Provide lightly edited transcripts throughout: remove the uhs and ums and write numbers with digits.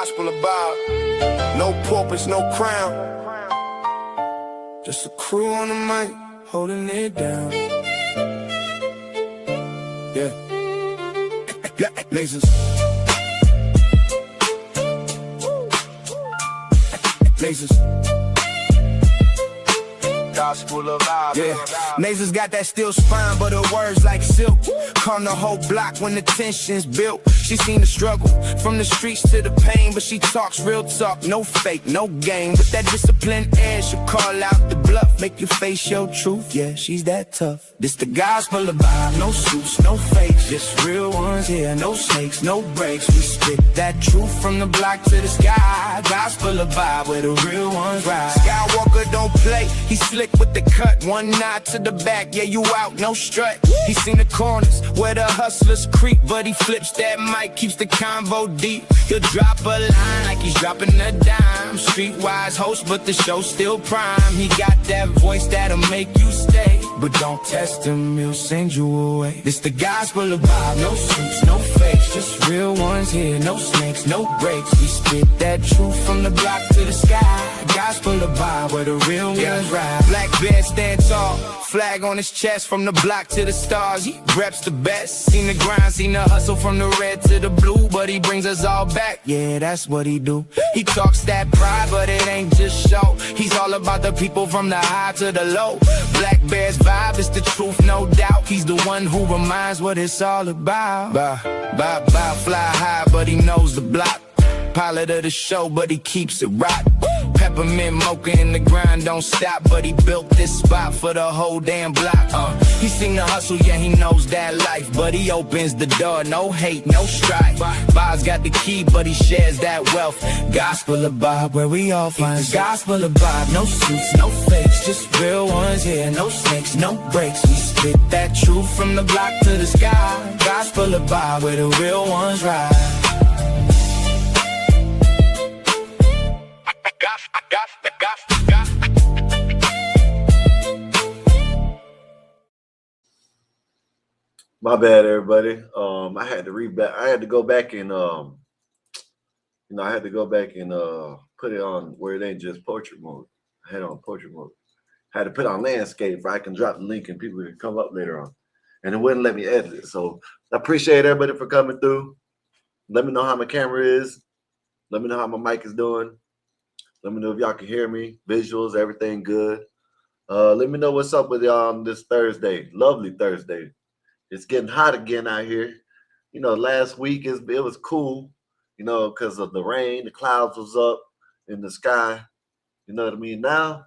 gospel about no purpose, no crown. Just a crew on the mic, holding it down. Yeah. Lasers. Lasers. Gospel of vibe. Yeah, Nasers got that steel spine, but her words like silk. Calm the whole block when the tension's built. She seen the struggle from the streets to the pain, but she talks real talk, no fake, no game. With that disciplined air, she'll call out the bluff, make you face your truth. Yeah, she's that tough. This the gospel of vibe, no suits, no fakes, just real ones here, no snakes, no breaks. We spit that truth from the block to the sky. Gospel of vibe, where the real ones ride. Skywalker don't play, he slick with the cut, one nod to the back, yeah, you out, no strut. He seen the corners where the hustlers creep, but he flips that mic, keeps the convo deep. He'll drop a line like he's dropping a dime. Streetwise host, but the show's still prime. He got that voice that'll make you stay, but don't test him, he'll send you away. This the gospel of vibe, no suits, no fakes, just real ones here, no snakes, no breaks. We spit that truth from the block to the sky. Gospel of vibe, where the real ones ride. Black bear stand tall, flag on his chest, from the block to the stars. He reps the best. Seen the grind, seen the hustle from the red to the blue, but he brings us all back. Yeah, that's what he do. He talks that pride, but it ain't just show. He's all about the people from the high to the low. Black Bear's vibe is the truth, no doubt. He's the one who reminds what it's all about. Fly high, but he knows the block. Pilot of the show, but he keeps it rock. Peppermint mocha in the grind, don't stop, but he built this spot for the whole damn block. He seen the hustle, yeah, he knows that life, but he opens the door, no hate, no strife. Bob's got the key, but he shares that wealth. Gospel of Bob, where we all find gospel of Bob. No suits, no fakes, just real ones here, no snakes, no breaks. We spit that truth from the block to the sky. Gospel of Bob, where the real ones ride. My bad, everybody. I had to go back and I had to go back and put it on where it ain't just portrait mode. I had it on portrait mode. I had to put it on landscape where I can drop the link and people can come up later on. And it wouldn't let me edit it. So I appreciate everybody for coming through. Let me know how my camera is. Let me know how my mic is doing. Let me know if y'all can hear me, visuals, everything good. Let me know what's up with y'all this Thursday. Lovely Thursday. It's getting hot again out here. You know, last week it was cool, you know, because of the rain. The clouds was up in the sky. You know what I mean? Now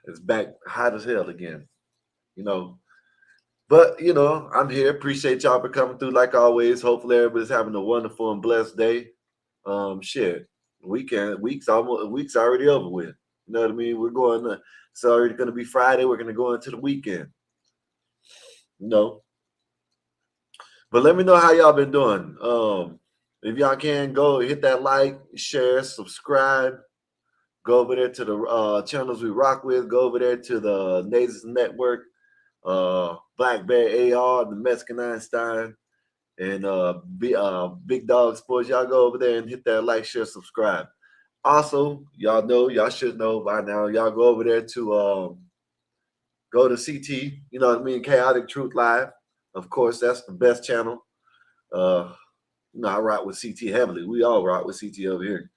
it's back hot as hell again, you know. But, you know, I'm here. Appreciate y'all for coming through like always. Hopefully everybody's having a wonderful and blessed day. Week's already over with. You know what I mean? It's already going to be Friday. We're going to go into the weekend. You know, but let me know how y'all been doing. If y'all can, go hit that like, share, subscribe. Go over there to the channels we rock with. Go over there to the Nasers Network, Black Bear AR, the Mexican Einstein, and Big Dog Sports. Y'all go over there and hit that like, share, subscribe. Also, y'all should know by now. Y'all go over there to go to CT, you know what I mean? Chaotic Truth Live. Of course, that's the best channel. I rock with CT heavily. We all rock with CT over here.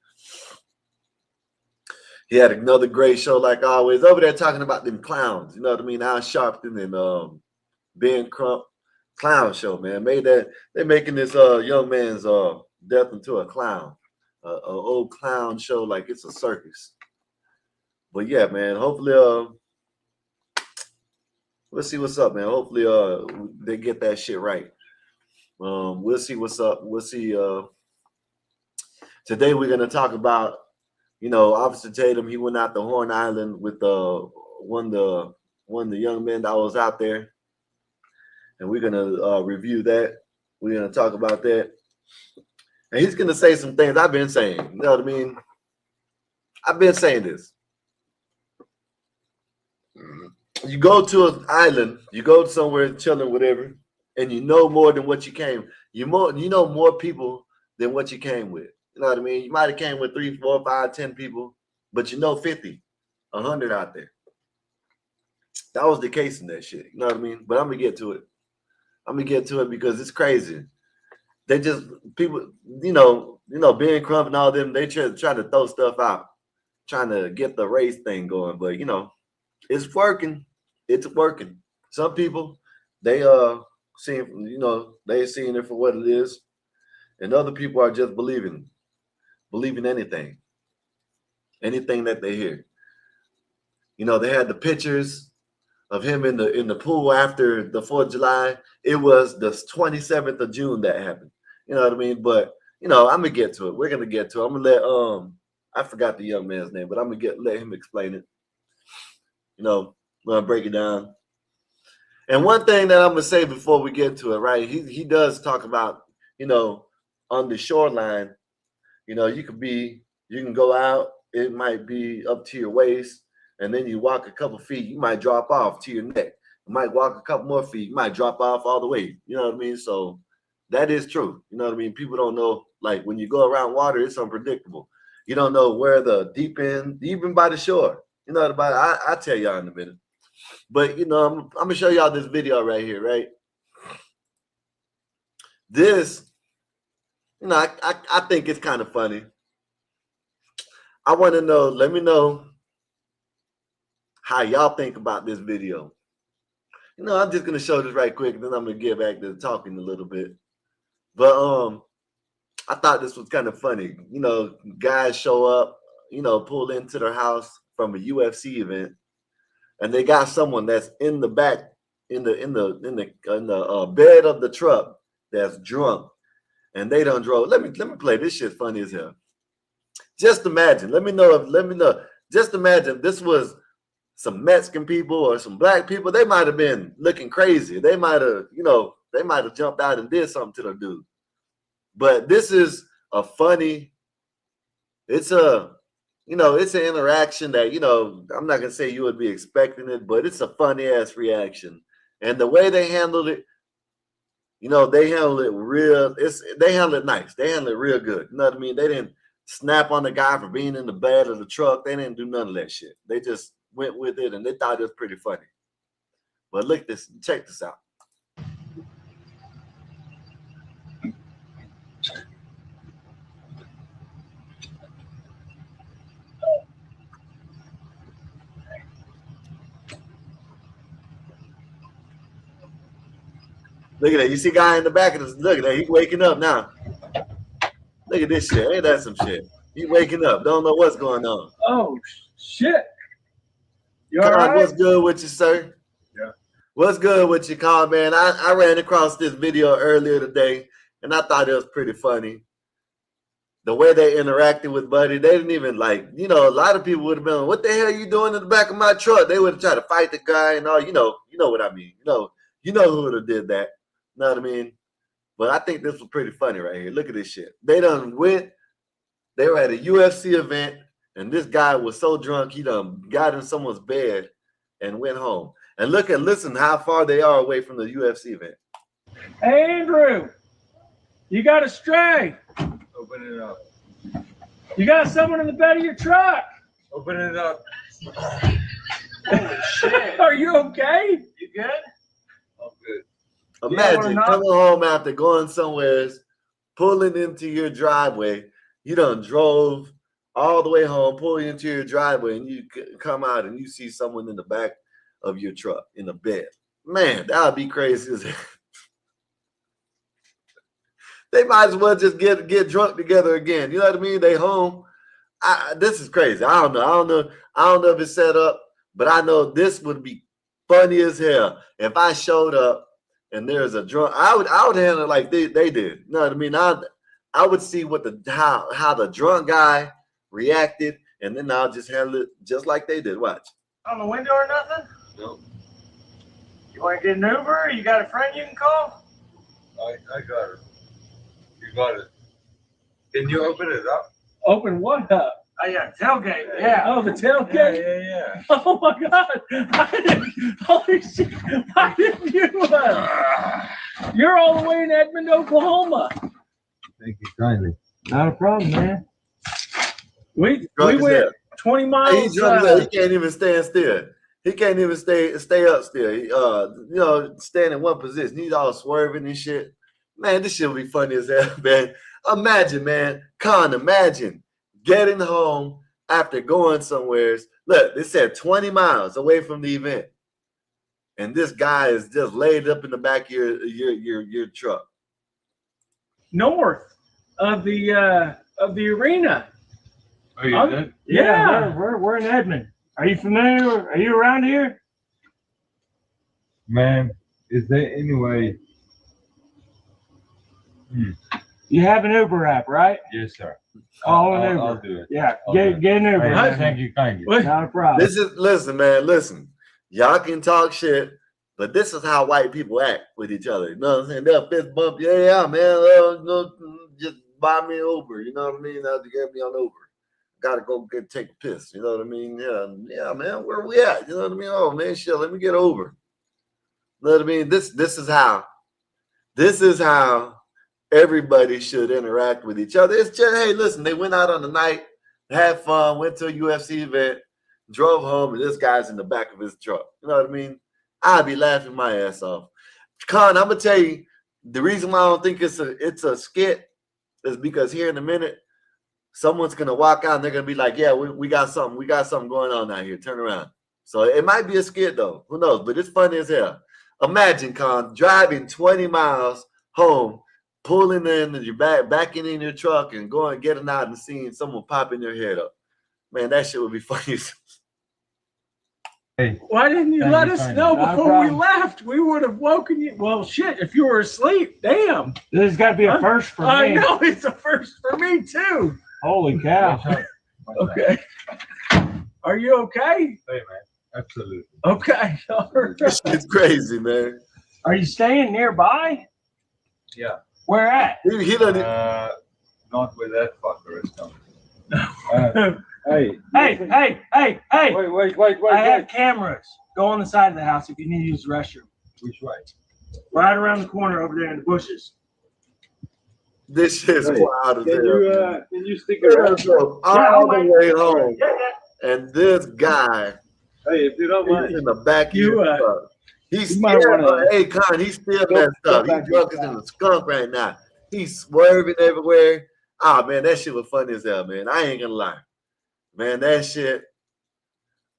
He had another great show, like always, over there talking about them clowns. You know what I mean? Al Sharpton and Ben Crump clown show, man. They're making this young man's death into a clown, an old clown show like it's a circus. But yeah, man. Hopefully, we'll see what's up, man. Hopefully, they get that shit right. We'll see what's up. We'll see. Today we're gonna talk about, you know, Officer Tatum. He went out to Horn Island with one of the young men that was out there, and we're gonna review that. We're gonna talk about that, and he's gonna say some things I've been saying. You know what I mean? I've been saying this. You go to an island, you go somewhere chilling, whatever, and you know more than what you came. You know more people than what you came with. You know what I mean? You might have came with 3, 4, 5, 10 people, but you know 50, 100 out there. That was the case in that shit. You know what I mean? But I'm gonna get to it. I'm gonna get to it because it's crazy. They just people, Ben Crump and all them, they try to throw stuff out, trying to get the race thing going. But it's working. It's working. Some people, they they seeing it for what it is, and other people are just believing anything that they hear. They had the pictures of him in the pool after the 4th of July. It was the 27th of June that happened. You know what I mean? But I'm gonna get to it. We're gonna get to it. I'm gonna let I forgot the young man's name, but I'm gonna let him explain it. I'm gonna break it down. And one thing that I'm gonna say before we get to it, right? He does talk about, on the shoreline, you can go out, it might be up to your waist, and then you walk a couple feet, you might drop off to your neck. You might walk a couple more feet, you might drop off all the way. You know what I mean? So that is true. You know what I mean? People don't know, like when you go around water, it's unpredictable. You don't know where the deep end, even by the shore. You know what about it? I'll tell y'all in a minute. But I'm gonna show y'all this video right here, right? This, I think it's kind of funny. I want to know, let me know how y'all think about this video. I'm just gonna show this right quick, and then I'm gonna get back to talking a little bit. But I thought this was kind of funny. Guys show up, pull into their house from a UFC event, and they got someone that's in the back, in the bed of the truck that's drunk, and they done drove. Let me play this shit. Funny as hell. Just imagine. Let me know. Just imagine this was some Mexican people or some black people. They might have been looking crazy. They might have, jumped out and did something to the dude. But this is a funny. It's an interaction that, I'm not gonna say you would be expecting it, but it's a funny ass reaction. And the way they handled it, they handled it they handled it nice. They handled it real good. You know what I mean? They didn't snap on the guy for being in the bed of the truck. They didn't do none of that shit. They just went with it, and they thought it was pretty funny. But look this, check this out. Look at that. You see guy in the back of this. Look at that. He's waking up now. Look at this shit. Ain't that some shit? He waking up. Don't know what's going on. Oh, shit. You all right? What's good with you, sir? Yeah. What's good with you, Con, man? I ran across this video earlier today, and I thought it was pretty funny. The way they interacted with Buddy, they didn't even a lot of people would have been like, what the hell are you doing in the back of my truck? They would have tried to fight the guy and all, you know what I mean. You know who would have did that. You know what I mean? But I think this was pretty funny right here. Look at this shit. They were at a UFC event, and this guy was so drunk, he done got in someone's bed and went home. And listen how far they are away from the UFC event. Hey, Andrew, you got a stray. Open it up. You got someone in the bed of your truck. Open it up. Holy shit. Are you okay? You good? I'm good. Imagine coming home after going somewhere, pulling into your driveway. You done drove all the way home, pulling into your driveway, and you come out and you see someone in the back of your truck in a bed. Man, that would be crazy as hell. They might as well just get drunk together again. You know what I mean? They home. This is crazy. I don't know if it's set up, but I know this would be funny as hell if I showed up and there's a drunk. I would handle it like they did. You know what I mean? I would see how the drunk guy reacted, and then I'll just handle it just like they did. Watch. On the window or nothing? No. You want to get an Uber? You got a friend you can call? I got it. You got it. Can you open it up? Open what up? Oh, yeah, tailgate. Yeah. Oh, the tailgate? Yeah. Oh, my God. Holy shit. Why didn't you? You're all the way in Edmond, Oklahoma. Thank you kindly. Not a problem, man. We Drunk as went hell. 20 He's miles. drunk as hell. He can't even stand still. He can't even stay up still. Stand in one position. He's all swerving and shit. Man, this shit will be funny as hell, man. Imagine, man. Imagine getting home after going somewhere. Look, they said 20 miles away from the event. And this guy is just laid up in the back of your truck. North of the arena. Oh, you did? Yeah, we're in Edmond. Are you familiar? Are you around here? Man, is there any way? You have an Uber app, right? Yes, sir. Call an Uber. I'll do it. Yeah, get an Uber. Hey, thank you kindly. Not a problem. Listen, man, listen. Y'all can talk shit, but this is how white people act with each other. You know what I'm saying? They'll fist bump you. Yeah, man. Just buy me an Uber. You know what I mean? Now to get me on Uber. Gotta go take a piss. You know what I mean? Yeah, man. Where we at? You know what I mean? Oh man, shit. Let me get over. You know what I mean? This is how everybody should interact with each other. It's just, hey, listen. They went out on the night, had fun, went to a UFC event, drove home, and this guy's in the back of his truck. You know what I mean? I'd be laughing my ass off. Con, I'm gonna tell you the reason why I don't think it's a skit is because here in a minute. Someone's gonna walk out and they're gonna be like, "Yeah, we got something going on out here. Turn around." So it might be a skit though. Who knows? But it's funny as hell. Imagine, Con, driving 20 miles home, pulling in your backing in your truck, and going getting out and seeing someone popping their head up. Man, that shit would be funny. Hey, why didn't you let us know before we left? We would have woken you. Well, shit, if you were asleep, damn. This has got to be a first for me. I know it's a first for me too. Holy cow. Okay. Are you okay? Hey, man. Absolutely. Okay. It's crazy, man. Are you staying nearby? Yeah. Where at? He doesn't. Not with that fucker is coming. Hey. Hey. Wait. I have cameras. Go on the side of the house if you need to use the restroom. Which way? Right around the corner over there in the bushes. This shit's wild as hell. Can you stick around? All the way home. And this guy, Hey, if you don't mind, in the back of your truck. He's still, hey, Con, he's still messed up. He's drunk as in a skunk right now. He's swerving everywhere. Ah, man, that shit was funny as hell, man. I ain't gonna lie. Man, that shit,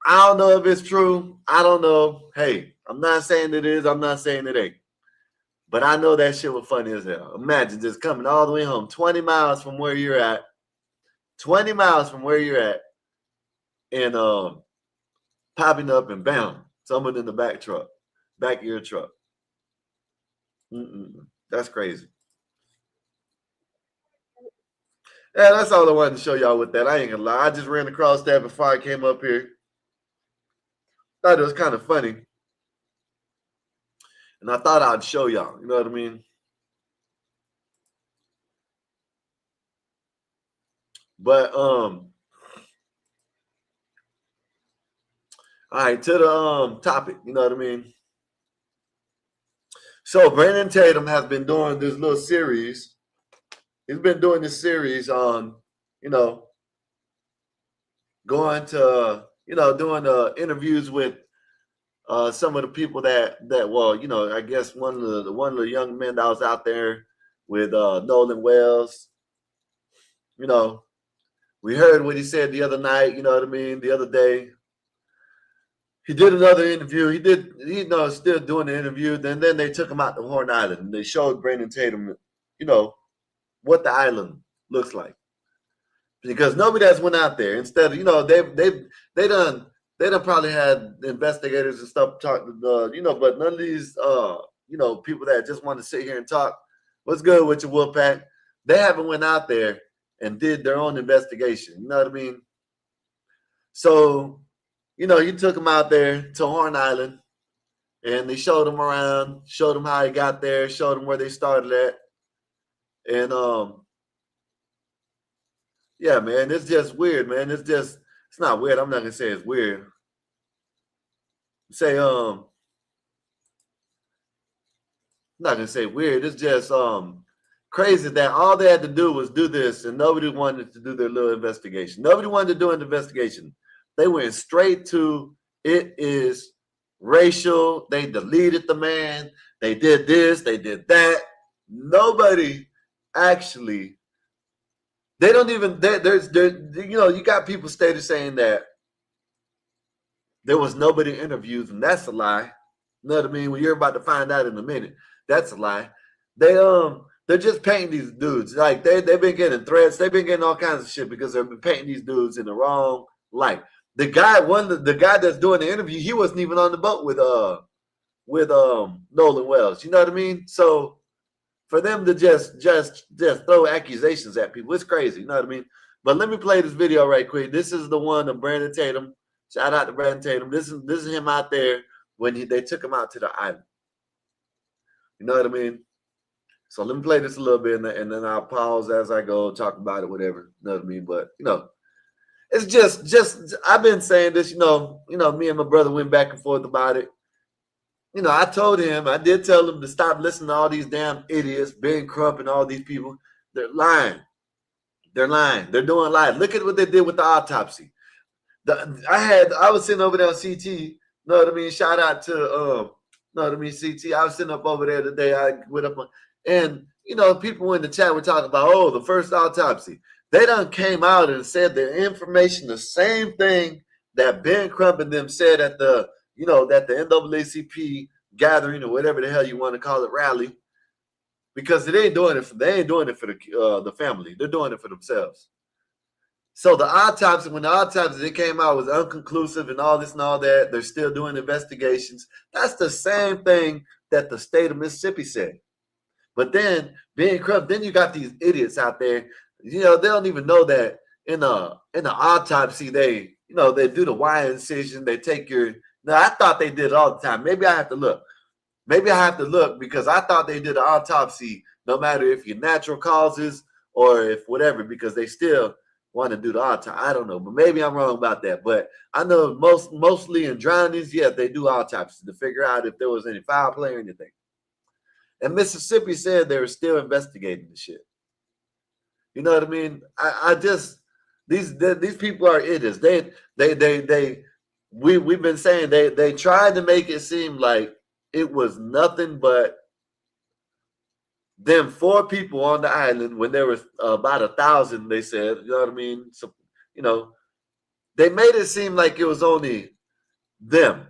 I don't know if it's true. I don't know. Hey, I'm not saying it is. I'm not saying it ain't. But I know that shit was funny as hell. Imagine just coming all the way home, 20 miles from where you're at. 20 miles from where you're at. And popping up and bam, someone in the back of your truck. That's crazy. Yeah, that's all I wanted to show y'all with that. I ain't gonna lie. I just ran across that before I came up here. Thought it was kind of funny. And I thought I'd show y'all. You know what I mean? But all right, to the topic, you know what I mean? So Brandon Tatum has been doing this little series. He's been doing this series on, going to, doing interviews with some of the people that I guess one of the young men that was out there with Nolan Wells. We heard what he said the other night, you know what I mean, the other day. He did another interview. Still doing the interview. Then they took him out to Horn Island and they showed Brandon Tatum, what the island looks like. Because nobody has went out there. Instead of, they done probably had investigators and stuff talk to but none of these people that just want to sit here and talk, what's good with your Wolfpack? They haven't went out there and did their own investigation. You know what I mean? So, he took him out there to Horn Island and they showed him around, showed him how he got there, showed him where they started at. And yeah, man, it's just weird, man. It's not weird. I'm not gonna say it's weird. I'm not gonna say weird. It's just crazy that all they had to do was do this, and nobody wanted to do their little investigation. Nobody wanted to do an investigation. They went straight to it is racial. They deleted the man. They did this. They did that. Nobody actually. They don't even. There's you got people stated saying that there was nobody interviewed, and that's a lie. You know what I mean? Well, you're about to find out in a minute. That's a lie. They're just painting these dudes. Like they've been getting threats. They've been getting all kinds of shit because they've been painting these dudes in the wrong light. The guy that's doing the interview, he wasn't even on the boat with Nolan Wells. You know what I mean? So for them to just throw accusations at people, it's crazy. You know what I mean? But let me play this video right quick. This is the one of Brandon Tatum. Shout out to Brandon Tatum. This is him out there when they took him out to the island. You know what I mean? So let me play this a little bit, and then I'll pause as I go, talk about it, whatever. You know what I mean? But it's just I've been saying this. Me and my brother went back and forth about it. I did tell him to stop listening to all these damn idiots, Ben Crump and all these people. They're lying. They're lying. They're doing lies. Look at what they did with the autopsy. I was sitting over there on CT. You know what I mean? Shout out to CT. I was sitting up over there today. I went up on, and people in the chat were talking about, the first autopsy. They done came out and said the information, the same thing that Ben Crump and them said at the NAACP gathering or whatever the hell you want to call it, rally, because they ain't doing it for the family. They're doing it for themselves. So when the autopsy that came out was unconclusive and all this and all that, they're still doing investigations. That's the same thing that the state of Mississippi said. But then Ben Crump, then you got these idiots out there. They don't even know that in the autopsy they do the Y incision. They take your. Now I thought they did it all the time. Maybe I have to look. Because I thought they did an autopsy no matter if your natural causes or if whatever, because they still want to do the autopsy. I don't know, but maybe I'm wrong about that. But I know mostly in drownings, they do autopsies to figure out if there was any foul play or anything. And Mississippi said they were still investigating the shit. You know what I mean? These people are idiots. We've been saying they tried to make it seem like it was nothing but them 4 people on the island when there was about 1,000. They said, you know what I mean? So they made it seem like it was only them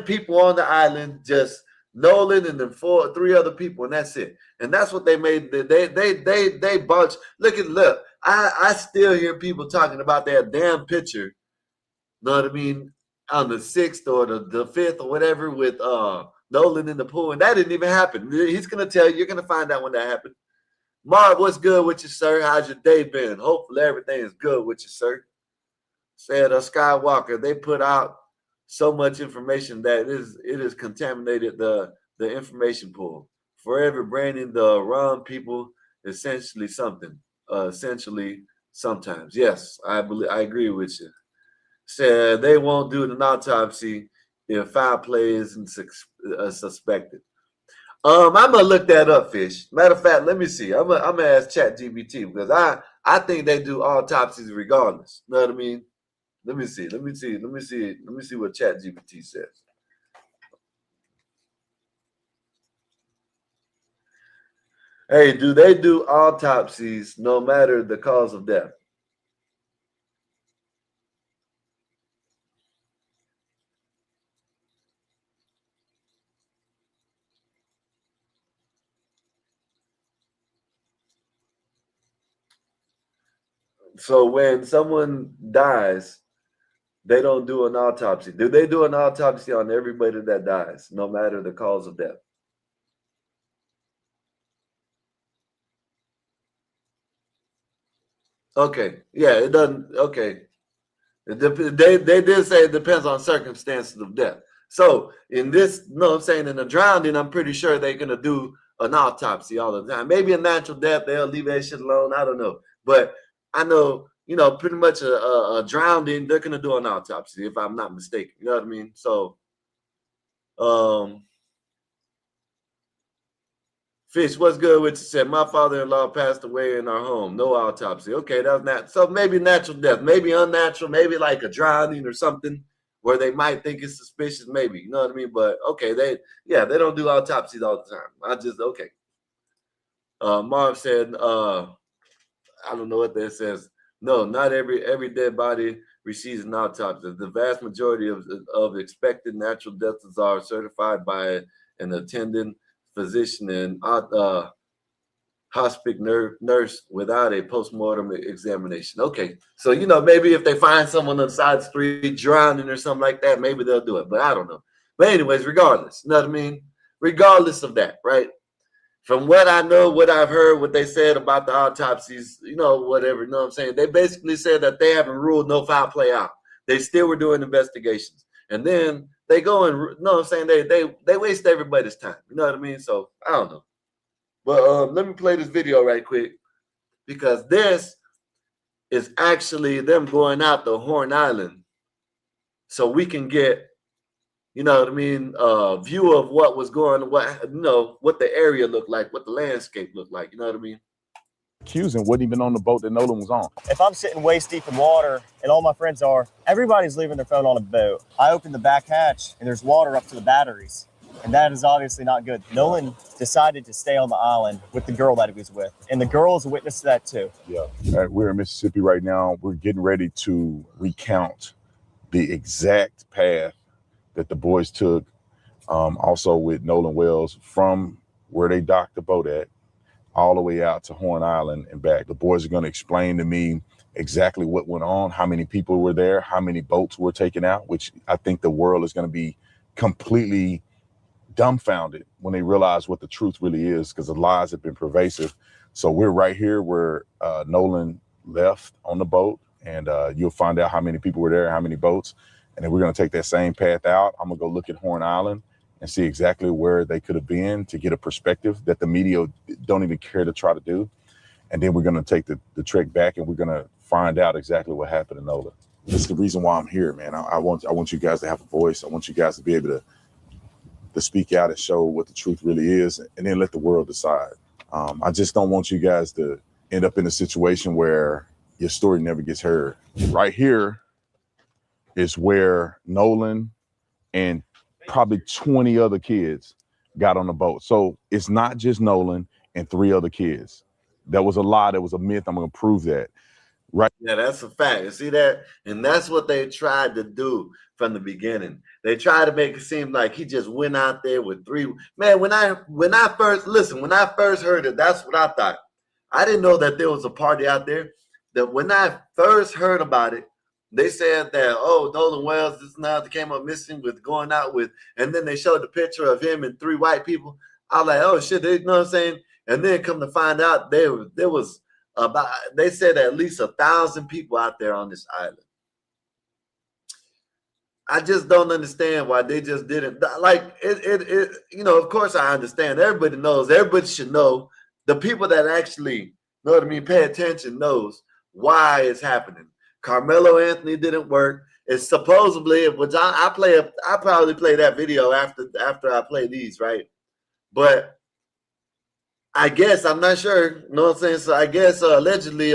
people on the island, just Nolan and then 3 other people, and that's it. And that's what they made. They bunch. Look. I still hear people talking about that damn picture. Know what I mean? On the 6th or the 5th or whatever with Nolan in the pool, and that didn't even happen. He's gonna tell you. You're gonna find out when that happened. Marv, what's good with you, sir? How's your day been? Hopefully everything is good with you, sir. Said Skywalker. They put out so much information that it has contaminated the information pool. Forever branding the wrong people essentially something. Essentially sometimes. Yes, I agree with you. Said they won't do an autopsy if foul play isn't suspected. I'm gonna look that up, Fish. Matter of fact, let me see. I'm gonna ask ChatGPT because I think they do autopsies regardless. You know what I mean? Let me see what ChatGPT says. Hey, do they do autopsies no matter the cause of death? So when someone dies, they don't do an autopsy. Do they do an autopsy on everybody that dies, no matter the cause of death? Okay. Yeah, it doesn't. Okay. They did say it depends on circumstances of death. So in this, I'm saying in a drowning, I'm pretty sure they're going to do an autopsy all the time. Maybe a natural death, they'll leave that shit alone. I don't know. But I know, pretty much a drowning, they're going to do an autopsy, if I'm not mistaken. You know what I mean? So Fish, what's good with you? Said my father-in-law passed away in our home. No autopsy. Okay, that's not so. Maybe natural death, maybe unnatural, maybe like a drowning or something where they might think it's suspicious. Maybe, you know what I mean. But okay, they don't do autopsies all the time. I just okay. Marv said, I don't know what that says. No, not every dead body receives an autopsy. The vast majority of expected natural deaths are certified by an attending physician and hospice nurse without a postmortem examination. Okay, so you know, maybe if they find someone on the side of the street drowning or something like that, maybe they'll do it. But I don't know. But anyways, regardless, you know what I mean? Regardless of that, right? From what I know, what I've heard, what they said about the autopsies, you know, whatever, you know what I'm saying? They basically said that they haven't ruled no foul play out. They still were doing investigations. And then they go and, you know what I'm saying? They waste everybody's time. You know what I mean? So I don't know. But let me play this video right quick, because this is actually them going out to Horn Island so we can get, you know what I mean, view of what was going, what the area looked like, what the landscape looked like, you know what I mean? Accusing wasn't even on the boat that Nolan was on. If I'm sitting waist deep in water and all my friends are, everybody's leaving their phone on a boat. I open the back hatch and there's water up to the batteries. And that is obviously not good. Nolan decided to stay on the island with the girl that he was with. And the girl is a witness to that too. Yeah. We're in Mississippi right now. We're getting ready to recount the exact path that the boys took, also with Nolan Wells, from where they docked the boat at all the way out to Horn Island and back. The boys are going to explain to me exactly what went on, how many people were there, how many boats were taken out, which I think the world is going to be completely dumbfounded when they realize what the truth really is, because the lies have been pervasive. So we're right here where Nolan left on the boat, and you'll find out how many people were there, how many boats. And then we're going to take that same path out. I'm going to go look at Horn Island and see exactly where they could have been to get a perspective that the media don't even care to try to do. And then we're going to take the trek back, and we're going to find out exactly what happened to Nolan. This is the reason why I'm here, man. I want you guys to have a voice. I want you guys to be able to speak out and show what the truth really is, and then let the world decide. I just don't want you guys to end up in a situation where your story never gets heard. Right here is where Nolan and probably 20 other kids got on the boat. So it's not just Nolan and 3 other kids. That was a lie. That was a myth. I'm going to prove that. Right. Yeah, that's a fact. You see that? And that's what they tried to do from the beginning. They tried to make it seem like he just went out there with 3. Man, when I first heard it, that's what I thought. I didn't know that there was a party out there. That when I first heard about it, they said that, oh, Nolan Wells this now came up missing with going out with, and then they showed the picture of him and 3 white people. I was like, oh shit, you know what I'm saying? And then come to find out there was about, they said at least 1,000 people out there on this island. I just don't understand why they just didn't, like it you know, of course I understand. Everybody knows, everybody should know. The people that actually know what I mean, pay attention, knows why it's happening. Carmelo Anthony didn't work. It's supposedly, which I probably play that video after I play these, right? But I guess, I'm not sure, you know what I'm saying? So I guess allegedly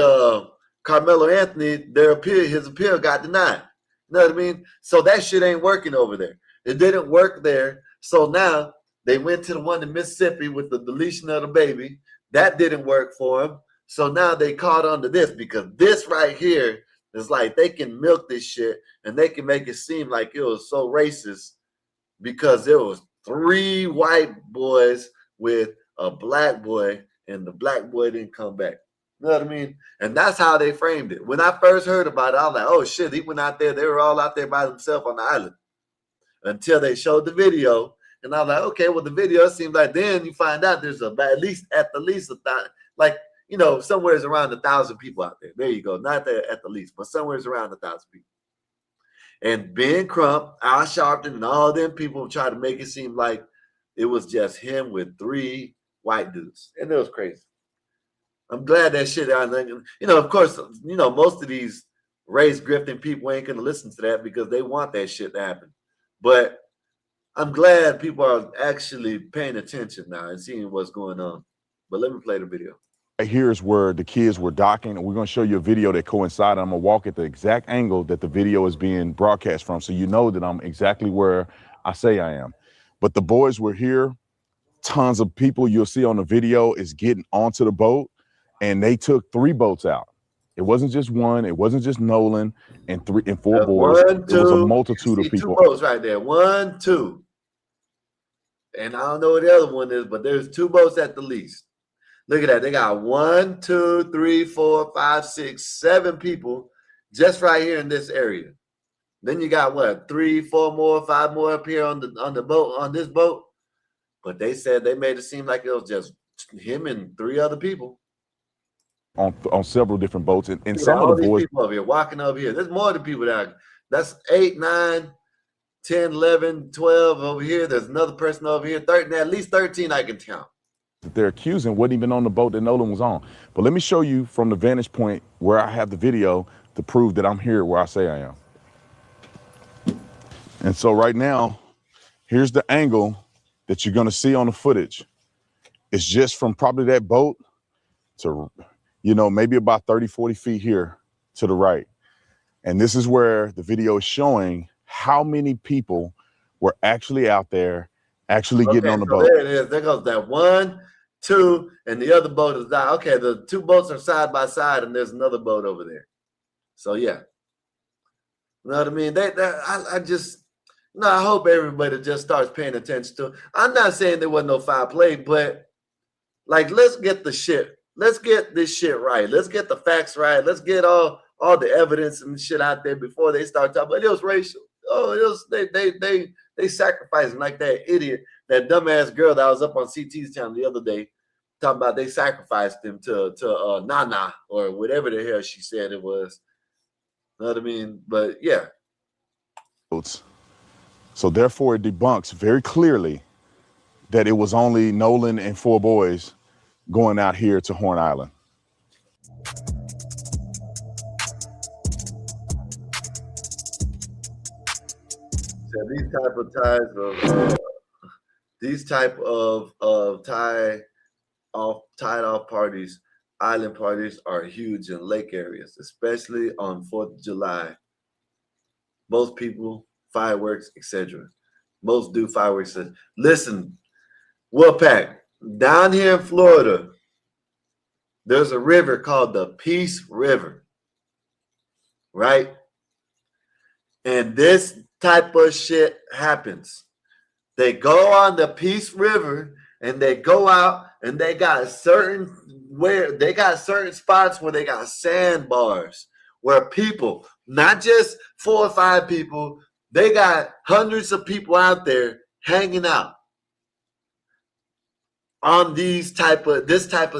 Carmelo Anthony, his appeal got denied. You know what I mean? So that shit ain't working over there. It didn't work there. So now they went to the one in Mississippi with the deletion of the baby. That didn't work for him. So now they caught on to this, because this right here is like they can milk this shit and they can make it seem like it was so racist because there was 3 white boys with a black boy and the black boy didn't come back. You know what I mean? And that's how they framed it. When I first heard about it, I was like, oh shit, he went out there. They were all out there by themselves on the island until they showed the video. And I was like, okay, well, the video seems like then you find out there's at the least 1,000, like, you know, somewhere's around 1,000 people out there. There you go. Not there at the least, but somewhere's around 1,000 people. And Ben Crump, Al Sharpton, and all them people try to make it seem like it was just him with 3 white dudes. And it was crazy. I'm glad that shit, you know, of course, you know, most of these race grifting people ain't going to listen to that because they want that shit to happen. But I'm glad people are actually paying attention now and seeing what's going on. But let me play the video. Here's where the kids were docking, and we're going to show you a video that coincided. I'm going to walk at the exact angle that the video is being broadcast from, so you know that I'm exactly where I say I am. But the boys were here. Tons of people you'll see on the video is getting onto the boat, and they took 3 boats out. It wasn't just one. It wasn't just Nolan and 4 boys. It was a multitude of people. 2 boats right there. 1, 2. And I don't know what the other one is, but there's 2 boats at the least. Look at that. They got 1, 2, 3, 4, 5, 6, 7 people just right here in this area. Then you got what? 3, 4 more, 5 more up here on the boat, on this boat. But they said they made it seem like it was just him and 3 other people. On several different boats. And some of the boys people over here walking over here. There's more than people that that's 8, 9, 10, 11, 12 over here. There's another person over here. 13, at least 13 I can count. That they're accusing wasn't even on the boat that Nolan was on. But let me show you from the vantage point where I have the video to prove that I'm here where I say I am. And so right now, here's the angle that you're going to see on the footage. It's just from probably that boat to, you know, maybe about 30, 40 feet here to the right. And this is where the video is showing how many people were actually out there, actually getting on the boat. There it is. There goes that 1, 2, and the other boat is down. Okay, the 2 boats are side by side, and there's another boat over there. So yeah, you know what I mean. I just, you know, I hope everybody just starts paying attention to it. I'm not saying there wasn't no foul play, but like, let's get the shit. Let's get this shit right. Let's get the facts right. Let's get all the evidence and shit out there before they start talking. But it was racial. Oh, it was they sacrificing, like that idiot, that dumbass girl that was up on CT's channel the other day, talking about they sacrificed him to Nana or whatever the hell she said it was. You know what I mean? But yeah. So therefore it debunks very clearly that it was only Nolan and 4 boys going out here to Horn Island. So these type of tied off parties, island parties, are huge in lake areas, especially on 4th of July. Most people, fireworks, etc. Most do fireworks. Listen, Wolfpack, down here in Florida, there's a river called the Peace River, right? And this type of shit happens. They go on the Peace River and they go out and they got certain spots where they got sandbars where people, not just 4 or 5 people, they got hundreds of people out there hanging out on this type of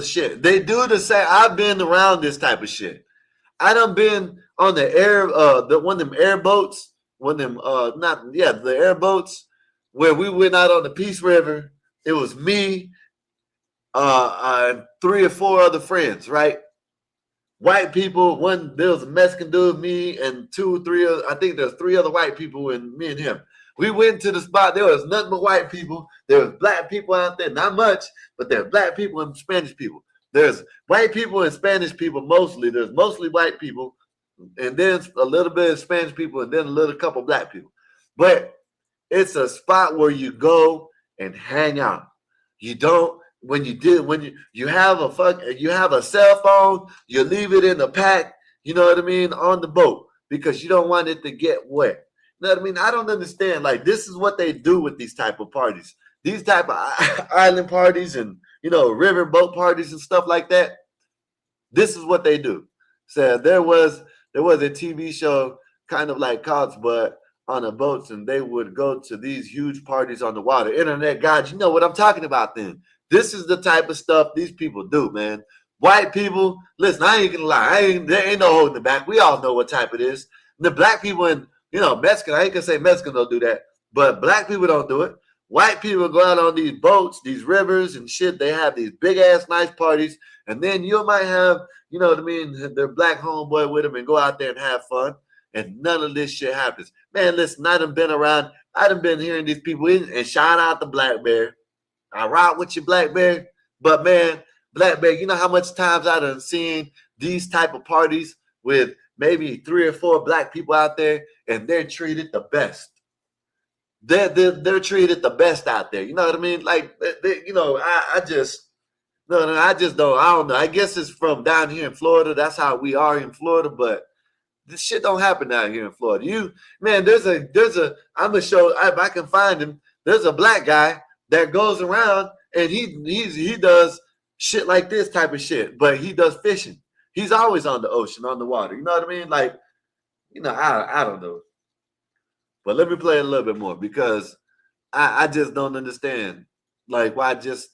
shit. They do the same. I've been around this type of shit. I done been on the one of them airboats, the airboats where we went out on the Peace River. It was me, 3 or 4 other friends, right? White people. There was a Mexican dude, me, and 2, 3. I think there's 3 other white people, and me and him. We went to the spot. There was nothing but white people. There was black people out there, not much, but there's black people and Spanish people. There's white people and Spanish people mostly. There's mostly white people, and then a little bit of Spanish people, and then a little couple black people. But it's a spot where you go and hang out. You don't. When you have a cell phone, you leave it in the pack, you know what I mean, on the boat, because you don't want it to get wet. You know what I mean? I don't understand. Like, this is what they do with these type of parties. These type of island parties and, you know, river boat parties and stuff like that. This is what they do. So there was a TV show kind of like Cops, but on the boats, and they would go to these huge parties on the water. Internet gods, you know what I'm talking about then. This is the type of stuff these people do, man. White people, listen, I ain't gonna lie. There ain't no holding it back. We all know what type it is. The black people and, you know, Mexican, I ain't gonna say Mexican don't do that, but black people don't do it. White people go out on these boats, these rivers and shit. They have these big ass nice parties. And then you might have, you know what I mean, their black homeboy with them and go out there and have fun. And none of this shit happens. Man, listen, I done been around. I done been hearing these people and shout out to Black Bear. I ride with you, Black Bear. But man, Black Bear, you know how much times I done seen these type of parties with maybe 3 or 4 black people out there, and they're treated the best. They're treated the best out there. You know what I mean? Like, you know, I just don't. I don't know. I guess it's from down here in Florida. That's how we are in Florida. But this shit don't happen down here in Florida. There's a. I'm gonna show if I can find him. There's a black guy that goes around and he does shit like this type of shit, but he does fishing. He's always on the ocean, on the water. You know what I mean? Like, you know, I don't know. But let me play a little bit more because I just don't understand. Like, why just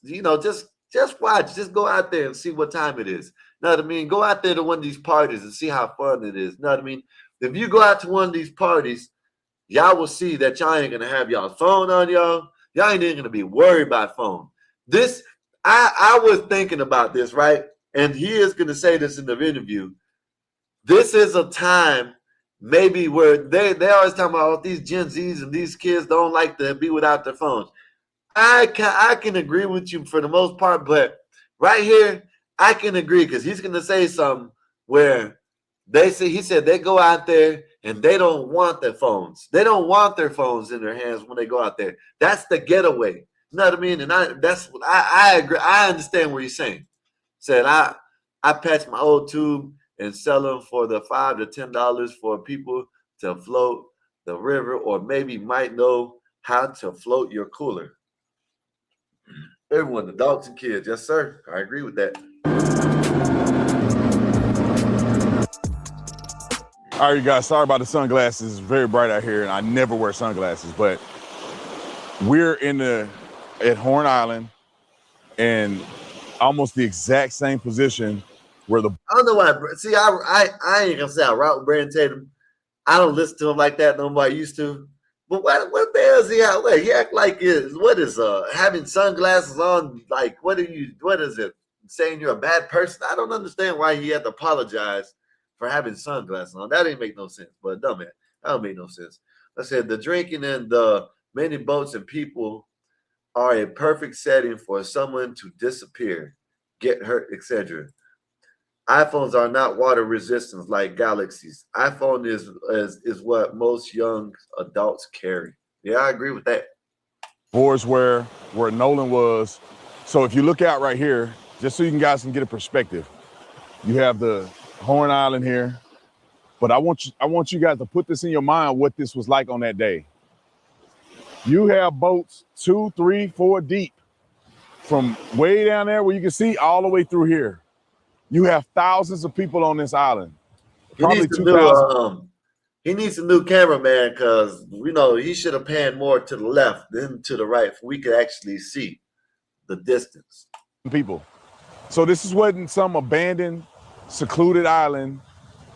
watch. Just go out there and see what time it is. You know what I mean? Go out there to one of these parties and see how fun it is. You know what I mean? If you go out to one of these parties, y'all will see that y'all ain't gonna have y'all phone on y'all. Y'all ain't even gonna be worried about phone. This, I was thinking about this, right? And he is gonna say this in the interview. This is a time maybe where they always talking about these Gen Zs and these kids don't like to be without their phones. I can agree with you for the most part, but right here, I can agree because he's gonna say something where he said they go out there and they don't want their phones. They don't want their phones in their hands when they go out there. That's the getaway. You know what I mean? And I agree. I understand what he's saying. Said I patch my old tube and sell them for the $5 to $10 for people to float the river, or maybe might know how to float your cooler. Everyone, adults and kids, yes sir. I agree with that. All right, you guys, sorry about the sunglasses. It's very bright out here, and I never wear sunglasses, but we're at Horn Island, and almost the exact same position where I don't know why. See, I ain't gonna say I route with Brandon Tatum. I don't listen to him like that no more I used to. But what the hell is he out there? He act like having sunglasses on, like what is it? Saying you're a bad person? I don't understand why he had to apologize for having sunglasses on. That ain't make no sense. But no, man, that don't make no sense. I said the drinking and the many boats and people are a perfect setting for someone to disappear, get hurt, etc. iPhones are not water resistant like Galaxies. iPhone is what most young adults carry. Yeah, I agree with that. boards where Nolan was. So if you look out right here, just so you guys can get a perspective, you have the Horn Island here. But I want you guys to put this in your mind, what this was like on that day. You have boats 2, 3, 4 deep from way down there where you can see all the way through here. You have thousands of people on this island. Probably 2,000. He needs a new cameraman because, he should have panned more to the left than to the right so we could actually see the distance. People. So this wasn't some abandoned, secluded island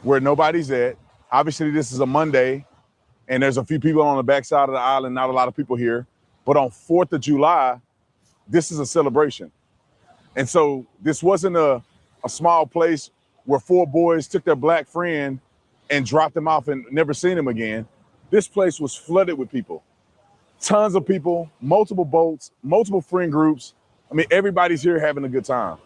where nobody's at. Obviously, this is a Monday, and there's a few people on the backside of the island, not a lot of people here. But on 4th of July, this is a celebration. And so this wasn't a small place where 4 boys took their black friend and dropped him off and never seen him again. This place was flooded with people. Tons of people, multiple boats, multiple friend groups. I mean, everybody's here having a good time.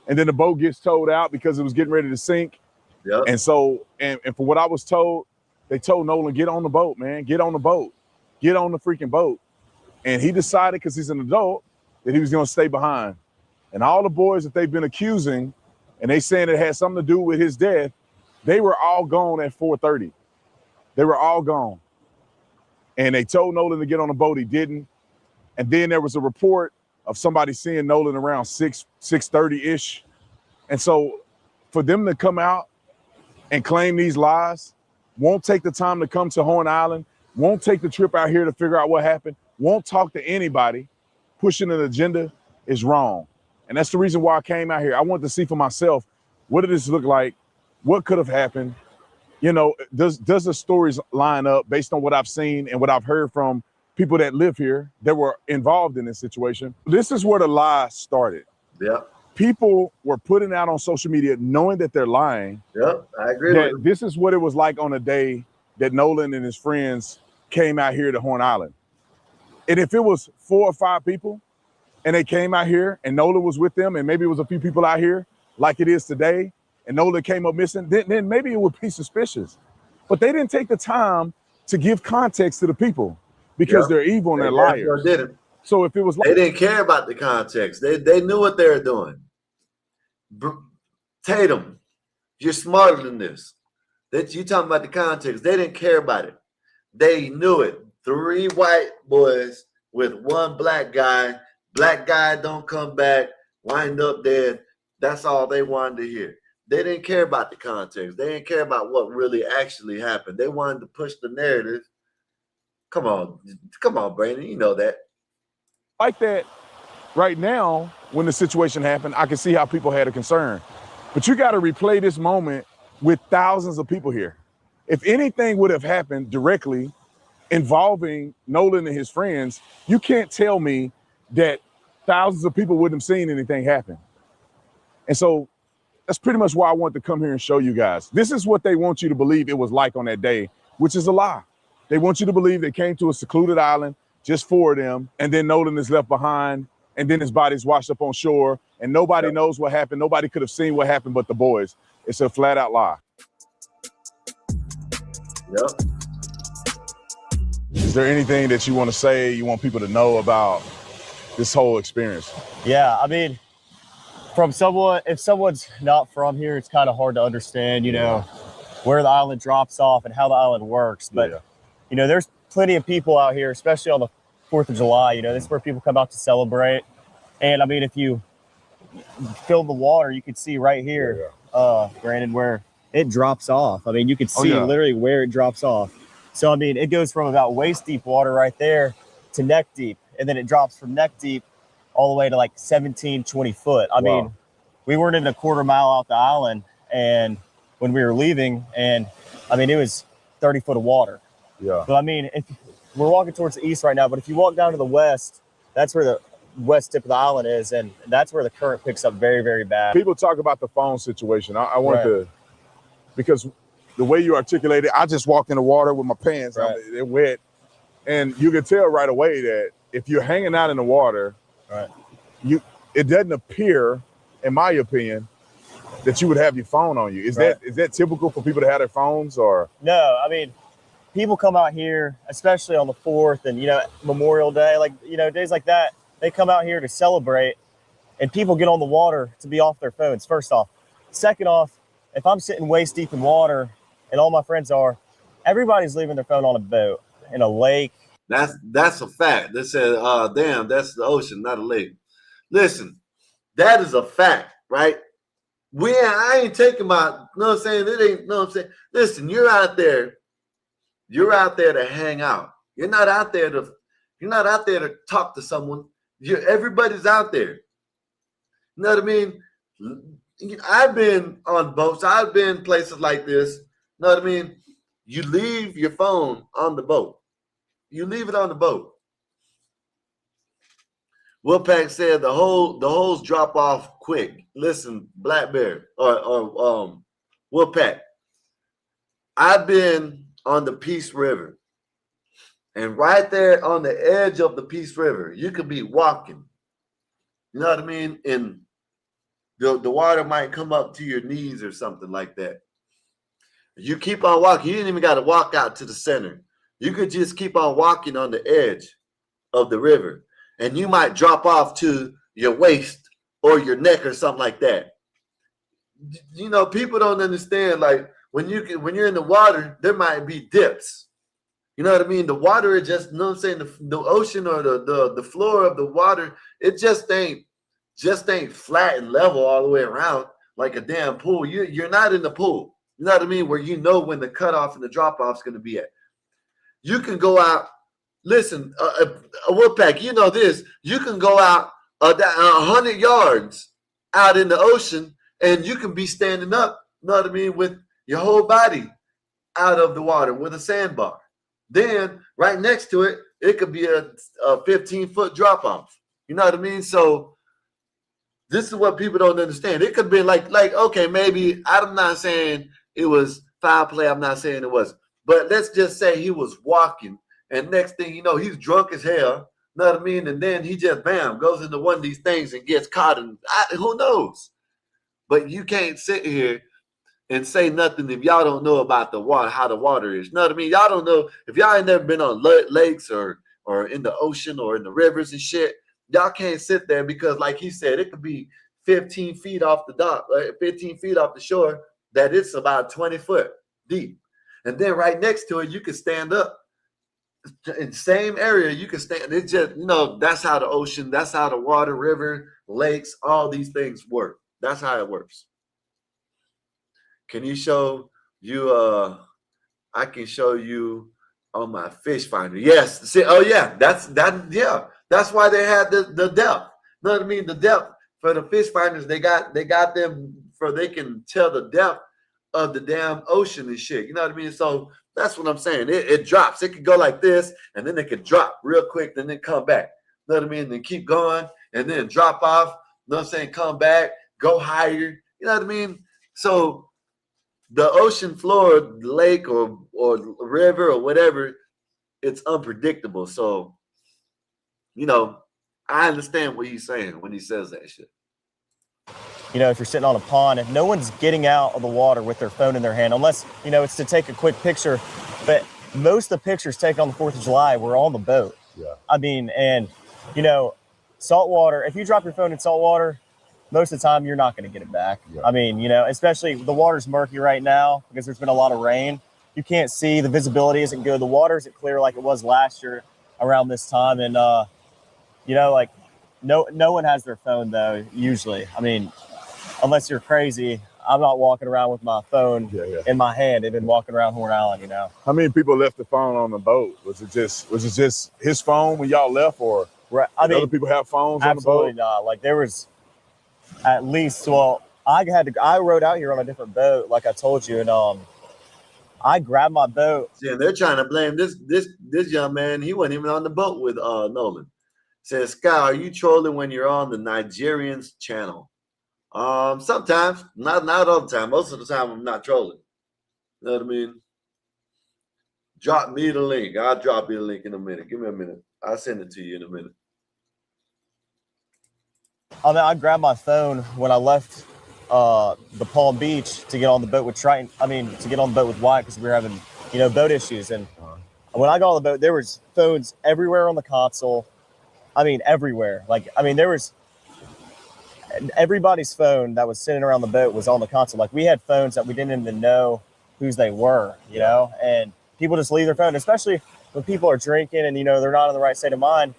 And then the boat gets towed out because it was getting ready to sink. Yep. And so, and for what I was told, they told Nolan, get on the boat, man. Get on the boat. Get on the freaking boat. And he decided, because he's an adult, that he was going to stay behind. And all the boys that they've been accusing, and they saying it had something to do with his death, they were all gone at 4:30. They were all gone. And they told Nolan to get on the boat. He didn't. And then there was a report of somebody seeing Nolan around 6:30-ish. And so for them to come out and claim these lies, won't take the time to come to Horn Island, won't take the trip out here to figure out what happened, won't talk to anybody, pushing an agenda is wrong. And that's the reason why I came out here. I wanted to see for myself, what did this look like? What could have happened? Does the stories line up based on what I've seen and what I've heard from people that live here that were involved in this situation? This is where the lie started. Yeah. People were putting out on social media knowing that they're lying. Yep, I agree that with this is what it was like on a day that Nolan and his friends came out here to Horn Island. And if it was 4 or 5 people and they came out here and Nolan was with them and maybe it was a few people out here like it is today and Nolan came up missing, then maybe it would be suspicious. But they didn't take the time to give context to the people because they're evil and they're liars. Didn't. So if it was like, they didn't care about the context. They knew what they were doing. Tatum, you're smarter than this. That you talking about the context. They didn't care about it. They knew it. 3 white boys with 1 black guy. Black guy don't come back, wind up dead. That's all they wanted to hear. They didn't care about the context. They didn't care about what really actually happened. They wanted to push the narrative. Come on, Brandon. You know that. like that right now, when the situation happened, I can see how people had a concern. But you got to replay this moment with thousands of people here. If anything would have happened directly involving Nolan and his friends, you can't tell me that thousands of people wouldn't have seen anything happen. And so that's pretty much why I want to come here and show you guys. This is what they want you to believe it was like on that day, which is a lie. They want you to believe they came to a secluded island, just 4 of them, and then Nolan is left behind, and then his body's washed up on shore, and nobody knows what happened. Nobody could have seen what happened but the boys. It's a flat out lie. Yep. Is there anything that you want to say, you want people to know about this whole experience? Yeah, I mean, from someone, if someone's not from here, it's kind of hard to understand, you know, where the island drops off and how the island works. But, you know, there's plenty of people out here, especially on the 4th of July, you know, this is where people come out to celebrate. And I mean, if you film the water, you can see right here, Brandon, where it drops off. I mean, you can see literally where it drops off. So, I mean, it goes from about waist deep water right there to neck deep. And then it drops from neck deep all the way to like 17, 20 foot. I mean, we weren't even a quarter mile out the island and when we were leaving, and I mean, it was 30 foot of water. Yeah. But I mean, if we're walking towards the east right now, but if you walk down to the west, that's where the west tip of the island is. And that's where the current picks up very, very bad. People talk about the phone situation. I want to, because the way you articulate it, I just walked in the water with my pants. They're wet. And you can tell right away that if you're hanging out in the water, it doesn't appear, in my opinion, that you would have your phone on you. Is that typical for people to have their phones, or? No, I mean, people come out here, especially on the 4th and, you know, Memorial Day, like, you know, days like that, they come out here to celebrate, and people get on the water to be off their phones, first off. Second off, if I'm sitting waist deep in water and all my friends are, everybody's leaving their phone on a boat, in a lake. That's a fact. They said, damn, that's the ocean, not a lake. Listen, that is a fact, right? I ain't taking my, you know what I'm saying? It ain't, you know what I'm saying? Listen, you're out there to hang out. You're not out there to talk to someone. Everybody's out there. You know what I mean? I've been on boats. I've been places like this. You know what I mean? You leave your phone on the boat. You leave it on the boat. Wolfpack said the holes drop off quick. Listen, Black Bear or Wolfpack. I've been on the Peace River, and right there on the edge of the Peace River, you could be walking. You know what I mean? And the water might come up to your knees or something like that. You keep on walking. You didn't even got to walk out to the center. You could just keep on walking on the edge of the river, and you might drop off to your waist or your neck or something like that. You know, people don't understand, like, when you're in the water, there might be dips. You know what I mean? The water is just, you know what I'm saying, the ocean or the floor of the water, it just ain't flat and level all the way around like a damn pool. You're not in the pool. You know what I mean? Where you know when the cutoff and the drop-off is going to be at. You can go out. Listen, a Wolfpack, you know this. You can go out 100 yards out in the ocean, and you can be standing up, you know what I mean, with your whole body out of the water with a sandbar. Then right next to it, it could be a 15-foot drop-off. You know what I mean? So this is what people don't understand. It could be like okay, maybe, I'm not saying it was foul play. I'm not saying it wasn't. But let's just say he was walking, and next thing you know, he's drunk as hell, You know what I mean? And then he just, bam, goes into one of these things and gets caught. And who knows? But you can't sit here and say nothing if y'all don't know about the water, how the water is. You know what I mean? Y'all don't know. If y'all ain't never been on lakes or in the ocean or in the rivers and shit, y'all can't sit there because, like he said, it could be 15 feet off the dock, 15 feet off the shore, that it's about 20 foot deep. And then right next to it, you can stand up. In the same area, you can stand. It's just, that's how the ocean, that's how the water, river, lakes, all these things work. That's how it works. Can you show you? I can show you on my fish finder. Yes. See. Oh yeah. That's Yeah. That's why they had the depth. You know what I mean? The depth for the fish finders. They got them for they can tell the depth of the damn ocean and shit. You know what I mean? So that's what I'm saying. It drops. It could go like this, and then it could drop real quick, then come back. You know what I mean? Then keep going, and then drop off. You know what I'm saying? Come back, go higher. You know what I mean? So the ocean floor, lake or river or whatever, it's unpredictable. So, I understand what he's saying when he says that shit. If you're sitting on a pond, if no one's getting out of the water with their phone in their hand, unless, it's to take a quick picture. But most of the pictures taken on the 4th of July were on the boat. Yeah. I mean, and, salt water, if you drop your phone in salt water, most of the time you're not going to get it back. Yeah. I mean, especially the water's murky right now because there's been a lot of rain. You can't see, the visibility isn't good. The water isn't clear like it was last year around this time. And, no one has their phone though, usually. I mean, unless you're crazy, I'm not walking around with my phone in my hand. They've been walking around Horn Island, How many people left the phone on the boat? Was it just his phone when y'all left, or right? Other people have phones on the boat? Absolutely not. Like there was at least, I rode out here on a different boat, like I told you, and I grabbed my boat. Yeah, they're trying to blame this young man. He wasn't even on the boat with Nolan. Says, Sky, are you trolling when you're on the Nigerians channel? Sometimes, not all the time. Most of the time, I'm not trolling. You know what I mean? Drop me the link. I'll drop you the link in a minute. Give me a minute. I'll send it to you in a minute. I grabbed my phone when I left the Palm Beach to get on the boat with Triton. To get on the boat with Wyatt because we were having, boat issues. And when I got on the boat, there was phones everywhere on the console. Everywhere. There was everybody's phone that was sitting around the boat was on the console. Like we had phones that we didn't even know whose they were, and people just leave their phone, especially when people are drinking and, they're not in the right state of mind.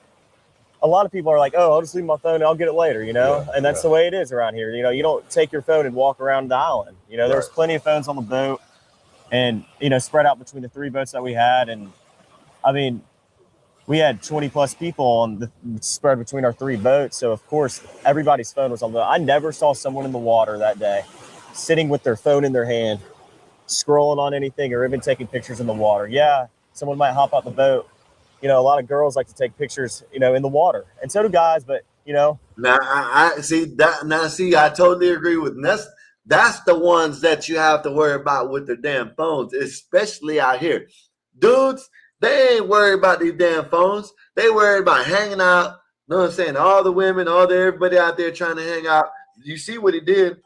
A lot of people are like, oh, I'll just leave my phone and I'll get it later, and that's the way it is around here. You don't take your phone and walk around the island. There's plenty of phones on the boat and, spread out between the 3 boats that we had. And we had 20 plus people on the spread between our 3 boats. So of course, everybody's phone was on the boat. I never saw someone in the water that day sitting with their phone in their hand, scrolling on anything or even taking pictures in the water. Yeah, someone might hop out the boat. A lot of girls like to take pictures, in the water, and so do guys. But Now I see that. Now see, I totally agree with that's the ones that you have to worry about with their damn phones, especially out here, dudes. They ain't worried about these damn phones. They worried about hanging out. You know what I'm saying? All the women, everybody out there trying to hang out. You see what he did?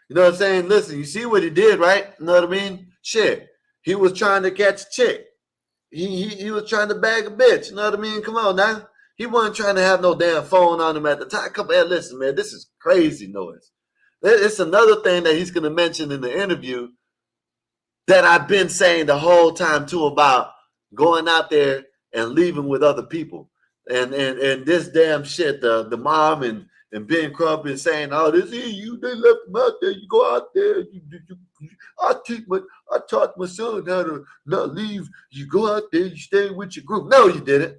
You know what I'm saying? Listen, you see what he did, right? You know what I mean? Shit. He was trying to catch a chick. He was trying to bag a bitch. You know what I mean? Come on now. He wasn't trying to have no damn phone on him at the time. Come on, listen, man. This is crazy noise. It's another thing that he's going to mention in the interview that I've been saying the whole time too about going out there and leaving with other people. And this damn shit, the mom and Ben Crump been saying, oh, this is you, they left him out there. You go out there, I taught my son how to not leave. You go out there, you stay with your group. No, you didn't.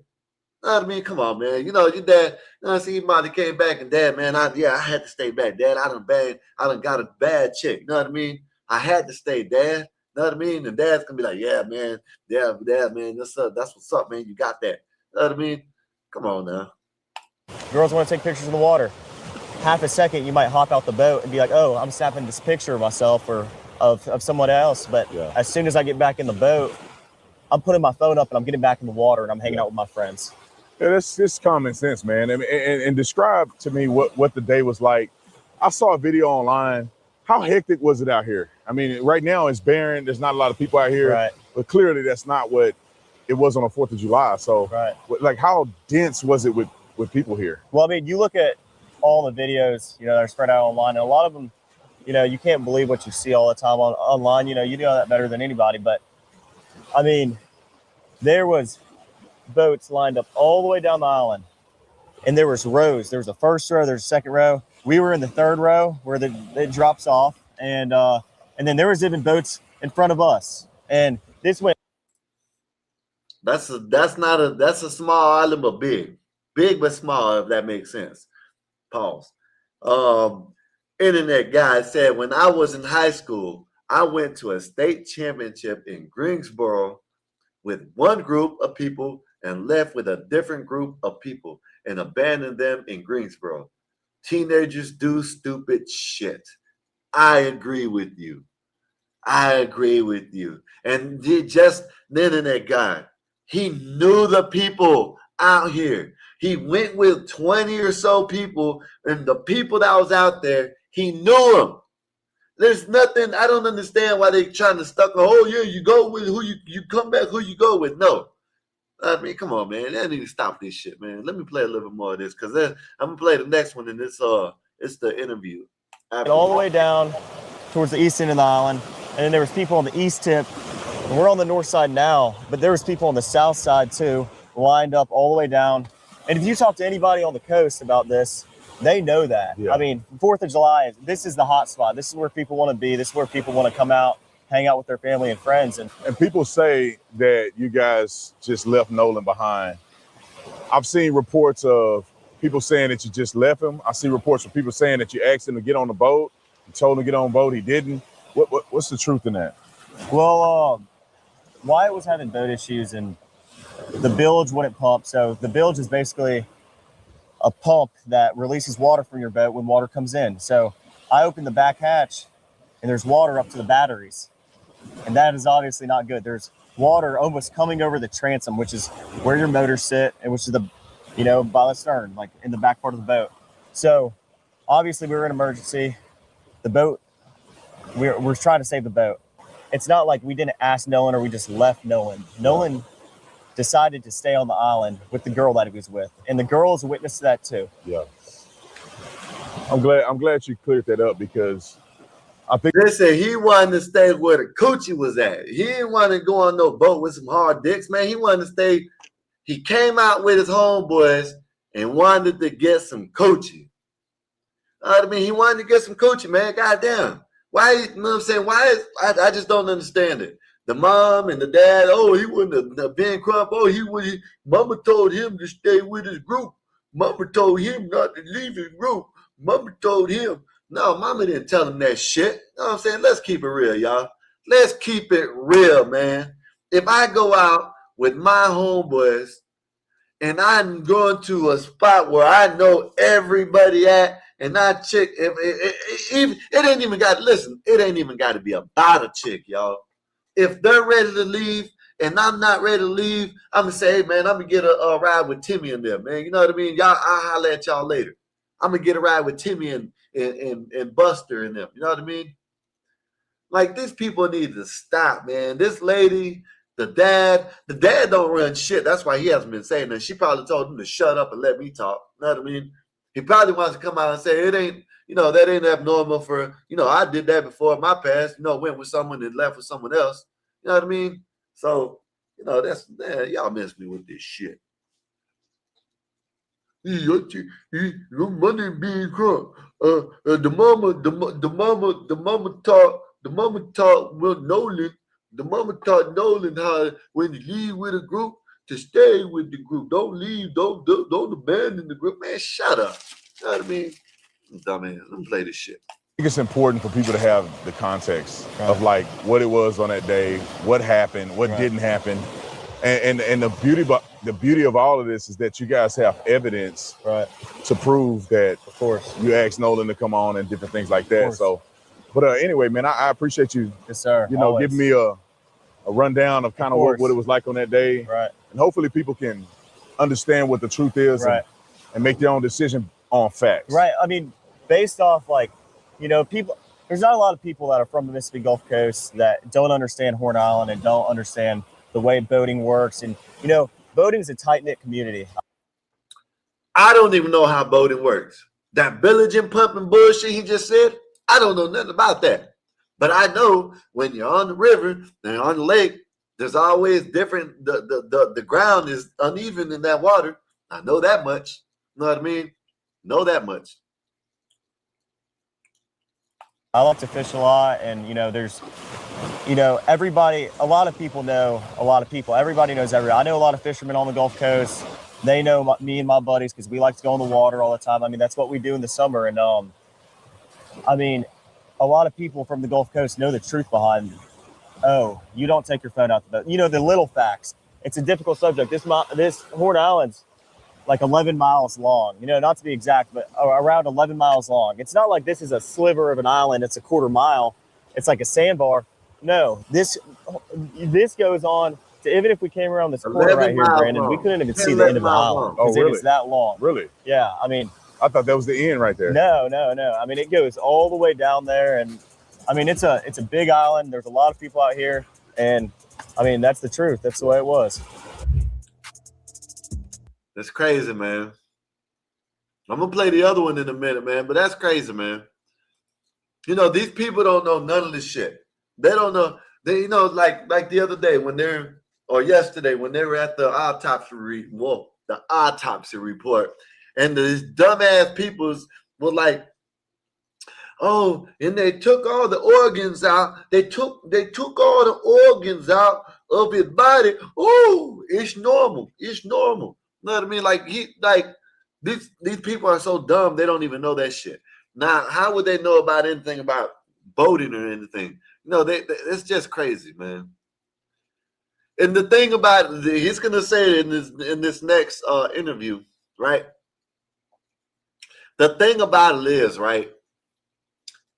You know what I mean? Come on, man. Your dad, he might have came back and dad, man, I had to stay back. Dad, I done got a bad chick. You know what I mean? I had to stay, Dad. You know what I mean? And Dad's gonna be like, yeah, man, Dad, man, that's what's up, man. You got that. You know what I mean? Come on now. Girls want to take pictures in the water. Half a second, you might hop out the boat and be like, oh, I'm snapping this picture of myself or of someone else. But as soon as I get back in the boat, I'm putting my phone up and I'm getting back in the water and I'm hanging out with my friends. Yeah, that's just common sense, man. I mean, and describe to me what the day was like. I saw a video online. How hectic was it out here? I mean, right now it's barren. There's not a lot of people out here, Right. but clearly that's not what it was on the 4th of July. So, Right. like, how dense was it with people here? Well, I mean, you look at all the videos, that are spread out online, and a lot of them, you can't believe what you see all the time online. You know that better than anybody. But, I mean, there was boats lined up all the way down the island, and there was rows. There was a first row, there's a second row. We were in the third row where it drops off, and then there was even boats in front of us. And this went. That's a small island, but big but small, if that makes sense. Pause. Internet guy said, when I was in high school, I went to a state championship in Greensboro with one group of people and left with a different group of people and abandoned them in Greensboro. Teenagers do stupid shit. I agree with you. And just the internet guy, he knew the people out here. He went with 20 or so people, and the people that was out there, he knew them. There's nothing, I don't understand why they trying to stuck, oh yeah, you go with who you come back, who you go with. No. I mean, come on, man. They need to stop this shit, man. Let me play a little bit more of this, because I'm gonna play the next one, and it's the interview. All the way down towards the east end of the island, and then there was people on the east tip. And we're on the north side now, but there was people on the south side too, lined up all the way down. And if you talk to anybody on the coast about this, they know that. Yeah. I mean, 4th of July, this is the hot spot. This is where people want to be. This is where people want to come out, hang out with their family and friends. And people say that you guys just left Nolan behind. I've seen reports of people saying that you just left him. I see reports of people saying that you asked him to get on the boat. You told him to get on the boat. He didn't. What's the truth in that? Well, Wyatt was having boat issues and the bilge wouldn't pump. So the bilge is basically a pump that releases water from your boat when water comes in. So I opened the back hatch and there's water up to the batteries. And that is obviously not good. There's water almost coming over the transom, which is where your motors sit, and which is by the stern, like in the back part of the boat. So obviously we were in emergency. The boat, we're trying to save the boat. It's not like we didn't ask Nolan or we just left Nolan. Nolan decided to stay on the island with the girl that he was with, and the girl is a witness to that too. Yeah, I'm glad you cleared that up, because I think listen, he wanted to stay where the coochie was at. He didn't want to go on no boat with some hard dicks, man. He wanted to stay. He came out with his homeboys and wanted to get some coochie. I mean, he wanted to get some coochie, man. Goddamn. Why, you know what I'm saying? I just don't understand it. The mom and the dad, oh, he wouldn't have been crump. Oh, mama told him to stay with his group. Mama told him not to leave his group. Mama told him. No, mama didn't tell him that shit. You know what I'm saying? Let's keep it real, y'all. Let's keep it real, man. If I go out with my homeboys and I'm going to a spot where I know everybody at, and that chick, it ain't even got, listen, it ain't even got to be about a chick, y'all. If they're ready to leave and I'm not ready to leave, I'm going to say, hey, man, I'm going to get a ride with Timmy and them, man. You know what I mean? Y'all, I'll holler at y'all later. I'm going to get a ride with Timmy and Buster and them. You know what I mean? Like, these people need to stop, man. This lady, the dad don't run shit. That's why he hasn't been saying that. She probably told him to shut up and let me talk. You know what I mean? He probably wants to come out and say, it ain't, that ain't abnormal for, I did that before in my past, went with someone and left with someone else. You know what I mean? So, that's, man, y'all miss me with this shit. Your money being crunk. The mama taught Nolan. The mama taught Nolan how when you leave with a group to stay with the group. Don't leave. Don't abandon the group. Man, shut up. You know what I mean? Dumbass. Let me play this shit. I think it's important for people to have the context of like what it was on that day, what happened, what didn't happen, and the beauty of all of this is that you guys have evidence to prove that. Of course, you asked Nolan to come on and different things like that. So, but anyway, man, I appreciate you. Yes, sir. Always. Giving me a rundown of kind of what it was like on that day. Right. And hopefully people can understand what the truth is and make their own decision on facts. Right. I mean, based off like, you know, there's not a lot of people that are from the Mississippi Gulf Coast that don't understand Horn Island and don't understand the way boating works. And, you know, boating is a tight-knit community. I don't even know how boating works. That village and pumping bullshit he just said, I don't know nothing about that. But I know when you're on the river and on the lake, there's always different, the ground is uneven in that water. I know that much. You know what I mean? Know that much. I like to fish a lot, and, you know, there's, you know, everybody, a lot of people know a lot of people. Everybody knows everybody. I know a lot of fishermen on the Gulf Coast. They know me and my buddies because we like to go in the water all the time. I mean, that's what we do in the summer. And, I mean, a lot of people from the Gulf Coast know the truth behind, oh, you don't take your phone out the boat. You know, the little facts. It's a difficult subject. This Horn Island's like 11 miles long, you know, not to be exact, but around 11 miles long. It's not like this is a sliver of an island. It's a quarter mile. It's like a sandbar. No, this goes on to, even if we came around this corner right here, Brandon, we couldn't even see the end of the island because it is that long. Really? Yeah. I mean, I thought that was the end right there. No. I mean, it goes all the way down there. And I mean, it's a big island. There's a lot of people out here. And I mean, that's the truth. That's the way it was. That's crazy, man. I'm going to play the other one in a minute, man. But that's crazy, man. You know, these people don't know none of this shit. They don't know. They, you know, like the other day yesterday when they were at the autopsy report, and these dumbass peoples were like, oh, and they took all the organs out. They took all the organs out of his body. Oh, it's normal. It's normal. You know what I mean? Like these people are so dumb they don't even know that shit. Now, how would they know about anything about boating or anything? No, it's just crazy, man. And the thing about it, he's gonna say it in this next interview, right? The thing about it is, right?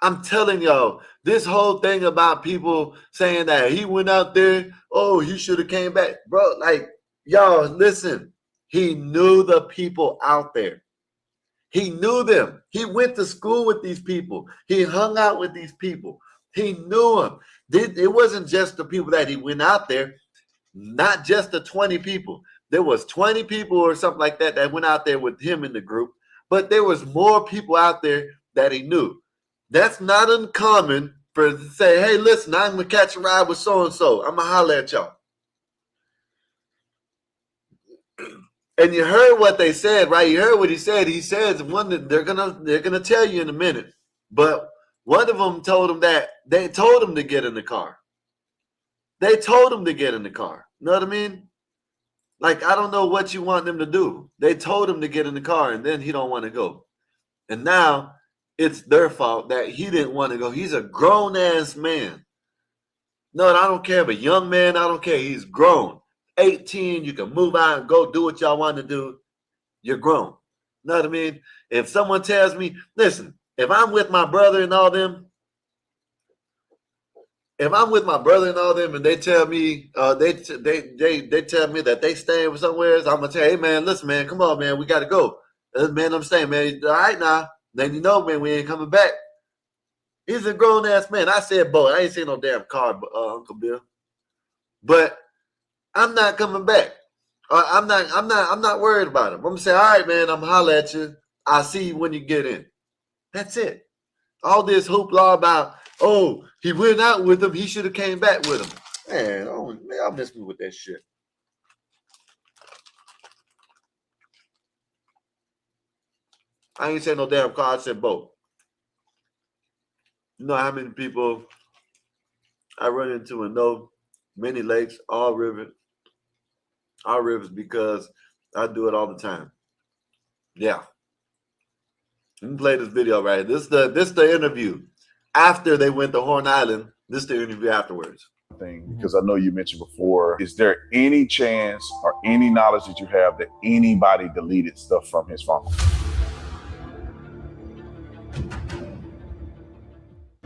I'm telling y'all, this whole thing about people saying that he went out there, oh, he should have came back, bro. Like, y'all, listen. He knew the people out there. He knew them. He went to school with these people. He hung out with these people. He knew them. It wasn't just the people that he went out there, not just the 20 people. There was 20 people or something like that went out there with him in the group, but there was more people out there that he knew. That's not uncommon for to say, hey, listen, I'm going to catch a ride with so-and-so. I'm going to holler at y'all. And you heard what they said, right? You heard what he said. He says one that they're gonna tell you in a minute. But one of them told him that they told him to get in the car. They told him to get in the car. You know what I mean? Like, I don't know what you want them to do. They told him to get in the car, and then he don't want to go. And now it's their fault that he didn't want to go. He's a grown ass man. No, I don't care if a young man. I don't care. He's grown. 18, you can move out and go do what y'all want to do. You're grown. You know what I mean? If someone tells me, listen, if I'm with my brother and all them, and they tell me, they tell me that they staying somewhere else, I'm gonna tell, hey man, listen, man, come on, man, we gotta go. Man, I'm staying, man. All right now, then you know, man, we ain't coming back. He's a grown ass man. I said boat. I ain't seen no damn car, Uncle Bill. But I'm not coming back. I'm not worried about him. I'm gonna say, all right, man, I'm gonna holler at you. I'll see you when you get in. That's it. All this hoopla about, oh, he went out with him, he should have came back with him. Man, I'll miss me with that shit. I ain't saying no damn car, I said boat. You know how many people I run into and know many lakes, all rivers, because I do it all the time. Yeah. You can play this video right here. This is the interview after they went to Horn Island. This is the interview afterwards. Because I know you mentioned before, is there any chance or any knowledge that you have that anybody deleted stuff from his phone?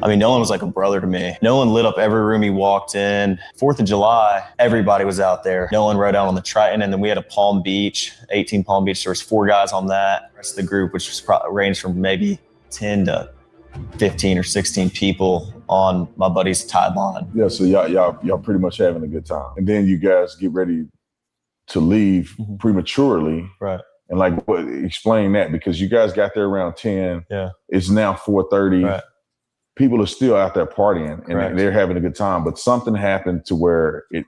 I mean, Nolan was like a brother to me. Nolan lit up every room he walked in. 4th of July, everybody was out there. Nolan rode out on the Triton, and then we had a Palm Beach, 18 Palm Beach. There was 4 guys on that. The rest of the group, which was ranged from maybe 10 to 15 or 16 people on my buddy's tide line. Yeah, so y'all pretty much having a good time. And then you guys get ready to leave prematurely. Right. And like, explain that, because you guys got there around 10. Yeah. It's now 4:30. Right. People are still out there partying and Correct. they're having a good time, but something happened to where it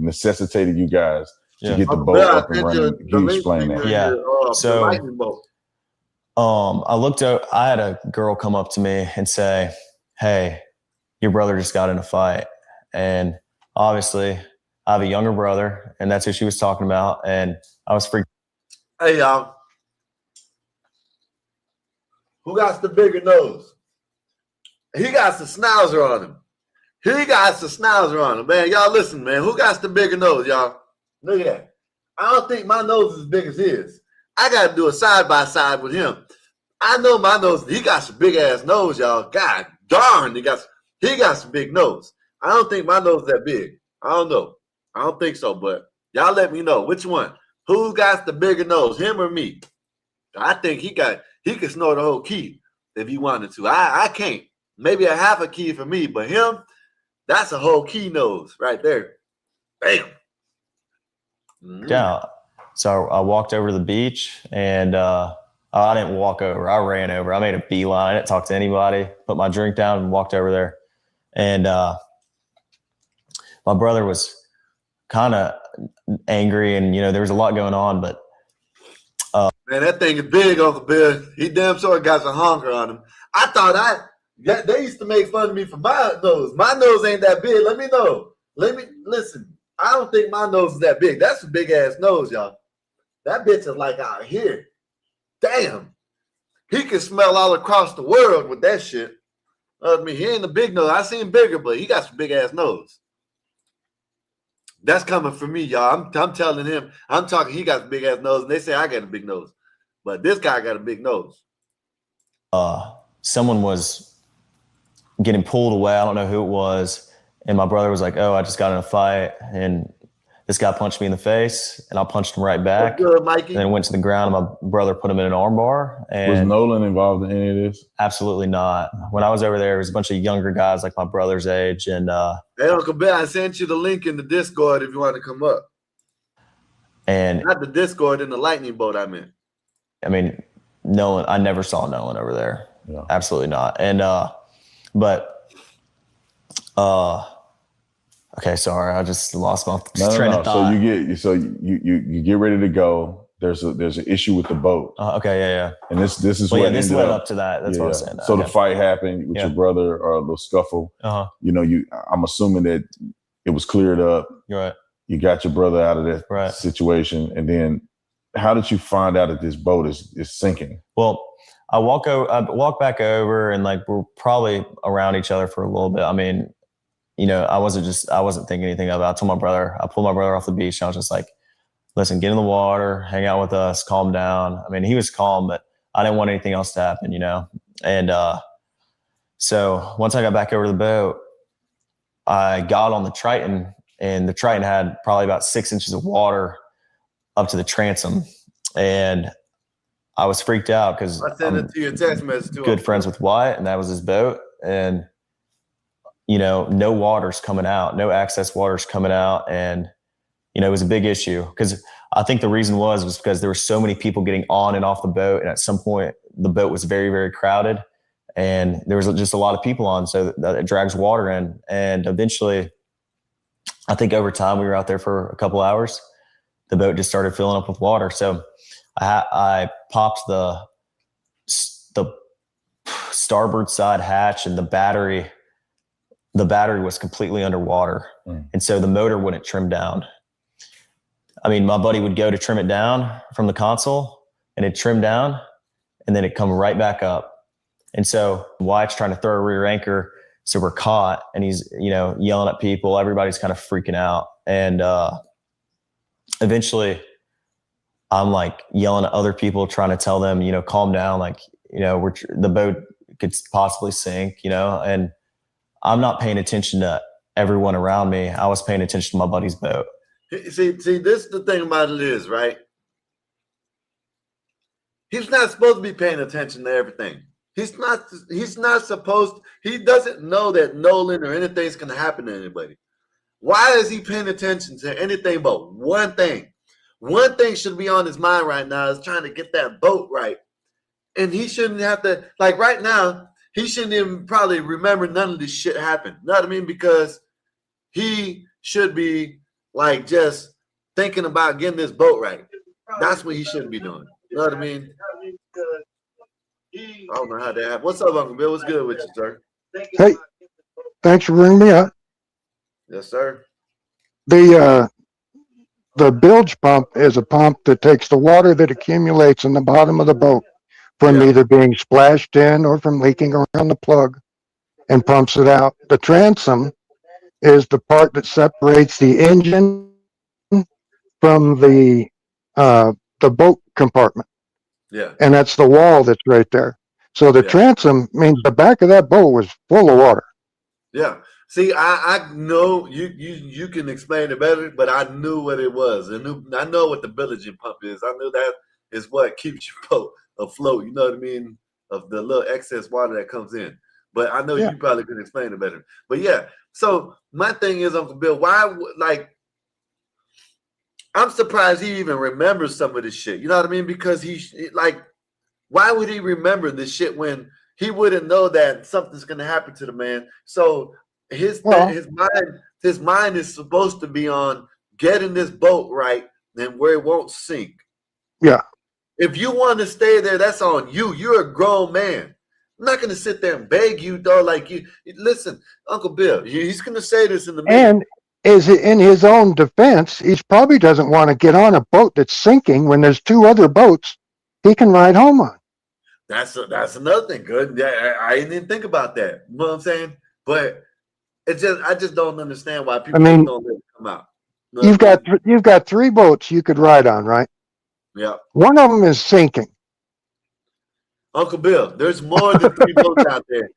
necessitated you guys to get the boat up and running. Can you explain that? Yeah. So, I looked out, I had a girl come up to me and say, "Hey, your brother just got in a fight." And obviously I have a younger brother, and that's who she was talking about. And I was freaked. Hey, y'all. Who got the bigger nose? He got the schnauzer on him. He got the schnauzer on him, man. Y'all listen, man. Who got the bigger nose, y'all? Look at that. I don't think my nose is as big as his. I got to do a side-by-side with him. I know my nose. He got some big-ass nose, y'all. God darn, he got some big nose. I don't think my nose is that big. I don't know. I don't think so, but y'all let me know. Which one? Who got the bigger nose, him or me? I think he could snort a whole key if he wanted to. I can't. Maybe a half a key for me, but him, that's a whole key nose right there. Bam. Yeah. So I walked over to the beach, and I didn't walk over. I ran over. I made a beeline. I didn't talk to anybody. Put my drink down and walked over there. And my brother was kind of angry, and there was a lot going on. But man, that thing is big, Uncle Bill. He damn sure got some honker on him. I thought they used to make fun of me for my nose. My nose ain't that big. Let me know. Listen. I don't think my nose is that big. That's a big ass nose, y'all. That bitch is like out here. Damn. He can smell all across the world with that shit. I mean, he ain't a big nose. I seen bigger, but he got some big ass nose. That's coming from me, y'all. I'm telling him. I'm talking. He got a big ass nose, and they say I got a big nose, but this guy got a big nose. Someone was getting pulled away. I don't know who it was. And my brother was like, "Oh, I just got in a fight, and this guy punched me in the face, and I punched him right back." What's good, Mikey? And then went to the ground, and my brother put him in an arm bar. And was Nolan involved in any of this? Absolutely not. When I was over there, it was a bunch of younger guys like my brother's age. And hey, Uncle Ben, I sent you the link in the Discord if you want to come up. And not the Discord, in the lightning boat, I meant. I mean, Nolan, I never saw Nolan over there. Yeah. Absolutely not. And okay, sorry, I just lost my train of thought. So you get ready to go. There's an issue with the boat. Okay, yeah. And this is what this led up to that. That's what I'm saying. So the fight happened with your brother, or a little scuffle. I'm assuming that it was cleared up. You're right. You got your brother out of that situation, and then how did you find out that this boat is sinking? Well, I walk back over, and like we're probably around each other for a little bit. I mean, I wasn't thinking anything of it. I pulled my brother off the beach, and I was just like, "Listen, get in the water, hang out with us, calm down." I mean, he was calm, but I didn't want anything else to happen, And so once I got back over the boat, I got on the Triton, and the Triton had probably about 6 inches of water up to the transom, and I was freaked out because I sent it to your text message too. Good friends with Wyatt, and that was his boat, and no water's coming out, no access water's coming out, and it was a big issue because I think the reason was because there were so many people getting on and off the boat, and at some point the boat was very, very crowded, and there was just a lot of people on, so that it drags water in, and eventually, I think over time we were out there for a couple hours, the boat just started filling up with water, so I popped the starboard side hatch, and the battery was completely underwater. And so the motor wouldn't trim down. I mean, my buddy would go to trim it down from the console, and it'd trim down, and then it'd come right back up. And so Wyatt's trying to throw a rear anchor, so we're caught, and he's, yelling at people. Everybody's kind of freaking out. And eventually I'm like yelling at other people, trying to tell them, calm down. Like, the boat could possibly sink, you know, and I'm not paying attention to everyone around me. I was paying attention to my buddy's boat. See, this is the thing about it is, right? He's not supposed to be paying attention to everything. He's not supposed to, he doesn't know that Nolan or anything's going to happen to anybody. Why is he paying attention to anything but one thing? One thing should be on his mind right now is trying to get that boat right. And he shouldn't have to, like right now, he shouldn't even probably remember none of this shit happened. You know what I mean? Because he should be like just thinking about getting this boat right. That's what he shouldn't be doing. You know what I mean? I don't know how that happened. What's up, Uncle Bill? What's good with you, sir? Hey, thanks for bringing me up. Yes, sir. The bilge pump is a pump that takes the water that accumulates in the bottom of the boat from either being splashed in or from leaking around the plug and pumps it out. The transom is the part that separates the engine from the boat compartment. Yeah. And that's the wall that's right there. So the transom means the back of that boat was full of water. Yeah. See, I know you can explain it better, but I knew what it was. I know what the bilging pump is. I knew that is what keeps your boat afloat. You know what I mean? Of the little excess water that comes in. But I know you probably could explain it better. But yeah. So my thing is, Uncle Bill, why I'm surprised he even remembers some of this shit. You know what I mean? Because why would he remember this shit when he wouldn't know that something's going to happen to the man? So his mind is supposed to be on getting this boat right and where it won't sink. Yeah. If you want to stay there, that's on you. You're a grown man. I'm not going to sit there and beg you, though. Like you, listen, Uncle Bill, he's going to say this in the minute. And is it in his own defense? He probably doesn't want to get on a boat that's sinking when there's two other boats he can ride home on. That's another thing. Good. I didn't think about that. You know what I'm saying? But I just don't understand why people don't let it come out. You know you've got three boats you could ride on, right? Yeah. One of them is sinking. Uncle Bill, there's more than three boats out there.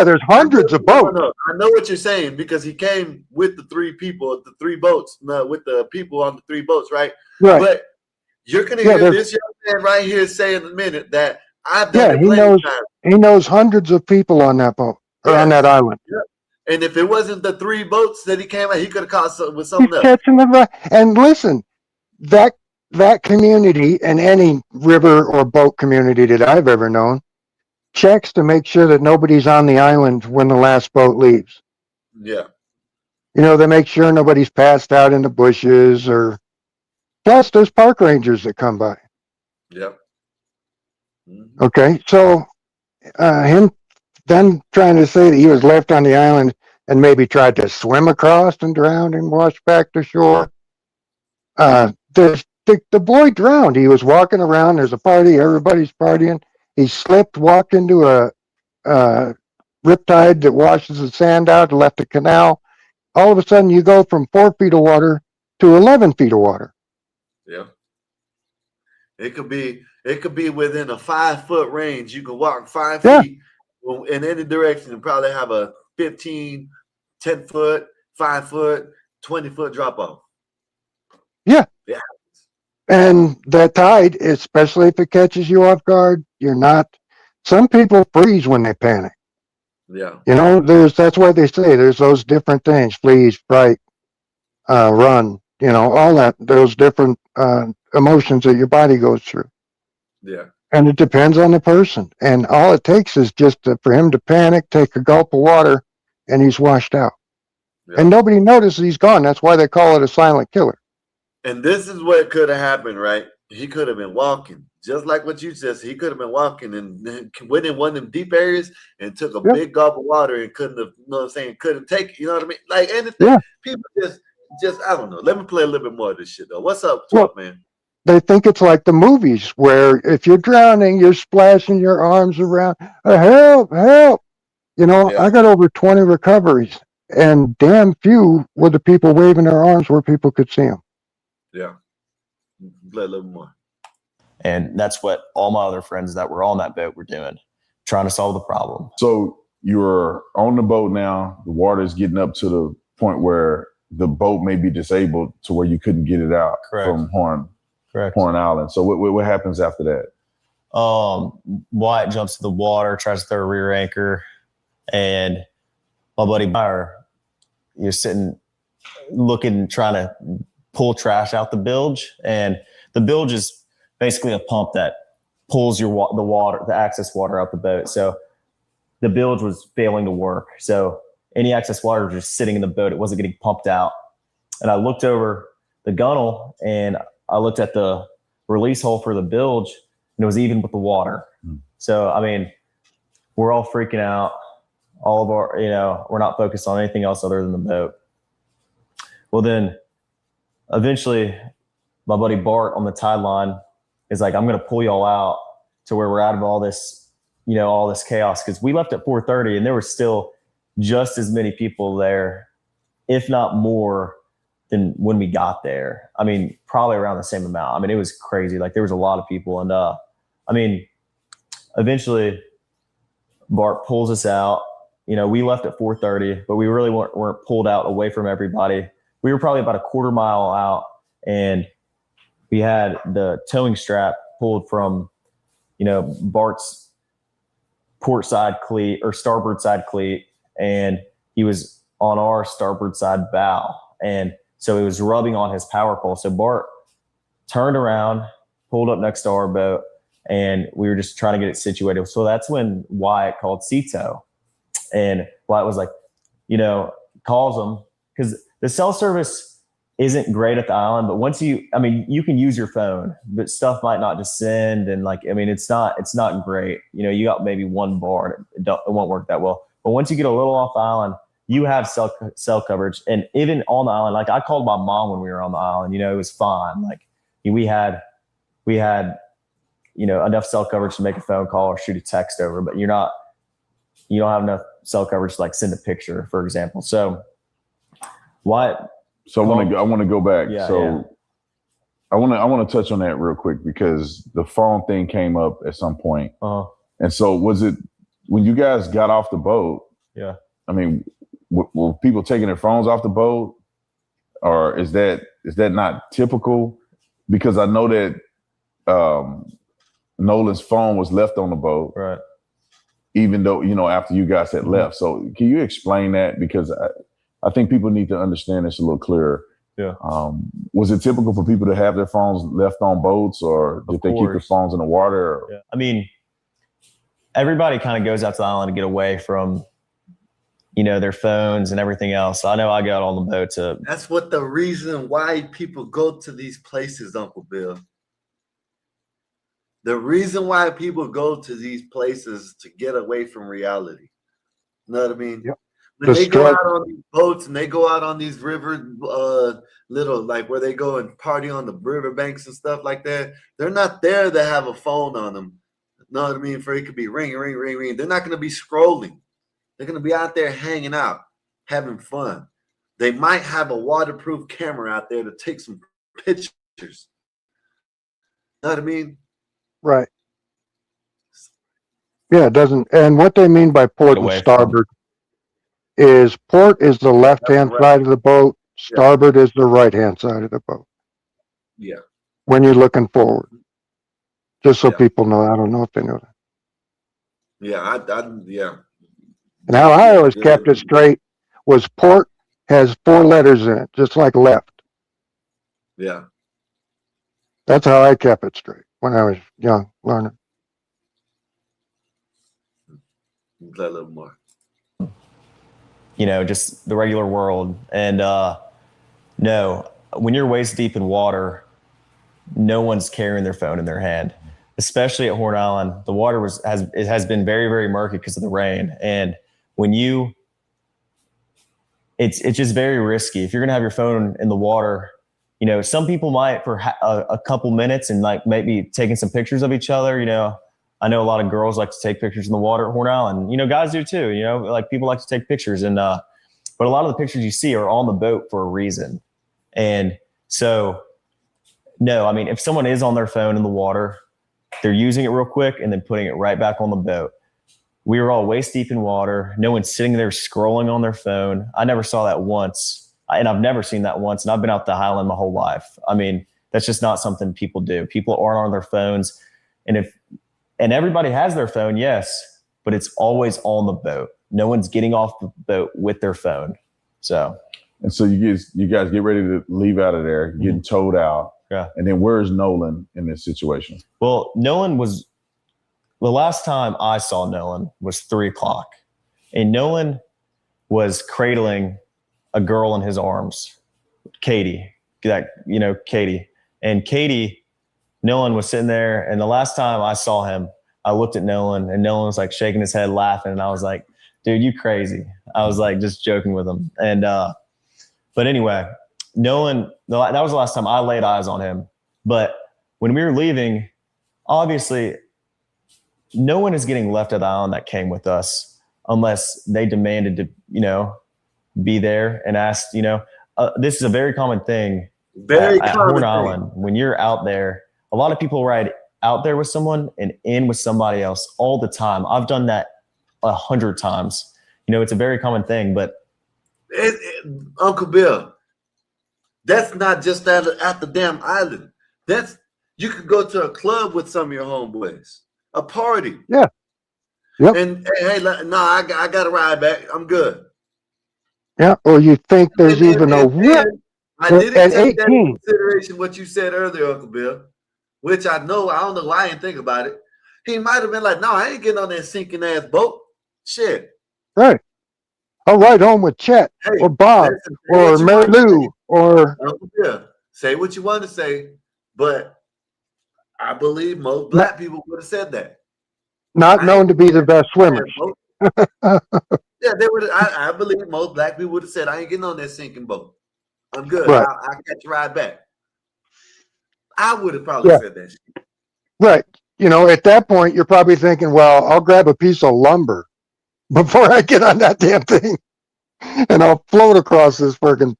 There's hundreds of boats. No. I know what you're saying because he came with the three people, the three boats, with the people on the three boats, right? Right. But you're going to hear this young man right here say in a minute that I've done it plenty of times. He knows hundreds of people on that boat or on that island. Yeah. And if it wasn't the three boats that he came out, he could have caught something with something else. Catching the and listen, that community and any river or boat community that I've ever known checks to make sure that nobody's on the island when the last boat leaves. Yeah. You know, they make sure nobody's passed out in the bushes plus there's park rangers that come by. Yep. Mm-hmm. Okay. So him then trying to say that he was left on the island and maybe tried to swim across and drowned and washed back to shore. The boy drowned. He was walking around. There's a party. Everybody's partying. He slipped, walked into a riptide that washes the sand out, left a canal. All of a sudden, you go from 4 feet of water to 11 feet of water. Yeah. It could be within a 5-foot range. You can walk 5 feet in any direction and probably have a 15, 10-foot, 5-foot, 20-foot drop off. Yeah. Yeah. And that tide, especially if it catches you off guard, some people freeze when they panic. Yeah. You know, that's why they say there's those different things, freeze, fright, run, you know, all those different emotions that your body goes through. Yeah. And it depends on the person. And all it takes is just for him to panic, take a gulp of water, and he's washed out. Yeah. And nobody notices he's gone. That's why they call it a silent killer. And this is what could have happened, right? He could have been walking, just like what you said. He could have been walking and went in one of them deep areas and took a big gulp of water and couldn't have, you know what I'm saying, couldn't take it, you know what I mean? Like anything. People just I don't know. Let me play a little bit more of this shit, though. What's up, man? They think it's like the movies where if you're drowning, you're splashing your arms around. Help, help. You know, I got over 20 recoveries, and damn few were the people waving their arms where people could see them. Yeah. Play a little more. And that's what all my other friends that were on that boat were doing. trying to solve the problem. So you're on the boat now. The water is getting up to the point where the boat may be disabled to where you couldn't get it out from Horn Island. So what happens after that? Wyatt jumps to the water, tries to throw a rear anchor, and my buddy Meyer, you're sitting looking, trying to pull trash out the bilge. And the bilge is basically a pump that pulls the water, the excess water out the boat. So the bilge was failing to work. So any excess water was just sitting in the boat. It wasn't getting pumped out. And I looked over the gunnel and I looked at the release hole for the bilge, and it was even with the water. So, I mean, we're all freaking out. All of our, we're not focused on anything else other than the boat. Well, then eventually my buddy Bart on the tide line is like, I'm going to pull y'all out to where we're out of all this, all this chaos. Cause we left at 4:30 and there were still just as many people there, if not more than when we got there. I mean, probably around the same amount. I mean, it was crazy. Like there was a lot of people. And, I mean, eventually Bart pulls us out. We left at 4:30, but we really weren't pulled out away from everybody. We were probably about a quarter mile out, and we had the towing strap pulled from, Bart's port side cleat or starboard side cleat, and he was on our starboard side bow. And so it was rubbing on his power pole. So Bart turned around, pulled up next to our boat, and we were just trying to get it situated. So that's when Wyatt called Cito. And Wyatt was like, calls him, because the cell service isn't great at the island, but once you can use your phone, but stuff might not just send. And it's not great. You got maybe one bar and it won't work that well. But once you get a little off the island, you have cell coverage. And even on the island, like I called my mom when we were on the island, it was fine. Like we had enough cell coverage to make a phone call or shoot a text over, but you don't have enough cell coverage to like send a picture, for example. So Wyatt. So I want to go back. Yeah, I want to touch on that real quick because the phone thing came up at some point. And so was it when you guys got off the boat? Yeah. I mean, were people taking their phones off the boat, or is that not typical? Because I know that Nolan's phone was left on the boat, right? Even though after you guys had left. So can you explain that? Because I think people need to understand this a little clearer. Yeah. Was it typical for people to have their phones left on boats, or did they keep their phones in the water? Yeah. I mean, everybody kind of goes out to the island to get away from, their phones and everything else. I know I got on the boat to. That's what the reason why people go to these places, Uncle Bill. The reason why people go to these places to get away from reality. You know what I mean? Yep. When they go out on these boats and they go out on these river, little like where they go and party on the riverbanks and stuff like that, they're not there to have a phone on them. You know what I mean? For it could be ring, ring, ring, ring. They're not going to be scrolling. They're going to be out there hanging out, having fun. They might have a waterproof camera out there to take some pictures. You know what I mean? Right. Yeah, it doesn't. And what they mean by port and starboard is port is the left-hand side of the boat. Starboard is the right-hand side of the boat. Yeah. When you're looking forward. Just so people know. I don't know if they know that. Yeah, yeah. And how I always kept it straight was port has 4 letters in it, just like left. Yeah. That's how I kept it straight when I was young, learning. A little more. Just the regular world. And no, when you're waist deep in water, no one's carrying their phone in their hand. Especially at Horn Island, the water has been very, very murky because of the rain. And when it's just very risky. If you're gonna have your phone in the water, some people might for a couple minutes and like maybe taking some pictures of each other. I know a lot of girls like to take pictures in the water at Horn Island. Guys do too. Like people like to take pictures, and but a lot of the pictures you see are on the boat for a reason. And so, no, I mean, if someone is on their phone in the water, they're using it real quick and then putting it right back on the boat. We were all waist deep in water. No one's sitting there scrolling on their phone. I never saw that once. And I've never seen that once. And I've been out the Highland my whole life. I mean, that's just not something people do. People aren't on their phones. And everybody has their phone, yes, but it's always on the boat. No one's getting off the boat with their phone. So you guys get ready to leave out of there, getting towed out. Yeah. And then where's Nolan in this situation? Well, the last time I saw Nolan was 3:00, and Nolan was cradling a girl in his arms, Katie. Katie. And Katie, Nolan was sitting there, and the last time I saw him, I looked at Nolan, and Nolan was like shaking his head, laughing, and I was like, "Dude, you crazy?" I was like just joking with him, and but anyway, Nolan. That was the last time I laid eyes on him. But when we were leaving, obviously, no one is getting left at the island that came with us unless they demanded to, be there and asked. This is a very common thing. At Horn Island, when you're out there, a lot of people ride out there with someone and in with somebody else all the time. I've done that 100 times. It's a very common thing. But Uncle Bill, that's not just at the damn island. You could go to a club with some of your homeboys, a party. Yeah. Yep. And hey, no, I got to ride back. I'm good. Yeah. Or you think there's even a whip. I didn't at take that 18. into consideration what you said earlier, Uncle Bill, which I don't know why I didn't think about it. He might have been like, no, I ain't getting on that sinking ass boat. Shit. Right. I'll ride home with Chet or Bob or Mary Lou or Uncle Bill. Say what you want to say, but I believe most black people would have said that. Not known to be the best swimmers. Yeah, they would. I believe most black people would have said, I ain't getting on that sinking boat. I'm good. Right. I'll catch a ride back. I would have probably said that shit. Right. At that point, you're probably thinking, well, I'll grab a piece of lumber before I get on that damn thing and I'll float across this freaking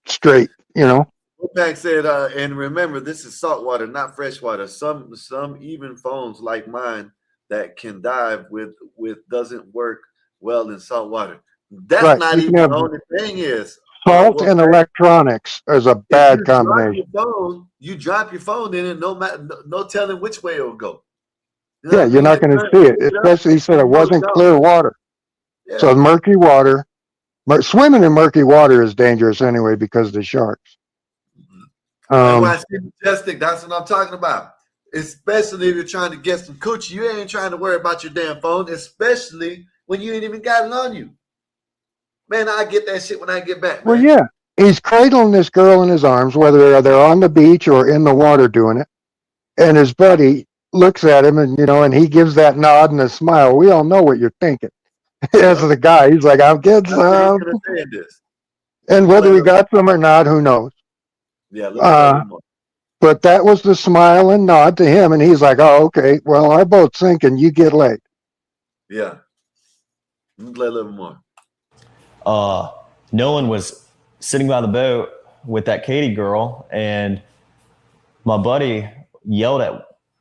strait, Wolfpack said, and remember, this is saltwater, not freshwater. Some even phones like mine that can dive with doesn't work well in saltwater. That's not even the only thing is. Salt and electronics is a bad combination. You drop your phone in it, no telling which way it'll go. You're not going to see it. Especially, he said it wasn't clear water. Yeah. So murky water. Swimming in murky water is dangerous anyway because of the sharks. That's what I'm talking about. Especially if you're trying to get some coochie. You ain't trying to worry about your damn phone, especially when you ain't even got it on you. Man, I get that shit when I get back. Man. Well, yeah. He's cradling this girl in his arms, whether they're on the beach or in the water doing it. And his buddy looks at him and he gives that nod and a smile. We all know what you're thinking. As the guy, he's like, I'm getting some. And whether he got some or not, who knows? Yeah. But that was the smile and nod to him. And he's like, oh, okay. Well, our boat's sinking. You get laid. Yeah. Play a little more. Nolan was sitting by the boat with that Katie girl, and my buddy yelled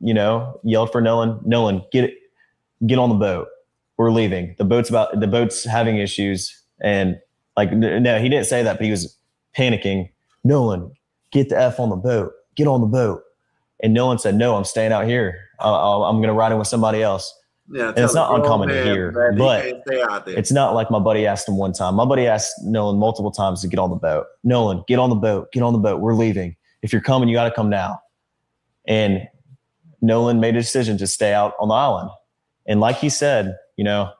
for Nolan, get on the boat. We're leaving. The boat's having issues. And no, he didn't say that, but he was panicking. Nolan, get the F on the boat. Get on the boat. And Nolan said, no, I'm staying out here. I'm going to ride in with somebody else. Yeah, and it's not uncommon to hear, but it's not like my buddy asked him one time. My buddy asked Nolan multiple times to get on the boat. Nolan, get on the boat. Get on the boat. We're leaving. If you're coming, you got to come now. And Nolan made a decision to stay out on the island. And like he said, how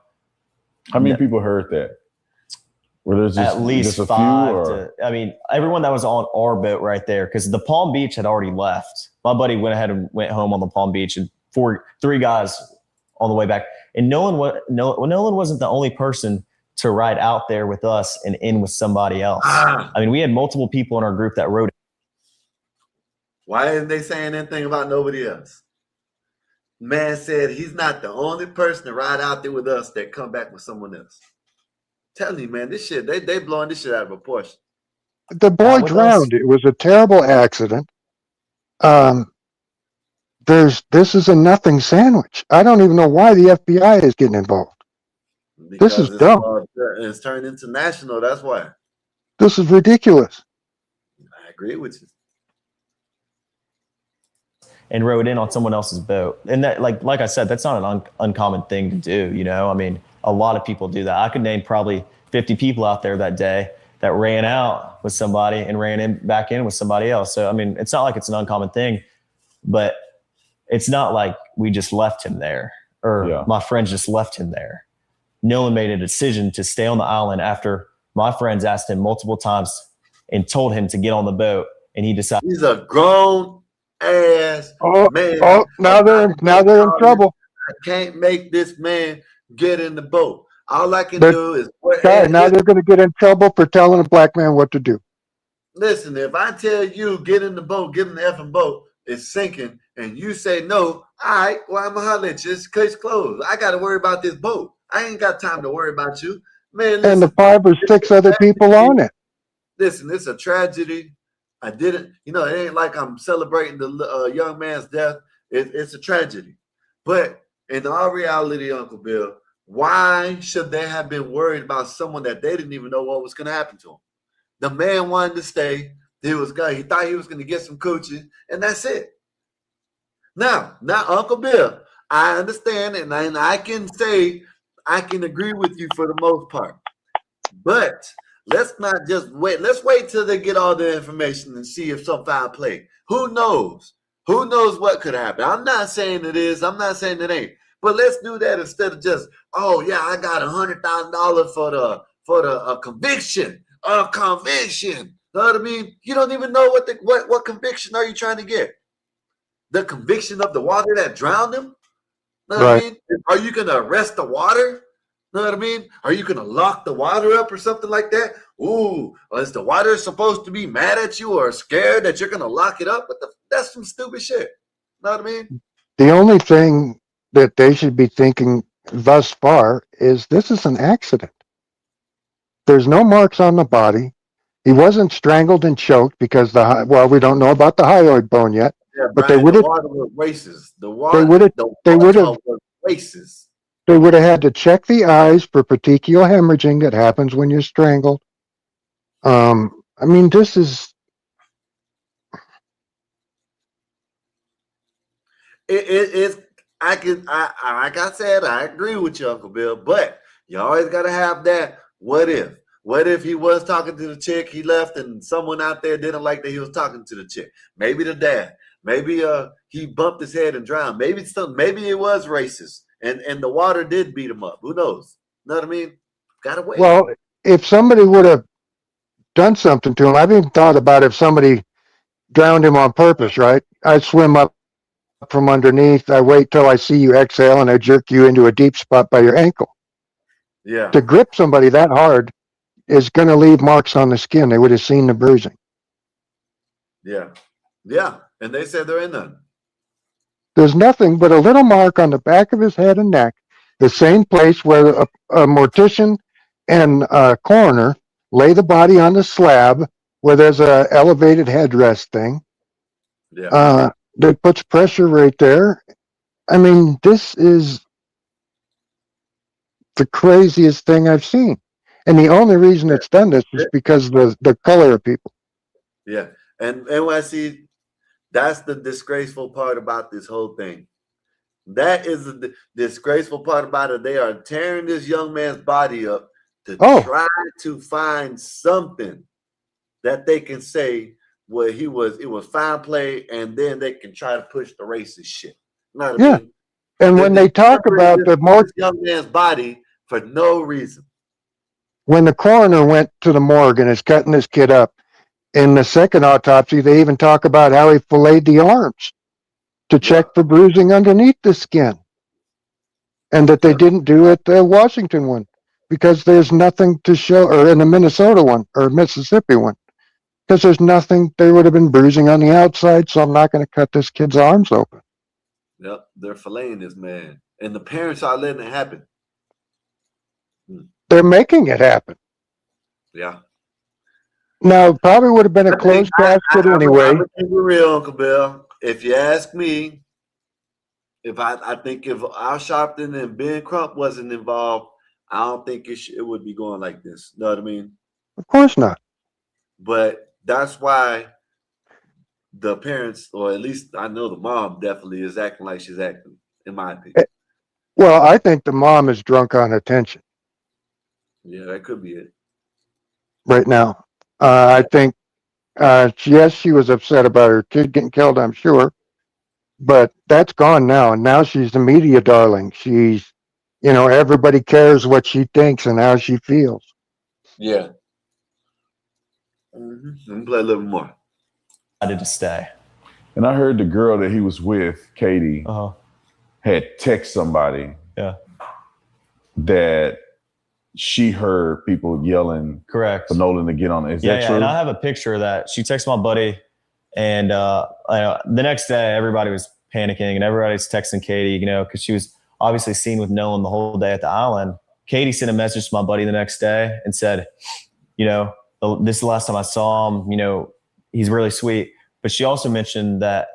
many people heard that? Were there at least just 5 everyone that was on our boat right there, because the Palm Beach had already left. My buddy went ahead and went home on the Palm Beach, and 3 guys on the way back. And Nolan wasn't the only person to ride out there with us and in with somebody else. We had multiple people in our group that rode. Why isn't they saying anything about nobody else? Man said he's not the only person to ride out there with us that come back with someone else. Telling you, man, this shit, they blowing this shit out of proportion. The boy drowned. It was a terrible accident. This is a nothing sandwich. I don't even know why the FBI is getting involved. This is Because dumb. it's turned international. That's why. This is ridiculous. I agree with you. And rode in on someone else's boat. And that, like I said, that's not an uncommon thing to do. You know, I mean, a lot of people do that. I could name probably 50 people out there that day that ran out with somebody and ran back in with somebody else. So, I mean, it's not like it's an uncommon thing, but it's not like we just left him there or my friends just left him there. Nolan made a decision to stay on the island after my friends asked him multiple times and told him to get on the boat. And he decided. He's a grown ass man. Oh, now they're in trouble. I can't make this man get in the boat. All I can do is now they're going to get in trouble for telling a black man what to do. Listen, if I tell you get in the boat, get in the effing boat, it's sinking, and you say no, all right, well, I'm gonna holler at you. It's case closed. I got to worry about this boat. I ain't got time to worry about you, man. Listen, and the 5 or 6 other people on it. Listen, it's a tragedy. I didn't, it ain't like I'm celebrating the young man's death. It's a tragedy. But in all reality, Uncle Bill, why should they have been worried about someone that they didn't even know what was going to happen to him? The man wanted to stay. He thought he was going to get some coochie, and that's it. Now, Uncle Bill, I understand, and I can say I can agree with you for the most part. But let's not just wait. Let's wait till they get all the information and see if some foul play. Who knows? Who knows what could happen? I'm not saying it is. I'm not saying it ain't. But let's do that instead of just, oh yeah, I got $100,000 for the conviction. A conviction. Know what I mean? You don't even know what conviction are you trying to get? The conviction of the water that drowned him? Know what I mean? Are you gonna arrest the water? Know what I mean? Are you gonna lock the water up or something like that? Ooh, is the water supposed to be mad at you or scared that you're gonna lock it up? That's some stupid shit. Know what I mean? The only thing that they should be thinking thus far is this is an accident. There's no marks on the body. He wasn't strangled and choked because we don't know about the hyoid bone yet. Yeah, but Brian, the water was racist. The water was racist. They would have had to check the eyes for petechial hemorrhaging that happens when you're strangled. I mean, this is. It's. Like I said, I agree with you, Uncle Bill, but you always got to have that. What if? What if he was talking to the chick, he left, and someone out there didn't like that he was talking to the chick? Maybe the dad. Maybe he bumped his head and drowned. Maybe it was racist, and the water did beat him up. Who knows? Know what I mean? Gotta wait. Well, if somebody would have done something to him, I've even thought about if somebody drowned him on purpose, right? I'd swim up from underneath. I wait till I see you exhale, and I jerk you into a deep spot by your ankle. Yeah. To grip somebody that hard is going to leave marks on the skin. They would have seen the bruising. Yeah. Yeah. And they said there ain't none. There's nothing but a little mark on the back of his head and neck, the same place where a mortician and a coroner lay the body on the slab where there's a elevated headrest thing. Yeah. That puts pressure right there. I mean, this is the craziest thing I've seen. And the only reason it's done this is because of the color of people. Yeah. And NYC, that's the disgraceful part about this whole thing. That is the disgraceful part about it. They are tearing this young man's body up to try to find something that they can say, well, it was fine play, and then they can try to push the racist shit. You know what I mean? And when they talk about this young man's body for no reason. When the coroner went to the morgue and is cutting this kid up, in the second autopsy, they even talk about how he filleted the arms to check for bruising underneath the skin. And that they didn't do at the Washington one because there's nothing to show, or in the Minnesota one or Mississippi one, because there's nothing. There would have been bruising on the outside, so I'm not going to cut this kid's arms open. Yep, they're filleting this man. And the parents are letting it happen. They're making it happen. Yeah. Now, it probably would have been a closed casket anyway. I'm keep it real, Uncle Bill. If you ask me, I think if Al Sharpton and Ben Crump wasn't involved, I don't think it would be going like this. You know what I mean? Of course not. But that's why the parents, or at least I know the mom, definitely is acting like she's acting, in my opinion. Well, I think the mom is drunk on attention Yeah, that could be it. right now. I think, yes, she was upset about her kid getting killed, I'm sure, but that's gone now. And now she's the media darling. She's, everybody cares what she thinks and how she feels. Yeah. Mm-hmm. Let me play a little more. Decided to stay. And I heard the girl that he was with, Katie, had text somebody that she heard people yelling correct for Nolan to get on it. Is that true? And I have a picture of that. She texted my buddy, and the next day everybody was panicking and everybody's texting Katie, because she was obviously seen with Nolan the whole day at the island. Katie sent a message to my buddy the next day and said, this is the last time I saw him, he's really sweet. But she also mentioned that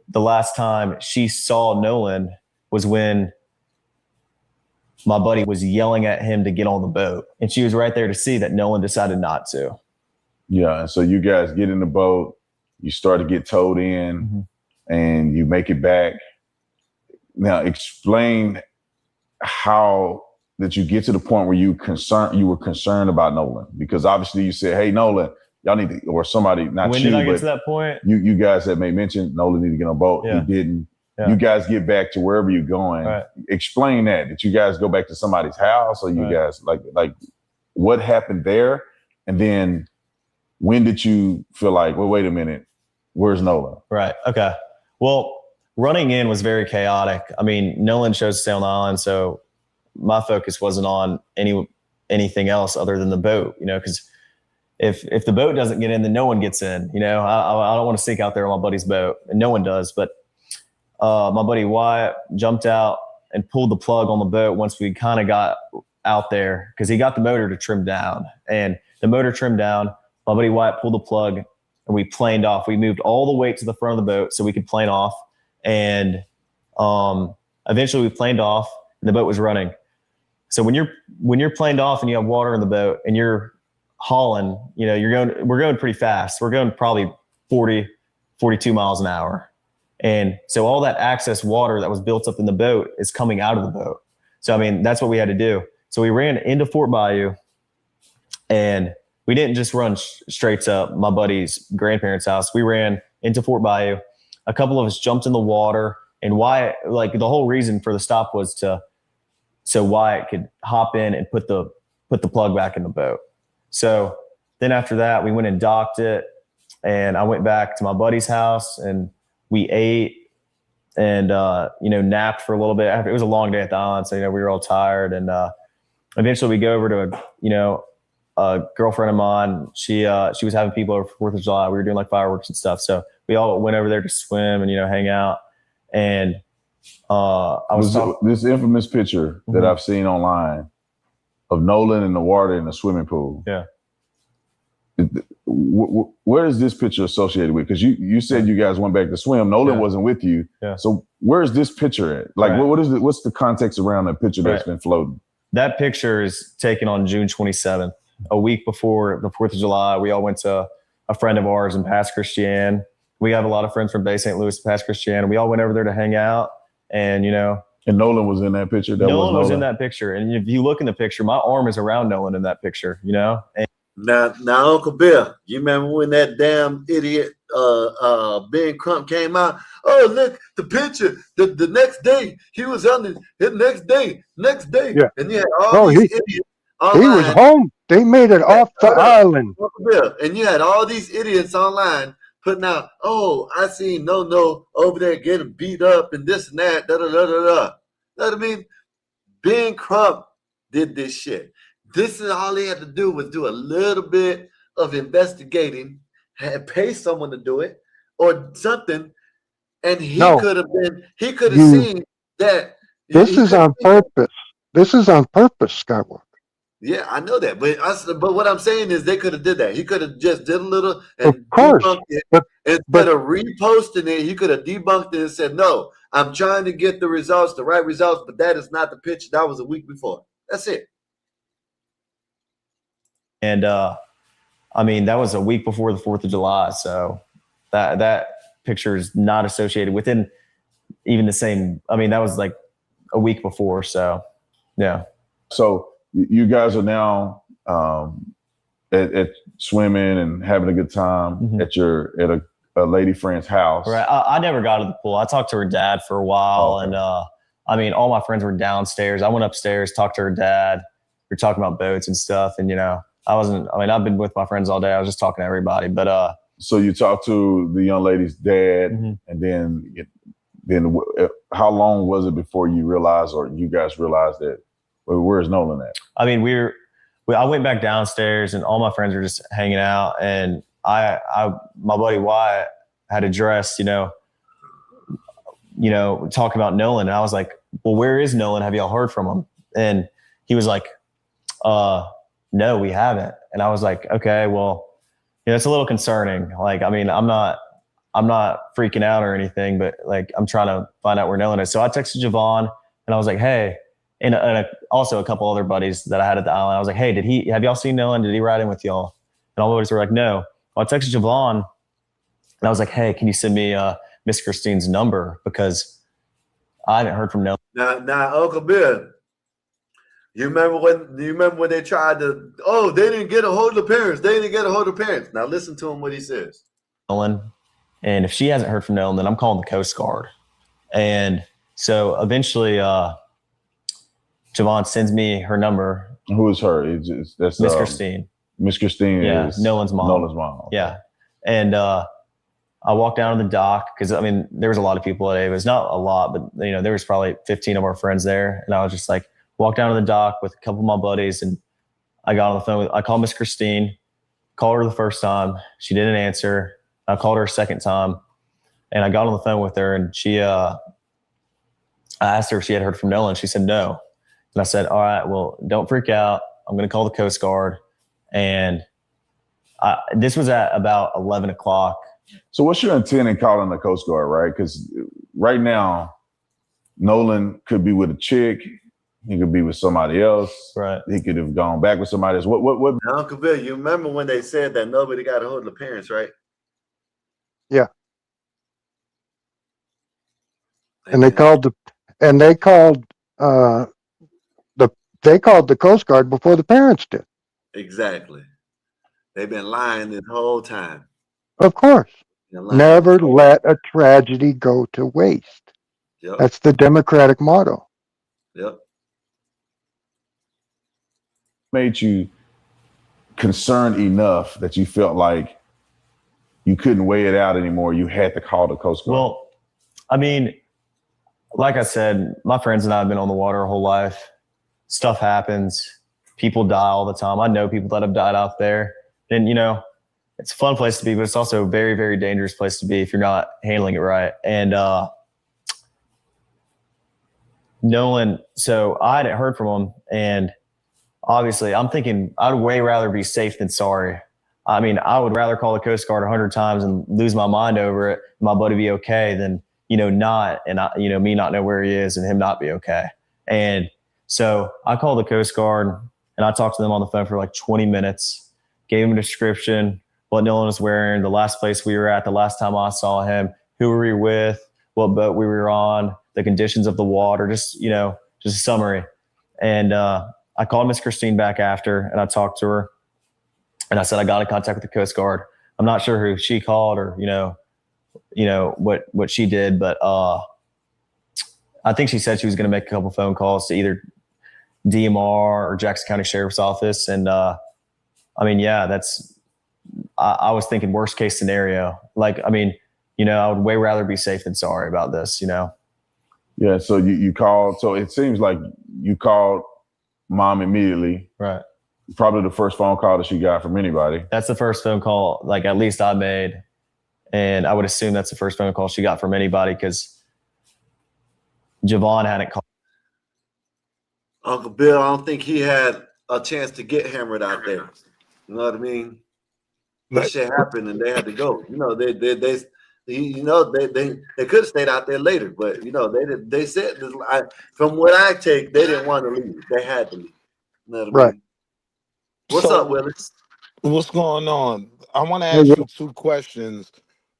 the last time she saw Nolan was when my buddy was yelling at him to get on the boat. And she was right there to see that Nolan decided not to. Yeah. And so you guys get in the boat, you start to get towed in, and you make it back. Now explain how did you get to the point where you were concerned about Nolan? Because obviously you said, hey, Nolan, y'all need to, or somebody, not when you, did I get but to that point? You guys had made mention Nolan needed to get on a boat. Yeah. He didn't. Yeah. You guys get back to wherever you're going. Right. Explain that. Did you guys go back to somebody's house, or you guys like what happened there? And then when did you feel like, well, wait a minute, where's Nolan? Right. Okay. Well, running in was very chaotic. I mean, Nolan chose to stay on the island, so my focus wasn't on anything else other than the boat, because if the boat doesn't get in, then no one gets in. I don't want to sneak out there on my buddy's boat, and no one does. But my buddy Wyatt jumped out and pulled the plug on the boat once we kind of got out there, because he got the motor to trim down. And the motor trimmed down, my buddy Wyatt pulled the plug, and we planed off. We moved all the weight to the front of the boat so we could plane off. And eventually we planed off, and the boat was running. So when you're planed off and you have water in the boat and you're hauling, we're going pretty fast. We're going probably 40, 42 miles an hour. And so all that excess water that was built up in the boat is coming out of the boat. So, I mean, that's what we had to do. So we ran into Fort Bayou, and we didn't just run straight to my buddy's grandparents' house. We ran into Fort Bayou. A couple of us jumped in the water, and Wyatt, the whole reason for the stop was so Wyatt could hop in and put the plug back in the boat. So then after that, we went and docked it, and I went back to my buddy's house, and we ate and, napped for a little bit. It was a long day at the island, so, we were all tired. And eventually we go over to a girlfriend of mine. She was having people over for 4th of July. We were doing fireworks and stuff. So we all went over there to swim and, hang out. And this infamous picture that I've seen online of Nolan in the water in the swimming pool. Yeah. Where is this picture associated with? Because you said you guys went back to swim. Nolan wasn't with you. Yeah. So where is this picture at? What's the context around that picture that's been floating? That picture is taken on June 27th, a week before the 4th of July. We all went to a friend of ours in Pass Christian. We have a lot of friends from Bay St. Louis, Pass Christian, and we all went over there to hang out. And, and Nolan was in that picture. Nolan was in that picture. And if you look in the picture, my arm is around Nolan in that picture, And Now, Uncle Bill, you remember when that damn idiot Ben Crump came out? Oh, look, the picture. The next day, he was on the next day. Yeah. And you had all these idiots online. He was home. They made it off the island. Uncle Bill, and you had all these idiots online putting out, oh, I seen no over there getting beat up and this and that, da-da-da-da-da. You know what I mean? Ben Crump did this shit. This is all he had to do was do a little bit of investigating, pay someone to do it or something, and he could have seen that. This is on purpose. This is on purpose, Skywalker. Yeah, I know that, but what I'm saying is they could have did that. He could have just did a little and of course, debunked it. Instead of reposting it, he could have debunked it and said, "No, I'm trying to get the right results, but that is not the picture. That was a week before. That's it." And I mean, that was a week before the 4th of July. So that picture is not associated within even the same. I mean, that was like a week before. So, yeah. So you guys are now at swimming and having a good time at a lady friend's house. Right. I never got to the pool. I talked to her dad for a while. Okay. And I mean, all my friends were downstairs. I went upstairs, talked to her dad. We were talking about boats and stuff. And, I've been with my friends all day. I was just talking to everybody. But so you talked to the young lady's dad, and then how long was it before you realized, or you guys realized that, well, where's Nolan at? I mean, I went back downstairs and all my friends were just hanging out, and my buddy Wyatt had addressed, talking about Nolan. And I was like, well, where is Nolan? Have y'all heard from him? And he was like, no, we haven't. And I was like, okay, well, it's a little concerning. Like, I mean, I'm not freaking out or anything, but like, I'm trying to find out where Nolan is. So I texted Javon and I was like, hey, and also a couple other buddies that I had at the island. I was like, hey, have y'all seen Nolan? Did he ride in with y'all? And all the buddies were like, no. Well, I texted Javon and I was like, hey, can you send me Miss Christine's number? Because I hadn't heard from Nolan. Now, Uncle Bill, you remember when they tried to, they didn't get a hold of the parents. They didn't get a hold of the parents. Now listen to him what he says. Nolan. And if she hasn't heard from Nolan, then I'm calling the Coast Guard. And so eventually Javon sends me her number. Who is her? That's Miss Christine. Miss Christine is Nolan's mom. Nolan's mom. Okay. Yeah. And I walked down to the dock because, I mean, there was a lot of people at Ava's. Not a lot, but, there was probably 15 of our friends there. And I was just like, walked down to the dock with a couple of my buddies, and I got on the phone. I called Miss Christine, called her the first time. She didn't answer. I called her a second time, and I got on the phone with her, and I asked her if she had heard from Nolan. She said no. And I said, all right, well, don't freak out. I'm going to call the Coast Guard. And this was at about 11 o'clock. So what's your intent in calling the Coast Guard, right? Because right now, Nolan could be with a chick. He could be with somebody else. Right. He could have gone back with somebody else. What? Now, Uncle Bill, you remember when they said that nobody got a hold of the parents, right? Yeah. And they called the Coast Guard before the parents did. Exactly. They've been lying this whole time. Of course. Never let a tragedy go to waste. Yep. That's the Democratic motto. Yep. Made you concerned enough that you felt like you couldn't weigh it out anymore? You had to call the Coast Guard. Well, I mean, like I said, my friends and I have been on the water our whole life. Stuff happens. People die all the time. I know people that have died out there. And, it's a fun place to be, but it's also a very, very dangerous place to be if you're not handling it right. And Nolan, so I hadn't heard from him. And obviously, I'm thinking I'd way rather be safe than sorry. I mean, I would rather call the Coast Guard 100 times and lose my mind over it, my buddy be okay, than, not, and me not know where he is and him not be okay. And so I called the Coast Guard and I talked to them on the phone for like 20 minutes, gave him a description, what Nolan was wearing, the last place we were at, the last time I saw him, who were we with, what boat we were on, the conditions of the water, just a summary. And I called Miss Christine back after and I talked to her and I said, I got in contact with the Coast Guard. I'm not sure who she called or, what she did, but I think she said she was going to make a couple phone calls to either DMR or Jackson County Sheriff's Office. And I was thinking worst case scenario. Like, I mean, I would way rather be safe than sorry about this, Yeah. So you called. So it seems like you called mom immediately. Right. Probably the first phone call that she got from anybody. That's the first phone call, like at least I made. And I would assume that's the first phone call she got from anybody because Javon hadn't called. Uncle Bill, I don't think he had a chance to get hammered out there. You know what I mean? That shit happened and they had to go. They could have stayed out there later, but they said from what I take, they didn't want to leave. They had to leave. You know what I mean? What's up, So, Willis? what's going on? I want to Hey, ask you two questions.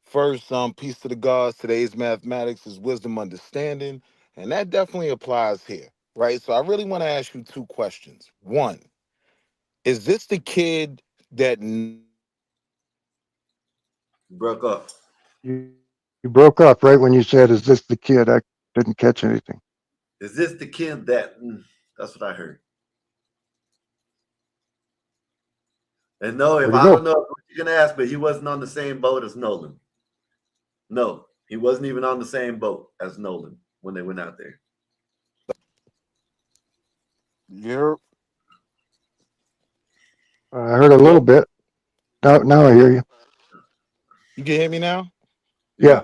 First, peace to the gods. Today's mathematics is wisdom, understanding, and that definitely applies here, right? So, I really want to ask you two questions. One, is this the kid that? Broke up. you broke up right when you said, "Is this the kid?" I didn't catch anything. Is this the kid that? That's what I heard. And no, if Where'd he I go? don't know what you can ask, but he wasn't on the same boat as Nolan. No, he wasn't even on the same boat as Nolan when they went out there. You're I heard a little bit. Now I hear you. You can hear me now? Yeah, Yeah.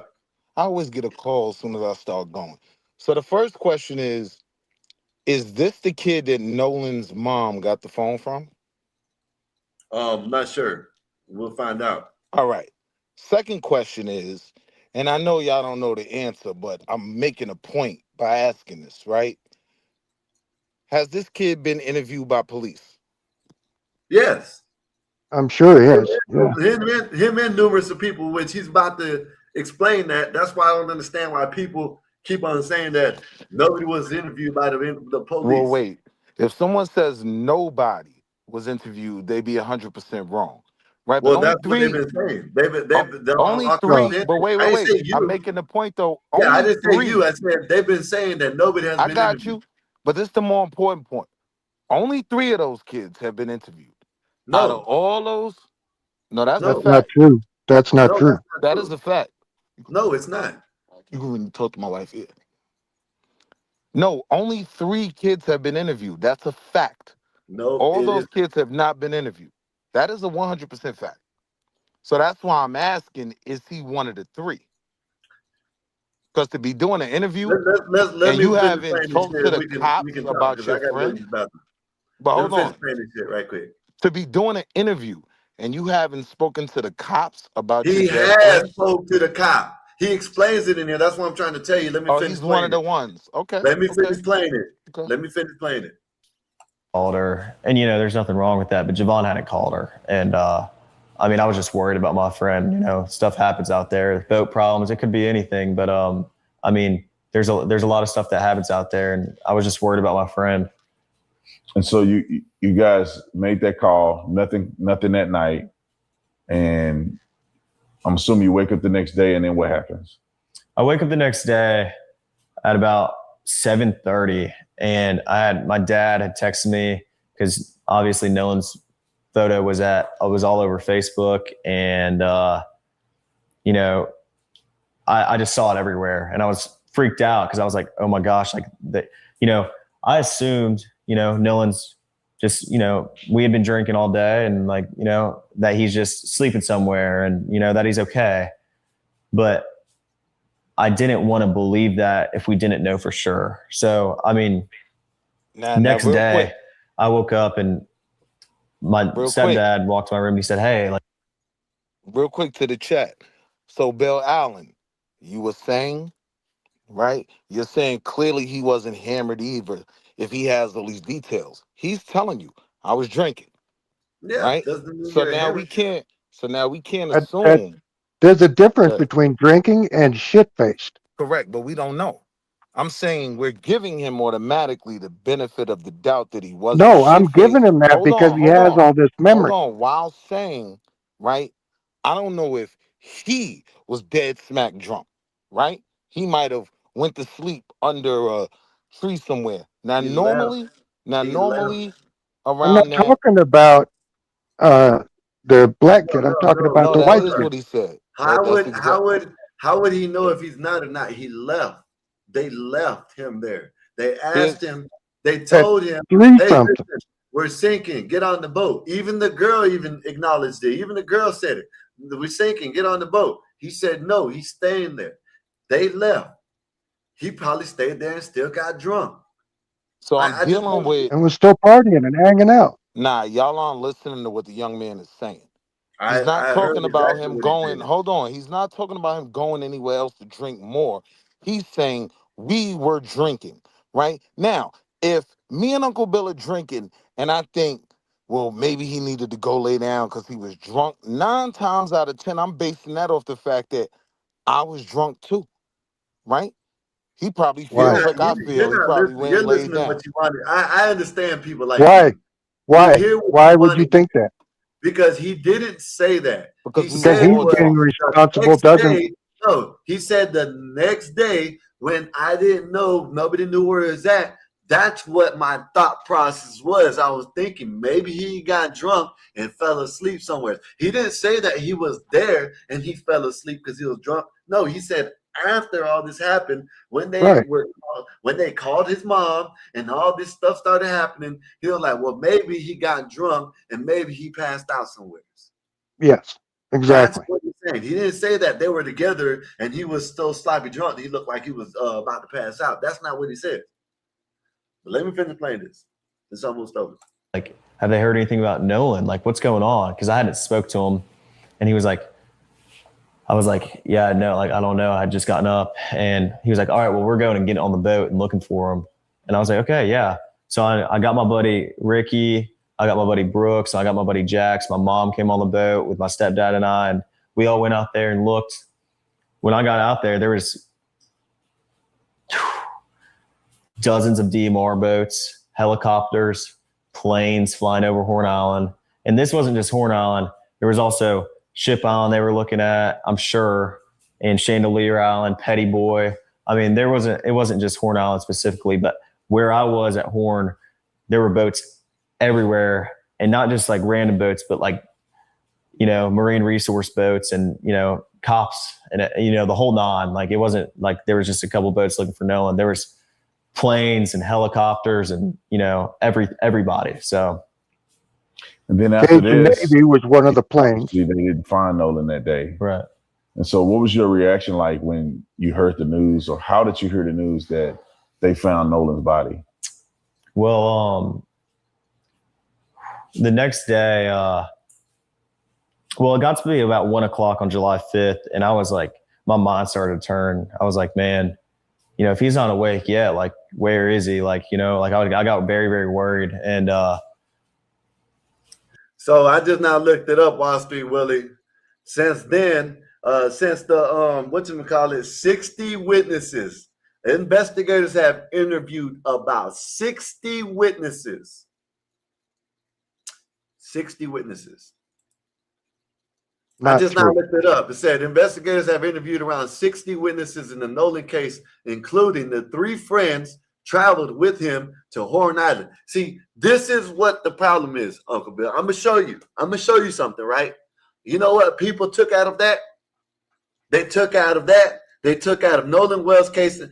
I always get a call as soon as I start going. So the first question is this the kid that Nolan's mom got the phone from? Not sure. We'll find out. All right. Second question is, and I know y'all don't know the answer, but I'm making a point by asking this, right? Has this kid been interviewed by police? Yes. I'm sure he is. Yeah. Him and numerous of people, which he's about to explain that. That's why I don't understand why people keep on saying that nobody was interviewed by the Well, police. wait. If someone says nobody was interviewed, they'd be 100% wrong, right? But Well, that's what they've been saying. only Oh, three. But wait, I wait, didn't say wait. I'm you. making the point though. Yeah, I Only didn't say you. three. I said they've been saying that nobody has I been got interviewed. you. But this is the more important point. Only three of those kids have been interviewed. Out of No, all those, no, that's a that's no, not fact. true. That's not no, true. that's not That is true. a fact. No, it's not. You can really talk to my wife here. No, only three kids have been interviewed. That's a fact. No, All it is. those kids have not been interviewed. That is a 100% fact. So that's why I'm asking, is he one of the three? Because to be doing an interview Let and me you finish haven't playing this talked shit. to And the we cops can talk about because I your got to go to friend, the bathroom. but Let me hold finish on. playing this shit right quick. To be doing an interview and you haven't spoken to the cops about your He dead has friend, spoke to the cop. He explains it in here. That's what I'm trying to tell you. Let me oh, finish he's one of playing the it. ones. Okay, Let me okay, finish playing it. okay. Let me finish playing it. Called her, and there's nothing wrong with that. But Javon hadn't called her, and I mean, I was just worried about my friend. Stuff happens out there, boat problems. It could be anything, but I mean, there's a lot of stuff that happens out there, and I was just worried about my friend. And so you guys made that call, nothing that night, and I'm assuming you wake up the next day, and then what happens? I wake up the next day at about 7:30, and my dad had texted me because obviously Nolan's photo was all over Facebook, and I just saw it everywhere, and I was freaked out because I was like, oh my gosh, like that. I assumed Nolan's just we had been drinking all day, and like that he's just sleeping somewhere, and that he's okay, but I didn't want to believe that if we didn't know for sure. So, I mean, Now, next real day, quick, I woke up and my real quick, stepdad walked to my room and he said, hey, like, real quick to the chat. So, Bill Allen, you were saying, right? You're saying clearly he wasn't hammered either if he has all these details. He's telling you, I was drinking, Yeah, right? doesn't mean So you're a now hammer. we can't, so now we can't That assume there's a difference that, between drinking and shit-faced. correct, but we don't know. I'm saying we're giving him automatically the benefit of the doubt that he wasn't No, I'm shit-faced. giving him that Hold because on, he hold has on, all this hold memory. on. While saying, right, I don't know if he was dead smack drunk, right? He might have went to sleep under a tree somewhere. Now He left. normally, He left. I'm not around that, talking about uh the black kid. I'm talking No, about no, the that white is kid. what he said. How That's would exact. he know if he's not or not? He left. They left him there. They Here's asked him. They At told him, three "Hey, something. listen, we're sinking. Get on the boat." Even the girl even acknowledged it. Even the girl said it. We're sinking. Get on the boat. He said no. He's staying there. They left. He probably stayed there and still got drunk. so I'm I just dealing don't. with, And was still partying and hanging out. nah, y'all aren't listening to what the young man is saying. He's not I heard talking about exactly him what he going, said. hold on. He's not talking about him going anywhere else to drink more. He's saying we were drinking, right? Now, if me and Uncle Bill are drinking and I think well, maybe he needed to go lay down because he was drunk. 9 times out of 10, I'm basing that off the fact that I was drunk too, right? He probably Why? feels like I feel. He probably went You're and laid listening to down. what you wanted. I understand people like Why? you. You Why? hear what Why you would you wanted think that? because he didn't say that. Because He we were Because said he's all was being drunk. the responsible, next doesn't, day. No, he said the next day when I didn't know, nobody knew where it's at. That's what my thought process was. I was thinking maybe he got drunk and fell asleep somewhere. He didn't say that he was there and he fell asleep because he was drunk. No, he said after all this happened, right. when they called his mom and all this stuff started happening, he was like, well, maybe he got drunk and maybe he passed out somewhere. Yes, That's exactly. what he's saying. He didn't say that they were together and he was still sloppy drunk. He looked like he was about to pass out. That's not what he said. But let me finish playing this. It's almost over. Like, have they heard anything about Nolan? Like, what's going on? Because I hadn't spoke to him, and he was like, I was like, yeah, no, like, I don't know. I had just gotten up, and he was like, all right, well, we're going and getting on the boat and looking for him. And I was like, okay, yeah. So I got my buddy Ricky, I got my buddy Brooks, I got my buddy Jax. My mom came on the boat with my stepdad and I, and we all went out there and looked. When I got out there was dozens of DMR boats, helicopters, planes flying over Horn Island. And this wasn't just Horn Island. There was also Ship Island they were looking at, I'm sure, and Chandelier Island, Petty Boy. I mean, it wasn't just Horn Island specifically, but where I was at Horn, there were boats everywhere, and not just like random boats, but like, marine resource boats and, cops and, the whole nine. Like, it wasn't like there was just a couple boats looking for Nolan. There was planes and helicopters and, everybody. So. And then after Cajun this, Navy was one of the planes. they didn't find Nolan that day. Right. And so what was your reaction like when you heard the news, or how did you hear the news that they found Nolan's body? Well, the next day, it got to be about 1:00 on July 5th. And I was like, my mind started to turn. I was like, man, if he's not awake yet, like, where is he? Like, I got very, very worried. And, so I just now looked it up, Wall Street Willie. Since then, since the 60 witnesses, investigators have interviewed about 60 witnesses. 60 witnesses. I just now looked it up. It said investigators have interviewed around 60 witnesses in the Nolan case, including the 3 friends traveled with him to Horn Island. See, this is what the problem is, Uncle Bill. I'm gonna show you something, right? You know what people took out of that? They took out of Nolan Wells' case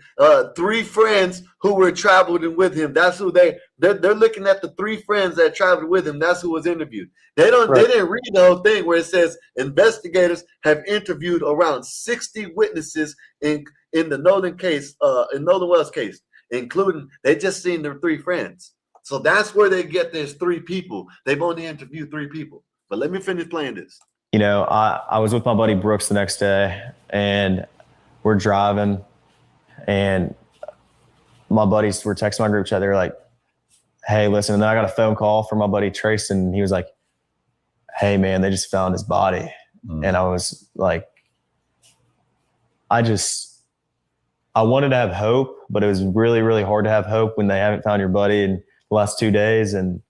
3 friends who were traveling with him. That's who they're looking at, the 3 friends that traveled with him. That's who was interviewed. They didn't read the whole thing where it says investigators have interviewed around 60 witnesses in the Nolan case, in Nolan Wells' case, including they just seen their 3 friends. So that's where they get this 3 people. They've only interviewed 3 people. But let me finish playing this. I was with my buddy Brooks the next day, and we're driving, and my buddies were texting my group chat. They were like, hey, listen. And then I got a phone call from my buddy Trace, and he was like, hey, man, they just found his body. And I was like, I wanted to have hope, but it was really, really hard to have hope when they haven't found your buddy in the last 2 days. And,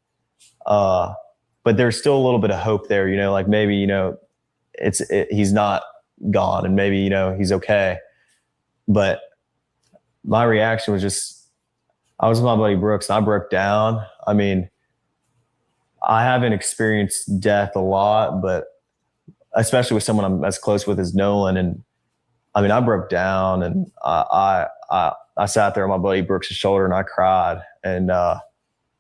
but there's still a little bit of hope there, like maybe, he's not gone and maybe, he's okay. But my reaction was just, I was with my buddy Brooks and I broke down. I mean, I haven't experienced death a lot, but especially with someone I'm as close with as Nolan. And I mean, I broke down and I sat there on my buddy Brooks' shoulder and I cried, and I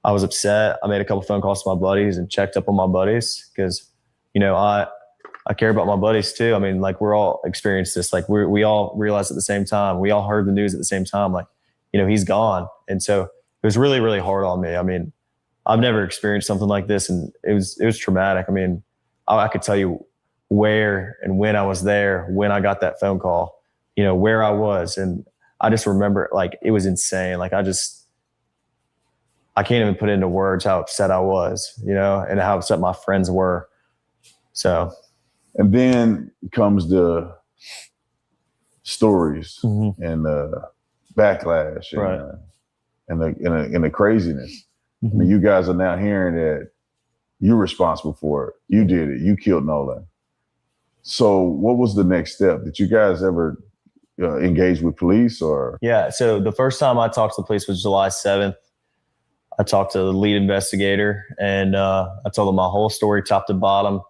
was upset. I made a couple phone calls to my buddies and checked up on my buddies because, I care about my buddies too. I mean, like, we're all experienced this. Like, we all realized at the same time. We all heard the news at the same time. Like, he's gone. And so it was really, really hard on me. I mean, I've never experienced something like this, and it was traumatic. I mean, I could tell you where and when I was there, when I got that phone call, where I was. And I just remember, like, it was insane. Like, I can't even put into words how upset I was, you know, and how upset my friends were. So. And then comes the stories and the backlash and the craziness. I mean, you guys are now hearing that you're responsible for it. You did it. You killed Nolan. So what was the next step? Did you guys ever engage with police or? Yeah. So the first time I talked to the police was July 7th. I talked to the lead investigator and I told him my whole story, top to bottom,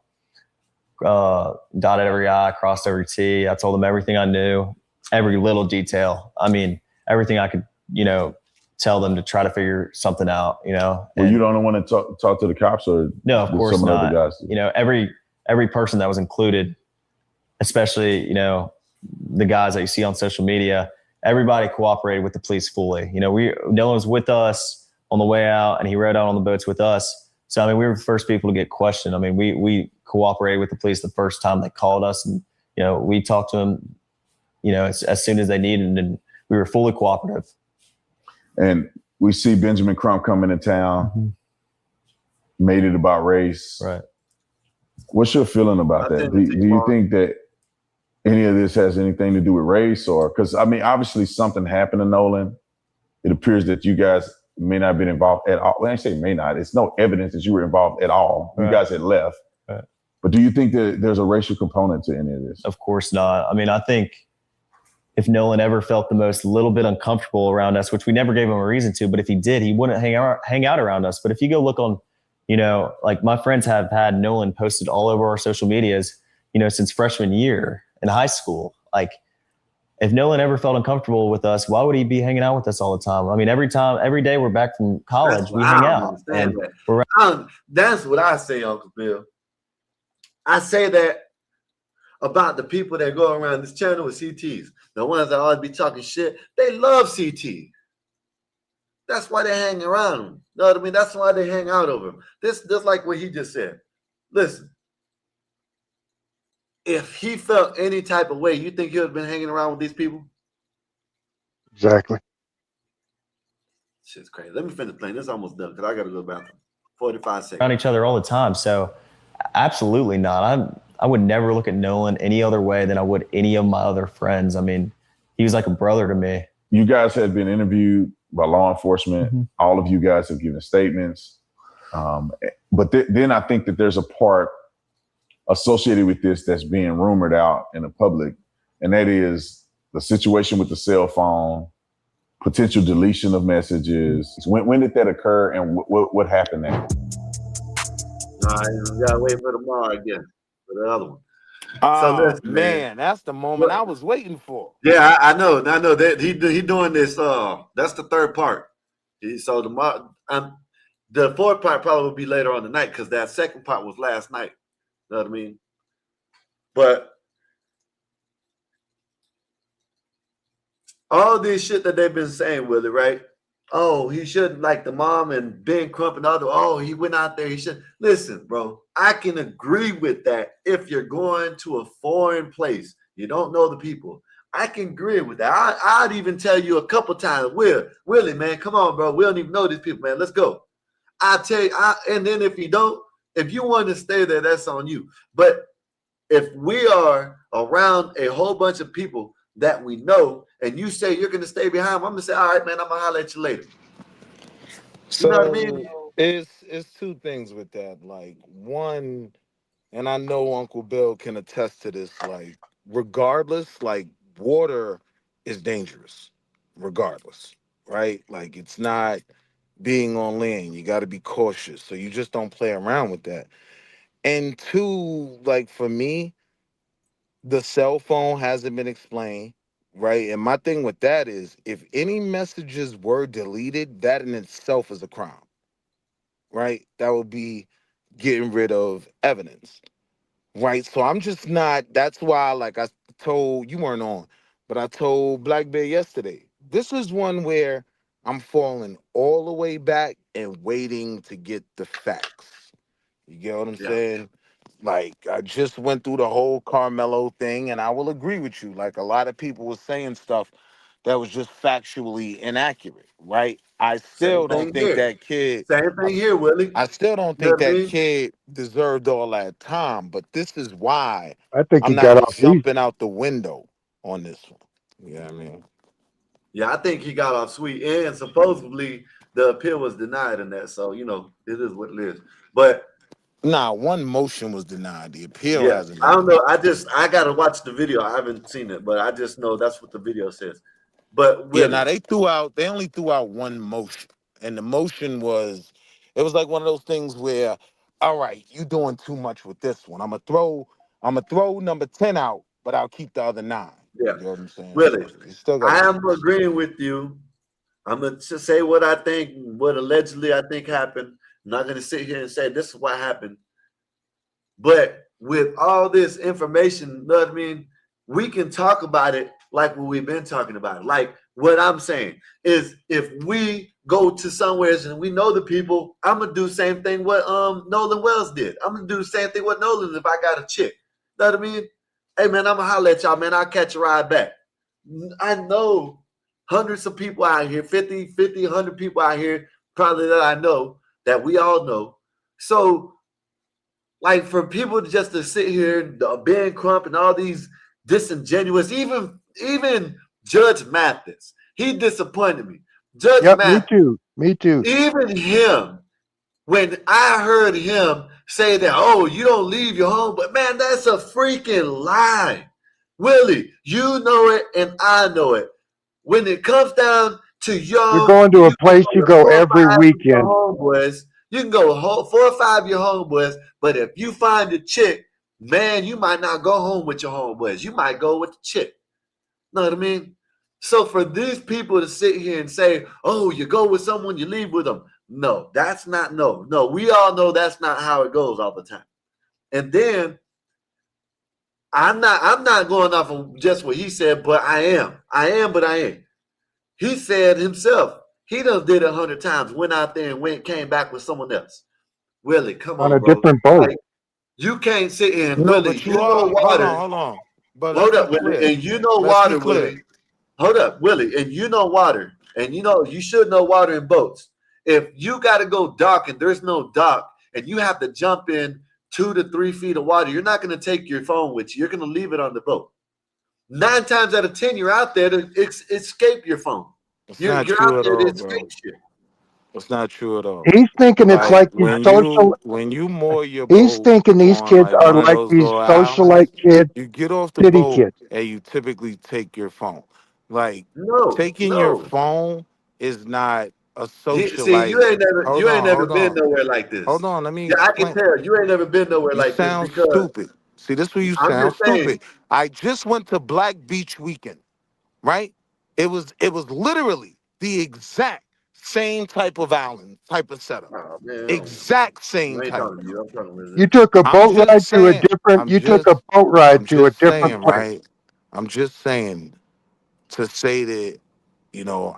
dotted every I, crossed every T. I told him everything I knew, every little detail. I mean, everything I could, you know, tell them to try to figure something out, you know. Well, you don't want to talk to the cops or no, of course some not. Other guys? You know, every person that was included, especially, you know, the guys that you see on social media, everybody cooperated with the police fully. You know, Nolan was with us on the way out and he rode out on the boats with us. So, I mean, we were the first people to get questioned. I mean, we cooperated with the police the first time they called us and, you know, we talked to them, you know, as soon as they needed and we were fully cooperative. And we see Benjamin Crump coming to town, made it about race. Right. What's your feeling about that? Do you think that any of this has anything to do with race or, because I mean, obviously something happened to Nolan. It appears that you guys may not have been involved at all. When I say may not, it's no evidence that you were involved at all. You guys had left. Right. But do you think that there's a racial component to any of this? Of course not. I mean, I think if Nolan ever felt the most little bit uncomfortable around us, which we never gave him a reason to, but if he did, he wouldn't hang out around us. But if you go look on, you know, like my friends have had Nolan posted all over our social medias, you know, since freshman year in high school. Like, if Nolan ever felt uncomfortable with us, why would he be hanging out with us all the time? I mean, every day we're back from college, we hang out. And that's what I say, Uncle Bill. I say that about the people that go around this channel with CTs. The ones that always be talking shit, they love CT. That's why they hang around them. You know what I mean? That's why they hang out over him. This like what he just said. Listen. If he felt any type of way, you think he would have been hanging around with these people? Exactly. Shit's crazy. Let me finish playing. This is almost done because I got to go to the bathroom. 45 seconds. Around each other all the time. So absolutely not. I would never look at Nolan any other way than I would any of my other friends. I mean, he was like a brother to me. You guys had been interviewed by law enforcement. All of you guys have given statements. But then I think that there's a part associated with this that's being rumored out in the public, and that is the situation with the cell phone, potential deletion of messages. When did that occur, and what happened there? You gotta wait for tomorrow, I guess, for the other one. Oh, man, that's the moment I was waiting for. Yeah, I know that he doing this. That's the third part. So tomorrow, the fourth part probably will be later on tonight because that second part was last night. You know what I mean? But all this shit that they've been saying with it, right? Oh, he shouldn't, like the mom and Ben Crump and other. Oh, he went out there. He should listen, bro. I can agree with that if you're going to a foreign place, you don't know the people. I can agree with that. I'd even tell you a couple times, Willie, man, come on, bro. We don't even know these people, man. Let's go. I tell you, and then if you don't. If you want to stay there, that's on you. But if we are around a whole bunch of people that we know, and you say you're going to stay behind, I'm going to say, all right, man, I'm going to holler at you later. So you know what I mean? It's two things with that. Like, one, and I know Uncle Bill can attest to this, like, regardless, like, water is dangerous, regardless, right? Like, it's not being on land. You got to be cautious. So you just don't play around with that. And two, like for me, the cell phone hasn't been explained, right? And my thing with that is if any messages were deleted, that in itself is a crime, right? That would be getting rid of evidence, right? So I'm just not, that's why, like I told, you weren't on, but I told Black Bear yesterday, this is one where I'm falling all the way back and waiting to get the facts. You get what I'm saying? Like, I just went through the whole Carmelo thing, and I will agree with you. Like, a lot of people were saying stuff that was just factually inaccurate, right? I Same still don't thing think here. that kid. Same thing here, Willie. I still don't You know think what I that mean? kid deserved all that time. But this is why I think he I'm got not off easy. jumping out the window on this one. You know what I mean? Yeah, I think he got off sweet, and supposedly the appeal was denied in that. So you know, it is what it is. But Nah, one motion was denied. The appeal yeah, hasn't I been don't know. denied. I gotta watch the video. I haven't seen it, but I just know that's what the video says. But Yeah, Willie, now they only threw out one motion. And the motion was, it was like one of those things where, all right, you doing too much with this one. I'm gonna throw number 10 out, but I'll keep the other nine. yeah, You know what I'm saying? Willie, So you still gotta I do am this. agreeing with you. I'm gonna just say what I think, what allegedly I think happened. I'm not gonna sit here and say this is what happened. But with all this information, you know what I mean? We can talk about it like what we've been talking about. Like what I'm saying is if we go to somewhere and we know the people, I'm gonna do the same thing what Nolan Wells did. I'm gonna do the same thing what Nolan if I got a chick. You know what I mean? Hey man, I'm gonna holler at y'all, man. I'll catch a ride back. I know hundreds of people out here, 50, 100 people out here, probably that I know, that we all know. So like for people just to sit here, Ben Crump and all these disingenuous, even Judge Mathis, he disappointed me. Judge Yep, me Mathis, too. Me too. even him, when I heard him say that, oh, you don't leave your home, but man, that's a freaking lie. Willie, you know it and I know it. When it comes down to You're y'all, going to you a place can you go to go 4 or every 5 of your weekend. homeboys. You can go 4 or 5 of your homeboys, but if you find a chick, man, you might not go home with your homeboys. You might go with the chick. Know what I mean? So for these people to sit here and say, "Oh, you go with someone, you leave with them," no, that's not no. We all know that's not how it goes all the time. And then I'm not going off of just what he said, but I am, but I ain't. He said himself, he done did 100 times, went out there and came back with someone else. Willie, come On a on, bro. different boat. Like you can't sit here and No, Willie, but you you know are. Hold water. on, hold on. But let's Hold be up, Willie, clear. and you know Let's be water, clear. Willie. Hold up, Willie, and you know water, and you know you should know water in boats. If you got to go dock and there's no dock, and you have to jump in 2 to 3 feet of water, you're not going to take your phone with you. You're going to leave it on the boat. 9 times out of 10, you're out there to escape your phone. It's You're not you're out true at there to all, bro. escape shit. It's not true at all. He's thinking it's Like like these social. when you moor your He's boat thinking these on kids like are one of like those these little socialite islands, kids, you get off the city boat kids. and you typically take your phone. Like No, taking your no. phone is not a See, socialite. you ain't never Hold been on, nowhere like hold this. on. Let me Yeah, I can explain. tell you ain't never been nowhere You like this sound because stupid. See, this where you I'm sound just saying, stupid. I just went to Black Beach Weekend, right? It was literally the exact same type of island, type of setup. oh man, Exact I same ain't type. talking to you. I'm talking to You Lizzie. took a I'm boat just ride to a saying. different. I'm You took a just boat I'm ride to a just different saying, place. right? I'm just saying to say that,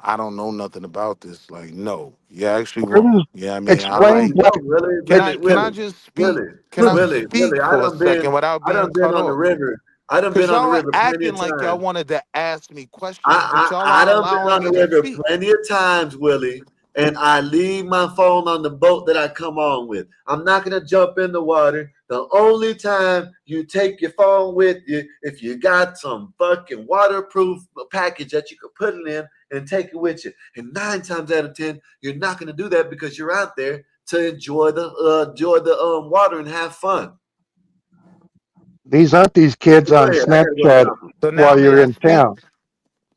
I don't know nothing about this. Like, no, you're actually Where wrong. does Yeah, I mean, I No, explain you like. Black? don't, Willie, Can Willie, I can I Willie, just speak? Willie, Can I Willie, Willie. speak for a second without I being done been cut on the off? river. I done Cause been on the y'all are river plenty acting of like y'all times. wanted to ask me questions, but y'all I aren't done been allowing on the me to river speak. plenty of times, Willie, and I leave my phone on the boat that I come on with. I'm not gonna jump in the water. The only time you take your phone with you if you got some fucking waterproof package that you could put it in and take it with you. And 9 times out of 10, you're not gonna do that because you're out there to enjoy the water and have fun. These aren't these kids Go on ahead. I gotta go Snapchat shopping. So now while may you're I in speak? town.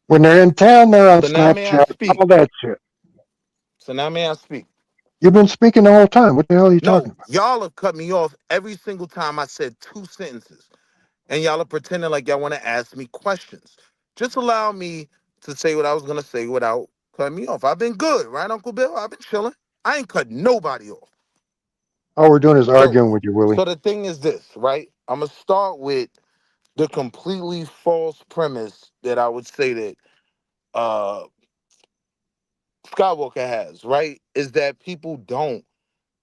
When they're in town, they're on So now may I Snapchat. speak? All that shit. So now may I speak? You've been speaking the whole time. What the hell are you talking No, about? y'all have cut me off every single time I said two sentences. And y'all are pretending like y'all want to ask me questions. Just allow me to say what I was gonna say without cutting me off. I've been good, right, Uncle Bill? I've been chilling. I ain't cut nobody off. All we're doing is So, arguing with you, Willie. so the thing is this, right? I'm gonna start with the completely false premise that I would say that uh Skywalker has, right? Is that people don't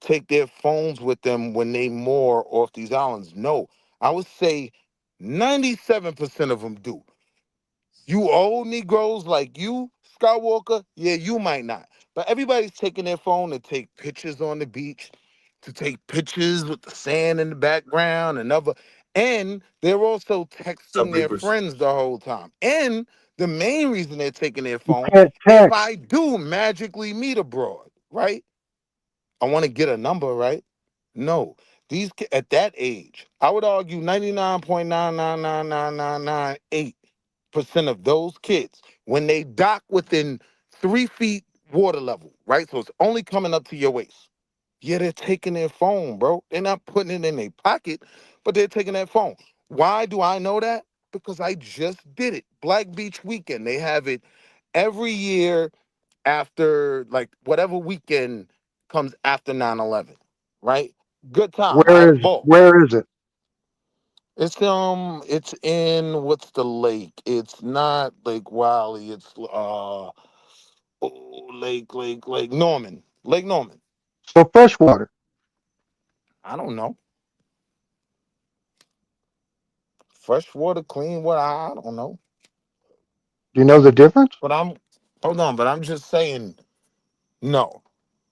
take their phones with them when they moor off these islands. No, I would say 97% of them do. You old Negroes like you, Skywalker, yeah, you might not. But everybody's taking their phone to take pictures on the beach, to take pictures with the sand in the background and they're also Some texting their reapers. friends the whole time. And the main reason they're taking their You phone, can't if text. I do magically meet abroad, right? I want to get a number, right? No. At that age, I would argue 99.9999998% of those kids, when they dock within 3 feet water level, right? So it's only coming up to your waist. Yeah, they're taking their phone, bro. They're not putting it in their pocket, but they're taking that phone. Why do I know that? Because I just did it. Black Beach Weekend. They have it every year after, like, whatever weekend comes after 9/11, right? Good time. I had a ball. Where is it? It's in what's the lake? It's not Lake Wiley. It's Lake Norman. Lake Norman. So freshwater. I don't know. Fresh water, clean water. I don't know. Do you know the difference? But hold on. But I'm just saying no.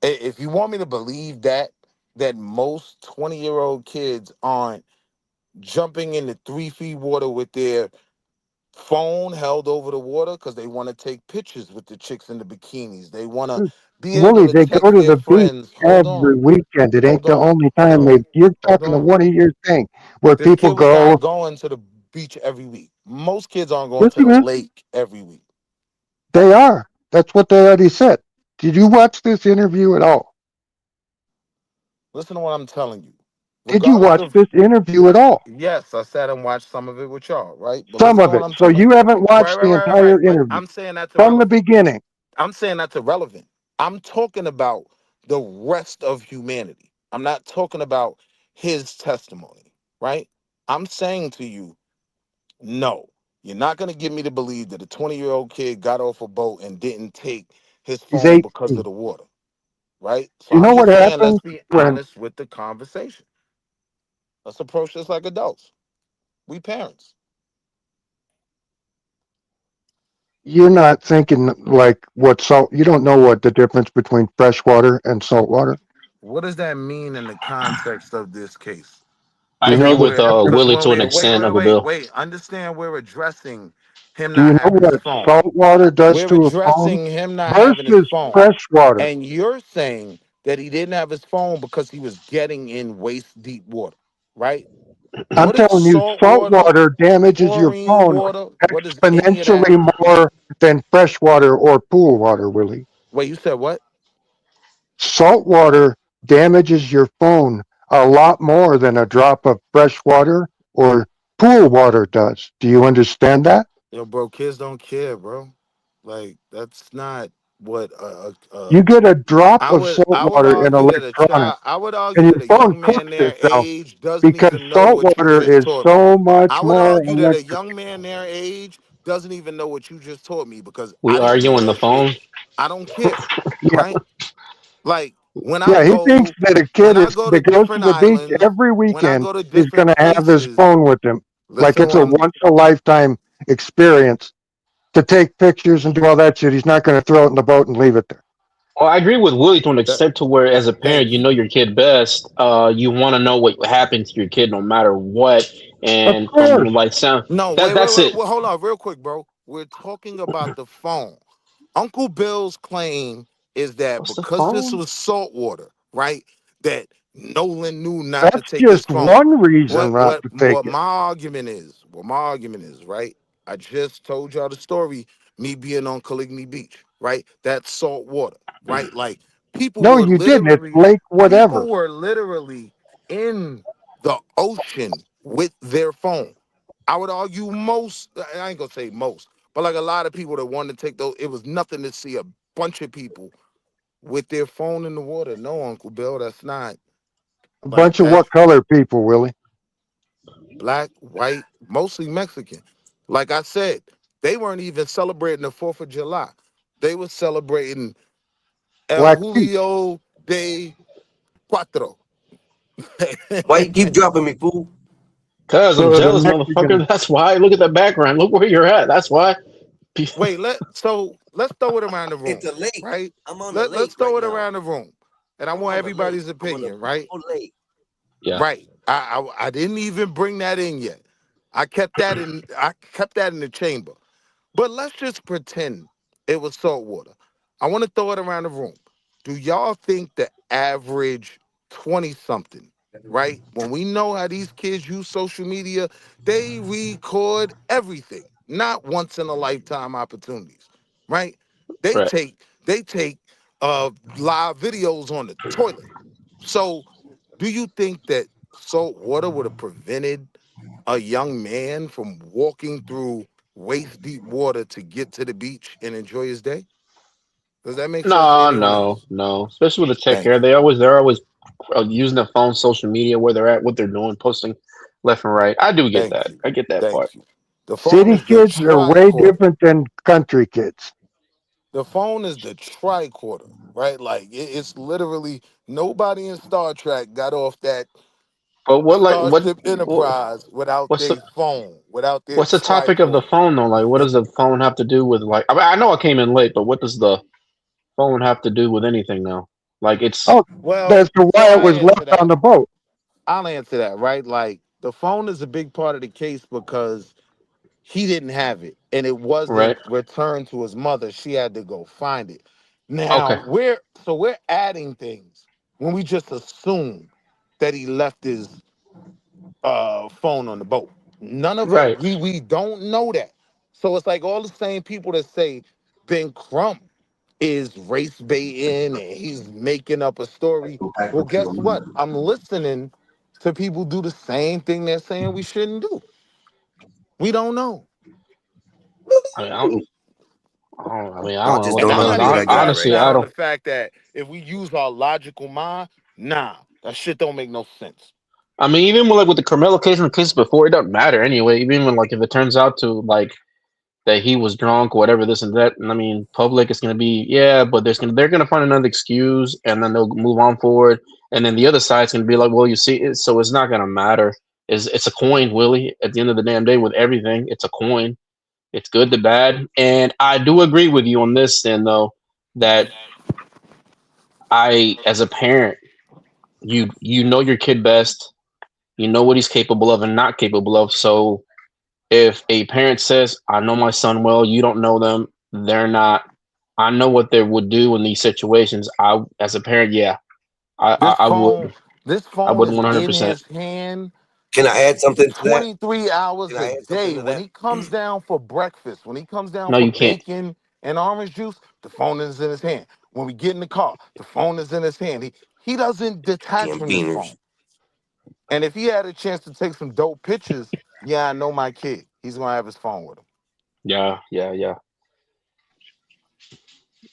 If you want me to believe that most 20-year-old kids aren't jumping into 3 feet water with their phone held over the water because they want to take pictures with the chicks in the bikinis. They want to be able Willie, to they go text to their the beach friends. every weekend. It ain't Hold the on, only hold time on, you're hold talking a on. 1 a year thing where This people kid was not go, going to the beach every week. Most kids aren't going yes, to the man, lake every week. they are. That's what they already said. Did you watch this interview at all? Listen to what I'm telling you. Did you Regardless watch of this interview at all? yes, I sat and watched some of it with y'all, right? But Some listen to of what it. I'm So telling you you. haven't Right, watched right, the right, entire right. But interview I'm saying that's from the irrelevant. beginning. I'm saying that's irrelevant. I'm talking about the rest of humanity. I'm not talking about his testimony, right? I'm saying to you, no, you're not going to get me to believe that a 20-year-old kid got off a boat and didn't take his He's phone because 18. of the water, right? So You I'm know what just saying, let's happens be when honest with the conversation. Let's approach this like adults. We parents. you're not thinking like what salt, you don't know what the difference between freshwater and saltwater. What does that mean in the context of this case? I Do you agree know what with Because difference, Willie when to an we wait, extent, wait, Uncle wait, Bill. wait. Understand we're addressing him do you not know having his what phone. saltwater does We're to a phone addressing him not having his versus phone. freshwater? And you're saying that he didn't have his phone because he was getting in waist deep water, right? I'm What is telling you, salt salt water, water damages your chlorine phone water? What is any of that? exponentially more than freshwater or pool water, Willie. Wait, you said what? Salt water damages your phone a lot more than a drop of fresh water or pool water does. Do you understand that? Yo, bro, kids don't care, bro. Like that's not what You get a drop I of would salt I would water in argue that a electronics child I would and argue your that a phone young man cooks their itself age doesn't because even know salt what you water just is taught me. so I much would more argue that a electric. young man their age doesn't even know what you just taught me because We I didn't do arguing the that shit. phone. I don't care, Yeah, right? Like yeah, he thinks that a kid when I is go to that goes to different the beach islands, every when I weekend go to is going different to have his places, phone with him like listen to it's what a I'm once a lifetime experience to take pictures and do all that shit. He's not going to throw it in the boat and leave it there. Well, I agree with Willie to an that, extent to where, as a parent, thank you you. know your kid best. You want to know what happened to your kid, no matter what. Of And from course. like sound, No, that's it. wait, hold on, real quick, bro. We're talking about the phone. Uncle Bill's claim is that What's the because this phone? was salt water, right? That Nolan knew not to That's take his just phone. one reason not to take What it. my argument is, right? I just told y'all the story, me being on Caligny Beach, right? That's salt water, right? Like people No, were you didn't. It's literally Lake whatever. people were literally in the ocean with their phone. I would argue most, I ain't gonna say most, but like a lot of people that wanted to take those, it was nothing to see a bunch of people with their phone in the water. No, Uncle Bill, that's not A like bunch of that's what color people, Willie? black, white, mostly Mexican. Like I said, they weren't even celebrating the 4th of July. They were celebrating El Black Pete. Julio de Cuatro. Why you keep dropping me, fool? Cause I'm So the jealous, Mexicans, motherfucker. That's why. Look at the background. Look where you're at. That's why. Wait, let's throw it around the room, It's a lake. right? I'm on the Let's lake throw right it now. around the room, and I I'm want on the lake. everybody's I'm on a opinion, right? beautiful lake. Yeah. Right. I didn't even bring that in yet. I kept that in. I kept that in the chamber. But let's just pretend it was salt water. I want to throw it around the room. Do y'all think the average 20 something, right? When we know how these kids use social media, they record everything, not once in a lifetime opportunities, right? They Right. take they take live videos on the toilet. So do you think that salt water would have prevented a young man from walking through waist deep water to get to the beach and enjoy his day? Does that make sense to No, anyone no, else? no. Especially with the tech Thank here, you. they're always using their phone, social media, where they're at, what they're doing, posting left and right. I do get Thank that. you. I get that part. Thank you. The phone City is the kids are way tricorder. different than country kids. The phone is the tricorder, right? Like it's literally nobody in Star Trek got off that But Starship Enterprise without what's their the phone, without their what's the topic of the tricorder. phone though? Like, what does the phone have to do with like? I mean, I know I came in late, but what does the phone have to do with anything now? Like, it's Oh, Well, that's to so why it I was answer left on that. the boat. I'll answer that, right? Like the phone is a big part of the case because he didn't have it and it right. wasn't returned to his mother. She had to go find it. Now Okay. we're adding things when we just assume that he left his phone on the boat. None of us Right. we don't know that. So it's like all the same people that say Ben Crump is race baiting and he's making up a story. Well, guess what? I'm listening to people do the same thing they're saying we shouldn't do. We don't know. I mean, I don't. I mean, I Y'all don't know just what And the don't I'm know hell. not until even I get it crashing right Honestly, out I on now. the don't. fact that if we use our logical mind, nah, that shit don't make no sense. I mean, even with the Carmelo case and the cases before, it doesn't matter anyway. Even when like if it turns out to like that he was drunk or whatever, this and that. And I mean, public is going to be yeah, but they're going to find another excuse, and then they'll move on forward. And then the other side's going to be like, well, you see, so it's not going to matter. It's a coin, Willie. At the end of the damn day, with everything, it's a coin. It's good to bad, and I do agree with you on this. Then though, that as a parent, you know your kid best. You know what he's capable of and not capable of. So if a parent says, I know my son well, you don't know them, they're not, I know what they would do in these situations. As a parent, yeah, This I would, phone, this I phone would is in 100%. his hand Can I add something to that? 23 Can hours a I add something day. to When that? he comes down for breakfast, when he comes down No, for you can't. bacon and orange juice, the phone is in his hand. When we get in the car, the phone is in his hand. He doesn't detach Damn from this phone. beaners. And if he had a chance to take some dope pictures, yeah, I know my kid. He's gonna have his phone with him. Yeah, yeah, yeah,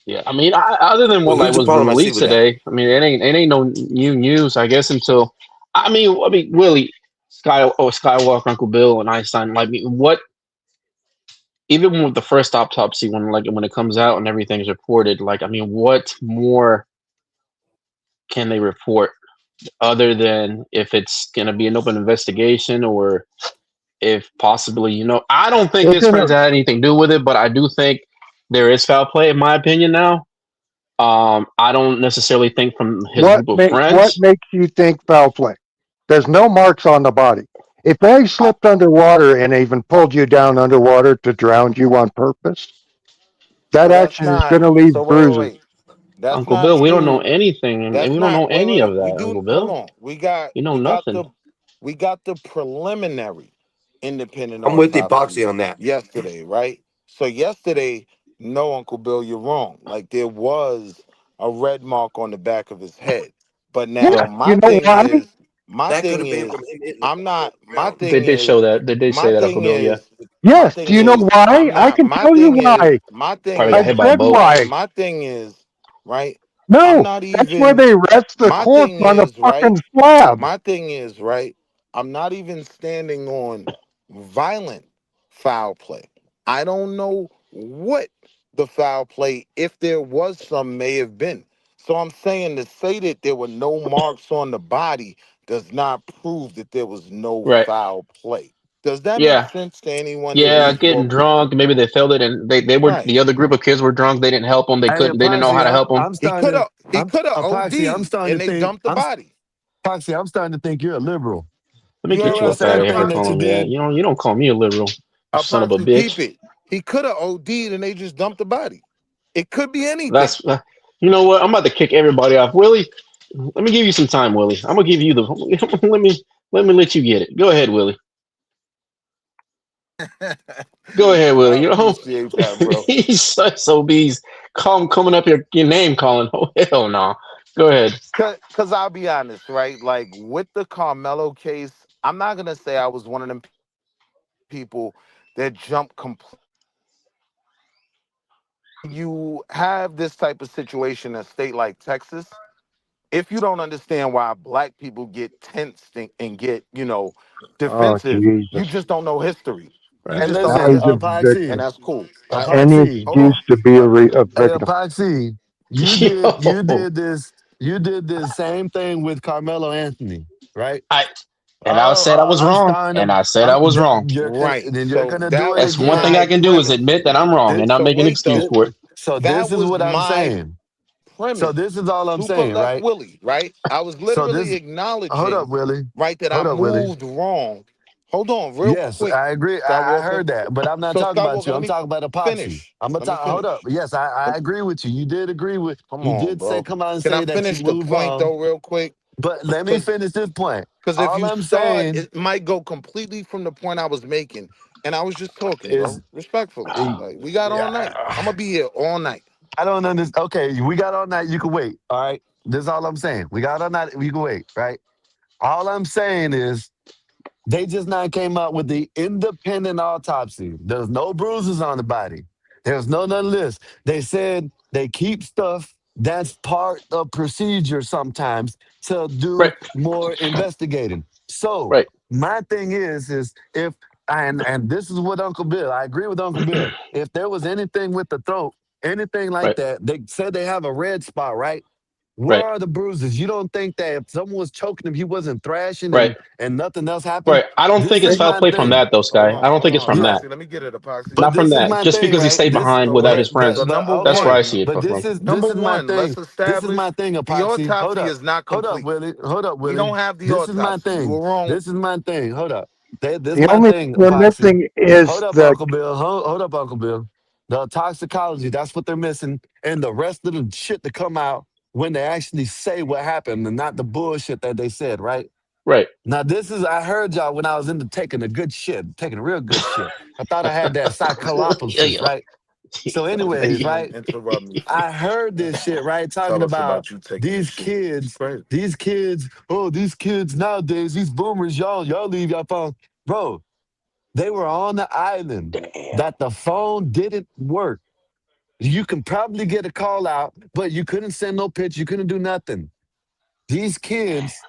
yeah. I mean, other than Well, what like here's the was problem I see released with that. today, I mean, it ain't no new news, I guess, until, I mean, Willie, Skywalker, Uncle Bill, and Einstein, like, what, even with the first autopsy, when it comes out and everything's reported, like, I mean, what more can they report other than if it's going to be an open investigation or if possibly, I don't think his Isn't friends it had anything to do with it, but I do think there is foul play, in my opinion. Now, I don't necessarily think from his group of what friends. makes you think foul play? There's no marks on the body. If they Uh, slipped underwater and even pulled you down underwater to drown you on purpose, that So that's action is not going to leave so bruises. wait. That's Uncle not Bill, we don't know true. anything, and That's we don't know not any of we that. do Uncle hold Bill, on. We got you know we got nothing. the we got the preliminary independent I'm with autopsy epoxy on that. yesterday, right? So yesterday, no, Uncle Bill, you're wrong. Like there was a red mark on the back of his head. But now Yeah, my you know thing why? is my That could thing have been is from him hitting I'm the not my ground. They thing did is show that. They did my say that, Uncle thing Bill. Yeah, is my Yes. thing Do you know is why? I'm I not can my tell you thing is why. my thing probably I got hit is by a said boat. why. my thing is right. I'm No, not that's where even they rest the my corpse thing on the is right. fucking slab. My thing is right. I'm not even standing on violent foul play. I don't know what the foul play, if there was some, may have been. So I'm saying to say that there were no marks on the body does not prove that there was no Right. foul play. Does that make Yeah, sense to anyone that yeah, we've getting spoken? drunk. Maybe they felt it, and they were Right. the other group of kids were drunk. They didn't help them. They Hey, couldn't. They didn't know Epoxy, how to help them. I'm He starting could to, have. He could have Epoxy, I'm OD'd, starting and to they think, dumped the body. Epoxy, I'm starting to think you're a liberal. Let me You heard get what you I The up out said, same of here thing that you calling Apostle? me that. did. You don't call me a liberal, you son of a Apostle, peep bitch. it. He could have OD'd, and they just dumped the body. It could be anything. That's you know what? I'm about to kick everybody off. Willie, let me give you some time, Willie. I'm gonna give you the let me let you get it. Go ahead, Willie. Go ahead, I Willie. You know appreciate that, bro. he's so bees coming up here, your name calling. Oh hell no. Go ahead. Cause I'll be honest, right? Like with the Carmelo case, I'm not gonna say I was one of them people that jumped completely. You have this type of situation in a state like Texas. If you don't understand why black people get tense and get, Oh, defensive, you Jesus. just don't know history. You Right. And just don't Now know listen, he's a history. And victim. Epoxy, that's cool. Any Epoxy, Hold excuse on. to be a hey, victim. Epoxy, Yo, you did this same thing with Carmelo Anthony, right? I and I Oh, said I was I'm wrong, starting and to, I said I was wrong. Right. then you're So gonna do that it was That's one thing again. I my can do is premise. admit that I'm wrong and This, not So make an wait excuse this, though. for it. so That this is was what I'm my saying. So premise. this is all I'm Super saying, left right? Willie, right? I was So literally this, hold up, acknowledging, Willie. right, that I Hold up, Willie. moved wrong. Hold on, real Yes, quick, I agree. I Skywalker. heard that, but I'm not So talking about Skywalker, you. let I'm me talking about epoxy. finish. I'm gonna Let me talk. Hold up. finish. Yes, I agree with you. You did agree with. Come You on, did say bro. come out and Can I say that you finish the moved point wrong. though, real quick? But let me Because finish this point. if All you I'm start, saying it might go completely from the point I was making. And I was just talking, is, bro. Respectfully. eh, Like we got all night. I'm yeah, gonna be here all night. I don't understand. Okay, we got all night. You can wait. All right. This is all I'm saying. We got all night. We can wait. Right. All I'm saying is they just now came out with the independent autopsy. There's no bruises on the body. There's no none of this. They said they keep stuff that's part of procedure sometimes to do Right, more investigating. So right, my thing is if and this is what Uncle Bill, I agree with Uncle Bill. If there was anything with the throat, anything like right, that, they said they have a red spot, right? Where right, are the bruises? You don't think that if someone was choking him, he wasn't thrashing right, and nothing else happened? right. I don't This think it's is foul my play from thing. that though, Sky. I don't Hold think it's on, from Yeah, that. Epoxy. Let me get it, Epoxy. but Not from this is that. my Just thing, because he right? stayed This behind So where that his wait. friends. So number That's where one, I okay, see it but from. this number is my one, let's thing. This is establish my thing, the Epoxy. Hold autopsy up. is not Hold up, complete. Willie. Hold up, We Willie. don't have the This is my autopsy. You thing. were wrong. This is my thing. Hold up. This is The my only thing, thing we're Epoxy. missing Hold is up, the Uncle Bill. Hold up, Uncle Bill. The toxicology, that's what they're missing. And the rest of the shit to come out when they actually say what happened and not the bullshit that they said, right? Right. Now, this is, I heard y'all when I was into taking a good shit, taking a real good shit. I thought I had that Yo, psycholopasis, yo. right? So, anyways, You Yo. didn't right? interrupt me. I heard this shit, right? Talking Tell us about about you taking a these shit. It's kids, crazy. these kids nowadays, these boomers, y'all leave your phone. Bro, they were on the island Damn. that the phone didn't work. You can probably get a call out, but you couldn't send no pitch. You couldn't do nothing. These kids,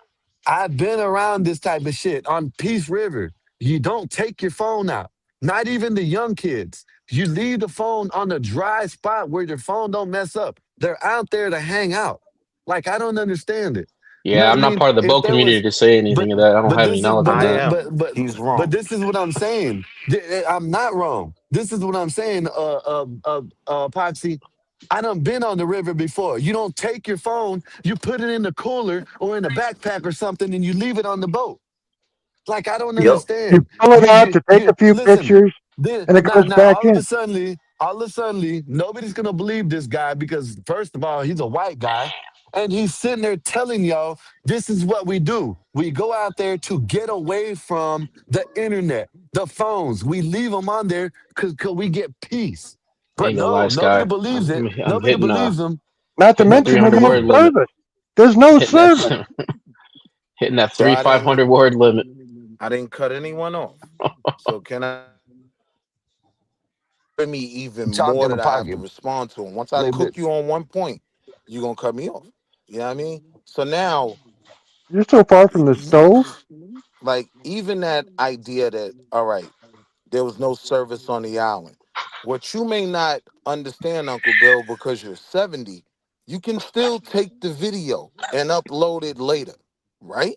I've been around this type of shit on Peace River. You don't take your phone out. Not even the young kids. You leave the phone on a dry spot where your phone don't mess up. They're out there to hang out. Like I don't understand it. You know Yeah, what I I'm not mean? part of the If boat there community was, to say but anything of that. I don't but have any this is knowledge but on I that. this, am. He's but wrong. this is what I'm saying. I'm not wrong. This is what I'm saying. Poxy. I done been on the river before. You don't take your phone, you put it in the cooler or in a backpack or something, and you leave it on the boat. Like I don't Yep. you understand. pull it out to take You a few listen. pictures and it goes Now back in. all of a sudden, nobody's gonna believe this guy because first of all, he's a white guy, and he's sitting there telling y'all this is what we do. We go out there to get away from the internet, the phones. We leave them on there because we get peace. I But ain't gonna no, lie, nobody Sky. believes it. I'm Nobody believes him. Not to hitting the mention there's 300 no word limit. service. There's no Hitting that service. hitting that So three I five didn't hundred word limit. I didn't cut anyone off. So can I give me even Chalk more in the that I have to pocket. respond to? And once I Play cook bits. you on one point, you're gonna cut me off. You know what I mean? So now You're so far from the stove. like even that idea that all right, there was no service on the island. What you may not understand, Uncle Bill, because you're 70, you can still take the video and upload it later, right?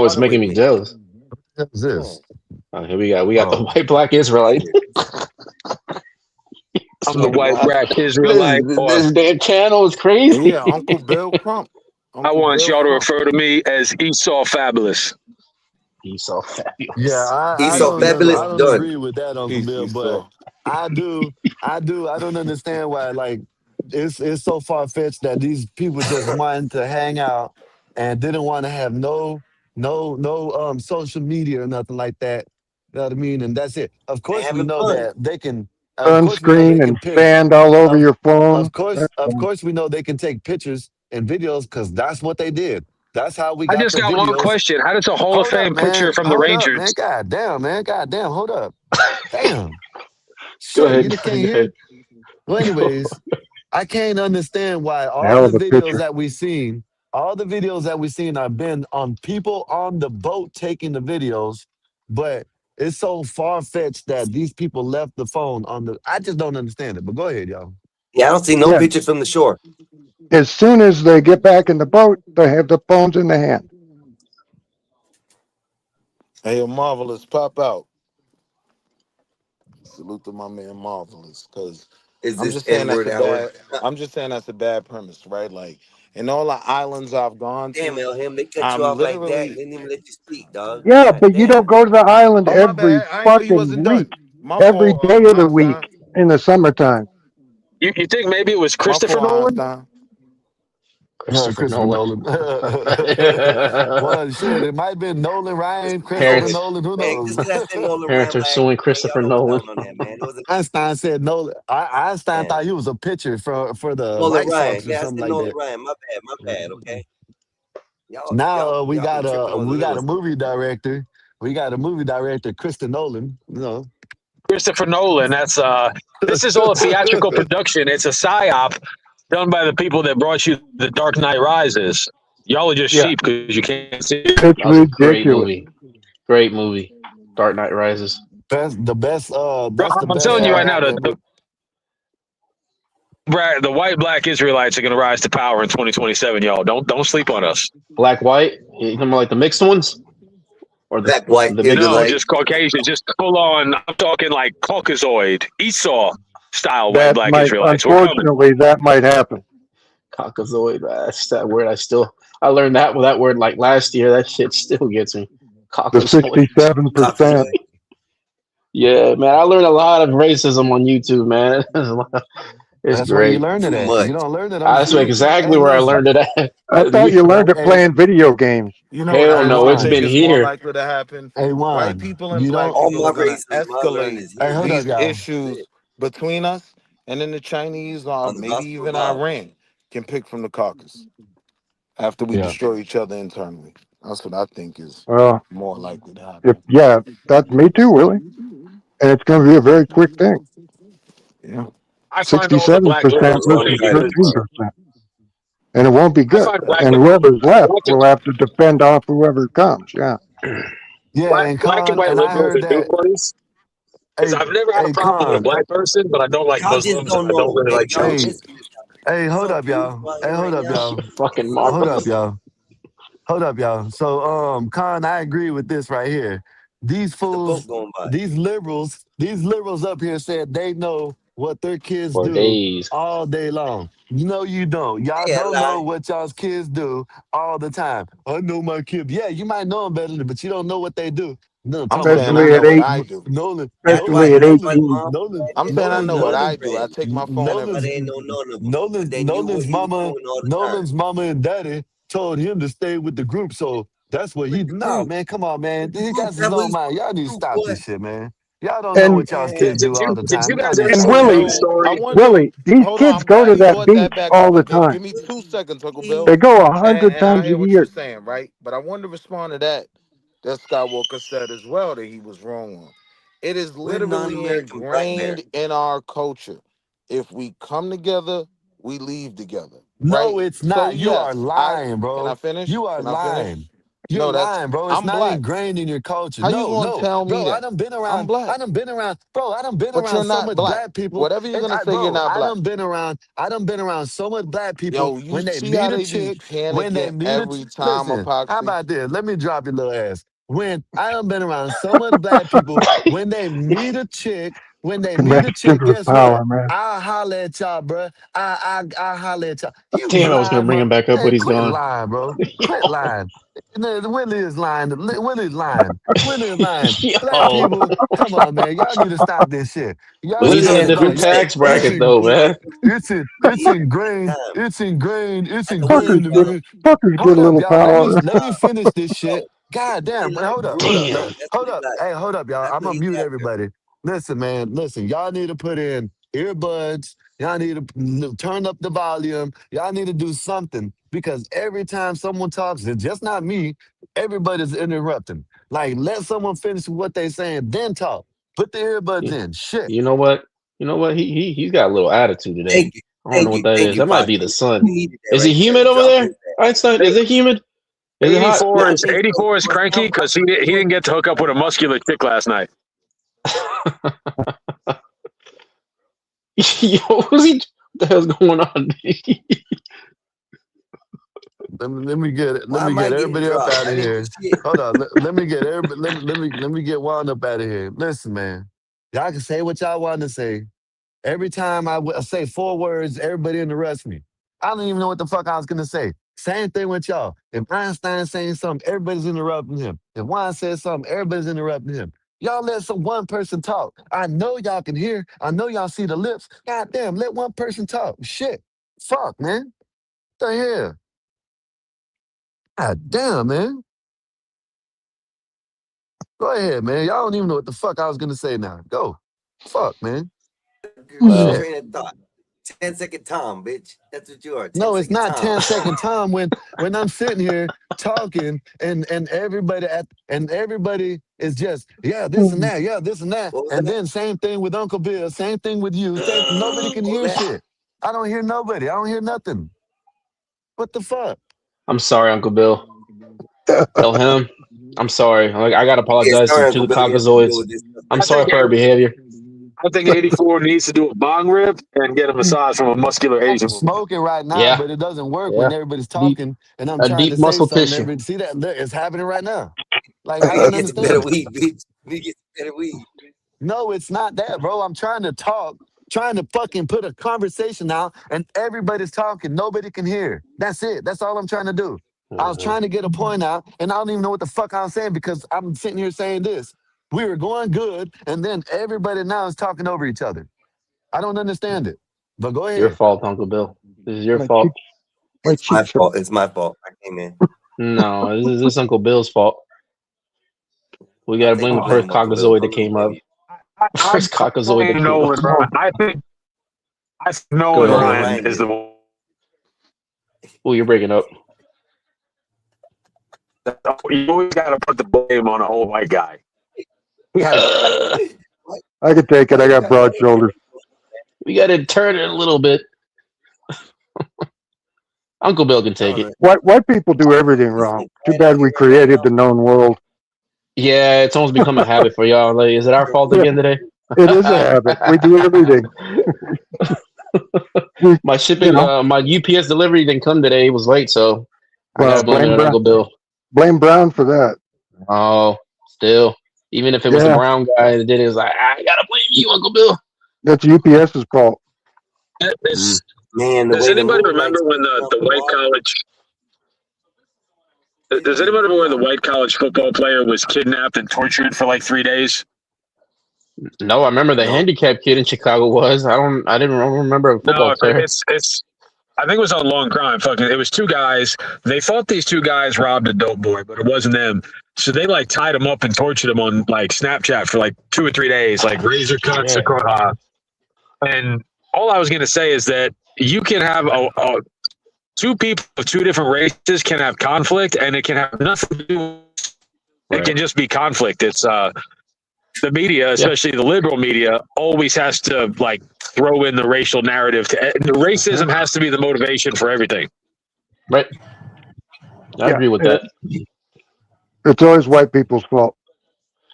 know, it's making me jealous. What is this? Here we got the white black Israelite. I'm the white black Israelite. This damn channel is crazy. Yeah, Uncle Bill Crump. I want y'all to refer to me as Esau Fabulous. Esau Fabulous. Yeah, I Esau Fabulous don't done. agree with that, Uncle Peace, Bill, Esau. but I don't understand why like it's so far fetched that these people just wanted to hang out and didn't want to have no social media or nothing like that. You know what I mean? And that's it. Of course we Having know fun. that they can of course we know they Sunscreen can and pick sand all over of your phone. of course we know they can take pictures and videos because that's what they did. That's how we I got just the got one videos. question. How does a Hall of Hold up, Fame pitcher man. from the Hold up, man. Rangers? God damn, man. God damn. Hold up. Damn. Go Shit, ahead. you can't hear? Well, anyways, I can't understand why Hell of a pitcher. all the videos that we've seen have been on people on the boat taking the videos, but it's so far fetched that these people left the phone on the. I just don't understand it. But go ahead, y'all. Yeah, I don't see no Yeah. pictures from the shore. As soon as they get back in the boat, they have the phones in the hand. Hey, Marvelous, pop out. Salute to my man Marvelous, because Is I'm this just saying that's N-word a hour? bad. I'm just saying that's a bad premise, right? Like in all the islands I've gone Damn, to, Elham, they cut you I'm off like that and literally. didn't even let you speak, dog. Yeah, God but you damn. don't go to the island Oh my every bad. I didn't know you fucking wasn't week, done. My every fault, day of the Einstein. week in the summertime. You think maybe it was My Christopher fault, Nolan? Einstein. Christopher Christopher Nolan. Nolan. Well, shit, it might have been Nolan Ryan, Christopher Christopher Nolan. Parents Nolan. Who Man, knows? just because I said Nolan parents Ryan are by suing accident, man, y'all Christopher don't be Nolan. counting on that, man. It was a Einstein said Nolan. Einstein man. thought he was a pitcher for the Nolan White Ryan. Sox or Yeah, I something said like Nolan that. Ryan. My bad, okay? Now Y'all be tripping on the we got little a stuff. movie director. We got a movie director, Kristen Nolan. You know. Christopher Nolan. This is all a theatrical production. It's a psyop done by the people that brought you The Dark Knight Rises. Y'all are just Yeah, sheep because you can't see it. it's That was a great ridiculous. movie. Great movie. Dark Knight Rises. Bro, That's the I'm best telling you right now, Batman. the white black Israelites are going to rise to power in 2027. Y'all don't sleep on us. Black White. You talking about like the mixed ones or Black, white, the mixed No, ones? Israelite. just Caucasian, just full on. I'm talking like Caucasoid, Esau style white That black might, Israelites. We're coming. unfortunately, that might happen. Caucasoid. That's that word. I learned that word like last year. That shit still gets me. The Caucasoid. 67%. Caucasoid. Yeah, man. I learned a lot of racism on YouTube, man. It's That's where you great. learn it Too at. You much. don't learn it on That's school. exactly Hey, where I learned listen. it at. I thought you learned it Hey, playing video games. You know what Hell hey, no, actually I it's Juan. think been is more here. likely to happen? Hey, White Juan. people and You black don't. All people my are gonna racism I learned escalate is Hey, here, hold man. up, these y'all. That's issues it. between us, and then the Chinese or On the maybe gospel of even love. Iran can pick from the caucus after we Yeah. destroy each other internally. That's what I think is Well, more likely to if happen. yeah, that's me too, Willie. And it's going to be a very quick thing. Yeah. I find all the black 67% liberals Lord funny versus Almighty. because 13%. And it won't be I good. find black And and whoever's left black and, will have to defend off whoever comes. Yeah. Yeah, black, and black and Con, white and I liberals heard are new that. buddies. Because Hey, I've never had a hey, problem with a Con. black person, but I don't like Y'all just Muslims and don't I don't know. really like Maybe y'all Hey, Jews. missing it. hey, It's hold so up, y'all. beautiful out Hey, here hold right up, now. y'all. Fucking Hold up, marvelous. y'all. Hold up, y'all. So, Con, I agree with this right here. These There's a boat fools, going by. these liberals up here said they know what their kids For do days. all day long. No, you don't. Y'all Yeah, don't know lie. what y'all's kids do all the time. I know my kid. Yeah, you might know them better, but you don't know what they do. No, I'm talking about saying I Especially Nolan, at know what 8, I do. Nolan, That's Nolan, why. especially at That's why the 18. mom I'm and saying I them know what I do. I friends. take my phone and But Nolan's they ain't know none of them. But Nolan's they knew what Nolan's he was mama, doing all the time. Nolan's mama and daddy told him to stay with the group. So that's what With he the nah, group. man. Come on, man. The These group. guys just That's what don't he's mind. Y'all need to group, stop boy. this shit, man. Y'all don't know And what y'all's Man. kids do all the Did you time. Y'all guys need ever to and see stop the this true Willie, shit. I story? wonder. Willie, these Hold on, kids I'm go glad to you that brought beach that back all up, the Uncle Bill. time. Give me 2 seconds, Uncle Bill. They go a And, 100 and I times a hear what you're year. saying, right? But I wanted to respond to that. That Skywalker said as well that he was wrong on. It is We're literally non-American black ingrained Americans. in our culture. If we come together, we leave together, No, right? it's So not. You are yes, I lying, can I bro. finish? You are Can I lying. finish? You're No, that's lying, bro. It's I'm not black. ingrained in your culture. How you No, gonna no, tell me bro. that? I'm black, I done been around, bro. I done been but around you're so not much black. black people. Whatever you're gonna say, you're Bro, not black. I done been around so much black people. Yo, you When they see meet how a they be chick, when they panicking meet a, every time, listen, how Epoxy? about this? Let me drop your little ass. when I done been around so much black people, when they meet a chick, Connection guess power, what? man. I'll holler at y'all, bro. I holler at y'all. You Damn, I was gonna blind, bring bro. him back up, Hey, but he's quit gone. lying, bro. Quit lying. Willie is lying. Willie is lying. Willie is lying. Black Yo, people, come on, man. Y'all need to stop this shit. Y'all Willie's need in to a different He said tax bracket time. though, man. it's He ingrained. time. It's ingrained. It's Like the Willies ingrained in brother. me. Get Hold a up, little y'all. Let me power. let me finish this shit. God They damn. like Hold up. Hold rules, up. Damn. man. That's what Hold he up. like. Hey, hold up, y'all. That's I'm what gonna he's mute after. everybody. Listen, man. Listen. Y'all need to put in earbuds. Y'all need to turn up the volume. Y'all need to do something because every time someone talks, it's just not me. Everybody's interrupting. Like, let someone finish what they saying, then talk. Put the earbuds in. Shit. You know what? You know what? He's got a little attitude today. Thank you. I don't know what that Thank is. you, That might be Fonte. the sun. We needed that Is it right there. humid over Drop there, his ass. Einstein? Is it humid? Is it hot? Yeah, 84 I is think so. 84 is cranky because he didn't get to hook up with a muscular chick last night. Yo, what's he? What the hell's going on? Let me get it. Let Why me am get I getting everybody up dropped? out I of didn't do here. shit. Hold on. Let me get everybody. Let me get wound up out of here. Listen, man. Y'all can say what y'all want to say. Every time I say 4 words, everybody interrupts me. I don't even know what the fuck I was gonna say. Same thing with y'all. If Einstein's saying something, everybody's interrupting him. If Juan says something, everybody's interrupting him. Y'all let some one person talk. I know y'all can hear. I know y'all see the lips. God damn, let one person talk. Shit. Fuck, man. What the hell? God damn, man. Go ahead, man. Y'all don't even know what the fuck I was gonna say now. Go. Fuck, man. Good Well, Shit. train of thought. 10-second Tom, bitch. That's what you are. No, it's 10-second not Tom. 10-second time when I'm sitting here talking and everybody is just this and that, this and that. What was And that? then same thing with Uncle Bill, same thing with you. Nobody can What hear was that? shit. I don't hear nobody. I don't hear nothing. What the fuck? I'm sorry, Uncle Bill. Tell him I'm sorry. I gotta Yeah, apologize sorry, to Uncle the Billy. Has to do Caucasoids. with this. I'm I sorry think for our behavior. 84 needs to do a bong rip and get a massage from a muscular I'm Asian woman. smoking right now, Yeah, but it doesn't work yeah. when everybody's Deep, talking and I'm a trying to deep say muscle something. tissue. Everybody see that? Look, it's happening right now. Like, We I need to don't get some better understand. weed, bitch. We need to get some better weed. No, it's not that, bro. I'm trying to talk, trying to fucking put a conversation out, and everybody's talking. Nobody can hear. That's it. That's all I'm trying to do. I was Mhm. trying to get a point out, and I don't even know what the fuck I'm saying because I'm sitting here saying this. We were going good, and then everybody now is talking over each other. I don't understand it. But go Your ahead. fault, Uncle Bill. This is your My fault. cheeks, my It's my cheeks are. fault. It's my fault. I came in. No, this is Uncle Bill's fault. We I'll gotta take blame the the first blame, Uncle Bill. Caucasoid Go that ahead, came up. baby. First Caucasoid that came up. Nolan Ryan. I think Go Nolan ahead, Nolan Nolan. Ryan Ryan is did the it. one. Oh, you're breaking up. You always got to put the blame on an old white guy. we I could take it. I Why you got got broad shoulders. gotta turn it a little bit. Uncle Bill can take All it. right. White people do everything It's wrong. so Too quiet out bad here we right now, created y'all. the known world. Yeah, it's almost become a habit for y'all. Like, is it our fault Yeah, again today? it is a habit. We do everything. We, My you shipping, know, my UPS delivery didn't come today. It was late, so I well, gotta blame it on Uncle Bill. blame Brown for that. Oh, still, even if it was the Yeah, brown guy that did it, it's like I gotta blame you, Uncle Bill. that's UPS's fault. Mm. Man, the Does way the anybody moonlight's remember when coming off the the white water, college? shit Does don't even anybody remember come when the out. white college football player was kidnapped and tortured for like 3 days? No, I remember the Nope. handicapped kid in Chicago was. I didn't remember a football No, player. it's. I think it was on Long Crime. Fucking, it was 2 guys. They thought these 2 guys robbed a dope boy, but it wasn't them. So they like tied him up and tortured him on like Snapchat for like 2 or 3 days, like razor cuts Shit. across. And all I was gonna say is that you can have a 2 people of 2 different races can have conflict, and it can have nothing to do. It Right. can just be conflict. It's the media, Yeah. especially the liberal media, always has to like throw in the racial narrative. The racism has to be the motivation for everything. Right. I Yeah, agree with that. it's always white people's fault.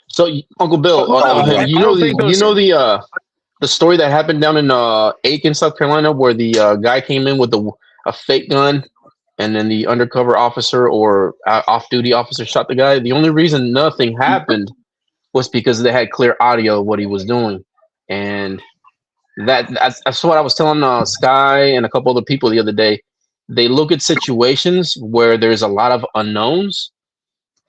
So, Uncle Bill, Well, no, White I don't think those. the story that happened down in Aiken, South Carolina, where the guy came in with a fake gun and then the undercover officer or off-duty officer shot the guy. The only reason nothing happened was because they had clear audio of what he was doing, and that's what I was telling Sky and a couple other people the other day. They look at situations where there's a lot of unknowns,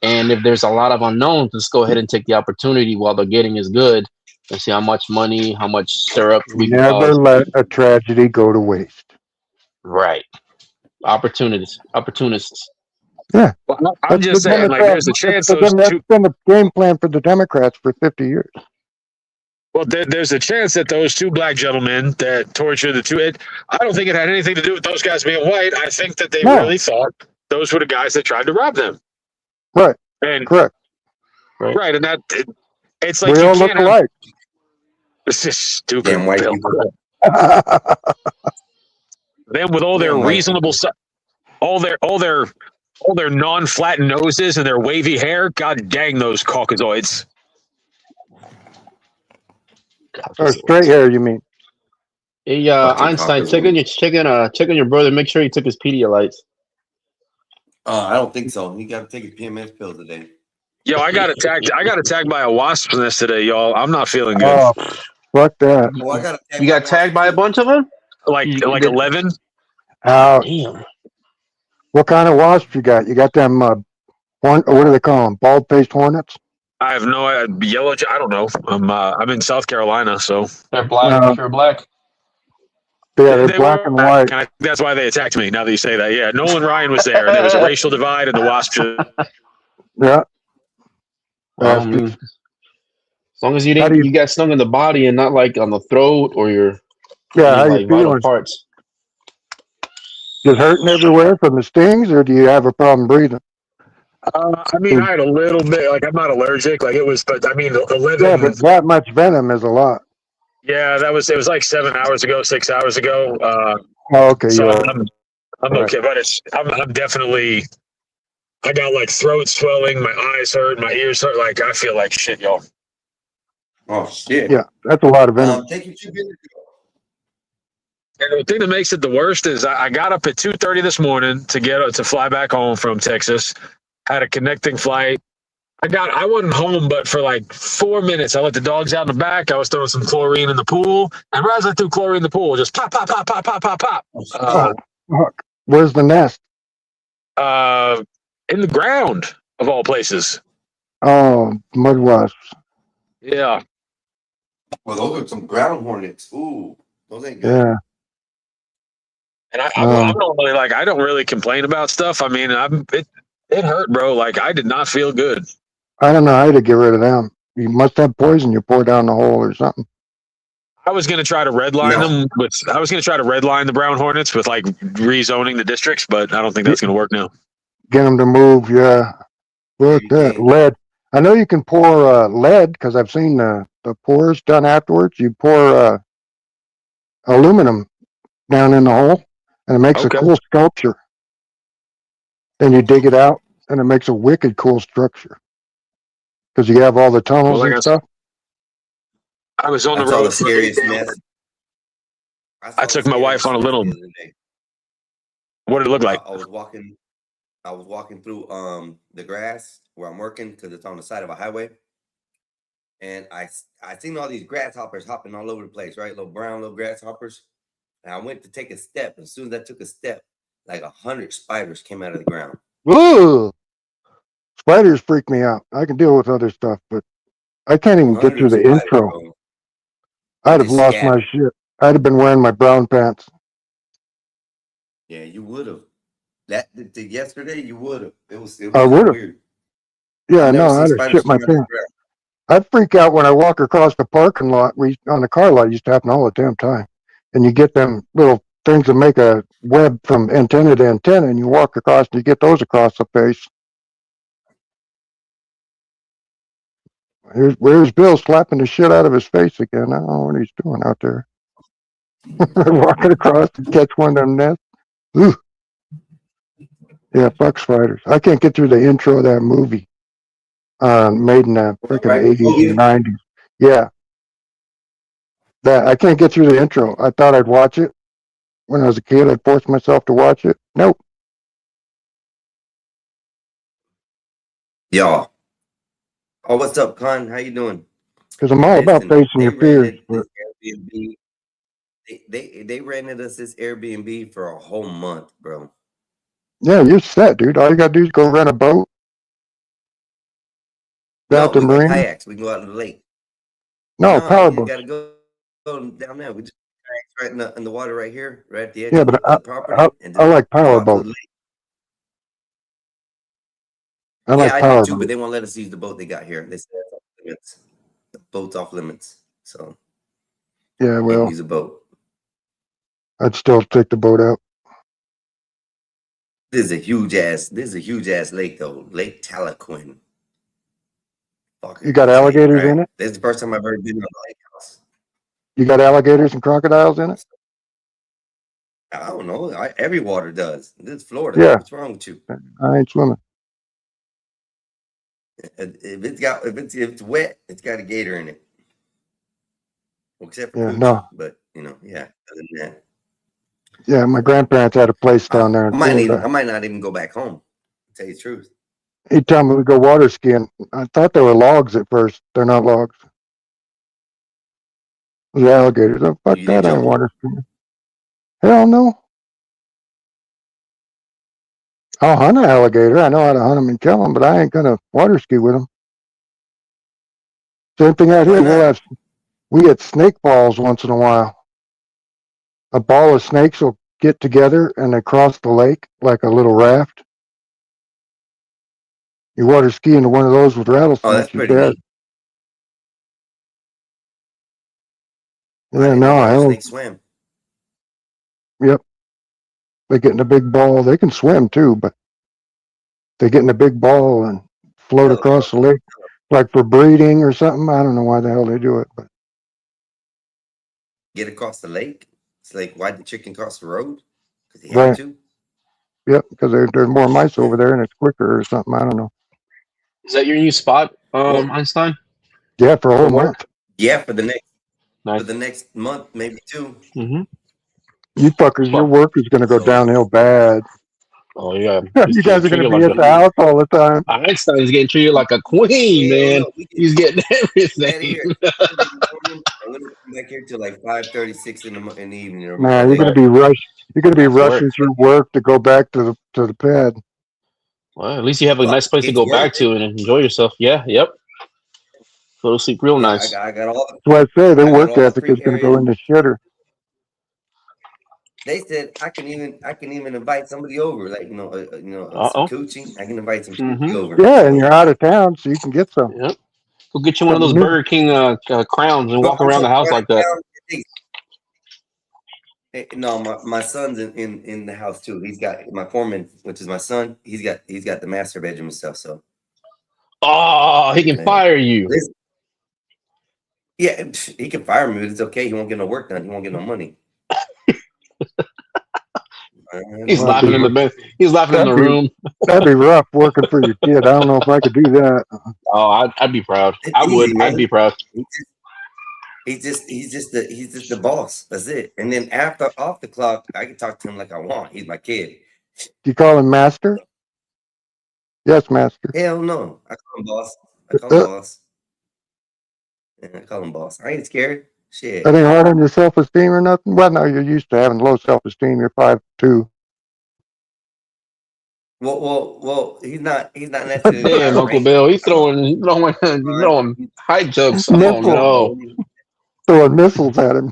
and if there's a lot of unknowns, let's go ahead and take the opportunity while the getting is good and see how much money, how much syrup we can Never cause. let a tragedy go to waste. Right. Opportunists. Yeah. Well, I'm just saying, like, there's a chance those That's two. been the game plan for the Democrats for 50 years. Well, there's a chance that those two black gentlemen that tortured the two. I don't think it had anything to do with those guys being white. I think that they really thought those were the guys that tried to rob them. Right. And correct. Right, and it's like We you all look can't. alike. It's just stupid. Damn white Bill. people. Them with all their Damn white reasonable, all their non-flat noses and their wavy hair. God dang those Caucasoids. Or straight hair, you mean? Hey, Fucking Einstein, Caucasoids. check on your brother. Make sure he took his Pedialytes. I don't think so. He got to take his PMS pill today. Yo, I got attacked by a wasp nest today, y'all. I'm not feeling good. Oh, fuck that. Oh, I got You got tagged by a bunch of them? Like 11. Damn. What kind of wasp you got? You got them, what do they call them? Bald-faced hornets? I have no yellow. I don't know. I'm in South Carolina, so they're black. If you're black. Yeah, they're black and white. That's why they attacked me. Now that you say that, yeah, Nolan Ryan was there, and there was a racial divide, and the wasp. Yeah. Well, as long as you didn't, you got stung in the body and not like on the throat or your how like you vital feeling? parts. Just hurting everywhere from the stings, or do you have a problem breathing? I mean, I had a little bit. Like, I'm not allergic. Like, it was, but I mean, 11. Yeah, but that much venom is a lot. Yeah, it was like 7 hours ago, 6 hours ago. Okay, so yeah. I'm okay, but I'm definitely. I got like throat swelling, my eyes hurt, my ears hurt. Like, I feel like shit, y'all. Oh shit. Yeah, that's a lot of venom. Take you 2 minutes. And the thing that makes it the worst is I got up at 2:30 this morning to fly back home from Texas. Had a connecting flight. I wasn't home, but for like 4 minutes, I let the dogs out in the back. I was throwing some chlorine in the pool, and as I threw chlorine in the pool, just pop, pop, pop, pop, pop, pop, pop. Where's the nest? In the ground of all places. Oh, mud wasps. Yeah. Well, those are some ground hornets. Ooh, those ain't good. Yeah. And I'm normally like, I don't really complain about stuff. I mean, it hurt, bro. Like, I did not feel good. I don't know how to get rid of them. You must have poison you pour down the hole or something. I was going to try to redline them I was going to try to redline the brown hornets with like rezoning the districts, but I don't think that's going to work now. Get them to move, yeah. Look, that lead. I know you can pour lead because I've seen the pours done afterwards. You pour aluminum down in the hole, and it makes a cool sculpture. Then you dig it out, and it makes a wicked cool structure because you have all the tunnels and stuff. I was on the road. The scariest mess. I took my wife on a little. What did it look like? I was walking through the grass where I'm working because it's on the side of a highway, and I seen all these grasshoppers hopping all over the place, right? Little brown little grasshoppers. And I went to take a step. As soon as I took a step, like 100 spiders came out of the ground. Ooh, spiders freak me out. I can deal with other stuff, but I can't even get through the intro. Bro. I'd have lost my shit. I'd have been wearing my brown pants. Yeah, you would have. Yesterday, you would have. It was I would have. weird. Yeah, no, I'd have shit my pants. I'd freak out when I walk across the parking lot. On the car lot, used to happen all the damn time. And you get them little things that make a web from antenna to antenna, and you walk across, and you get those across the face. Where's Bill slapping the shit out of his face again? I don't know what he's doing out there. Walking across to catch one of them nests. Ooh. Yeah, fuck spiders. I can't get through the intro of that movie. Made in the freaking 80s and 90s. Yeah. I can't get through the intro. I thought I'd watch it. When I was a kid, I forced myself to watch it. Nope. Y'all. Oh, what's up, Con? How you doing? Because I'm all about facing your fears. But This Airbnb. They rented us this Airbnb for a whole month, bro. yeah, you're set, dude. All you gotta do is go rent a boat down No, to we got Marina. kayaks. We can go out to the lake. No, No, power you boats. got to go down there. We just kayaks right in the water right here, right at the edge Yeah, of but the property, and I then like go power out to the boats. lake. I like Yeah, I do power too, but boats. they won't let us use the boat they got here. They said it's off limits. The boat's off limits, so Yeah, can't well, use a boat. I'd still take the boat out. This is a huge ass lake though, Lake Talaquin. You got Fucking insane, alligators in right? it? This is the first time I've ever been on a lake house. You got alligators and crocodiles in it? I don't know. Every water does. This is Florida. Yeah. What's wrong with you? I ain't swimming. If it's wet, it's got a gator in it. Well, except for Yeah, coochie, no. but other than that. Yeah, my grandparents had a place down there in Florida. I might not even go back home, to tell you the truth. He told me we go water skiing. I thought they were logs at first. They're not logs. The alligators. Oh, fuck You that, didn't I jump ain't them? water skiing. Hell no. I'll hunt an alligator. I know how to hunt them and kill them, but I ain't gonna water ski with them. Same thing out Why here. not? We get snake balls once in a while. A ball of snakes will get together and they cross the lake like a little raft. You water ski into one of those with Oh, that's rattlesnakes, you're pretty dead. neat. I Yeah, didn't know no, hell, rattlesnakes swam. yep. They get in a big ball. They can swim too, but they get in a big ball and float Hell, across the lake, like for breeding or something. I don't know why the hell they do it, but get across the lake. It's like, why'd the chicken cross the road? Because he had right. to. Yep, because there's more mice over there and it's quicker or something. I don't know. Is that your new spot, Well, Einstein? Yeah, for a whole For work? month. yeah, for the Nice. next month, maybe two. Mm-hmm. You fuckers, your Well, work is going to go So downhill bad. oh yeah, he's You getting guys are going to treated be like at a the house all the time. Einstein's getting treated like a queen, hell man. no, we get He's getting out everything. here in the morning. I'm gonna come back here till like 5:36 in the evening or Nah, before you're they going to open. be rushed. You're going to be That's work. rushing through work to go back to the pad. Well, at least you have a Well, nice place to it's go worth back it. to and enjoy yourself. Yeah, yep. Go to sleep real Yeah, nice. I got all That's why I say their I got work all the ethic is free going to areas. go in the shitter. They said I can even invite somebody over, like some Uh-oh. coochie. I can invite some Mm-hmm. coochie over. Yeah, So, and you're out of town, so you can get some. Yep. Go get you one of Something those new. Burger King crowns and but walk I'm around the talking house about like that. No, my son's in the house too. He's got my foreman, which is my son. He's got the master bedroom and stuff. So Oh, he can fire you. listen, yeah, he can fire me, but it's okay. He won't get no work done. He won't get no money. He's Well, laughing in the bed. He's laughing in the room. That'd be rough working for your kid. I don't know if I could do that. Oh, I'd be proud. It's I would. easy, I'd man. be proud. He's just the boss. That's it. And then after off the clock, I can talk to him like I want. He's my kid. Do you call him master? Yes, master. Hell no. I call him boss. I call him boss. Yeah, I call him boss. I ain't scared. Shit. That ain't hard on your self-esteem or nothing? Well, no, you're used to having low self-esteem. You're 5'2". Well, he's not necessarily Damn, my Uncle rank. Bill, he's throwing high jokes. Oh no! Throwing missiles at him.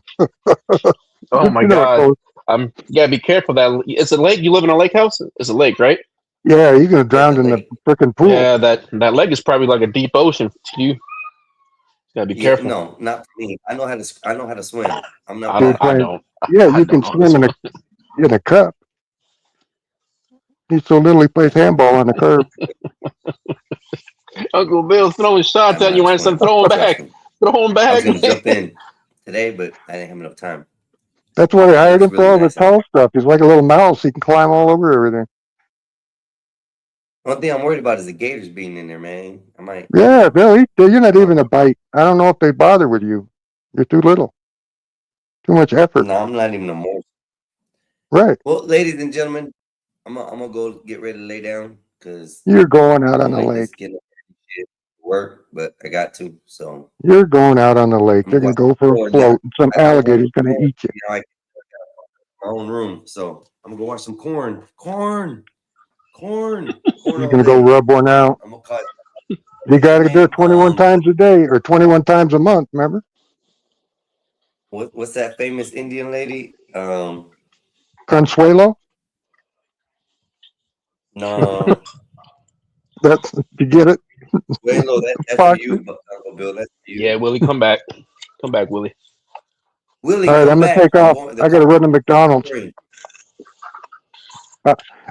Oh my God! You gotta be careful. That it's a lake. You live in a lake house. It's a lake, right? Yeah, you're gonna drown in the freaking pool. Yeah, that lake is probably like a deep ocean to you. Gotta be careful. No, not for me. I know how to swim. I'm not. I don't. Yeah, I you can don't know swim in a cup. He's so little he plays handball on the curb. Uncle Bill throwing shots at you, Einstein. Throw him back. Throw him back. I was gonna jump in today, but I didn't have enough time. That's what I hired him for, all the tall stuff. He's like a little mouse. He can climb all over everything. One thing I'm worried about is the gators being in there, man. I might. Yeah, Bill, you're not even a bite. I don't know if they bother with you. You're too little. Too much effort. No, I'm not even a more. Right. Well, ladies and gentlemen, I'm gonna go get ready to lay down because you're going out on the lake. work, but I got to. So You're going out on the lake. I'm You're gonna going to watch go for a some corn. float, and some I wanted alligator's going to corn, eat you. you know, I got my own room, so I'm gonna go watch some corn You're all going to go day. rub one out. I'm gonna cut. You got to do Man, it 21 times a day or 21 times a month, remember? what's that famous Indian lady? Consuelo? No, That's, you get it? Suelo, that's for Foxy? you, Uncle Bill. That's for you. Yeah, Willie, come back. Come back, Willie. Willie, All right, come I'm going to back. take off. I got to run to McDonald's.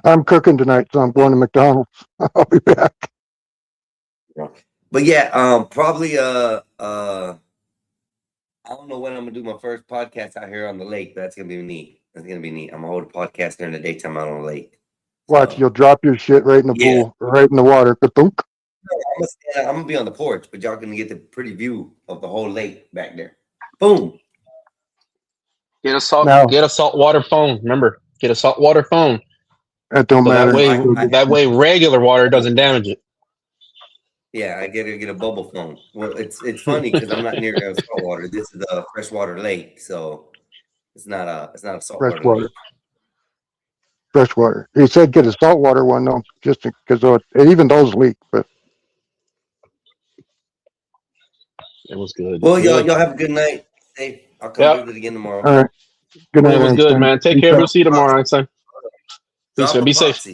I'm cooking tonight, so I'm going to McDonald's. I'll be back. But yeah, probably I don't know when I'm gonna do my first podcast out here on the lake, but that's gonna be neat. That's gonna be neat. I'm gonna hold a podcast during the daytime out on the lake. Watch, you'll drop your shit right in the pool, right in the water. Ka-thunk. I'm gonna be on the porch, but y'all gonna get the pretty view of the whole lake back there. Boom. Get a saltwater phone. Remember, get a saltwater phone. That don't So matter. that way regular water doesn't damage it. Yeah, I get a bubble phone. Well, it's funny because I'm not near saltwater. This is a freshwater lake, so it's not a saltwater Freshwater. lake. Freshwater. He said get a saltwater one though, just because even those leak. But it was good. Well, y'all have a good night. Hey, I'll come visit again tomorrow. All right. Good night. It was good, man. Take care. We'll see you tomorrow, Einstein. Peace, man. Be safe.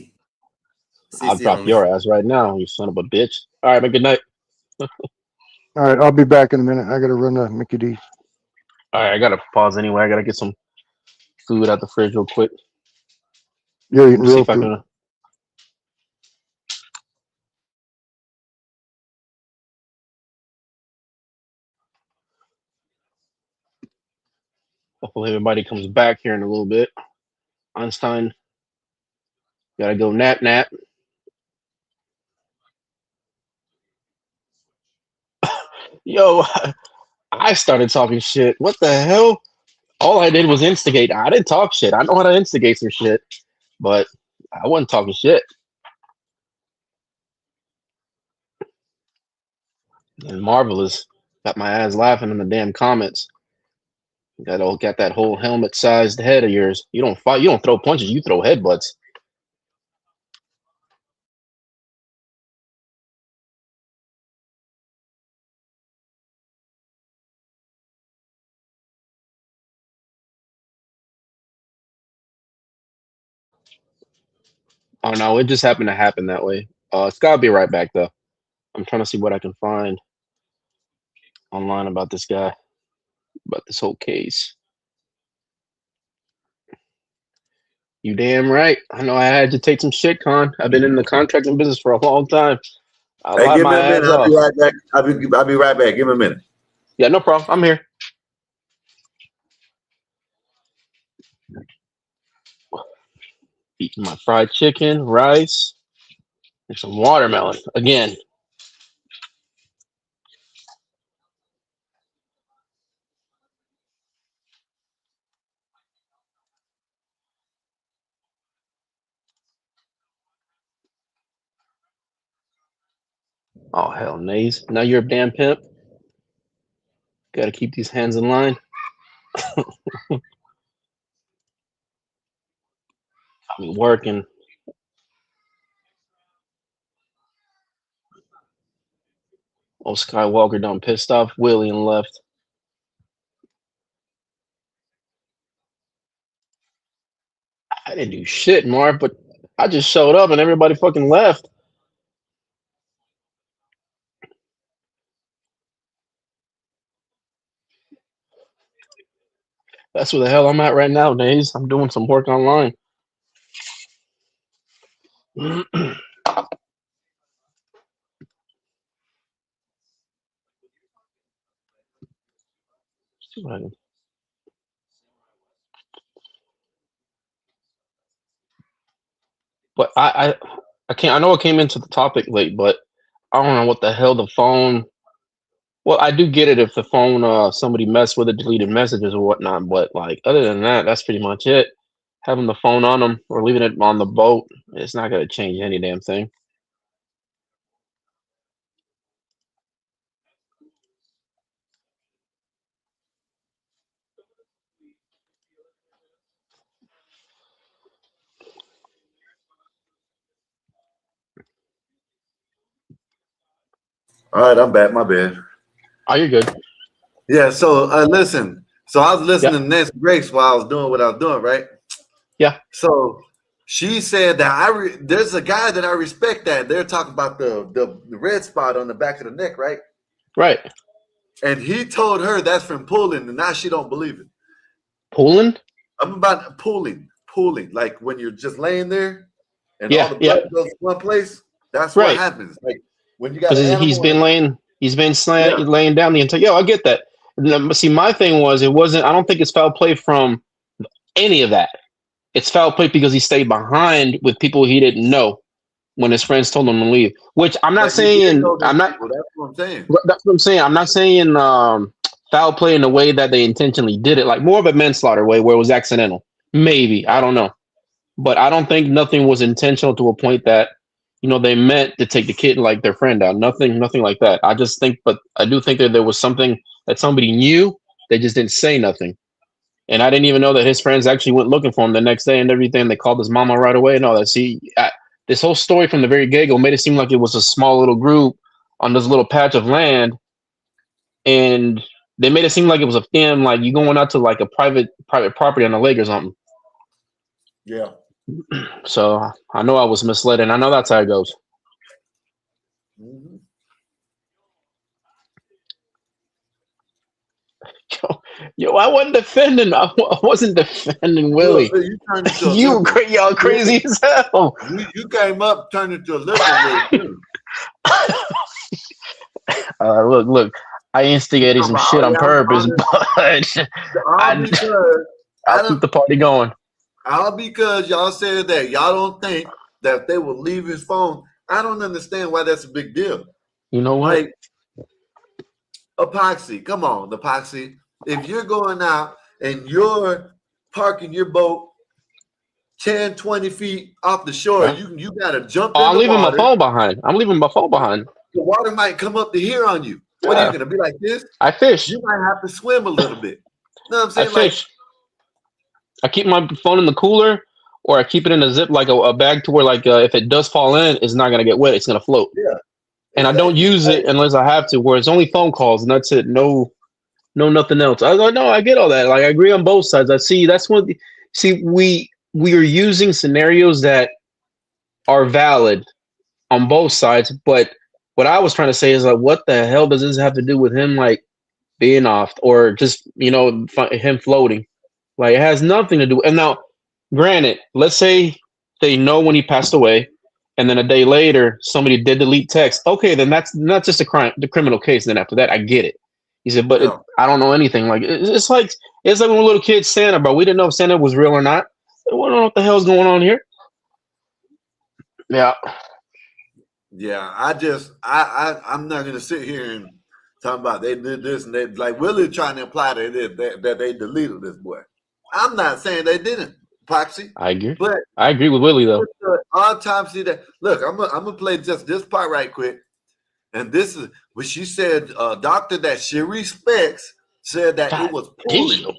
I'll drop your ass right now, you son of a bitch. All right, man. Good night. All right, I'll be back in a minute. I got to run to Mickey D's. All right, I gotta pause anyway. I gotta get some food out the fridge real quick. You're eating See real if I food. can. Hopefully everybody comes back here in a little bit. Einstein, gotta go nap. Yo, I started talking shit. What the hell? All I did was instigate. I didn't talk shit. I know how to instigate some shit, but I wasn't talking shit. And Marvelous got my ass laughing in the damn comments. Got that whole helmet-sized head of yours. You don't fight. You don't throw punches. You throw headbutts. Oh no, it just happened to happen that way. It's gotta be right back though. I'm trying to see what I can find online about this guy, about this whole case. You damn right. I know I had to take some shit, Con. I've been in the contracting business for a long time. I Hey, lied give me my a minute. ass I'll off. be right back. I'll be right back. Give me a minute. Yeah, no problem. I'm here. Eating my fried chicken, rice, and some watermelon again. Oh hell, Nays. Now you're a damn pimp. Gotta keep these hands in line. I'm working. Oh, Skywalker done pissed off Willie and left. I didn't do shit, Marv, but I just showed up and everybody fucking left. That's where the hell I'm at right now, Nays. I'm doing some work online. But I can't. I know I came into the topic late, but I don't know what the hell the phone. Well, I do get it if the phone somebody messed with it, deleted messages or whatnot. But like other than that, that's pretty much it. Having the phone on them or leaving it on the boat, it's not gonna change any damn thing. All right, I'm back. My bad. Oh, you're good. Yeah. So listen. So I was listening to Nancy Grace while I was doing what I was doing, right? Yeah. So she said that there's a guy that I respect that they're talking about the red spot on the back of the neck, right? Right. And he told her that's from pulling, and now she don't believe it. Pulling? I'm about pulling, like when you're just laying there and all the blood goes to one place. That's what happens. Like when you got an animal. He's been laying down the entire. I get that. See, my thing was it wasn't. I don't think it's foul play from any of that. It's foul play because he stayed behind with people he didn't know when his friends told him to leave. Which I'm not saying. I'm not. That's what I'm saying. That's what I'm saying. I'm not saying foul play in the way that they intentionally did it, like more of a manslaughter way where it was accidental. Maybe, I don't know, but I don't think nothing was intentional to a point that they meant to take the kid like their friend out. Nothing like that. I just think, but I do think that there was something that somebody knew. They just didn't say nothing. And I didn't even know that his friends actually went looking for him the next day and everything. They called his mama right away and all that. This whole story from the very get-go made it seem like it was a small little group on this little patch of land. And they made it seem like it was a thing, like you going out to like a private property on a lake or something. Yeah. So I know I was misled, and I know that's how it goes. Mm-hmm. Yo, I wasn't defending. I wasn't defending Willie. So you turned into y'all crazy as hell. You came up, turned into a liberal. Look. I instigated some shit on purpose, but I'll keep the party going. All because y'all said that y'all don't think that if they will leave his phone. I don't understand why that's a big deal. You know what? Like, epoxy. Come on, epoxy. If you're going out and you're parking your boat 10, 20 feet off the shore, you got to jump in the water. I'm leaving my phone behind. The water might come up to here on you. What are you going to be like this? I fish. You might have to swim a little bit. You know what I'm saying? I fish. I keep my phone in the cooler, or I keep it in a zip, like a bag to where, like, if it does fall in, it's not going to get wet. It's going to float. Yeah. And I don't use it unless I have to, where it's only phone calls, and that's it. No, nothing else. I was like, no, I get all that. Like, I agree on both sides. I see. That's what. We are using scenarios that are valid on both sides, but what I was trying to say is, like, what the hell does this have to do with him, like, being off or just him floating? Like, it has nothing to do. And now, granted, let's say they know when he passed away, and then a day later somebody did delete text. Okay, then that's not just the criminal case. Then after that, I get it. He said, but I don't know anything. Like, it's like when a little kid Santa, bro. We didn't know if Santa was real or not. We don't know what the hell's going on here. Yeah. Yeah, I'm not gonna sit here and talk about they did this and they like Willie trying to imply that they deleted this boy. I'm not saying they didn't, Poxy. I agree. But I agree with Willie though. Autopsy that look, I'm gonna play just this part right quick. And this is what she said, a doctor that she respects said that it was pulling.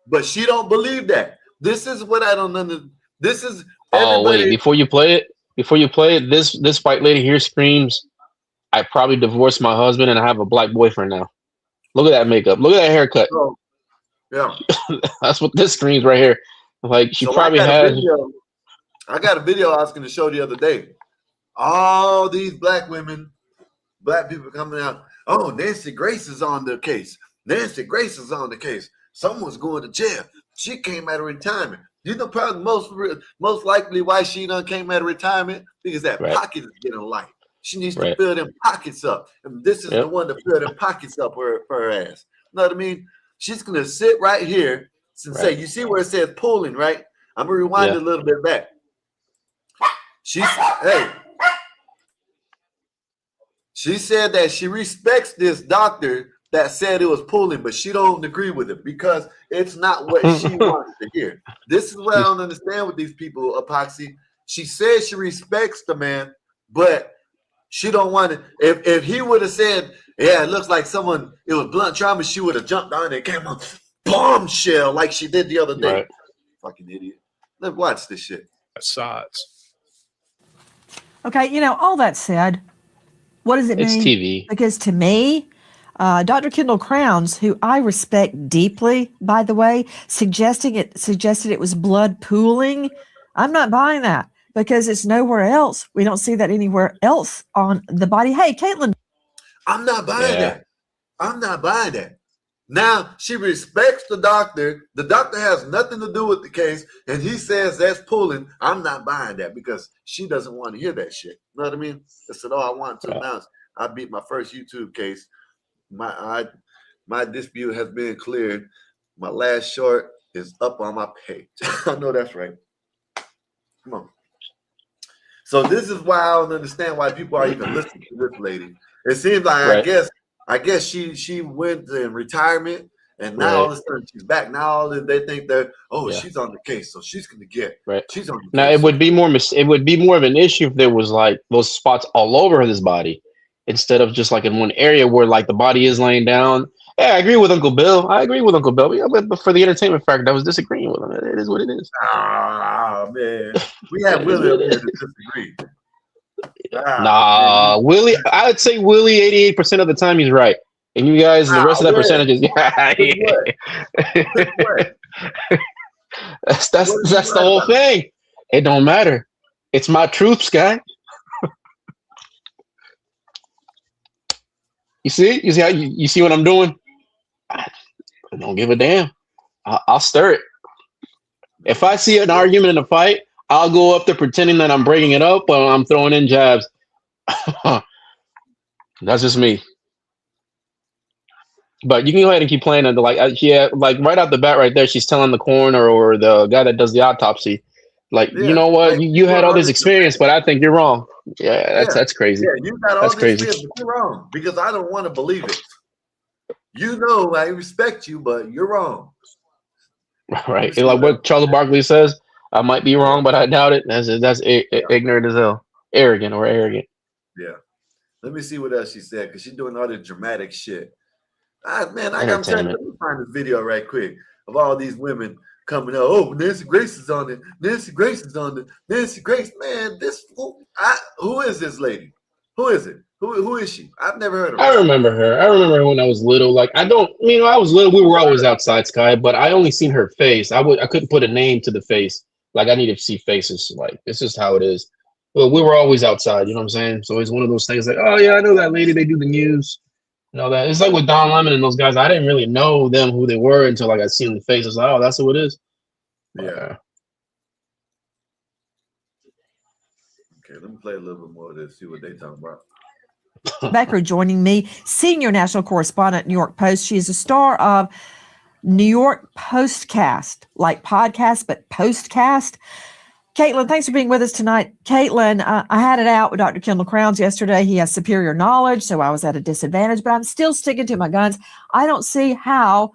But she don't believe that. This is what I don't understand. This is wait, before you play it, this white lady here screams, I probably divorced my husband and I have a black boyfriend now. Look at that makeup. Look at that haircut. Oh, yeah. That's what this screams right here. Like, she probably has. I got a video I was going to show the other day. All these black women, black people coming out. Oh, Nancy Grace is on the case. Nancy Grace is on the case. Someone's going to jail. She came out of retirement. You know, probably most likely why she done came out of retirement, because that pocket is getting light. She needs to fill them pockets up. And this is the one to fill them pockets up for her ass. You know what I mean? She's going to sit right here and say, you see where it says pulling, right? I'm going to rewind it a little bit back. She said that she respects this doctor that said it was pulling, but she don't agree with it because it's not what she wants to hear. This is what I don't understand with these people, Epoxy. She says she respects the man, but she don't want it. If he would have said, yeah, it looks like it was blunt trauma, she would have jumped on it and came on bombshell like she did the other day. Right. Fucking idiot. Let's watch this shit. Sides. Okay, all that said, What does it It's mean? TV. Because to me, Dr. Kendall Crowns, who I respect deeply, by the way, suggested it was blood pooling. I'm not buying that because it's nowhere else. We don't see that anywhere else on the body. Hey, Caitlin. I'm not buying that. I'm not buying that. Now, she respects the doctor. The doctor has nothing to do with the case, and he says that's pulling. I'm not buying that because she doesn't want to hear that shit. You know what I mean? I said, I want to announce I beat my first YouTube case. My dispute has been cleared. My last short is up on my page. I know that's right. Come on. So this is why I don't understand why people are even listening to this lady. It seems like I guess she went in retirement and now all of a sudden she's back. Now they think that she's on the case, so she's gonna get she's on the now case. it would be more of an issue if there was like those spots all over his body instead of just like in one area where like the body is laying down. Yeah, I agree with Uncle Bill. Yeah, but for the entertainment factor, I was disagreeing with him. It is what it is. Ah man, we have Willie up here to disagree. Nah, Willie. I would say Willie 88% of the time he's right, and you guys, the rest of that percentage is that's the whole thing. It don't matter. It's my truth, Sky. You see how you see what I'm doing? I don't give a damn. I'll stir it. If I see an argument in a fight, I'll go up there pretending that I'm breaking it up, but I'm throwing in jabs. That's just me. But you can go ahead and keep playing it. Like right out the bat, right there, she's telling the coroner or the guy that does the autopsy, like, you know what, you had all this experience, but I think you're wrong. Yeah, that's crazy. Yeah, you got all this experience, but you're wrong because I don't want to believe it. You know, I respect you, but you're wrong. Right. Like what Charles Barkley says, I might be wrong, but I doubt it. That's ignorant as hell. Arrogant. Yeah. Let me see what else she said because she's doing all this dramatic shit. I'm trying to find this video right quick of all these women coming out. Oh, Nancy Grace is on it. Nancy Grace, man. Who is this lady? Who is it? Who is she? I've never heard of her. I remember her when I was little. Like I was little. We were always outside, Sky, but I only seen her face. I couldn't put a name to the face. Like I needed to see faces. Like it's just how it is. Well, we were always outside. You know what I'm saying? So it's one of those things like, oh yeah, I know that lady. They do the news. You know that. It's like with Don Lemon and those guys. I didn't really know them who they were until like I seen the faces. Like, oh, that's who it is. Yeah. Okay, let me play a little bit more of this. See what they talking about. Becker joining me, senior national correspondent, New York Post. She is a star of New York Postcast, like podcast, but Postcast. Caitlin, thanks for being with us tonight. Caitlin, I had it out with Dr. Kendall Crowns yesterday. He has superior knowledge, so I was at a disadvantage, but I'm still sticking to my guns. I don't see how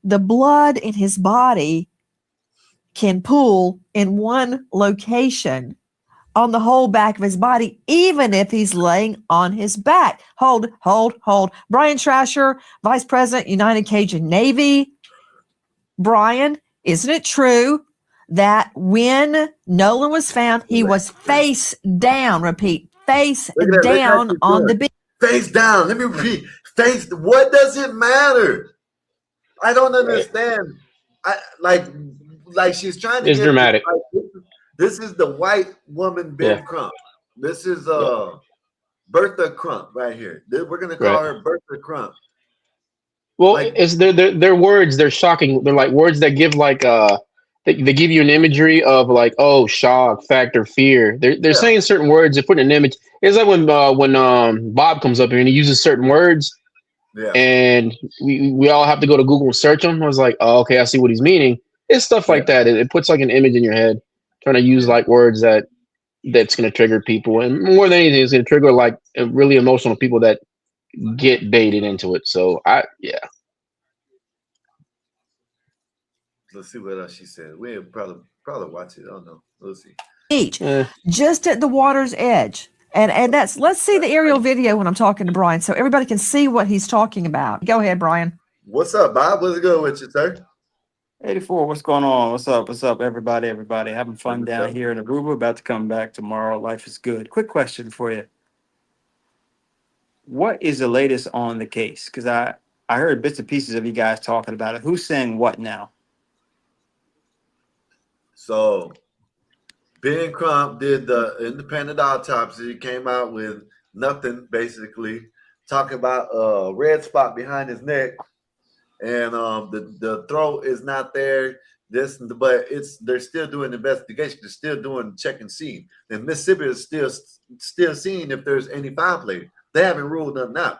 the blood in his body can pool in one location on the whole back of his body, even if he's laying on his back. Hold. Brian Trasher, Vice President, United Cajun Navy. Brian, isn't it true that when Nolan was found, he was face down? Repeat, face down on the beach. Face down. Let me repeat. Face. What does it matter? I don't understand. Like she's trying to. It's dramatic. This is the white woman, Ben Crump. This is Bertha Crump right here. We're gonna call her Bertha Crump. Well, it's their words. They're shocking. They're like words that give like they give you an imagery of like, oh, shock, factor, fear. They're saying certain words. They're putting an image. It's like when Bob comes up here and he uses certain words, and we all have to go to Google and search them. I was like, oh, okay, I see what he's meaning. It's stuff like that. It puts like an image in your head, trying to use like words that's going to trigger people, and more than anything, it's going to trigger like really emotional people that get baited into it. So let's see what else she said. We'll probably watch it. I don't know. We'll see. Beach, just at the water's edge. And let's see the aerial video when I'm talking to Brian so everybody can see what he's talking about. Go ahead, Brian. What's up, Bob? What's it good with you, sir? 84, what's going on? What's up, everybody? Having fun down here in Aruba, about to come back tomorrow. Life is good. Quick question for you. what is the latest on the case? Because I heard bits and pieces of you guys talking about it. Who's saying what now? So Ben Crump did the independent autopsy. He came out with nothing, basically, talking about a red spot behind his neck, and the throat is not there. But they're still doing investigation. They're still doing check and see. And Mississippi is still seeing if there's any foul play. They haven't ruled nothing out.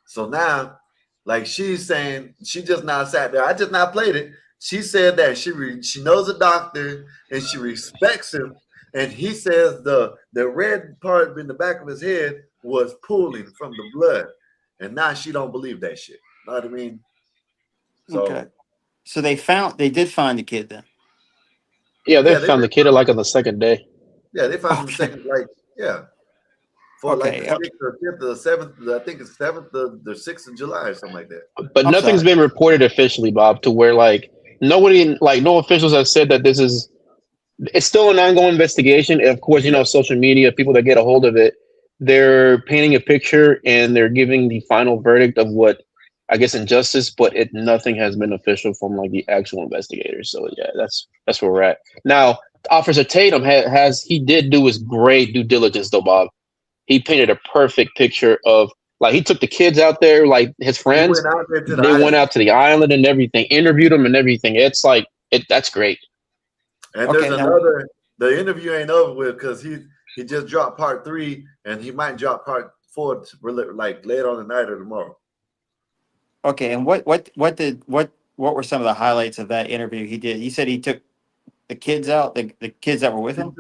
So now, like she's saying, she just not sat there. I just not played it. She said that she knows a doctor and she respects him. And he says the red part in the back of his head was pooling from the blood. And now she don't believe that shit. You know what I mean? So, Okay. So they did find the kid then. Yeah, they found the kid like on the second day. Yeah, they found him the second, for like the 6th or 5th or 7th, I think it's 7th or the 6th of July or something like that. But nothing's been reported officially, Bob, to where like nobody, like no officials have said that it's still an ongoing investigation. And of course, you know, social media, people that get a hold of it, they're painting a picture and they're giving the final verdict of what I guess injustice, but nothing has been official from like the actual investigators. So yeah, that's where we're at. Now, Officer Tatum he did do his great due diligence though, Bob. He painted a perfect picture of like he took the kids out there, like his friends. They went out to the island and everything, interviewed them and everything. It's like that's great. And there's the interview ain't over with because he just dropped part 3 and he might drop part 4 like later on tonight or tomorrow. Okay, and what were some of the highlights of that interview he did? He said he took the kids out, the kids that were with him.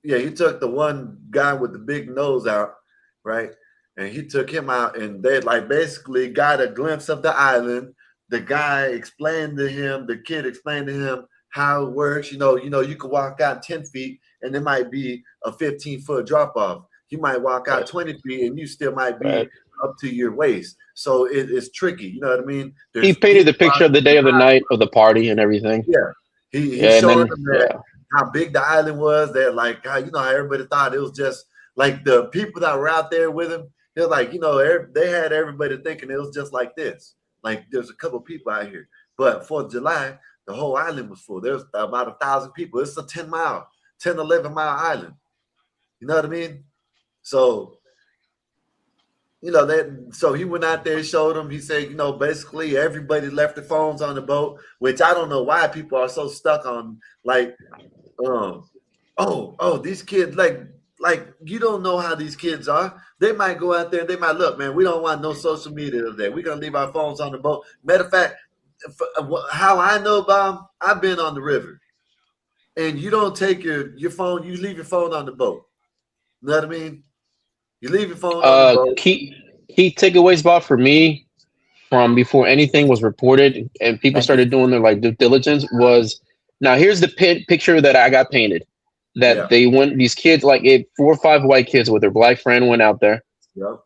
He took the one guy with the big nose out, right? And he took him out, and they like basically got a glimpse of the island. The guy explained to him, the kid explained to him how it works. You know, you can walk out 10 feet, and it might be a 15-foot drop off. You might walk out 20 feet, and you still might be up to your waist. So it's tricky. You know what I mean? He painted the picture of the day of the night of the party and everything. Yeah, he showed them that. How big the island was, that like how how everybody thought it was just like the people that were out there with him. It was like they had everybody thinking it was just like this. Like there's a couple people out here, but 4th of July, the whole island was full. There's about 1,000 people. It's a 11 mile island. You know what I mean? So so he went out there, showed them. He said, basically everybody left their phones on the boat, which I don't know why people are so stuck on like. These kids like you don't know how these kids are. They might go out there. They might look, man. We don't want no social media today. We're gonna leave our phones on the boat. Matter of fact, how I know, Bob, I've been on the river, and you don't take your phone. You leave your phone on the boat. You know what I mean? You leave your phone on the boat. Key takeaways, Bob, for me from before anything was reported and people started doing their like due diligence was. Now, here's the picture that I got painted. That they went, these kids, like 4 or 5 white kids with their black friend went out there. Yeah.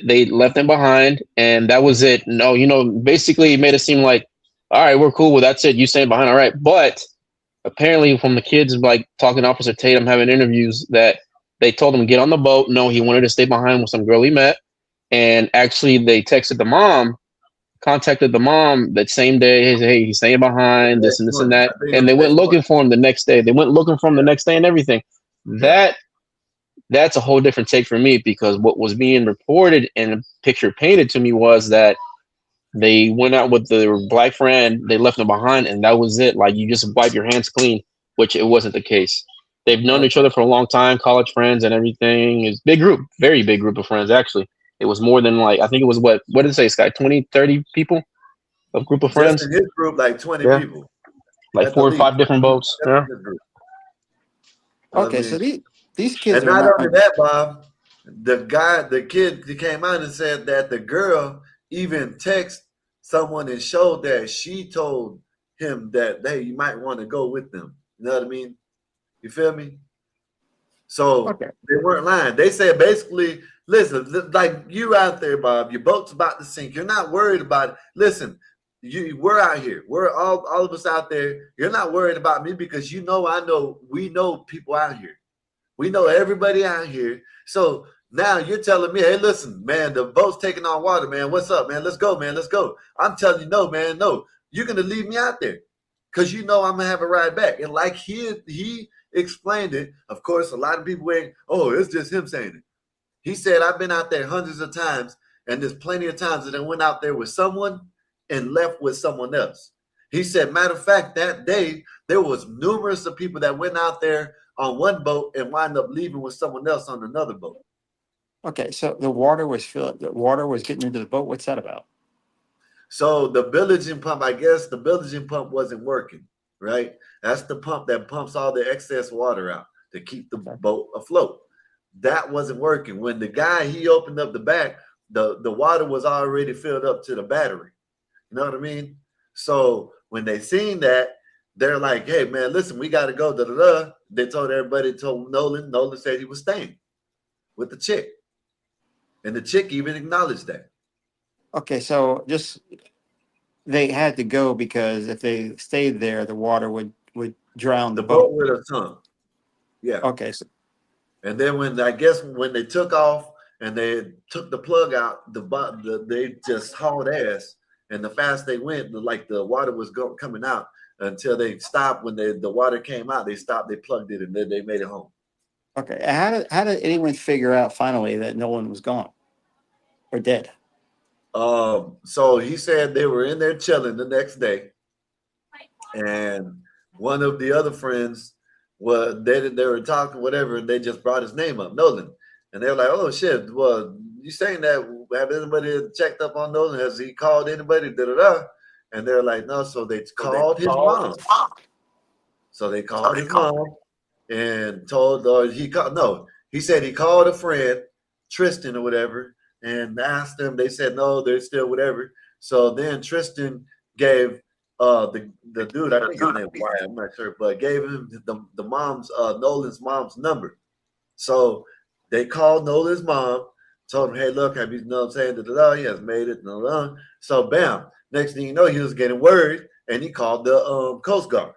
They left them behind, and that was it. No, basically it made it seem like, all right, we're cool. Well, that's it. You staying behind, all right. But apparently, from the kids, like talking to Officer Tatum, having interviews, that they told him to get on the boat. No, he wanted to stay behind with some girl he met, and actually, they texted the mom. Contacted the mom that same day. Hey, he's staying behind, this and this and that. And they went looking for him the next day. And everything. That's a whole different take for me, because what was being reported and the picture painted to me was that they went out with their black friend, they left them behind, and that was it. Like, you just wipe your hands clean, which it wasn't the case. They've known each other for a long time, college friends and everything. It's a big group, very big group of friends, actually. It was more than like, I think it was what did it say, Sky? 20, 30 people? A group of friends? Just in his group, like 20 people. Like 4 or 5 different boats. Yeah. Okay, so these kids and not only that, Bob, the kid that came out and said that the girl even texted someone and showed that she told him that, hey, you might want to go with them. You know what I mean? You feel me? So they weren't lying. They said basically, listen, like you out there, Bob, your boat's about to sink. You're not worried about it. Listen, we're out here. We're all of us out there. You're not worried about me because we know people out here. We know everybody out here. So Now you're telling me, hey, listen, man, the boat's taking on water, man. What's up, man? Let's go, man. Let's go. I'm telling you, no, man, no. You're gonna leave me out there because you know I'm gonna have a ride back. And like he explained it, of course, a lot of people went, oh, it's just him saying it. He said, I've been out there hundreds of times, and there's plenty of times that I went out there with someone and left with someone else. He said, matter of fact, that day there was numerous of people that went out there on one boat and wind up leaving with someone else on another boat. Okay, so the water was filled. The water was getting into the boat. What's that about? So the bilging pump, I guess the bilging pump wasn't working, right? That's the pump that pumps all the excess water out to keep the boat afloat. That wasn't working. When the guy, he opened up the back, the water was already filled up to the battery. You know what I mean? So when they seen that, they're like, hey, man, listen, we got to go. Da-da-da. They told everybody, told Nolan. Nolan said he was staying with the chick. And the chick even acknowledged that. Okay, so just they had to go because if they stayed there, the water would drown the boat. Would have sunk. Yeah. Okay. So, and then when they took off and they took the plug out, they just hauled ass. And the fast they went, like the water was coming out until they stopped. When the water came out, they stopped. They plugged it, and then they made it home. Okay. How did anyone figure out finally that Nolan was gone or dead? So he said they were in there chilling the next day, and one of the other friends they were talking whatever, and they just brought his name up, Nolan, and they were like, "Oh shit! Well, you saying that? Have anybody checked up on Nolan? Has he called anybody?" Da da da. And they're like, "No." So they called his mom. So they called his mom and told, or he called. No, he said he called a friend, Tristan or whatever, and asked them. They said no, they're still whatever. So then Tristan gave the dude, I think his name was Wyatt, I'm not sure, but gave him the mom's Nolan's mom's number. So they called Nolan's mom, told him, hey, look, have you know what I'm saying? Da-da-da, he has made it. Da-da-da. So bam, next thing you know, he was getting worried, and he called the Coast Guard.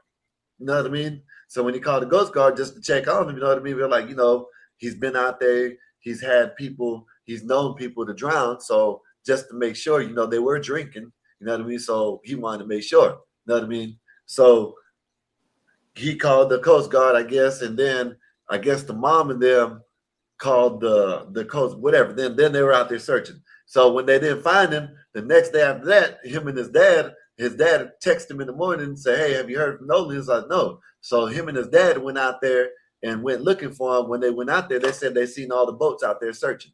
You know what I mean? So when he called the Coast Guard just to check on him, you know what I mean? We're like, he's been out there, he's had people, he's known people to drown. So just to make sure, they were drinking, you know what I mean? So he wanted to make sure, you know what I mean? So he called the Coast Guard, I guess, and then I guess the mom and them called the coast, whatever. Then they were out there searching. So when they didn't find him, the next day after that, him and his dad texted him in the morning and said, hey, have you heard from Nolan? He was like, no. So him and his dad went out there and went looking for him. When they went out there, they said they seen all the boats out there searching.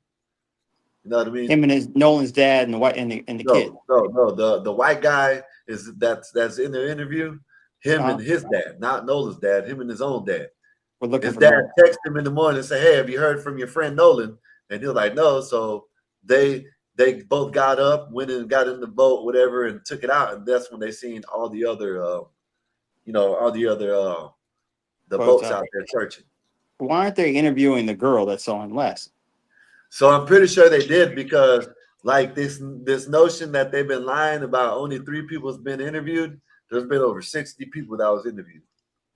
You know what I mean? Him and Nolan's dad and the white and the kid. No. The white guy that's in the interview. Him and his dad, not Nolan's dad. Him and his own dad. His dad texted him in the morning and said, hey, have you heard from your friend Nolan? And he was like, no. So they both got up, went and got in the boat, whatever, and took it out. And that's when they seen all the other, the boats out there searching. Why aren't they interviewing the girl that saw him last? So I'm pretty sure they did, because like this notion that they've been lying about only 3 people's been interviewed. There's been over 60 people that was interviewed.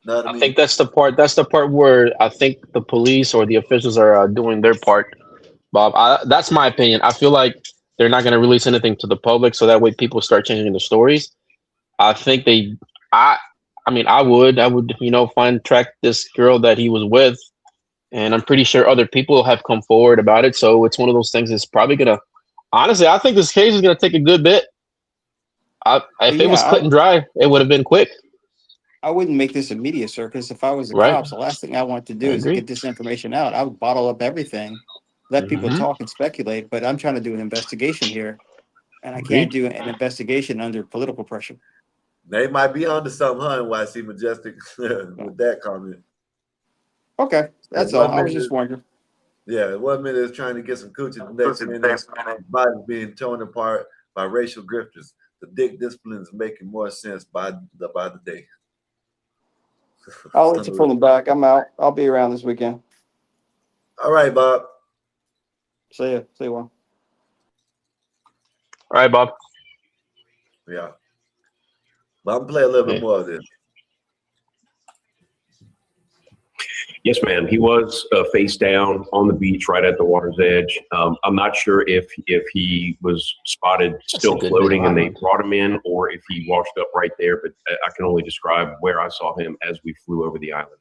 Know what I mean? think that's the part. That's the part where I think the police or the officials are doing their part, Bob. That's my opinion. I feel like they're not going to release anything to the public, so that way people start changing the stories. I think I would, track this girl that he was with, and I'm pretty sure other people have come forward about it. So it's one of those things that's probably gonna. Honestly, I think this case is gonna take a good bit. If it was cut and dry, it would have been quick. I wouldn't make this a media circus. If I was the cops, the last thing I want to do is get this information out. I would bottle up everything, let people talk and speculate. But I'm trying to do an investigation here, and I can't do an investigation under political pressure. They might be onto something, huh? NYC Majestic with that comment. Okay, that's all. I was just wondering. Yeah, 1 minute is trying to get some coochie, the next minute body being torn apart by racial grifters. The dick discipline is making more sense by the day. I'll let you pull them back. I'm out. I'll be around this weekend. All right, Bob. See you. See you one. All right, Bob. Yeah. But I'm gonna play a little bit more of this. Yes, ma'am. He was face down on the beach right at the water's edge. I'm not sure if he was spotted still floating and they brought him in, or if he washed up right there. But I can only describe where I saw him as we flew over the island.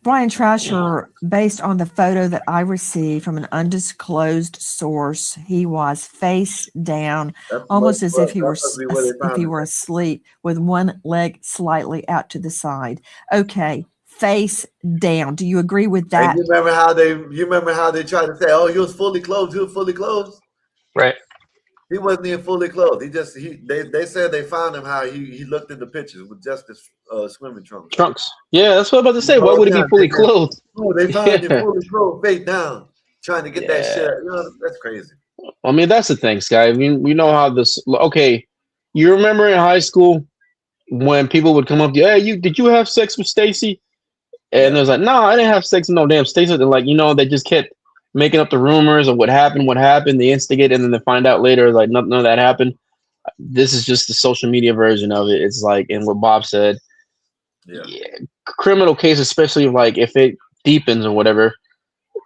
Brian Trasher, based on the photo that I received from an undisclosed source, he was face down, almost as if he were asleep, with one leg slightly out to the side. Okay, face down. Do you agree with that? And you remember how they tried to say, "Oh, he was fully clothed. He was fully clothed." Right. He wasn't even fully clothed. They said they found him how he looked in the pictures with just his swimming trunks. Yeah, that's what I'm about to say. Why would he be fully clothed? Oh, they found him fully clothed, face down, trying to get that shit. You know, that's crazy. I mean, that's the thing, Sky. I mean, you know how this. Okay, you remember in high school when people would come up to you, "Hey, did you have sex with Stacy?" And it was like, "No, I didn't have sex with no damn Stacy." And like, they just kept making up the rumors of what happened, they instigate, and then they find out later, like, none of that happened. This is just the social media version of it. It's like, and what Bob said, criminal case, especially like if it deepens or whatever,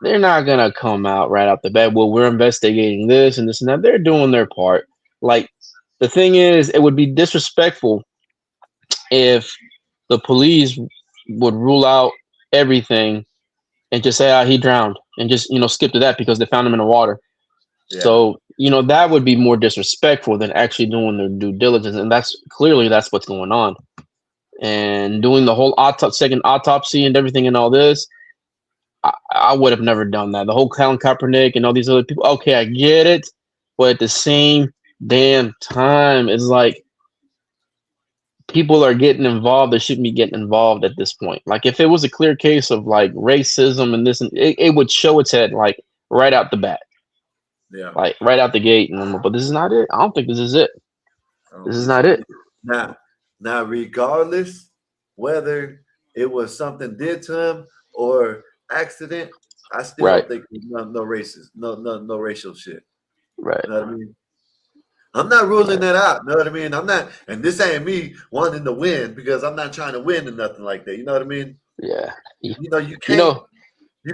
they're not going to come out right out the bat. Well, we're investigating this and this and that. They're doing their part. Like, the thing is, it would be disrespectful if the police would rule out everything and just say, he drowned, and just, skip to that because they found him in the water. Yeah. So, that would be more disrespectful than actually doing their due diligence. And that's what's going on. And doing the whole second autopsy and everything and all this, I would have never done that. The whole Colin Kaepernick and all these other people, okay, I get it. But at the same damn time, it's like, people are getting involved that shouldn't be getting involved at this point. Like, if it was a clear case of like racism and this, and it would show its head like right out the bat. Yeah. Like right out the gate. But this is not it. I don't think this is it. This is not it. Now, regardless whether it was something did to him or accident, I still don't think there's no racist, no racial shit. Right. You know what I mean? I'm not ruling that out. You know what I mean? I'm not, and this ain't me wanting to win because I'm not trying to win or nothing like that. You know what I mean? Yeah. You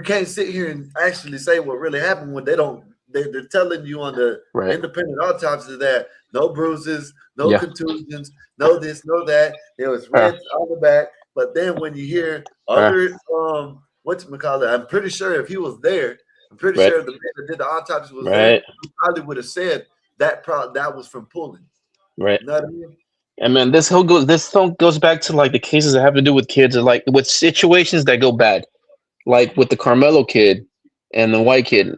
can't sit here and actually say what really happened when they're telling you on the independent autopsy that no bruises, no contusions, no this, no that. There was reds on the back. But then when you hear other whatchamacallit, I'm pretty sure if he was there, I'm pretty sure the man that did the autopsy was there, he probably would have said that was from pulling. Right. You know what I mean? And man, this goes back to like the cases that have to do with kids, or like with situations that go bad, like with the Carmelo kid and the white kid.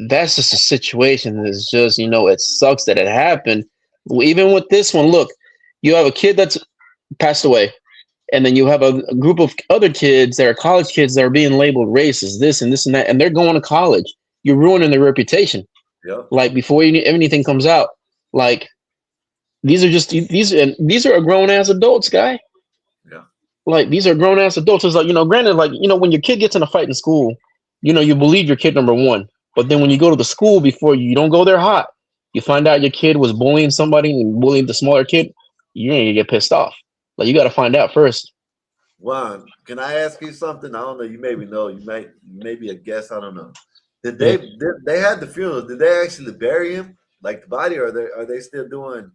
That's just a situation that's just, it sucks that it happened. Even with this one, look, you have a kid that's passed away, and then you have a group of other kids that are college kids that are being labeled racist, this and that, and they're going to college. You're ruining their reputation. Yeah. Like, before anything comes out, like, these are a grown ass adults, guy. Yeah. Like, these are grown ass adults. It's like, granted, like, when your kid gets in a fight in school, you believe your kid, number one. But then when you go to the school, before you don't go there hot, you find out your kid was bullying somebody and bullying the smaller kid, you're gonna get pissed off. Like, you got to find out first. Juan, can I ask you something? I don't know. You maybe know. You might be a guess. I don't know. Did they had the funeral? Did they actually bury him, like the body, or are they still doing?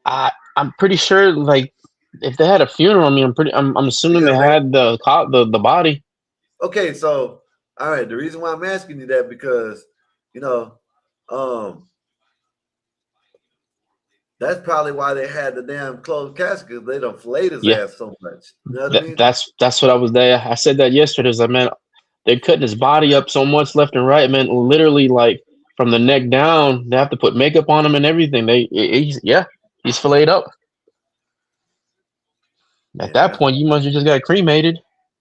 I'm pretty sure, like, if they had a funeral, I mean, I'm assuming they had the body. Okay, so all right. The reason why I'm asking you that because that's probably why they had the damn closed casket. They don't flayed his ass so much. You know what I mean? That's what I was there. I said that yesterday. I was like, man, they're cutting his body up so much left and right, man. Literally, like, from the neck down, they have to put makeup on him and everything. He's filleted up. At that point, you must have just got cremated.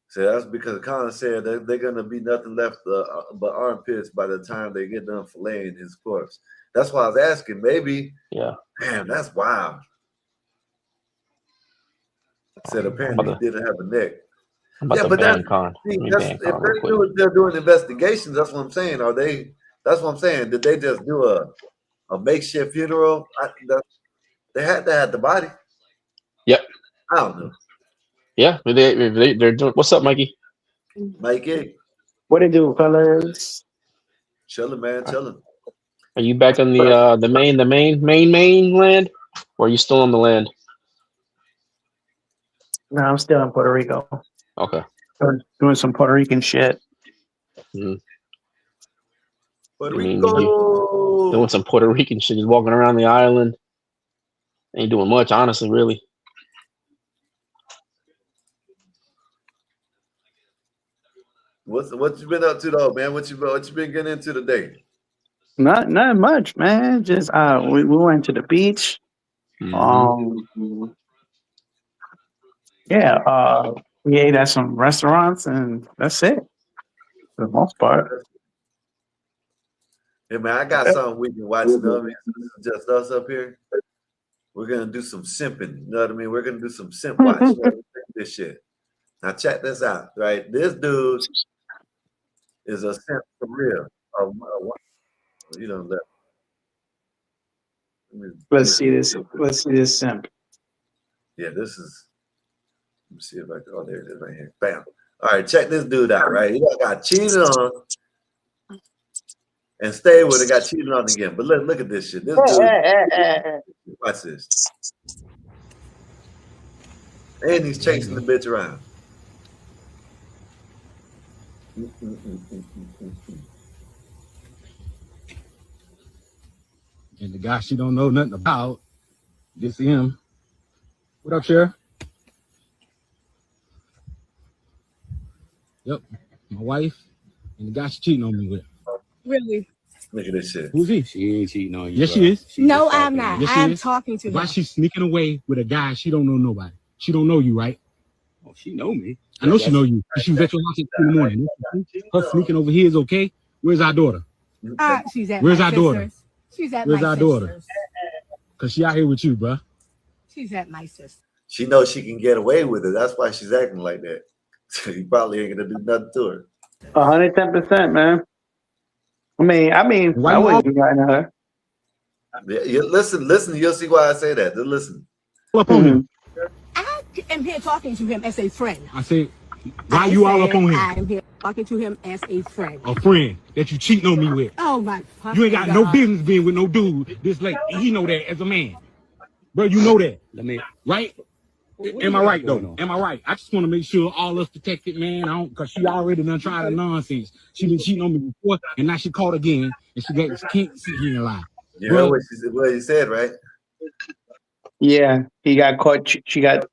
So that's because Colin said that they're gonna be nothing left but armpits by the time they get done filleting his corpse. That's why I was asking. Maybe. Yeah. Man, that's wild. Said apparently he didn't have a neck. Yeah, but if they're doing investigations, that's what I'm saying. That's what I'm saying. Did they just do a makeshift funeral? They had to have the body. Yep. I don't know. Yeah, they're doing. What's up, Mikey? Mikey. What it do, fellas? Chilling, man, chilling. Are you back on the mainland, or are you still on the land? No, I'm still in Puerto Rico. Okay. Doing some Puerto Rican shit. Mm-hmm. Puerto Rico. Doing some Puerto Rican shit, just walking around the island. Ain't doing much, honestly, really. What you been up to though, man? What you been getting into today? Not much, man. Just we went to the beach. Mm-hmm. We ate at some restaurants, and that's it for the most part. Hey man, I got something we can watch. You know what I mean? Just us up here. We're gonna do some simping. You know what I mean? We're gonna do some simp watch. You know, this shit. Now check this out, right? This dude is a simp for real. You know, Let's see this. Let's see this simp. Yeah, this is. Let me see if I can. Oh, there it is, right here. Bam. All right, check this dude out. Right, he got cheated on and stayed with it. Got cheated on again. But look at this shit. This dude. Watch this. And he's chasing the bitch around. And the guy she don't know nothing about, just him. What up, Sheriff? Yep, my wife and the guy she cheating on me with. Really? Look at this shit. Who's he? She ain't cheating on you. Yes, bro. she is. No, I'm not. Yes, I'm is. talking to Why him. she sneaking away with a guy she don't know nobody? She don't know you, right? Oh, she know me. I know she know you. She was at your house at 2 in the morning. Her sneaking over here is okay. Where's our daughter? She's at Where's my our daughter? sister's. She's at Where's my our daughter? sister's. Cause she out here with you, bro. She's at my sister's. She knows she can get away with it. That's why she's acting like that. So you probably ain't gonna do nothing to her. 110%, man. I mean, I wouldn't do that to her. Yeah, listen. You'll see why I say that. Just listen. Up on him. I am here talking to him as a friend. I said, why you all up on him? I am here talking to him as a friend. A friend that you cheating on me with. Oh my! You ain't got no business being with no dude this late. And he know that as a man, bro. You know that. Right? Am I right though? Am I right? I just want to make sure all us protected, man. Because she already done tried the nonsense. She been cheating on me before, and now she caught again, and she can't sit here and lie. You know what he said, right? Yeah, he got caught. She got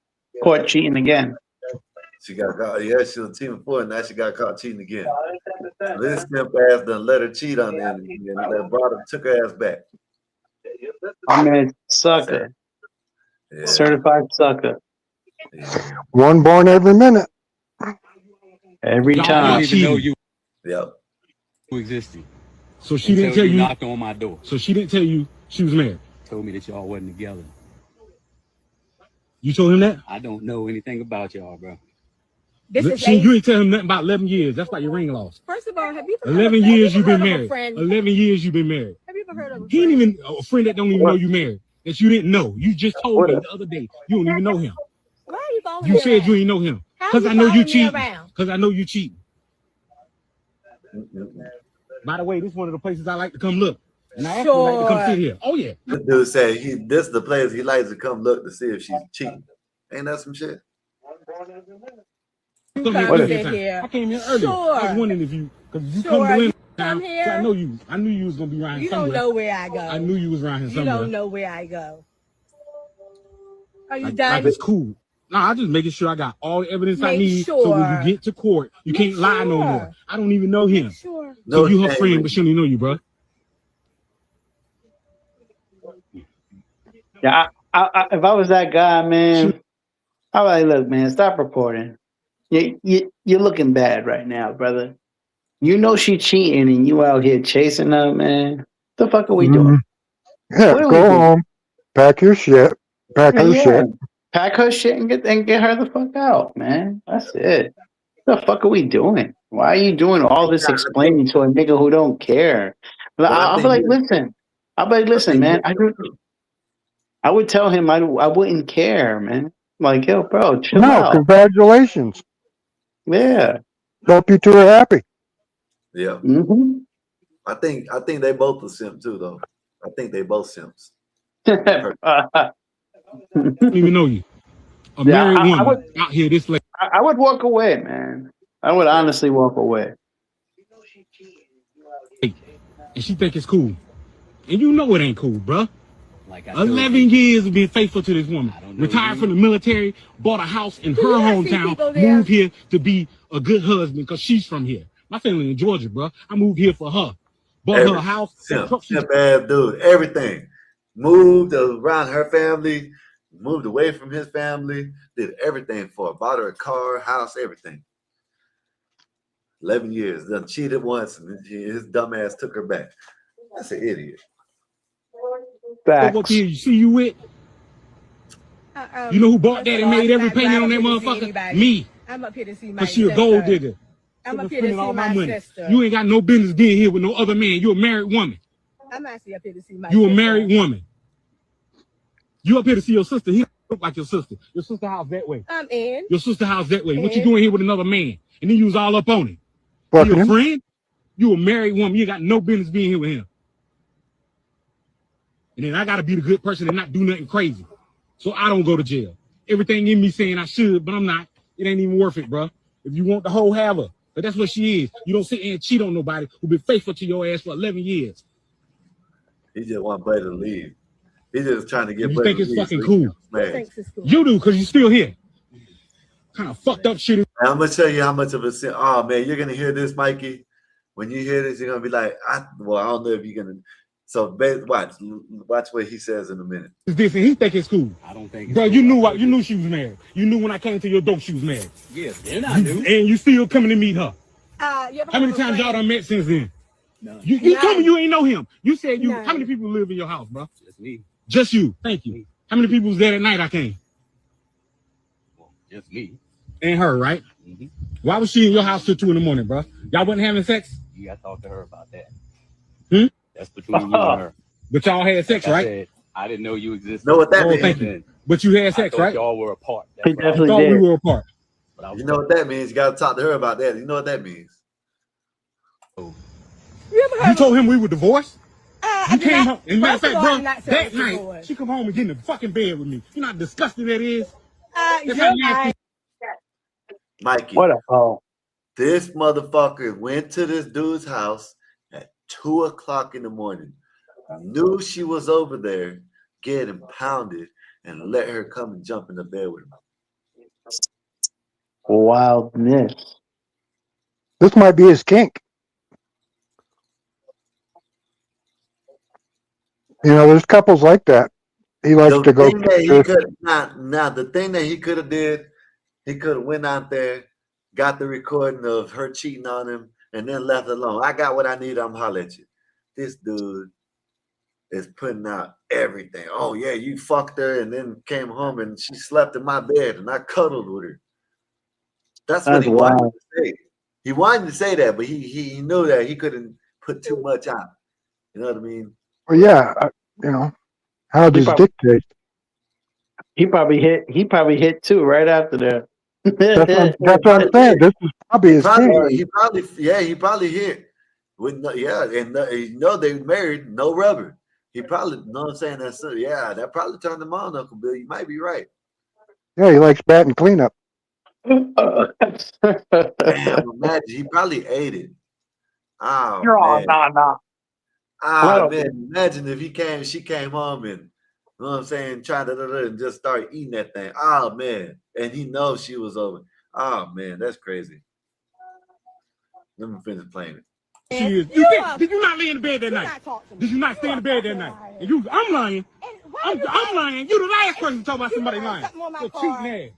caught cheating again. She got caught. Yeah, she was cheating before, and now she got caught cheating again. So this simp ass done let her cheat on him, and brought her, took her ass back. I mean, sucker. Yeah. Certified sucker. Yeah. One born every minute. Every I time. didn't even know you Yep. existed. So she didn't tell you. Knocked on my door. So she didn't tell you she was married. Told me that y'all wasn't together. You told him that? I don't know anything about y'all, bro. You ain't tell him nothing about 11 years. That's why your ring lost. First of all, have you ever 11 years you've been married. 11 years you've been married. Have you ever heard of a He ain't even a friend that don't even know you married. That you didn't know. You just told me the other day you don't even know him. Why are you following me You said around? you ain't know him. How Because you I know you following me cheating. around? Because I know you cheating. By the way, this is one of the places I like to come look. And I actually like to come sit here. Oh yeah. The dude said this is the place he likes to come look to see if she's cheating. Ain't that some shit? Come here. I came here earlier. I was wondering if you, because you come to time, so I know you. I knew you was gonna be around You somewhere. don't know where I go. I knew you was around here You somewhere. don't know where I go. Are you Like done? it's cool. No, I'm just making sure I got all the evidence I Make need. sure. So when you get to court, you Make can't lie no sure. more. I don't even know him. Sure. So No you her shame, friend, man. but she don't even know you, bro. Yeah, if I was that guy, man, I'd be like, look, man, stop reporting. You're looking bad right now, brother. You know she cheating and you out here chasing her, man. The fuck are we doing? Yeah, What are we go doing? home, pack your shit, pack her shit. Pack her shit and get her the fuck out, man. That's it. What the fuck are we doing? Why are you doing all this explaining to a nigga who don't care? I'll be like, listen. I'll be like, listen, man. I would tell him I wouldn't care, man. Like, yo, bro, chill No, out. congratulations. Yeah. Hope you two are happy. Yeah. Mm-hmm. I think they both are simp too, though. I think they both simps. I don't even know you. A married woman out here this late. I would walk away, man. I would honestly walk away. And she think it's cool. And you know it ain't cool, bruh. 11 years of being faithful to this woman. Retired from the military, bought a house in her hometown, moved here to be a good husband because she's from here. My family in Georgia, bro. I moved here for her. Bought her a house. Simp ass dude. Everything. Moved around her family. Moved away from his family. Did everything for her. Bought her a car, house, everything. 11 years. Done cheated once, and his dumb ass took her back. That's an idiot. What kid you see you with? You know who bought that and made every payment on that motherfucker? Me. I'm up here to see my Cause she a gold digger. I'm up here to see all my money. sister. You ain't got no business being here with no other man. You a married woman. I'm actually up here to see my You a sister. married woman. You up here to see your sister. He look like your sister. Your sister house that way. I'm in. Your sister house that way. What you doing here with another man? And then you was all up on it. Fucking You a him. friend? You a married woman. You ain't got no business being here with him. And then I got to be the good person and not do nothing crazy. So I don't go to jail. Everything in me saying I should, but I'm not. It ain't even worth it, bro. If you want the whole, have her. But that's what she is. You don't sit there and cheat on nobody who been faithful to your ass for 11 years. He just want Buddy to leave. He's just trying to get You Buddy think to it's leave. fucking cool. You do, because you're still here. Kind of fucked up shit. I'm going to tell you how much of a sin. Oh, man, you're going to hear this, Mikey. When you hear this, you're going to be like, I don't know if you're going to. So watch what he says in a minute. It's different. He think it's cool. I don't think. Bro, you knew what? You knew she was married. You knew when I came to your door she was married. Yes, then I knew. And you still coming to meet her. How many times friend? y'all done met since then? None. You told me you ain't know him. You said you. How many people live in your house, bro? Just me. Just you. Thank you. How many people was there that night I came? Well, just me. And her, right? Why was she in your house till 2 a.m, bro? Y'all wasn't having sex? You gotta talk to her about that. Hmm? That's between you and her. But y'all had sex, Like I right? said, I didn't know you existed. Know what that Oh, means? thank you. But you had sex, I thought right? y'all were apart. He That's what I definitely thought did. we were apart. You know what that means? You got to talk to her about that. You know what that means? You told him we were divorced? You came home. And matter of First fact, of all, bro, I'm not saying that night, divorced. she come home and get in the fucking bed with me. You know how disgusting that is? That's You're how nasty. right. Mikey. What a hole. This motherfucker went to this dude's house at 2 o'clock in the morning. Knew she was over there getting pounded and let her come and jump in the bed with him. Wildness. This might be his kink. You know, there's couples like that. He likes to go. The thing that he could have did, he could have went out there, got the recording of her cheating on him, and then left it alone. I got what I need. I'm holler at you. This dude is putting out everything. Oh yeah, you fucked her, and then came home and she slept in my bed, and I cuddled with her. That's what he wanted to say. He wanted to say that, but he knew that he couldn't put too much out. You know what I mean? Well, yeah, you know, how does dictate? He probably hit too right after that. That's what I'm saying. This is probably his kink. He probably hit. With no, and they married, no rubber. He probably, you know what I'm saying? That probably turned him on, Uncle Bill. You might be right. Yeah, he likes batting cleanup. Damn, imagine he probably ate it. Oh, man. No. Ah, man, imagine if she came home and, you know what I'm saying, tried to and just start eating that thing. Oh, man. And he knows she was over. Oh, man, that's crazy. Let me finish playing it. Did you not lay in the bed that night? Did you not stay in the bed that night? And I'm lying. I'm lying. You the last person to talk about somebody lying. You're cheating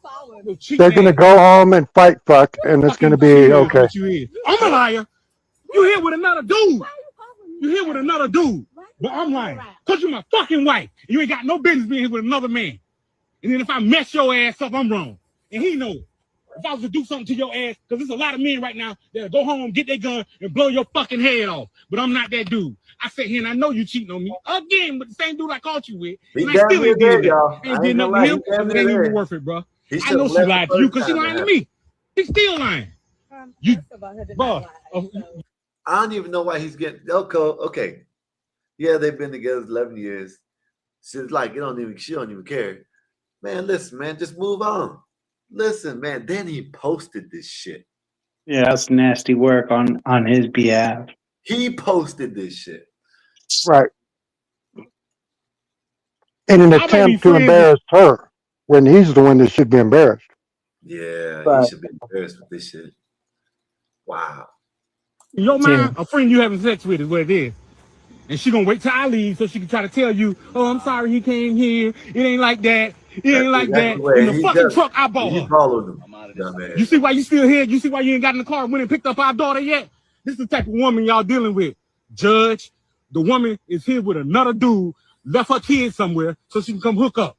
ass. They're going to go home and fight fuck, and it's going to be okay. I'm a liar. You here with another dude. You here with another dude. But I'm lying. Because you're my fucking wife. You ain't got no business being here with another man. And then if I mess your ass up, I'm wrong. And he knows. If I was to do something to your ass, because there's a lot of men right now that'll go home, get their gun, and blow your fucking head off. But I'm not that dude. I sit here and I know you cheating on me again with the same dude I caught you with. And I still ain't did that. Ain't did nothing to him. It ain't even worth it, bro. I know she lied to you because she lying to me. She's still lying. You, bro, I don't even know why he's getting okay. Yeah, they've been together 11 years. She's like, she don't even care. Man, listen, man, just move on. Listen, man. Then he posted this shit. Yeah, that's nasty work on his behalf. He posted this shit. Right. In an attempt to embarrass her when he's the one that should be embarrassed. Yeah, Right. he should be embarrassed with this shit. Wow. In your mind, a friend you having sex with is what it is. And she gonna wait till I leave so she can try to tell you, oh, I'm sorry he came here. It ain't like that. It ain't like that. In the fucking truck I bought her. Followed him. You see why you still here? You see why you ain't got in the car and went and picked up our daughter yet? This is the type of woman y'all dealing with. Judge, the woman is here with another dude, left her kids somewhere so she can come hook up.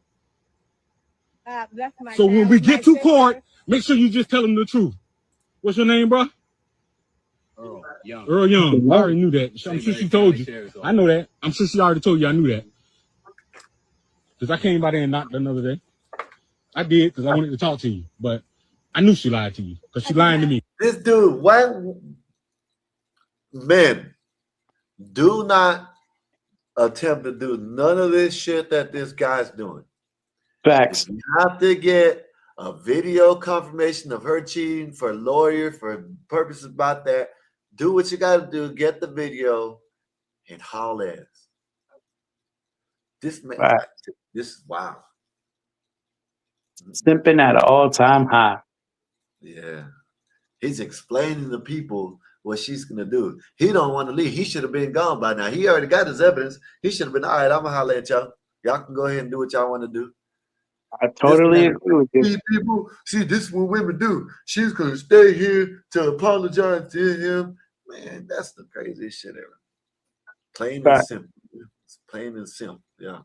So when we get to court, make sure you just tell them the truth. What's your name, bro? Earl Young. I already knew that. I'm sure she told you. I know that. I'm sure she already told you I knew that. Because I came by there and knocked the other day. I did because I wanted to talk to you. But I knew she lied to you because she lying to me. This dude, what? Men, do not attempt to do none of this shit that this guy's doing. Facts. You have to get a video confirmation of her cheating for a lawyer, for purposes about that. Do what you got to do. Get the video and haul ass. This man, this is wow. Simping at an all-time high. Yeah. He's explaining to people what she's going to do. He don't want to leave. He should have been gone by now. He already got his evidence. He should have been, all right, I'm going to holler at y'all. Y'all can go ahead and do what y'all want to do. I totally agree with you. See, people, see, this is what women do. She's going to stay here to apologize to him. Man, that's the craziest shit ever. Plain and simple. It's plain and simple. Yeah.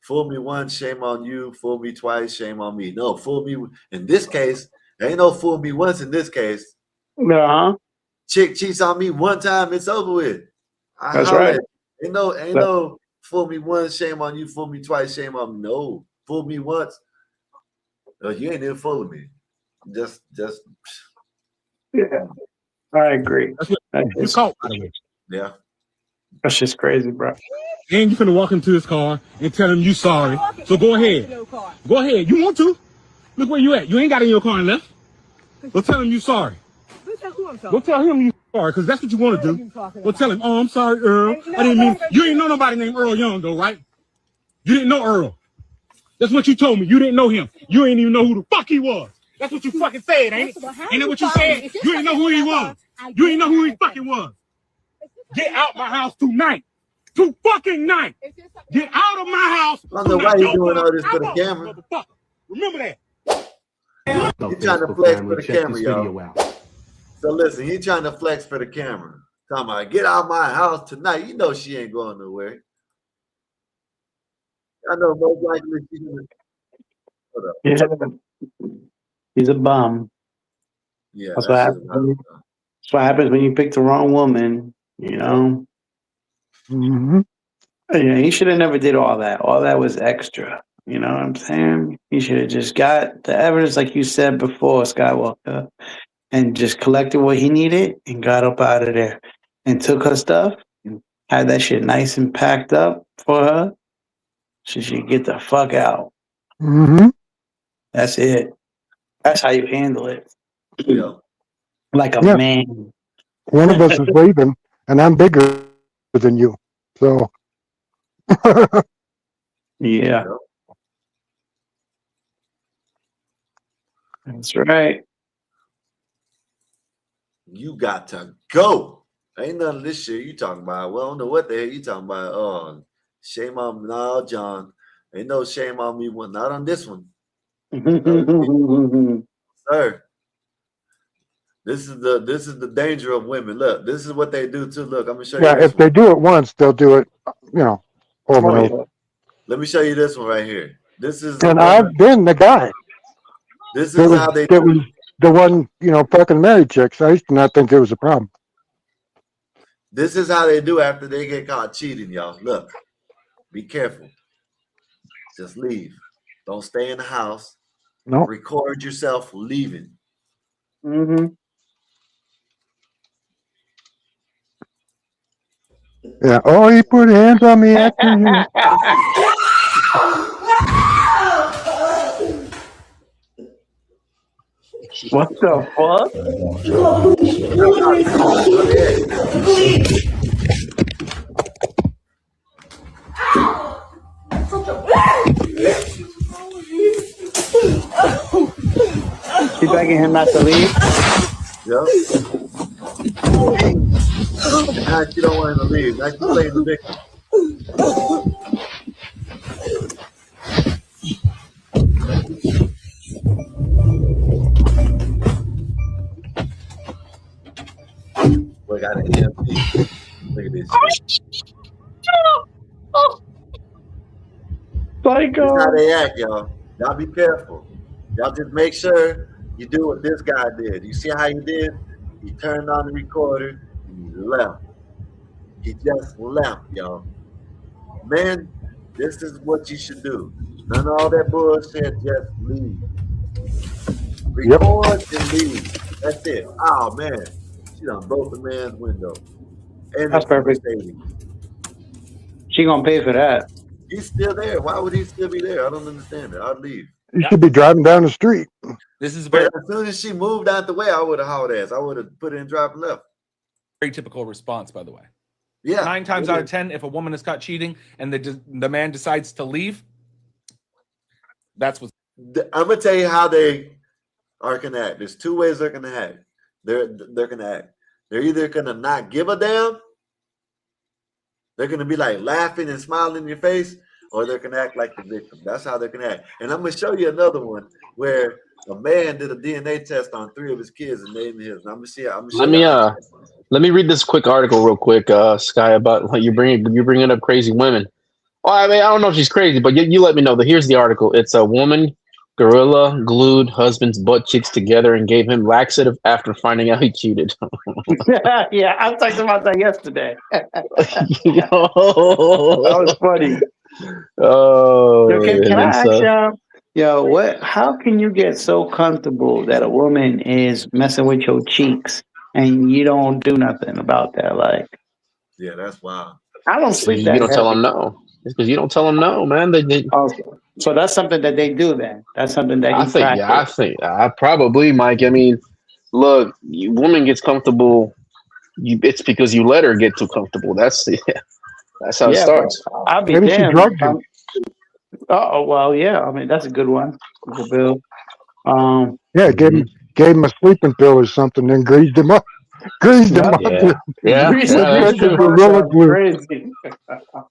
Fool me once, shame on you. Fool me twice, shame on me. No, fool me. In this case, there ain't no fool me once in this case. Chick cheats on me one time, it's over with. That's right. Ain't no fool me once, shame on you. Fool me twice, shame on me. No, fool me once. No, you ain't even fooling me. Just. Yeah, I agree. You caught, by the way. Yeah. That's just crazy, bro. And you finna walk into his car and tell him you sorry. So go ahead. Go ahead. You want to? Look where you at. You ain't got in your car and left. Go tell him you sorry. Go tell him you sorry, because that's what you want to do. Go tell him, oh, I'm sorry, Earl. I didn't mean, you ain't know nobody named Earl Young, though, right? You didn't know Earl. That's what you told me. You didn't know him. You ain't even know who the fuck he was. That's what you fucking said, ain't it? Ain't that what you said? You didn't know who he was. You didn't know who he fucking was. Get out my house tonight. Tonight. Get out of my house. I don't know why you doing all this for the camera. Remember that. He's trying to flex for the camera, y'all. So listen, he's trying to flex for the camera. Talking about, get out of my house tonight. You know she ain't going nowhere. I know most likely she's gonna. Hold up. Yeah. He's a bum. Yeah, that's what happens when you pick the wrong woman, you know. Mm-hmm. Yeah, he should have never did all that. All that was extra. You know what I'm saying? He should have just got the evidence, like you said before, Skywalker, and just collected what he needed and got up out of there and took her stuff and had that shit nice and packed up for her. So she could get the fuck out. Mm-hmm. That's it. That's how you handle it. Yeah. Like a man. One of us is leaving, and I'm bigger than you. So. Yeah. That's right. You got to go. Ain't none of this shit you talking about. Well, I don't know what the hell you talking about. Oh, shame on me. No, John. Ain't no shame on me. Not on this one. Sir. This is the danger of women. Look, this is what they do too. Look, I'm gonna show you. Yeah, this if they do it once, they'll do it, over and over. Let me show you this one right here. This is. And I've been the guy. This is how they. That was the one, fucking married chicks. I used to not think it was a problem. This is how they do after they get caught cheating, y'all. Look, be careful. Just leave. Don't stay in the house. No. Record yourself leaving. Mm-hmm. Yeah. Oh, he put hands on me after you. What the fuck? She begging him not to leave? Yep. Now she don't want him to leave. Now she's playing the victim. We got an EMP. Look at this shit. This is how they act, y'all. Y'all be careful. Y'all just make sure you do what this guy did. You see how he did? He turned on the recorder and he left. He just left, y'all. Man, this is what you should do. None of all that bullshit, just leave. Record and leave. That's it. Oh, man. She done broke the man's window. And That's perfect. She gonna pay for that. He's still there. Why would he still be there? I don't understand it. I'd leave. You should be driving down the street. This is But very, as soon as she moved out the way, I would have hauled ass. I would have put it in drive and left. very typical response, by the way. Yeah. 9 times out of 10, if a woman is caught cheating and the man decides to leave, that's what. I'm gonna tell you how they are gonna act. There's 2 ways they're gonna act. They're gonna act. They're either gonna not give a damn. They're gonna be like laughing and smiling in your face, or they're gonna act like the victim. That's how they're gonna act. And I'm gonna show you another one where a man did a DNA test on 3 of his kids and named his. And I'm gonna see. Let me read this quick article real quick, Sky, about like you're bringing up crazy women. Well, I mean, I don't know if she's crazy, but you let me know. Here's the article. It's a woman gorilla glued husband's butt cheeks together and gave him laxative after finding out he cheated. Yeah, I talked about that yesterday. That was funny. Oh, Yo, can I ask y'all, how can you get so comfortable that a woman is messing with your cheeks and you don't do nothing about that? Like, yeah, that's wild. I don't sleep that You don't tell heavy. them no. It's because you don't tell them no, man. They So that's something that they do then. That's something that he practiced. I probably, Mike. I mean, look, woman gets comfortable. It's because you let her get too comfortable. That's how it starts. I'll be Maybe she damned. drugged you. Oh well, yeah. I mean, that's a good one. Good bill. Yeah, gave him a sleeping pill or something, then greased him up. Greased him up. Gorilla glue. Crazy.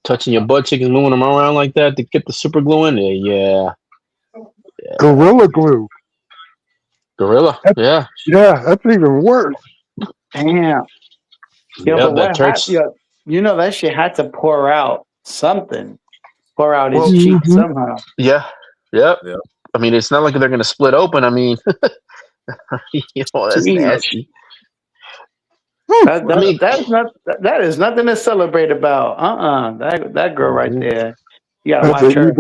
Touching your butt cheek and moving them around like that to get the super glue in there. Yeah. Gorilla glue. Gorilla. Yeah. Yeah, that's even worse. Damn. Yeah, but what happened? You know that shit had to pour out something. Pour out his cheek somehow. Yeah. Yep. I mean, it's not like they're gonna split open. I mean, that's nasty. That is nothing to celebrate about. That girl right there. You gotta watch her.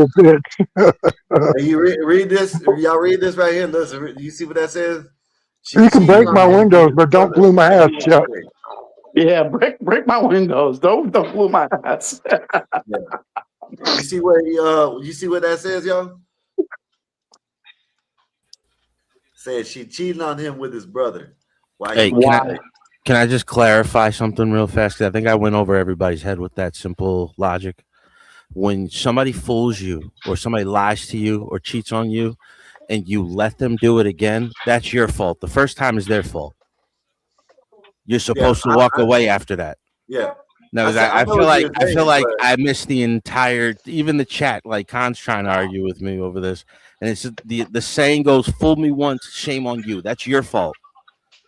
Hey, you read this? Y'all read this right here? Listen, you see what that says? You can break my windows, but don't glue my ass shut. Yeah, break my windows. Don't glue my ass. You see what that says, y'all? Says she cheated on him with his brother. Hey, can I just clarify something real fast? 'Cause I think I went over everybody's head with that simple logic. When somebody fools you or somebody lies to you or cheats on you and you let them do it again, that's your fault. The first time is their fault. You're supposed to walk away after that. Yeah. No, I feel like I missed the entire, even the chat. Like Khan's trying to argue with me over this, and it's the saying goes, "Fool me once, shame on you." That's your fault,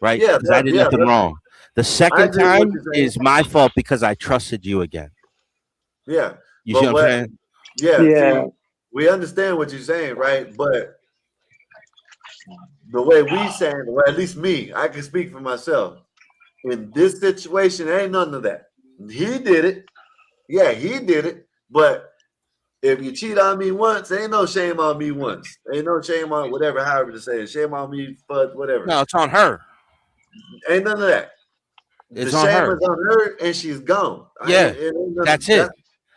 right? Yeah, I did nothing wrong. The second time is my fault because I trusted you again. Yeah. You see what I'm saying? Yeah. See, we understand what you're saying, right? But the way we saying, well, at least me, I can speak for myself. In this situation, ain't none of that. He did it. Yeah, he did it. But if you cheat on me once, ain't no shame on me once. Ain't no shame on whatever, however to say it. Shame on me, but whatever. No, it's on her. Ain't none of that. It's the on shame her. is on her, and she's gone. Yeah, that's it.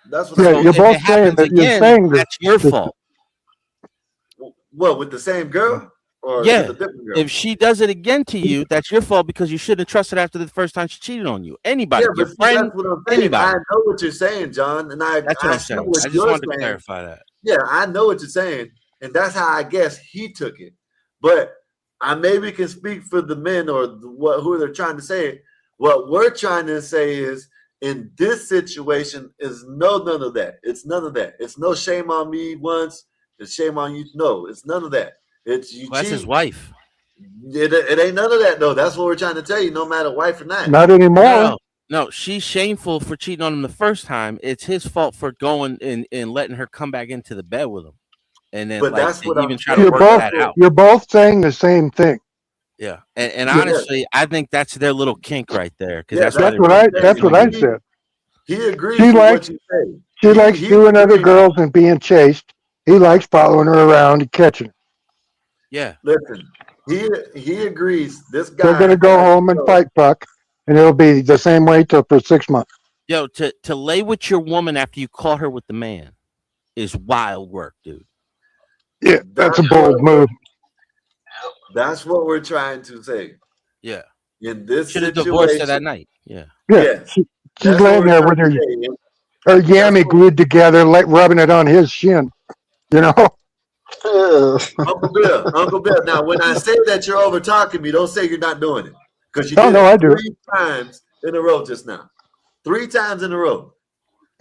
That's what Yeah, I'm you're If both it saying happens that. You're again, saying that. that's your fault. What, with the same girl or Yeah. with a different girl? If she does it again to you, that's your fault because you shouldn't have trusted after the first time she cheated on you. Anybody, Yeah, your but see, friend, that's what I'm saying. anybody. I know what you're saying, John, and That's what I I'm see saying. what I just you're wanted to saying. clarify that. Yeah, I know what you're saying, and that's how I guess he took it. But I maybe can speak for the men or who they're trying to say it. What we're trying to say is, in this situation, is none of that. It's none of that. It's no shame on me once. It's shame on you. No, it's none of that. It's you Well, that's his cheat. wife. It ain't none of that though. That's what we're trying to tell you. No matter wife or not. Not anymore. No, she's shameful for cheating on him the first time. It's his fault for going and letting her come back into the bed with him, and then But like that's to what even I'm try to saying. work that out. You're both saying the same thing. Yeah, and Yeah. honestly, I think that's their little kink right there because Yeah, that's That's what I said. He agrees She with likes what you say. she likes doing other girls and being chased. He likes following her around and catching her. Yeah. Listen, he agrees. This guy. They're gonna go home and fight puck, and it'll be the same way for 6 months. Yo, to lay with your woman after you caught her with the man is wild work, dude. Yeah, that's a bold move. That's what we're trying to say. Yeah. In this Should have situation, divorced her that night. Yeah. Yeah, Yes. she's That's what laying we're there trying with to her say. yammy glued together, like rubbing it on his shin. You know. Uncle Bill. Now, when I say that you're over talking me, don't say you're not doing it, because you Oh, did no, it I do. 3 times in a row just now. 3 times in a row.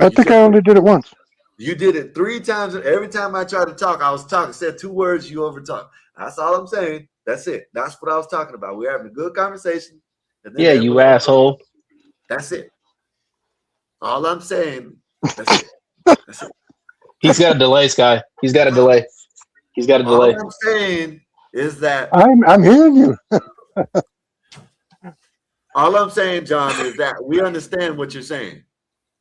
I think I only did it once. You did it 3 times. Every time I tried to talk, I was talking. Said 2 words, you over talk. That's all I'm saying. That's it. That's what I was talking about. We're having a good conversation. And then Yeah, you asshole. That's it. All I'm saying. That's it. That's it. He's got a delay, Sky. He's got a delay. He's got a delay. All I'm saying is that I'm hearing you. all I'm saying, John, is that we understand what you're saying.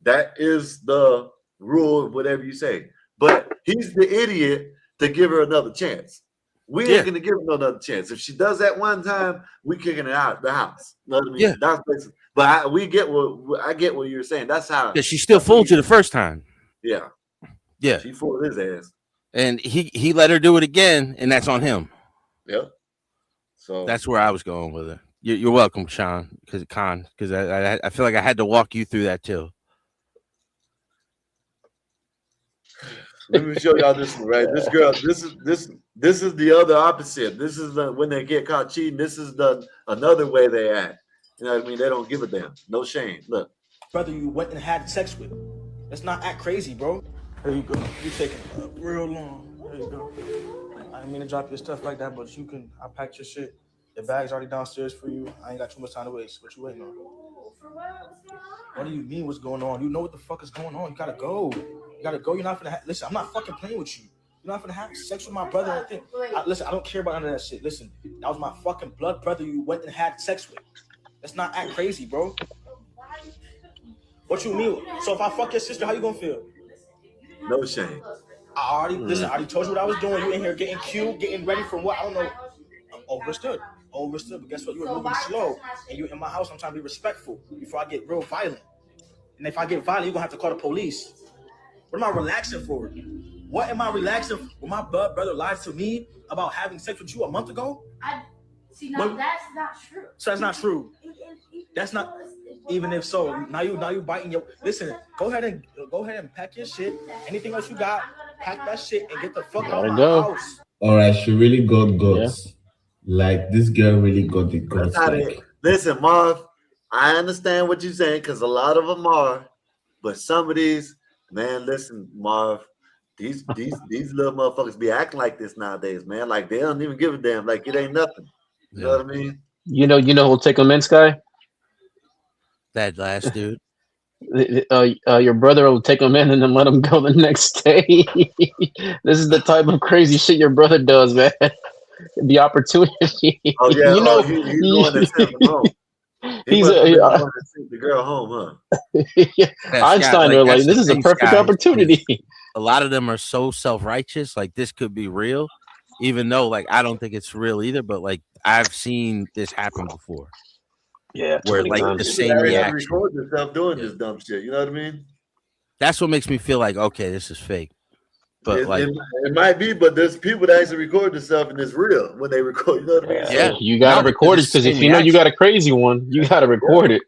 That is the rule of whatever you say. But he's the idiot to give her another chance. We ain't gonna give her another chance. If she does that one time, we kicking her out of the house. You know what I mean? Yeah. That's basically, but I get what you're saying. That's how. Yeah, she still fooled you the first time. Yeah. Yeah. She fooled his ass. And he let her do it again, and that's on him. Yep. So that's where I was going with it. You're welcome, Sean, because I feel like I had to walk you through that too. Let me show y'all this one, right? This girl, this is the other opposite. This is when they get caught cheating. This is another way they act. You know what I mean? They don't give a damn. No shame. Look. Brother, you went and had sex with. Let's not act crazy, bro. Here you go. You taking real long. There you go. I didn't mean to drop your stuff like that, but you can. I packed your shit. The bag's already downstairs for you. I ain't got too much time to waste. What you waiting on? For what? What's going on? What do you mean what's going on? You know what the fuck is going on. You gotta go. You gotta go. You're not gonna listen. I'm not fucking playing with you. You're not gonna have sex with my brother. Listen, I don't care about none of that shit. Listen, that was my fucking blood brother. You went and had sex with. Let's not act crazy, bro. What you mean? So if I fuck your sister, how you gonna feel? No shame. I already told you what I was doing. You in here getting cute, getting ready for what? I don't know. Overstood. But guess what? You were moving slow, and you in my house. I'm trying to be respectful before I get real violent. And if I get violent, you're gonna have to call the police. What am I relaxing for? What am I relaxing for? When my brother lied to me about having sex with you a month ago? That's not true. So that's not true. That's not. Even if so, now you biting your. Listen, go ahead and pack your shit. Anything else you got, pack that shit and get the fuck out of my house. All right, she really got guts. Yeah. Like this girl really got the guts. Listen, Marv, I understand what you're saying because a lot of them are, but some of these, man, listen, Marv, these little motherfuckers be acting like this nowadays, man. Like they don't even give a damn. Like it ain't nothing. You know what I mean? You know who'll take them in, Sky? That last dude. Your brother will take them in and then let them go the next day. This is the type of crazy shit your brother does, man. The opportunity. Oh yeah, you know, he's the one that sent them home. He's the one that sent the girl home, huh? Yeah, Einstein, they're like, this is a perfect opportunity. A lot of them are so self-righteous, like this could be real, even though like I don't think it's real either. But like I've seen this happen before. Yeah, too where many like times. the same They actually reaction. record themselves doing this dumb shit. You know what I mean? That's what makes me feel like, okay, this is fake. But it might be, but there's people that actually record themselves and it's real when they record. You know what I mean? Yeah, you gotta record it because if you know you got a crazy one, you gotta record it.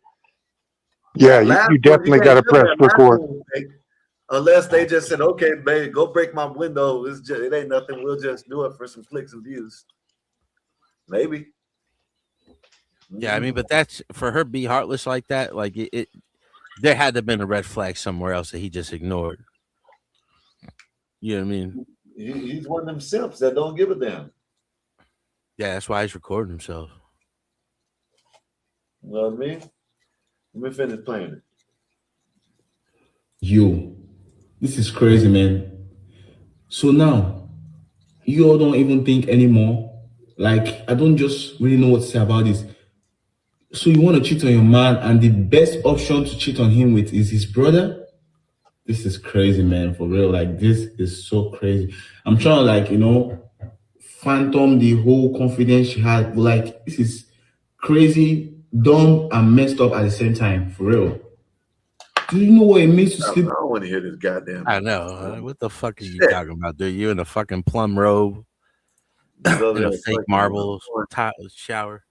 Yeah, Last you one, definitely can't got to tell press that last record. one was fake. Unless they just said, okay, babe, go break my window. It ain't nothing. We'll just do it for some clicks and views. Maybe. yeah, I mean, but that's for her be heartless like that. Like it there had to have been a red flag somewhere else that he just ignored. You know what I mean? He's one of them simps that don't give a damn. Yeah, that's why he's recording himself. You know what I mean? Let me finish playing it. Yo, this is crazy, man. So now, you all don't even think anymore. Like, I don't just really know what to say about this. So you want to cheat on your man, and the best option to cheat on him with is his brother? This is crazy, man, for real. Like, this is so crazy. I'm trying to, like, phantom the whole confidence she had. But, like, this is crazy, dumb, and messed up at the same time, for real. Do you know what it means to sleep? I don't want to hear this goddamn. I know. What the fuck are you talking about, dude? You in a fucking plum robe, in a fake marble shower.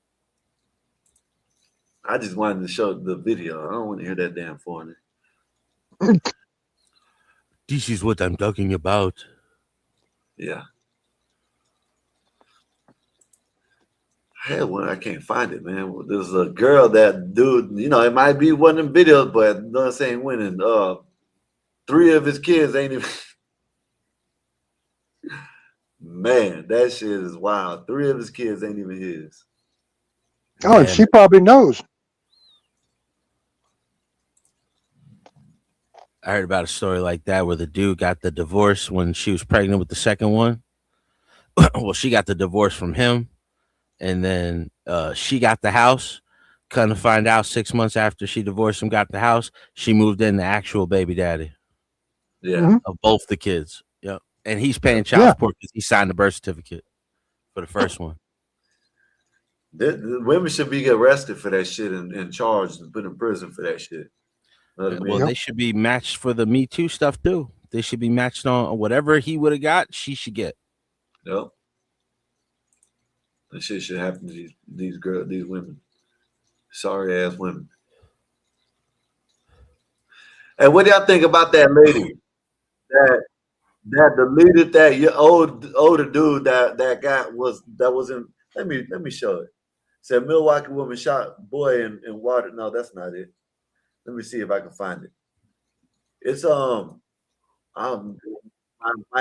I just wanted to show the video. I don't want to hear that damn foreigner. This is what I'm talking about. Yeah. I had one. I can't find it, man. There's a girl that dude, it might be one of them videos, but you know what I'm saying, winning. 3 of his kids ain't even. Man, that shit is wild. 3 of his kids ain't even his. Oh, and she probably knows. I heard about a story like that where the dude got the divorce when she was pregnant with the second one. Well, she got the divorce from him, and then she got the house. Come to find out, 6 months after she divorced him, got the house, she moved in the actual baby daddy. Yeah, of both the kids. Yep, and he's paying child support because he signed the birth certificate for the first one. The women should be arrested for that shit and charged and put in prison for that shit. Well, they should be matched for the Me Too stuff too. They should be matched on whatever he would have got. She should get. Yep. That shit should happen to these girls, these women. Sorry ass women. And what do y'all think about that lady that deleted that older dude that was in? Let me show it. Said Milwaukee woman shot boy in water. No, that's not it. Let me see if I can find it. It's my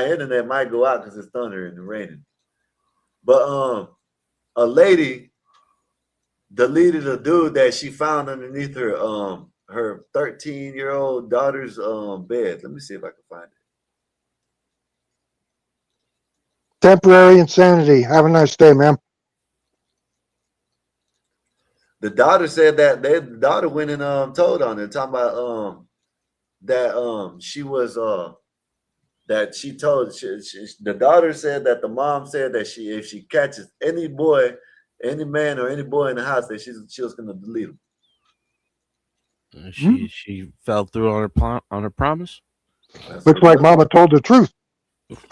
internet might go out because it's thunder and raining. But a lady deleted a dude that she found underneath her 13-year-old daughter's bed. Let me see if I can find it. Temporary insanity. Have a nice day, ma'am. The daughter said that the daughter went and told on it, talking about that she was that she told the daughter said that the mom said that if she catches any boy, any man or any boy in the house, that she was gonna delete him. She fell through on her promise. Looks like Mama told the truth.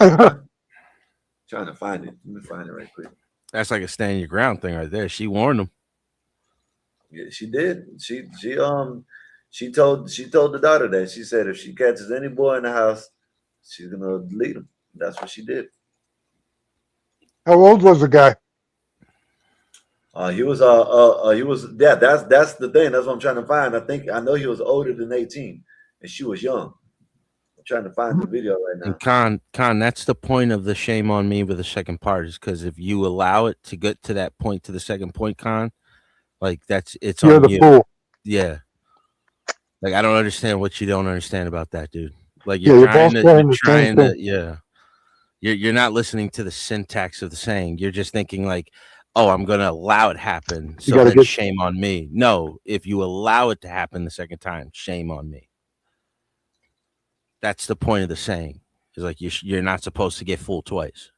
Trying to find it. Let me find it right quick. That's like a stand your ground thing right there. She warned him. Yeah, she did. She told the daughter that. She said if she catches any boy in the house, she's gonna delete him. That's what she did. How old was the guy? He was that's the thing. That's what I'm trying to find. I know he was older than 18 and she was young. I'm trying to find the video right now. And Con, that's the point of the shame on me with the second part, is because if you allow it to get to that point, to the second point, Con, like it's You're on the you. fool. Yeah. Like I don't understand what you don't understand about that, dude. Like You're not listening to the syntax of the saying. You're just thinking like, oh, I'm gonna allow it to happen, so then shame on me. No, if you allow it to happen the second time, shame on me. That's the point of the saying. It's like you're not supposed to get fooled twice.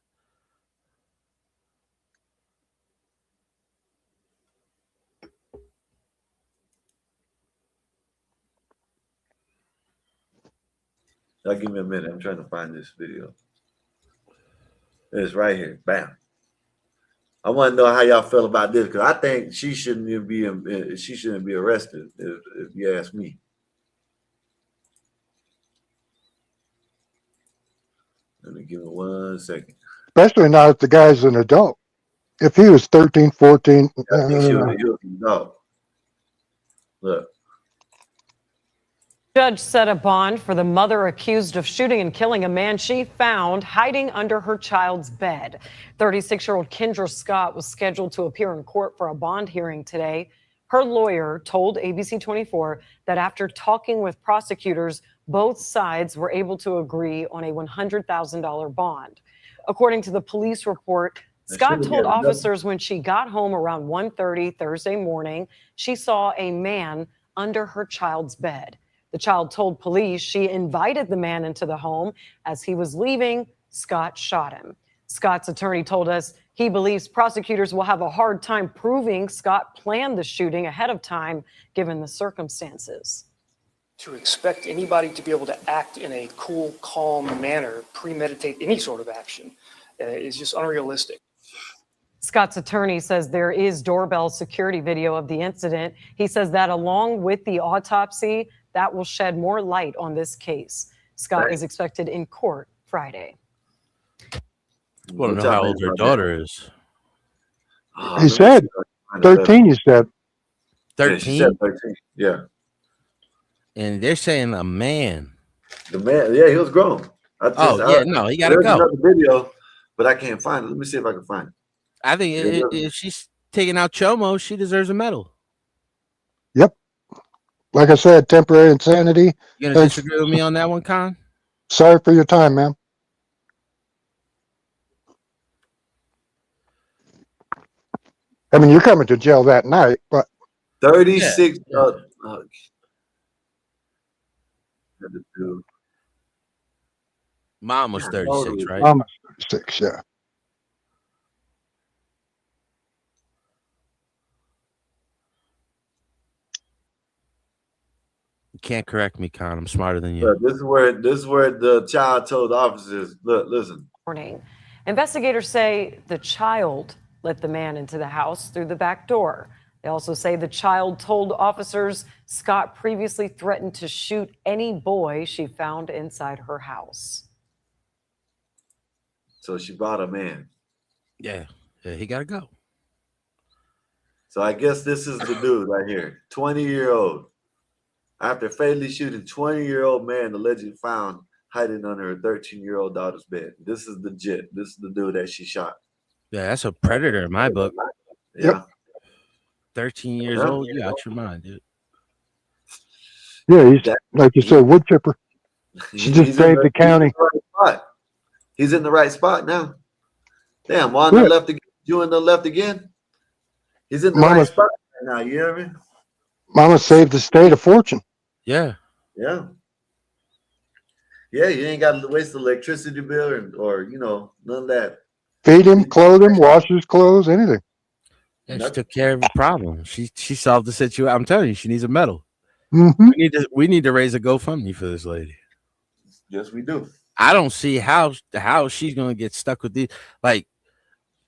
Y'all give me a minute. I'm trying to find this video. It's right here. Bam. I want to know how y'all feel about this because I think she shouldn't be arrested. If you ask me. Let me give it 1 second. Especially now if the guy's an adult. If he was 13, 14. I think he was an adult. Look. Judge set a bond for the mother accused of shooting and killing a man she found hiding under her child's bed. 36-year-old Kendra Scott was scheduled to appear in court for a bond hearing today. Her lawyer told ABC 24 that after talking with prosecutors, both sides were able to agree on a $100,000 bond. According to the police report, Scott told officers when she got home around 1:30 Thursday morning, she saw a man under her child's bed. The child told police she invited the man into the home. As he was leaving, Scott shot him. Scott's attorney told us he believes prosecutors will have a hard time proving Scott planned the shooting ahead of time, given the circumstances. To expect anybody to be able to act in a cool, calm manner, premeditate any sort of action, is just unrealistic. Scott's attorney says there is doorbell security video of the incident. He says that along with the autopsy, that will shed more light on this case. Scott is expected in court Friday. Want to know how old her daughter is? He said 13, you said. 13? Yeah, she said 13. Yeah. And they're saying a man. The man, yeah, he was grown. He got to go. Another video, but I can't find it. Let me see if I can find it. I think if she's taking out Chomo, she deserves a medal. Yep. Like I said, temporary insanity. You gonna disagree with me on that one, Con? Sorry for your time, man. I mean, you're coming to jail that night, but 36. Mom was 36, right? Mom was 36, yeah. You can't correct me, Con. I'm smarter than you. Look, this is where the child told the officers, look, listen. Morning. Investigators say the child let the man into the house through the back door. They also say the child told officers Scott previously threatened to shoot any boy she found inside her house. So she brought a man. Yeah, he got to go. So I guess this is the dude right here, 20-year-old. After fatally shooting 20-year-old man allegedly found hiding under her 13-year-old daughter's bed. This is legit. This is the dude that she shot. Yeah, that's a predator in my book. Yeah. 13 years old, you out your mind, dude. Yeah, he's like you said, wood chipper. She just saved the county. He's in the right spot now. Damn, Wanda left again. You in the left again? He's in the right spot right now. You hear me? Mama saved the state a fortune. Yeah. Yeah. Yeah, you ain't got to waste the electricity bill or none of that. Feed him, clothe him, wash his clothes, anything. Yeah, she took care of the problem. She solved the situation. I'm telling you, she needs a medal. Mm-hmm. We need to raise a GoFundMe for this lady. Yes, we do. I don't see how she's gonna get stuck with these. Like,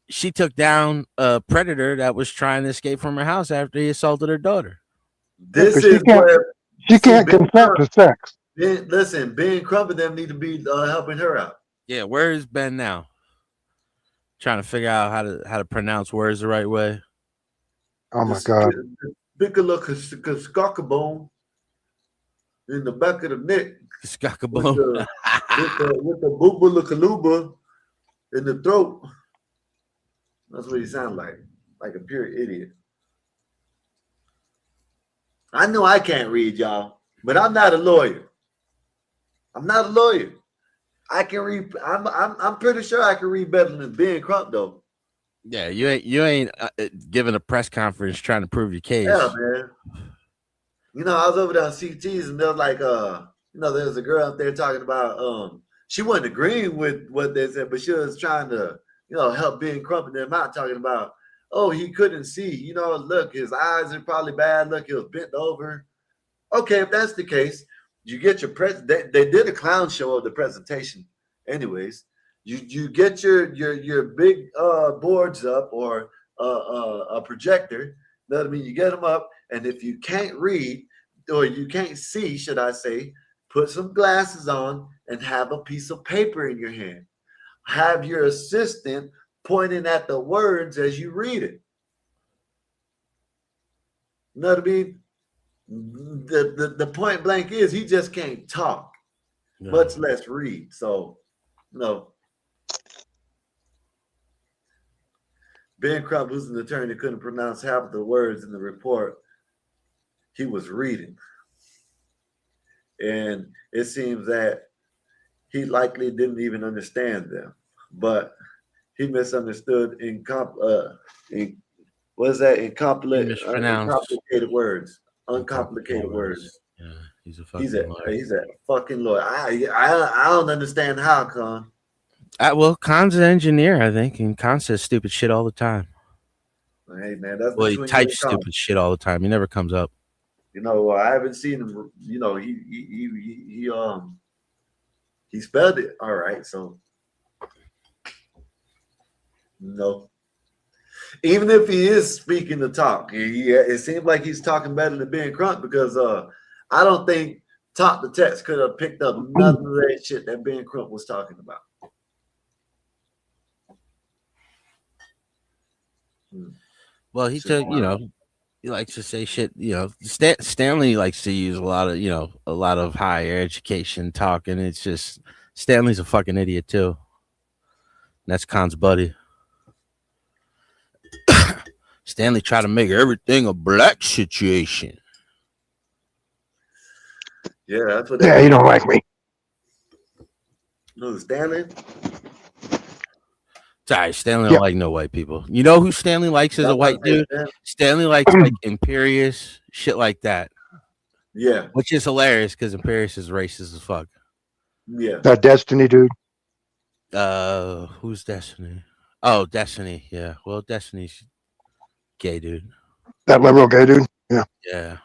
she took down a predator that was trying to escape from her house after he assaulted her daughter. This is where she can't consent to sex. Listen, Ben Crump and them need to be helping her out. Yeah, where is Ben now? Trying to figure out how to pronounce words the right way. Oh my God! Skockabone in the back of the neck. Skockabone with the boobalakaluba in the throat. That's what he sounds like a pure idiot. I know I can't read, y'all, but I'm not a lawyer. I'm not a lawyer. I can read. I'm pretty sure I can read better than Ben Crump, though. Yeah, you ain't giving a press conference trying to prove your case. Yeah, man. I was over there on CTs, and they're like, there's a girl out there talking about, she wasn't agreeing with what they said, but she was trying to, help Ben Crump and them out, talking about, he couldn't see. Look, his eyes are probably bad. Look, he was bent over. Okay, if that's the case, you get your they did a clown show of the presentation. Anyways, you get your big boards up or a projector. You know what I mean? You get them up, and if you can't read or you can't see, should I say, put some glasses on and have a piece of paper in your hand. Have your assistant pointing at the words as you read it. You know what I mean? The point blank is he just can't talk, much less read. So, no. Ben Crump, who's an attorney, couldn't pronounce half of the words in the report he was reading. And it seems that he likely didn't even understand them, but he misunderstood uncomplicated words. Uncomplicated words. Yeah, he's a fucking lawyer. He's a fucking lawyer. I don't understand how, Con. Well, Khan's an engineer, I think, and Khan says stupid shit all the time. Hey man, that's he types stupid shit all the time. He never comes up. You know, I haven't seen him. You know, he spelled it all right. So no, even if he is speaking the talk, it seems like he's talking better than Ben Crump because I don't think Talk the Text could have picked up none of that shit that Ben Crump was talking about. Well, he took, he likes to say shit. Stanley likes to use a lot of higher education talk, and it's just Stanley's a fucking idiot too. And that's Khan's buddy. Stanley tried to make everything a black situation. Yeah, that's what. Yeah, you don't like me. No, Stanley. Sorry, Stanley don't like no white people. You know who Stanley likes as a white dude? Stanley likes like Imperius, shit like that. Yeah. Which is hilarious because Imperius is racist as fuck. Yeah. That Destiny dude. Who's Destiny? Oh, Destiny. Yeah. Well, Destiny's gay dude. That liberal gay dude. Yeah. Yeah.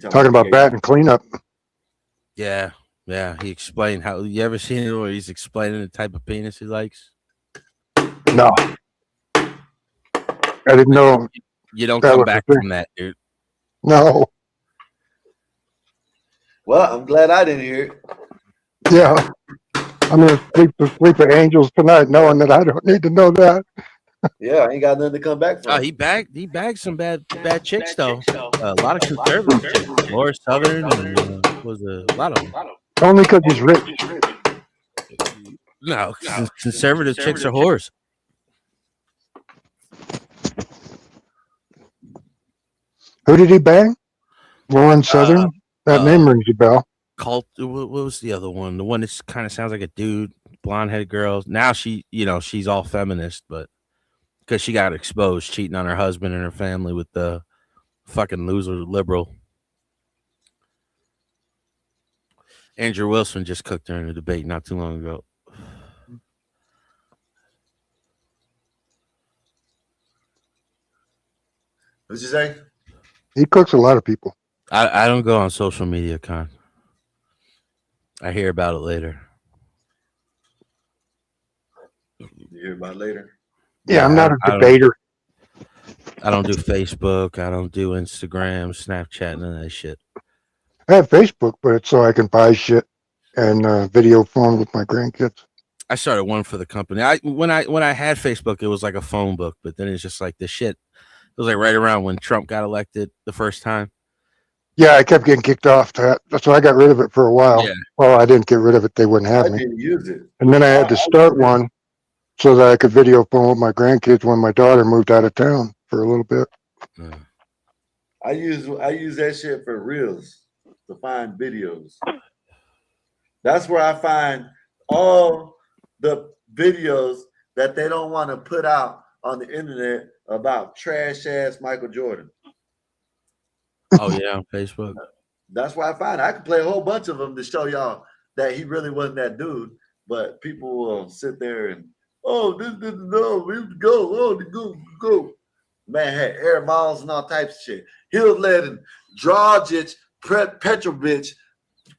Talking about that and cleanup. Yeah. Yeah. He explained how. You ever seen it where he's explaining the type of penis he likes? No. I didn't know. You don't come back from that, dude. No. Well, I'm glad I didn't hear it. Yeah. I'm going to sleep with angels tonight knowing that I don't need to know that. Yeah, I ain't got nothing to come back from. Oh, he bagged some bad chicks though. A lot of conservative chicks. Laura Southern and was a lot of them. Only because he's rich. No, conservative chicks are whores. Who did he bang? Lauren Southern? That name rings a bell. What was the other one? The one that kind of sounds like a dude, blonde-headed girl. Now she's all feminist, but because she got exposed cheating on her husband and her family with the fucking loser liberal. Andrew Wilson just cooked her in a debate not too long ago. What'd you say? He cooks a lot of people. I don't go on social media, Con. I hear about it later. You hear about it later? Yeah, I'm not a debater. I don't do Facebook. I don't do Instagram, Snapchat, none of that shit. I have Facebook, but it's so I can buy shit and video phone with my grandkids. I started one for the company. When I had Facebook, it was like a phone book, but then it's just like the shit. It was like right around when Trump got elected the first time. Yeah, I kept getting kicked off that. So I got rid of it for a while. Yeah. Well, I didn't get rid of it. They wouldn't have me. I didn't use it. And then I had to start one so that I could video phone with my grandkids when my daughter moved out of town for a little bit. I use that shit for reels to find videos. That's where I find all the videos that they don't want to put out on the internet about trash ass Michael Jordan. Oh yeah, on Facebook. That's why I find I could play a whole bunch of them to show y'all that he really wasn't that dude. But people will sit there and no, we go. Man had air miles and all types of shit. He was letting Dragic, Petrovic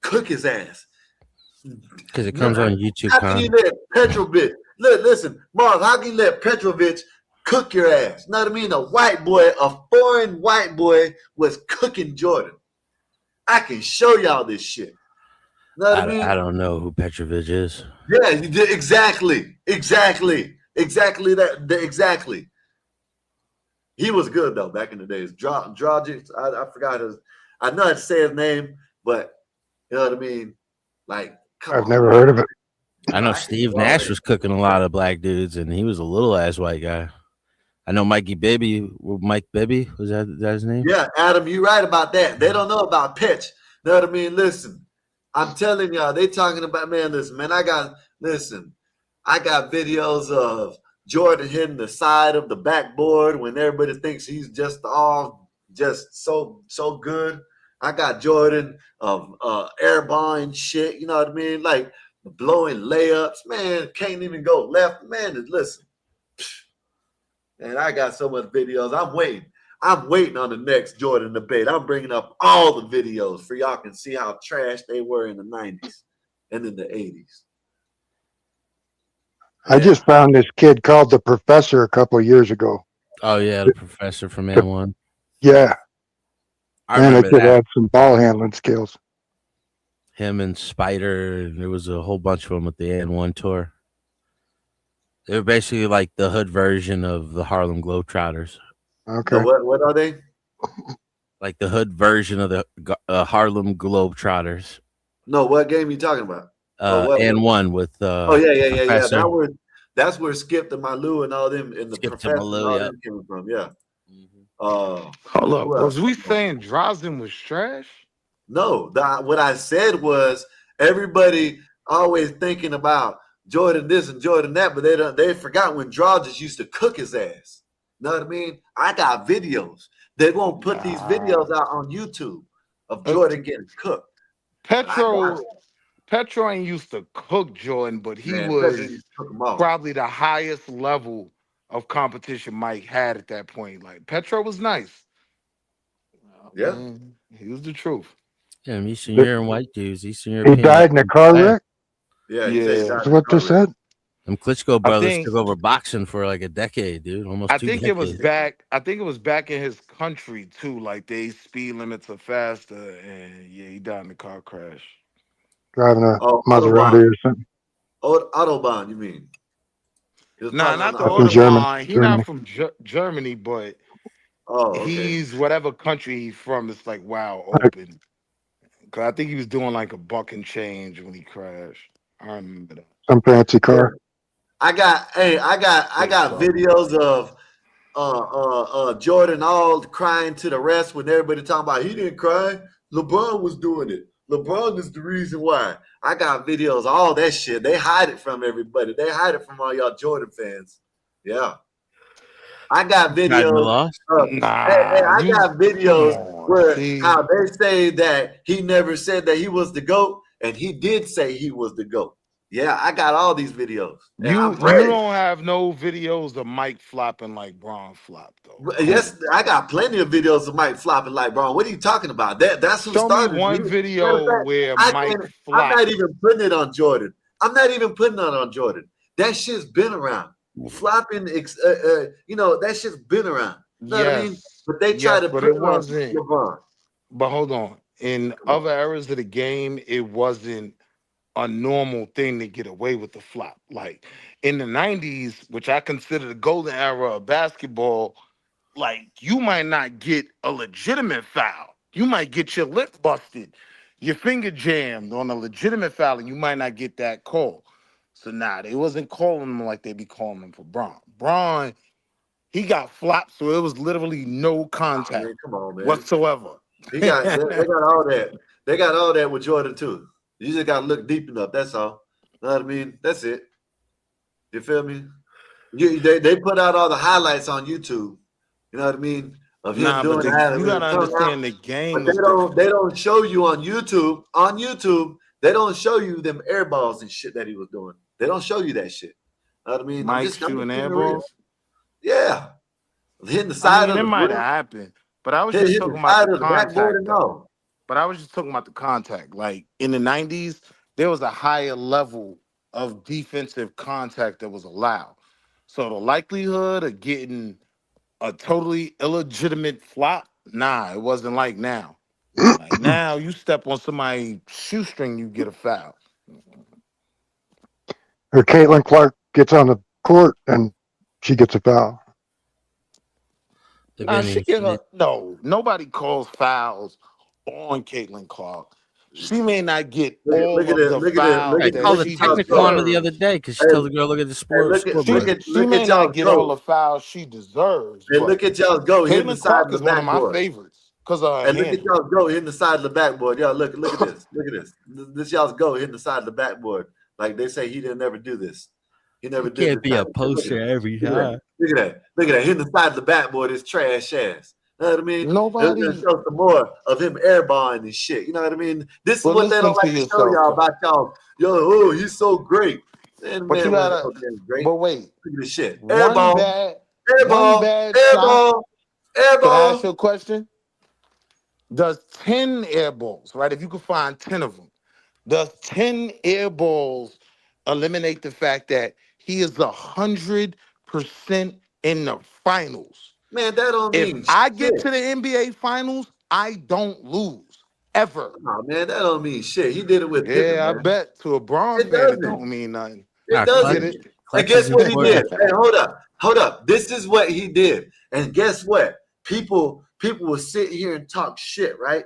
cook his ass. Because it comes on YouTube. How can you let Petrovic? Listen, Mark. How can you let Petrovic cook your ass? You know what I mean? A foreign white boy was cooking Jordan. I can show y'all this shit. You know what I mean? I don't know who Petrovic is. Yeah, exactly. Exactly. He was good though back in the days. Dragic, I forgot his. I know how to say his name, but you know what I mean. Like, I've never heard of it. I know Steve Nash was cooking a lot of black dudes, and he was a little ass white guy. I know Mike Bibby was that his name? Yeah, Adam, you're right about that. They don't know about pitch. You know what I mean? Listen, I'm telling y'all, they talking about, man, listen, man, I got videos of Jordan hitting the side of the backboard when everybody thinks he's just so good. I got Jordan of airball shit, you know what I mean? Like blowing layups, man, can't even go left. Man, listen. And I got so much videos. I'm waiting on the next Jordan debate. I'm bringing up all the videos for y'all can see how trash they were in the 90s and in the 80s. I just found this kid called the Professor a couple of years ago. Oh yeah, the Professor from N1. Yeah. I And remember it could that. have some ball handling skills. Him and Spider, there was a whole bunch of them at the N1 tour. They were basically like the hood version of the Harlem Globetrotters. Okay. What are they? Like the hood version of the Harlem Globetrotters. No, what game are you talking about? N1 with yeah. That's where Skip and Malou and all them in the Skip Professor to Malou, and all yeah. them came from. Yeah. Hold up. Was we saying Drazen was trash? No, what I said was everybody always thinking about Jordan this and Jordan that, but they forgot when Dragic used to cook his ass. Know what I mean? I got videos. They won't put these videos out on YouTube of Jordan getting cooked. Petro ain't used to cook Jordan, but he was probably the highest level of competition Mike had at that point. Like Petro was nice. Yeah. Man, he was the truth. Yeah, Eastern European white dudes. Eastern He European. died in a car wreck? Yeah. That's what they said. Them Klitschko brothers think- took over boxing for like a decade, dude. Almost I 2 think decades. it was back in his country too. Like they speed limits are faster, and yeah, he died in a car crash. Driving a Maserati or something. Autobahn, you mean? Nah, not the From Autobahn. He's Germany. not from Germany, but okay. he's whatever country he's from. It's like wow, open. Cause I think he was doing like a buck and change when he crashed. I remember that. Some fancy car. I got videos of Jordan all crying to the rest when everybody talking about he didn't cry. LeBron was doing it. LeBron is the reason why. I got videos of all that shit. They hide it from everybody. They hide it from all y'all Jordan fans. Yeah. I got videos. I got videos where how they say that he never said that he was the GOAT, and he did say he was the GOAT. Yeah, I got all these videos. You don't have no videos of Mike flopping like Braun flopped though. Yes, I got plenty of videos of Mike flopping like Braun. What are you talking about? That's who started. Show me one video where Mike flopped. I'm not even putting it on Jordan. That shit's been around. Flopping, that shit's been around. You know what I mean? But they try to put it on LeBron. But hold on. In other eras of the game, it wasn't a normal thing to get away with the flop. Like in the 90s, which I consider the golden era of basketball, like you might not get a legitimate foul. You might get your lip busted, your finger jammed on a legitimate foul, and you might not get that call. So they wasn't calling him like they be calling him for Braun. Braun, he got flopped, so it was literally no contact come on, man. whatsoever. They got all that. They got all that with Jordan too. You just gotta look deep enough. That's all. You know what I mean? That's it. You feel me? They put out all the highlights on YouTube. You know what I mean? Of him doing that. You gotta understand the game. But they don't show you on YouTube. On YouTube, they don't show you them air balls and shit that he was doing. They don't show you that shit. You know what I mean? Mike shooting air balls? Yeah. Hitting the side of the might have happened. But I was just talking about the contact. but I was just talking about the contact. Like in the 90s, there was a higher level of defensive contact that was allowed. So the likelihood of getting a totally illegitimate flop, nah, it wasn't like now. Like now, you step on somebody's shoestring, you get a foul. Or Caitlin Clark gets on the court and she gets a foul. No, nobody calls fouls on Caitlin Clark. She may not get all of the fouls I called that a she technical on her the other deserves. day because she told the girl, "Look at the scoreboard." She may not get all the fouls she deserves. Hey, but look at y'all go hitting the Caitlin side Clark of the is one of my backboard. favorites because of her And look at handle. y'all go hitting the side of the backboard. Y'all look at this. Look at this. This y'all's go hitting the side of the backboard. Like they say, he didn't never do this. He never did. Can't be a poster every time. Look at that. Look at that. Hitting the side of the backboard is trash ass. You know what I mean? Nobody. They're gonna show some more of him airballing and shit. You know what I mean? This is Well, what they don't listen like to to show yourself, y'all about y'all. Yo, oh, he's so great. Man, But you man, gotta. great. But wait, Look at this shit. one Airball. bad Airball. shot. Airball. Can I ask you a question? Does 10 air balls, right? If you could find 10 of them, does 10 air balls eliminate the fact that he is 100% in the finals? Man, that don't mean If I get shit. to the NBA finals, I don't lose ever. No, man, that don't mean shit. He did it with Pippen, Yeah, I man. bet to a Bronx It fan, it doesn't. don't mean nothing. It doesn't. Get it? And guess what he did? Hey, hold up. This is what he did. And guess what? People will sit here and talk shit, right?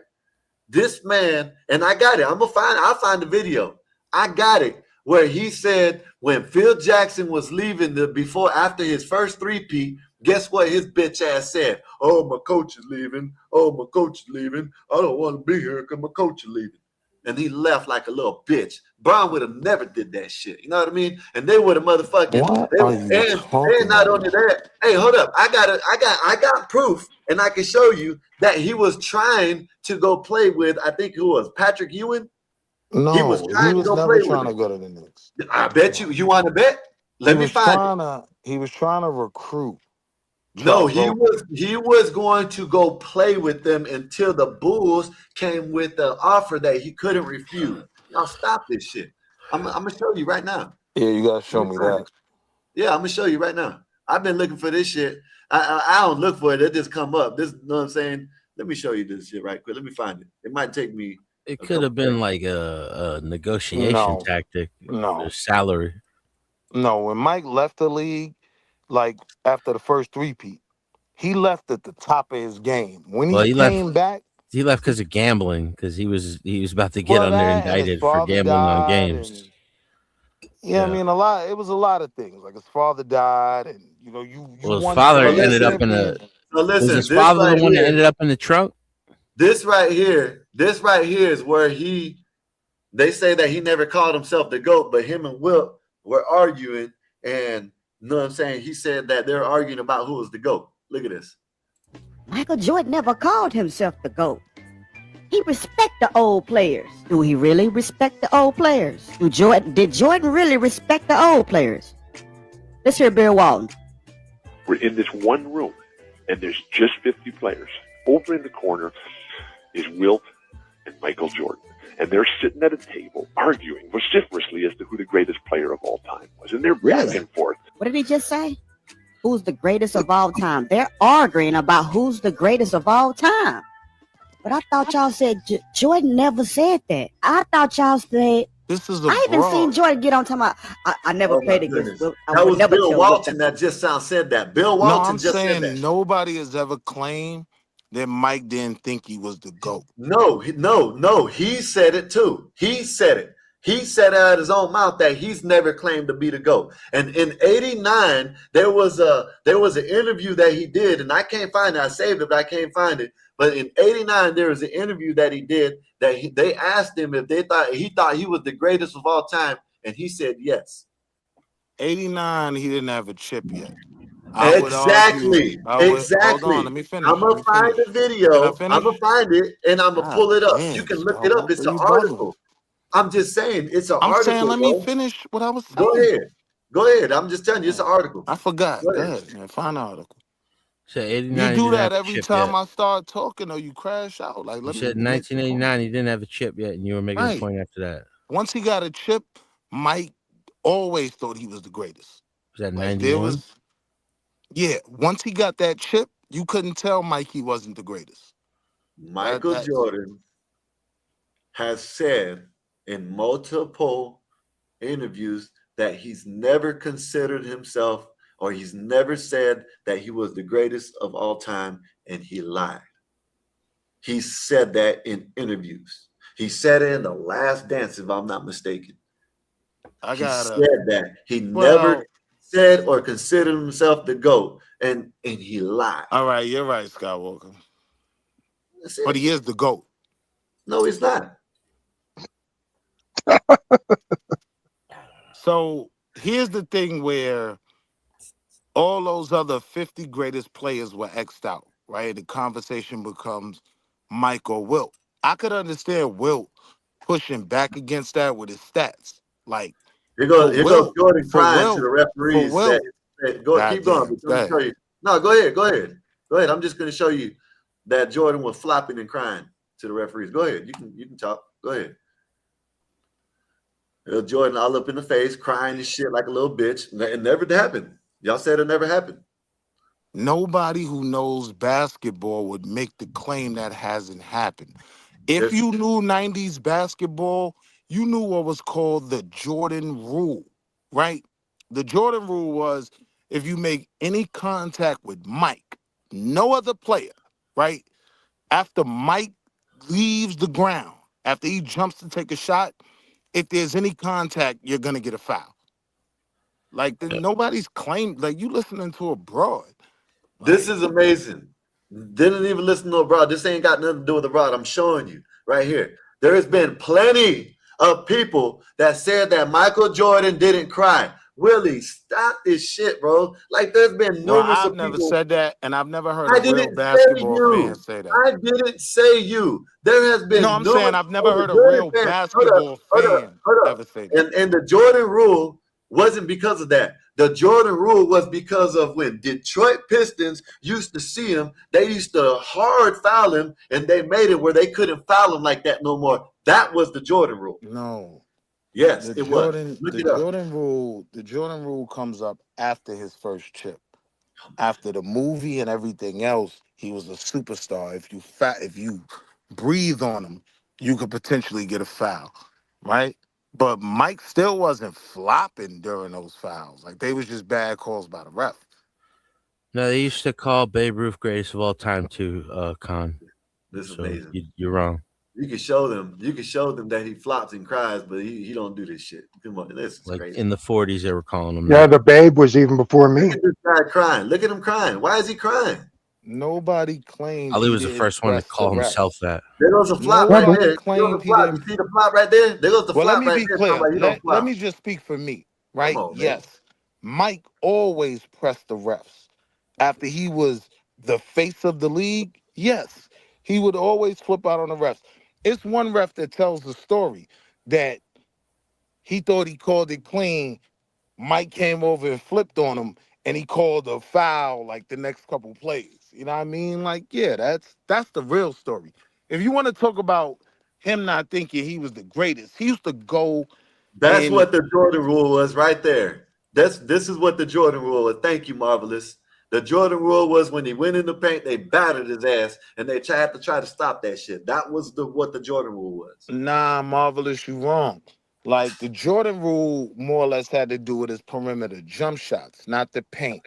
This man, and I got it. I'll find the video. I got it. Where he said when Phil Jackson was leaving after his first three-peat, guess what his bitch ass said? Oh, my coach is leaving. Oh, my coach is leaving. I don't want to be here because my coach is leaving. And he left like a little bitch. Brown would have never did that shit. You know what I mean? And they would have motherfucking. And not only that, hey, hold up. I got proof, and I can show you that he was trying to go play with. I think who was Patrick Ewing. No, he was never trying to go to the Knicks. I bet you. You want to bet? Let me find it. He was trying to recruit. No, he was going to go play with them until the Bulls came with the offer that he couldn't refuse. Now stop this shit. I'm gonna show you right now. Yeah, you gotta show me that. Yeah, I'm gonna show you right now. I've been looking for this shit. I don't look for it. It just come up. This, you know what I'm saying? Let me show you this shit right quick. Let me find it. It might take me. It could have been like a negotiation tactic. No salary. No, when Mike left the league, like after the first three-peat, he left at the top of his game. When he came back, he left because of gambling. Because he was about to get indicted for gambling on games. I mean, it was a lot of things. Like his father died, and his father ended up in a. So listen, was his father the one that ended up in the trunk? This right here is where they say that he never called himself the GOAT, but him and Wilt were arguing, and you know what I'm saying? He said that they're arguing about who was the GOAT. Look at this. Michael Jordan never called himself the GOAT. He respect the old players. Do he really respect the old players? Did Jordan really respect the old players? Let's hear Bill Walton. We're in this one room, and there's just 50 players. Over in the corner is Wilt and Michael Jordan. And they're sitting at a table arguing vociferously as to who the greatest player of all time was. And they're back and forth. What did he just say? Who's the greatest of all time? They're arguing about who's the greatest of all time. But I thought y'all said Jordan never said that. I thought y'all said. This is I even seen Jordan get on talking about I never played against Wilt. That was Bill Walton that just said that. Bill Walton just said that. I'm saying nobody has ever claimed that Mike didn't think he was the GOAT. No. He said it too. He said it. He said out of his own mouth that he's never claimed to be the GOAT. And in '89, there was an interview that he did, and I can't find it. I saved it, but I can't find it. But in '89, there was an interview that he did that they asked him if he thought he was the greatest of all time, and he said yes. '89, he didn't have a chip yet. Exactly. Hold on, let me finish. I'm gonna find the video. I'm gonna find it and I'm gonna pull it up. You can look it up. It's an article. I'm just saying it's an article. I'm saying let me finish what I was saying. Go ahead. I'm just telling you it's an article. I forgot. Go ahead, man. Find the article. said You 89. He do didn't that have a every chip time yet. I start talking, or you crash out. Like, You let me said in make the point. 1989 he didn't have a chip yet, and you were making a Right. point after that. Once he got a chip, Mike always thought he was the greatest. Was that Like, there 91? was, yeah. Once he got that chip, you couldn't tell Mike he wasn't the greatest. Michael Jordan has said in multiple interviews that he's never considered himself, or he's never said that he was the greatest of all time, and he lied. He said that in interviews. He said it in The Last Dance, if I'm not mistaken. He said that he never said or considered himself the GOAT, and he lied. All right, you're right, Skywalker. But he is the GOAT. No, he's not. So here's the thing where all those other 50 greatest players were X'd out, right? The conversation becomes Mike or Wilt. I could understand Wilt pushing back against that with his stats. Like, Here goes Jordan crying to the referees. Keep going. Show you. No, go ahead. I'm just going to show you that Jordan was flopping and crying to the referees. Go ahead. You can talk. Go ahead. Jordan all up in the face, crying and shit like a little bitch. It never happened. Y'all said it never happened. Nobody who knows basketball would make the claim that hasn't happened. If you knew 90s basketball, you knew what was called the Jordan rule, right? The Jordan rule was if you make any contact with Mike, no other player, right? After Mike leaves the ground, after he jumps to take a shot, if there's any contact, you're going to get a foul. Like, nobody's claimed, like, you listening to a broad. This is amazing. Didn't even listen to a broad. This ain't got nothing to do with the broad. I'm showing you right here. There has been plenty of people that said that Michael Jordan didn't cry. Willie, stop this shit, bro. Like, there's been numerous I've of never people. said that, and I've never heard I a real didn't say basketball you. fan say that. I didn't say you. There has been No, I'm saying I've never heard a Jordan real fan- basketball fan ever say that. And the Jordan rule wasn't because of that. The Jordan rule was because of when Detroit Pistons used to see him, they used to hard foul him, and they made it where they couldn't foul him like that no more. That was the Jordan rule. No. Yes, The it Jordan, was. Look the it up. Jordan rule comes up after his first chip. After the movie and everything else, he was a superstar. If you breathe on him, you could potentially get a foul, right? But Mike still wasn't flopping during those fouls. Like, they was just bad calls by the ref. No, they used to call Babe Ruth greatest of all time too, Con. This is amazing. You're wrong. You can show them that he flops and cries, but he don't do this shit. Come on, this is Like crazy. in the 40s, they were calling him. Yeah, the Babe was even before me. Look at this guy crying. Look at him crying. Why is he crying? Nobody claimed Ali was the first one to call himself that. There goes a flop right there. There goes a flop. You see the flop right there? There goes the Well, flop let me right be there. clear. Let me just speak for me, right? Come on, man. Yes, Mike always pressed the refs. After he was the face of the league, yes, he would always flip out on the refs. It's one ref that tells the story that he thought he called it clean. Mike came over and flipped on him, and he called a foul like the next couple plays. You know what I mean? Like, yeah, that's the real story. If you want to talk about him not thinking he was the greatest, he used to go. That's what the Jordan rule was right there. This is what the Jordan rule was. Thank you, Marvelous. The Jordan rule was when he went in the paint, they battered his ass, and they tried to stop that shit. That was what the Jordan rule was. Nah, Marvelous, you wrong. Like, the Jordan rule more or less had to do with his perimeter jump shots, not the paint.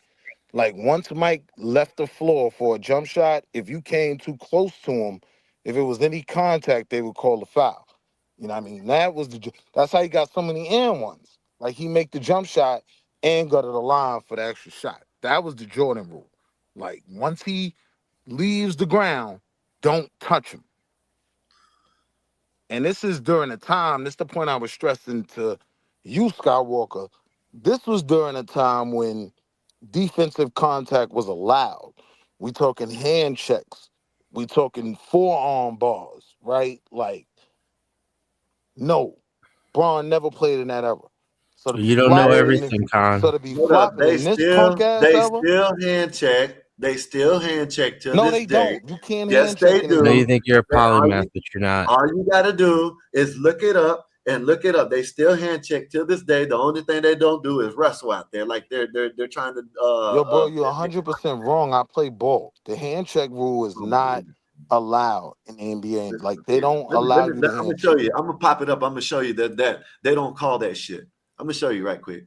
Like, once Mike left the floor for a jump shot, if you came too close to him, if it was any contact, they would call a foul. You know what I mean? That's how he got so many and ones. Like, he make the jump shot and go to the line for the extra shot. That was the Jordan rule. Like, once he leaves the ground, don't touch him. And this is during a time, this is the point I was stressing to you, Skywalker. This was during a time when defensive contact was allowed. We talking hand checks. We talking forearm bars, right? Like, no, Braun never played in that era. So You don't know everything, Con. So to be flopping in this punk ass they era, still hand check. They still hand check to No, this they day. don't. You can't Yes, hand they check do. No, you anymore. think you're a All polymath, you, but you're not. all you got to do is look it up and look it up. They still hand check to this day. The only thing they don't do is wrestle out there. Like they're trying to. Yo, bro, you're 100% wrong. I play ball. The hand check rule is not allowed in the NBA. Like they don't allow you to I'm gonna hand show check. you. I'm gonna pop it up. I'm gonna show you that they don't call that shit. I'm gonna show you right quick.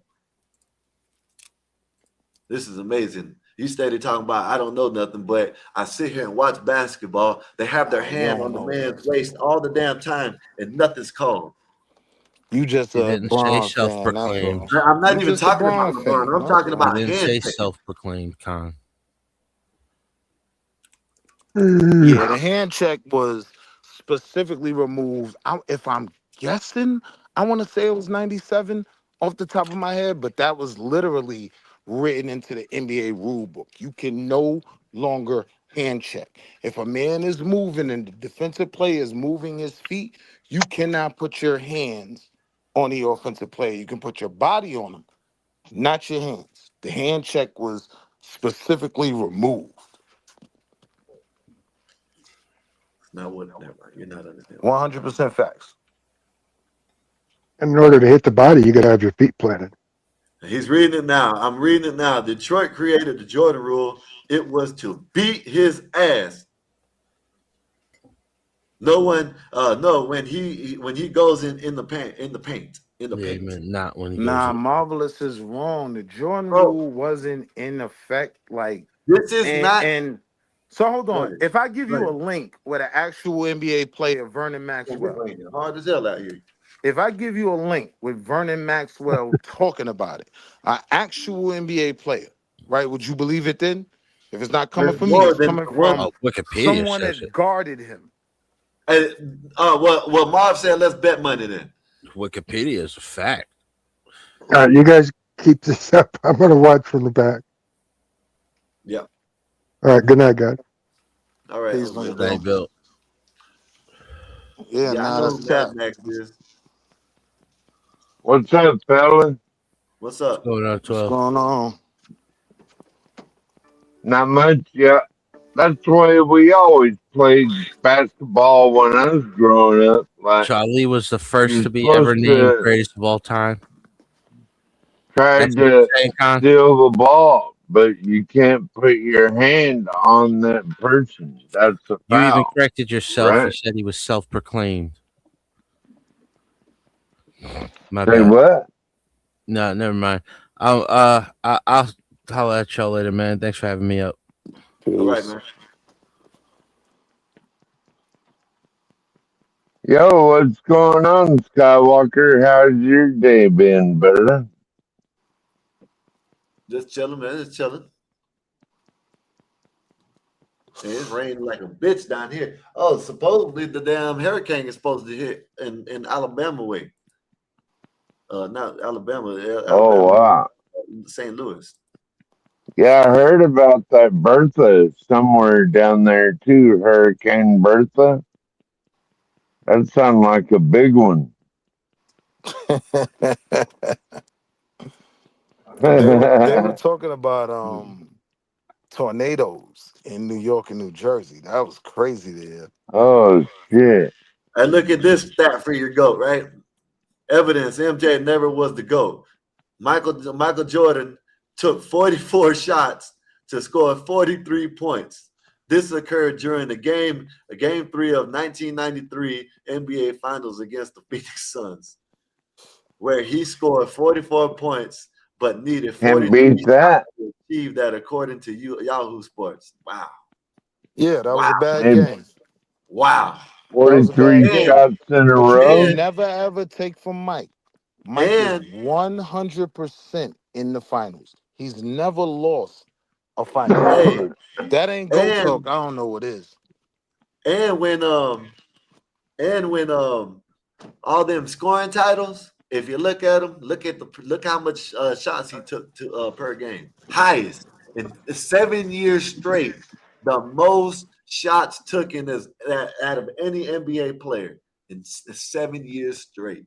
This is amazing. You steady talking about I don't know nothing, but I sit here and watch basketball. They have their hand on the man's waist all the damn time, and nothing's called. You just You a didn't say Bron fan, that's self-proclaimed. all. I'm not You even just a talking about Bron LeBron. fan, I'm that's talking all. You about didn't hand say checking. self-proclaimed, Con. Yeah, the hand check was specifically removed. If I'm guessing, I want to say it was 97 off the top of my head, but that was literally written into the NBA rule book. You can no longer hand check. If a man is moving and the defensive player is moving his feet, you cannot put your hands on the offensive player. You can put your body on him, not your hands. The hand check was specifically removed. Not what? Never. You're not understanding. 100% facts. In order to hit the body, you got to have your feet planted. He's reading it now. I'm reading it now. Detroit created the Jordan rule. It was to beat his ass. No one, no, when he goes in the paint. Man, not when he goes Nah, in. Marvelous is wrong. The Jordan Bro, rule wasn't in effect. Like this is not. and so hold on. Buddy, If I give you a buddy. link with an actual NBA player, Vernon It's Maxwell. raining hard as hell out here. If I give you a link with Vernon Maxwell talking about it, an actual NBA player, right? Would you believe it then? If it's not coming There's from me, more it's than coming one. from Wikipedia someone says that it. guarded him. Well, Marv said, let's bet money then. Wikipedia is a fact. All right, you guys keep this up. I'm going to watch from the back. Yeah. All right, good night, guys. All right. Peace, Bill. They built. Yeah, I nah, know that's who cat. Mad Max is. What's up, fella? What's up? What's going on, 12? What's going on? Not much. Yeah, that's the way we always played basketball when I was growing up. Like Charlie was the first you're to be ever supposed named to greatest of all time. try That's what you're to saying, Con? steal the ball, but you can't put your hand on that person. That's a You even foul, corrected yourself. You right? said he was self-proclaimed. My Say bad. what? No, never mind. I'll holler at y'all later, man. Thanks for having me up. All right, man. Yo, what's going on, Skywalker? How's your day been, brother? Just chilling, man. Just chilling. And it's raining like a bitch down here. Oh, supposedly the damn hurricane is supposed to hit in Alabama way. Not Alabama. Oh, wow. St. Louis. Yeah, I heard about that Bertha somewhere down there too, Hurricane Bertha. That sounds like a big one. They were talking about tornadoes in New York and New Jersey. That was crazy there. Oh shit. And look at this stat for your GOAT, right? Evidence MJ never was the GOAT. Michael Jordan took 44 shots to score 43 points. This occurred during game 3 of 1993 NBA Finals against the Phoenix Suns, where he scored 44 points but needed 43 shots to achieve that, according to Yahoo Sports. Wow. Yeah, that was a bad And game. Wow. 43 shots in a But row. you can never ever take from Mike. Mike is 100% in the finals. He's never lost a final. That ain't go talk. I don't know what is. And when all them scoring titles, if you look at them, look how much shots he took per game. Highest in 7 years straight, the most shots taken out of any NBA player in 7 years straight.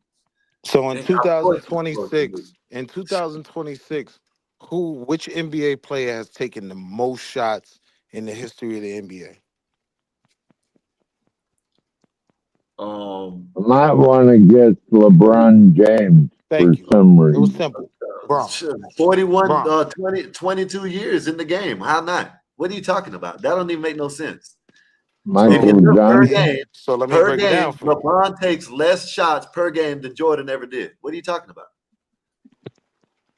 So in And of course, 2026, Which NBA player has taken the most shots in the history of the NBA? I might want to guess LeBron James Thank you. some It was reason. simple. Bron. 41, Bron. 22 years in the game. How not? What are you talking about? That don't even make no sense. Michael If you look per Johnson. game, So let me break it down for you. LeBron takes less shots per game than Jordan ever did. What are you talking about?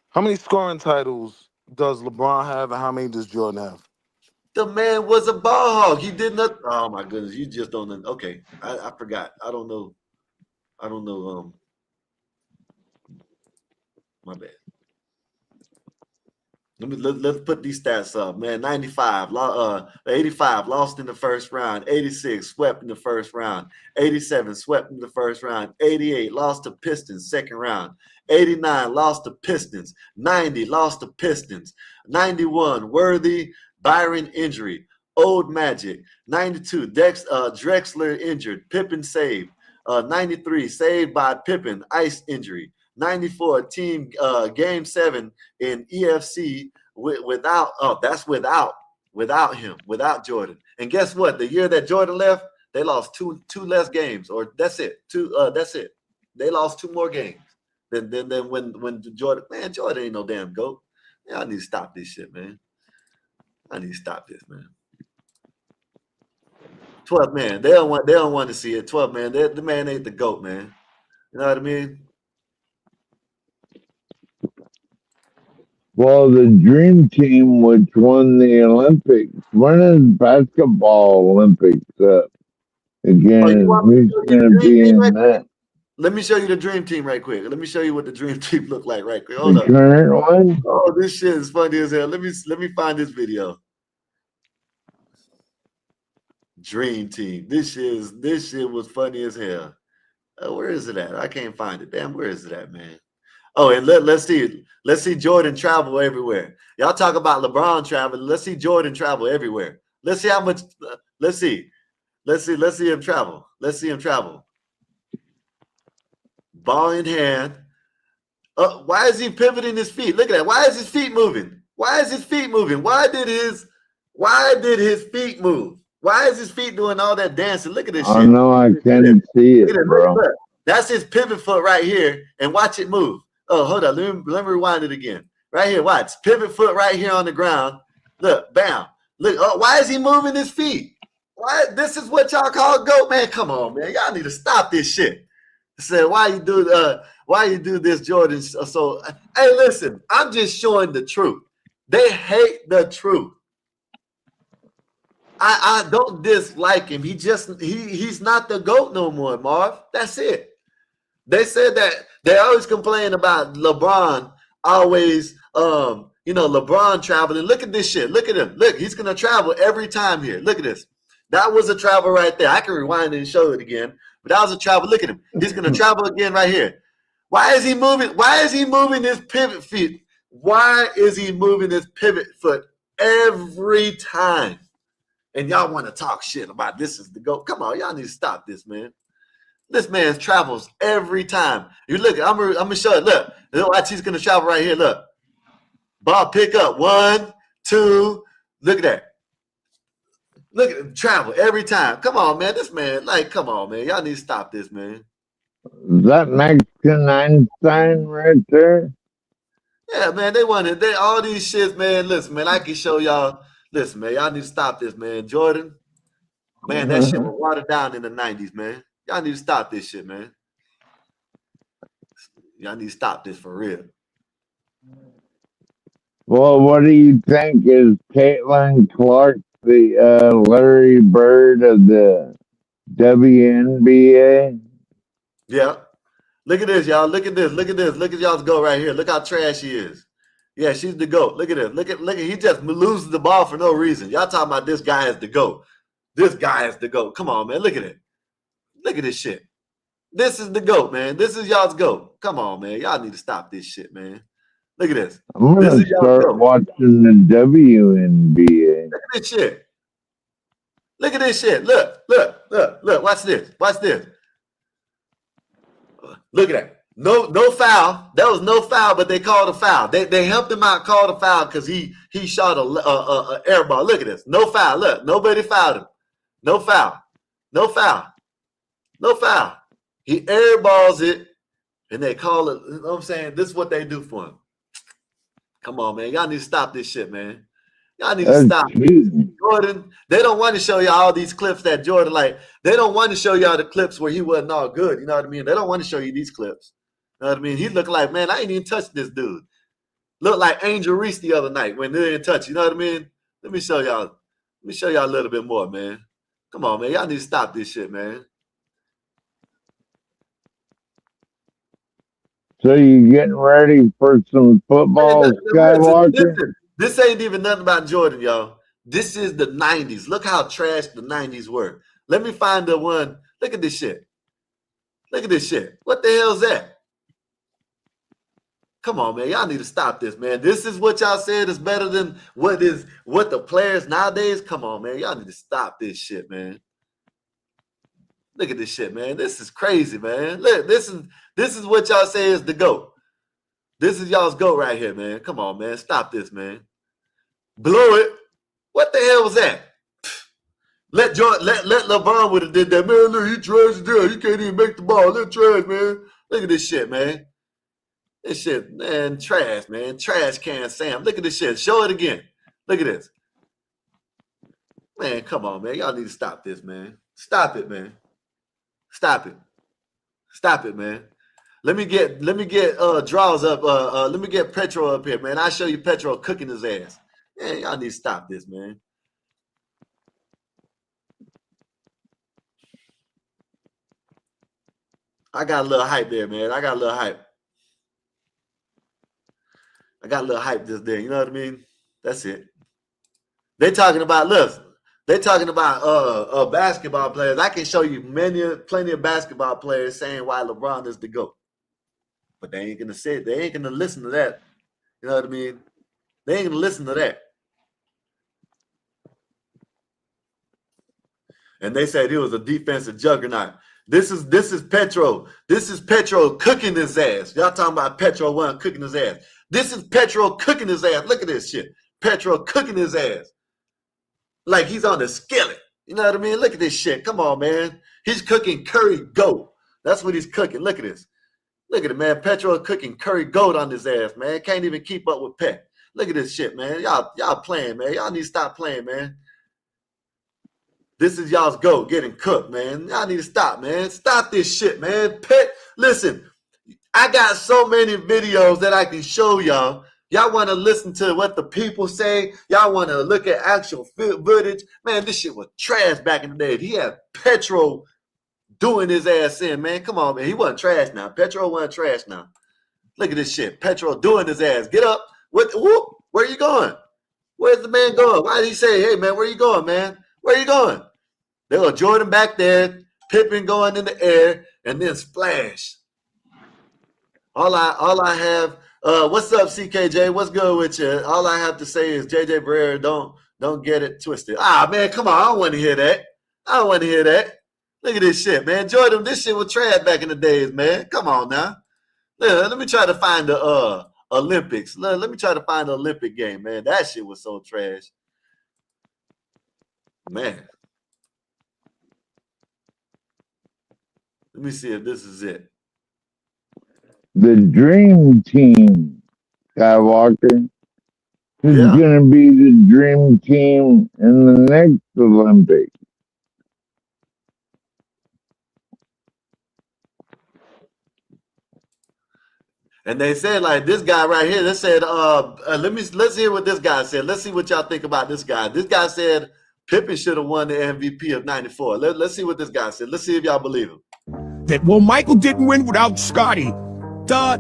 How many scoring titles does LeBron have, and how many does Jordan have? The man was a ball hog. He did not. Oh my goodness, you just don't know. Okay, I forgot. I don't know. My bad. Let's put these stats up, man. 95, 85 lost in the first round. 86 swept in the first round. 87 swept in the first round. 88 lost to Pistons second round. 89 lost to Pistons. 90 lost to Pistons. 91 Worthy Byron injury. Old Magic. 92 Drexler injured. Pippen saved. 93 saved by Pippen. Ice injury. 94 team game 7 in EFC without him, without Jordan. And guess what? The year that Jordan left, they lost two less games, or that's it. That's it. They lost 2 more games than when Jordan. Man, Jordan ain't no damn GOAT. Man, I need to stop this shit, man. I need to stop this, man. 12 man, they don't want to see it. 12 man, the man ain't the GOAT, man. You know what I mean? Well, the Dream Team, which won the Olympics, when is basketball Olympics up? Again, who's going to be in that? Let me show you the Dream Team right quick. Let me show you what the Dream Team look like right quick. Hold The up. current one? Oh, this shit is funny as hell. Let me find this video. Dream Team. This shit was funny as hell. Where is it at? I can't find it. Damn, where is it at, man? Oh, and let's see Jordan travel everywhere. Y'all talk about LeBron traveling. Let's see Jordan travel everywhere. Let's see how much. Let's see him travel. Let's see him travel. Ball in hand. Why is he pivoting his feet? Look at that. Why is his feet moving? Why is his feet moving? Why did his feet move? Why is his feet doing all that dancing? Look at this shit. Oh, no, I can't see it, bro. Look. That's his pivot foot right here, and watch it move. Oh, hold on. Let me rewind it again. Right here, watch. Pivot foot right here on the ground. Look, bam. Look, why is he moving his feet? Why? This is what y'all call GOAT, man. Come on, man. Y'all need to stop this shit. Say, why you do this, Jordan? So, hey, listen, I'm just showing the truth. They hate the truth. I don't dislike him. He's not the GOAT no more, Marv. That's it. They said that they always complain about LeBron always, LeBron traveling. Look at this shit. Look at him. Look, he's going to travel every time here. Look at this. That was a travel right there. I can rewind it and show it again. But that was a travel. Look at him. He's going to travel again right here. Why is he moving? Why is he moving his pivot feet? Why is he moving his pivot foot every time? And y'all want to talk shit about this is the GOAT. Come on, y'all need to stop this, man. This man travels every time. You look, I'm gonna show it. Look, watch, he's gonna travel right here. Look. Ball pick up. 1, 2. Look at that. Look at him travel every time. Come on, man. This man, come on, man. Y'all need to stop this, man. Is that Mexican Einstein right there? Yeah, man. They all these shits, man. Listen, man, I can show y'all. Listen, man, y'all need to stop this, man. Jordan, man, that shit was watered down in the 90s, man. Y'all need to stop this shit, man. Y'all need to stop this for real. Well, what do you think? Is Caitlin Clark the Larry Bird of the WNBA? Yeah. Look at this, y'all. Look at this. Look at this. Look at y'all's GOAT right here. Look how trash she is. Yeah, she's the GOAT. Look at this. Look at he just loses the ball for no reason. Y'all talking about this guy is the GOAT. This guy is the GOAT. Come on, man. Look at it. Look at this shit. This is the GOAT, man. This is y'all's GOAT. Come on, man. Y'all need to stop this shit, man. Look at this. I'm going to start watching the WNBA. Look at this shit. Look at this shit. Look. Watch this. Watch this. Look at that. No foul. That was no foul, but they called a foul. They helped him out, called a foul because he shot a air ball. Look at this. No foul. Look, nobody fouled him. No foul. No foul. No foul. He airballs it, and they call it. You know what I'm saying? This is what they do for him. Come on, man. Y'all need to stop this shit, man. Y'all need to stop. Jordan, they don't want to show y'all all these clips that Jordan, like, they don't want to show y'all the clips where he wasn't all good. You know what I mean? They don't want to show you these clips. You know what I mean? He looked like, man, I ain't even touched this dude. Looked like Angel Reese the other night when they didn't touch. You know what I mean? Let me show y'all. Let me show y'all a little bit more, man. Come on, man. Y'all need to stop this shit, man. So you getting ready for some football, Skywalker? This ain't even nothing about Jordan, y'all. This is the 90s. Look how trash the 90s were. Let me find the one. Look at this shit. Look at this shit. What the hell is that? Come on, man. Y'all need to stop this, man. This is what y'all said is better than what the players nowadays. Come on, man. Y'all need to stop this shit, man. Look at this shit, man. This is crazy, man. Look, this is what y'all say is the GOAT. This is y'all's GOAT right here, man. Come on, man. Stop this, man. Blow it. What the hell was that? Let LeBron would have did that. Man, look, he trash there. He can't even make the ball. Look, trash, man. Look at this shit, man. This shit, man, trash, man. Trash can Sam. Look at this shit. Show it again. Look at this. Man, come on, man. Y'all need to stop this, man. Stop it, man. Stop it. Stop it, man. Let me get draws up. Let me get Petro up here, man. I'll show you Petro cooking his ass. Man, y'all need to stop this, man. I got a little hype there, man. I got a little hype. I got a little hype this day. You know what I mean? That's it. They talking about, look, they talking about basketball players. I can show you plenty of basketball players saying why LeBron is the GOAT. But they ain't gonna say it. They ain't gonna listen to that. You know what I mean? They ain't gonna listen to that. And they said he was a defensive juggernaut. This is Petro. This is Petro cooking his ass. Y'all talking about Petro one cooking his ass. This is Petro cooking his ass. Look at this shit. Petro cooking his ass. Like he's on the skillet. You know what I mean? Look at this shit. Come on, man. He's cooking curry goat. That's what he's cooking. Look at this. Look at it, man. Petro cooking curry goat on his ass, man. Can't even keep up with Pet. Look at this shit, man. Y'all playing, man. Y'all need to stop playing, man. This is y'all's GOAT getting cooked, man. Y'all need to stop, man. Stop this shit, man. Pet, listen, I got so many videos that I can show y'all. Y'all want to listen to what the people say. Y'all want to look at actual footage. Man, this shit was trash back in the day. He had Petro doing his ass in, man. Come on, man. He wasn't trash now. Petro wasn't trash now. Look at this shit. Petro doing his ass. Get up. Whoop. Where you going? Where's the man going? Why did he say, hey, man, where you going, man? Where you going? There was Jordan back there, Pippen going in the air, and then splash. All I have, what's up, CKJ? What's good with you? All I have to say is JJ Barrera, don't get it twisted. Ah, man, come on. I don't want to hear that. I don't want to hear that. Look at this shit, man. Jordan, this shit was trash back in the days, man. Come on now. Let me try to find the Olympics. Let me try to find the Olympic game, man. That shit was so trash. Man. Let me see if this is it. The dream team, Skywalker, is going to be the dream team in the next Olympics. And they said, like, this guy right here, they said, let's hear what this guy said. Let's see what y'all think about this guy. This guy said Pippen should have won the MVP of 94. Let's see what this guy said. Let's see if y'all believe him. That, well, Michael didn't win without Scotty.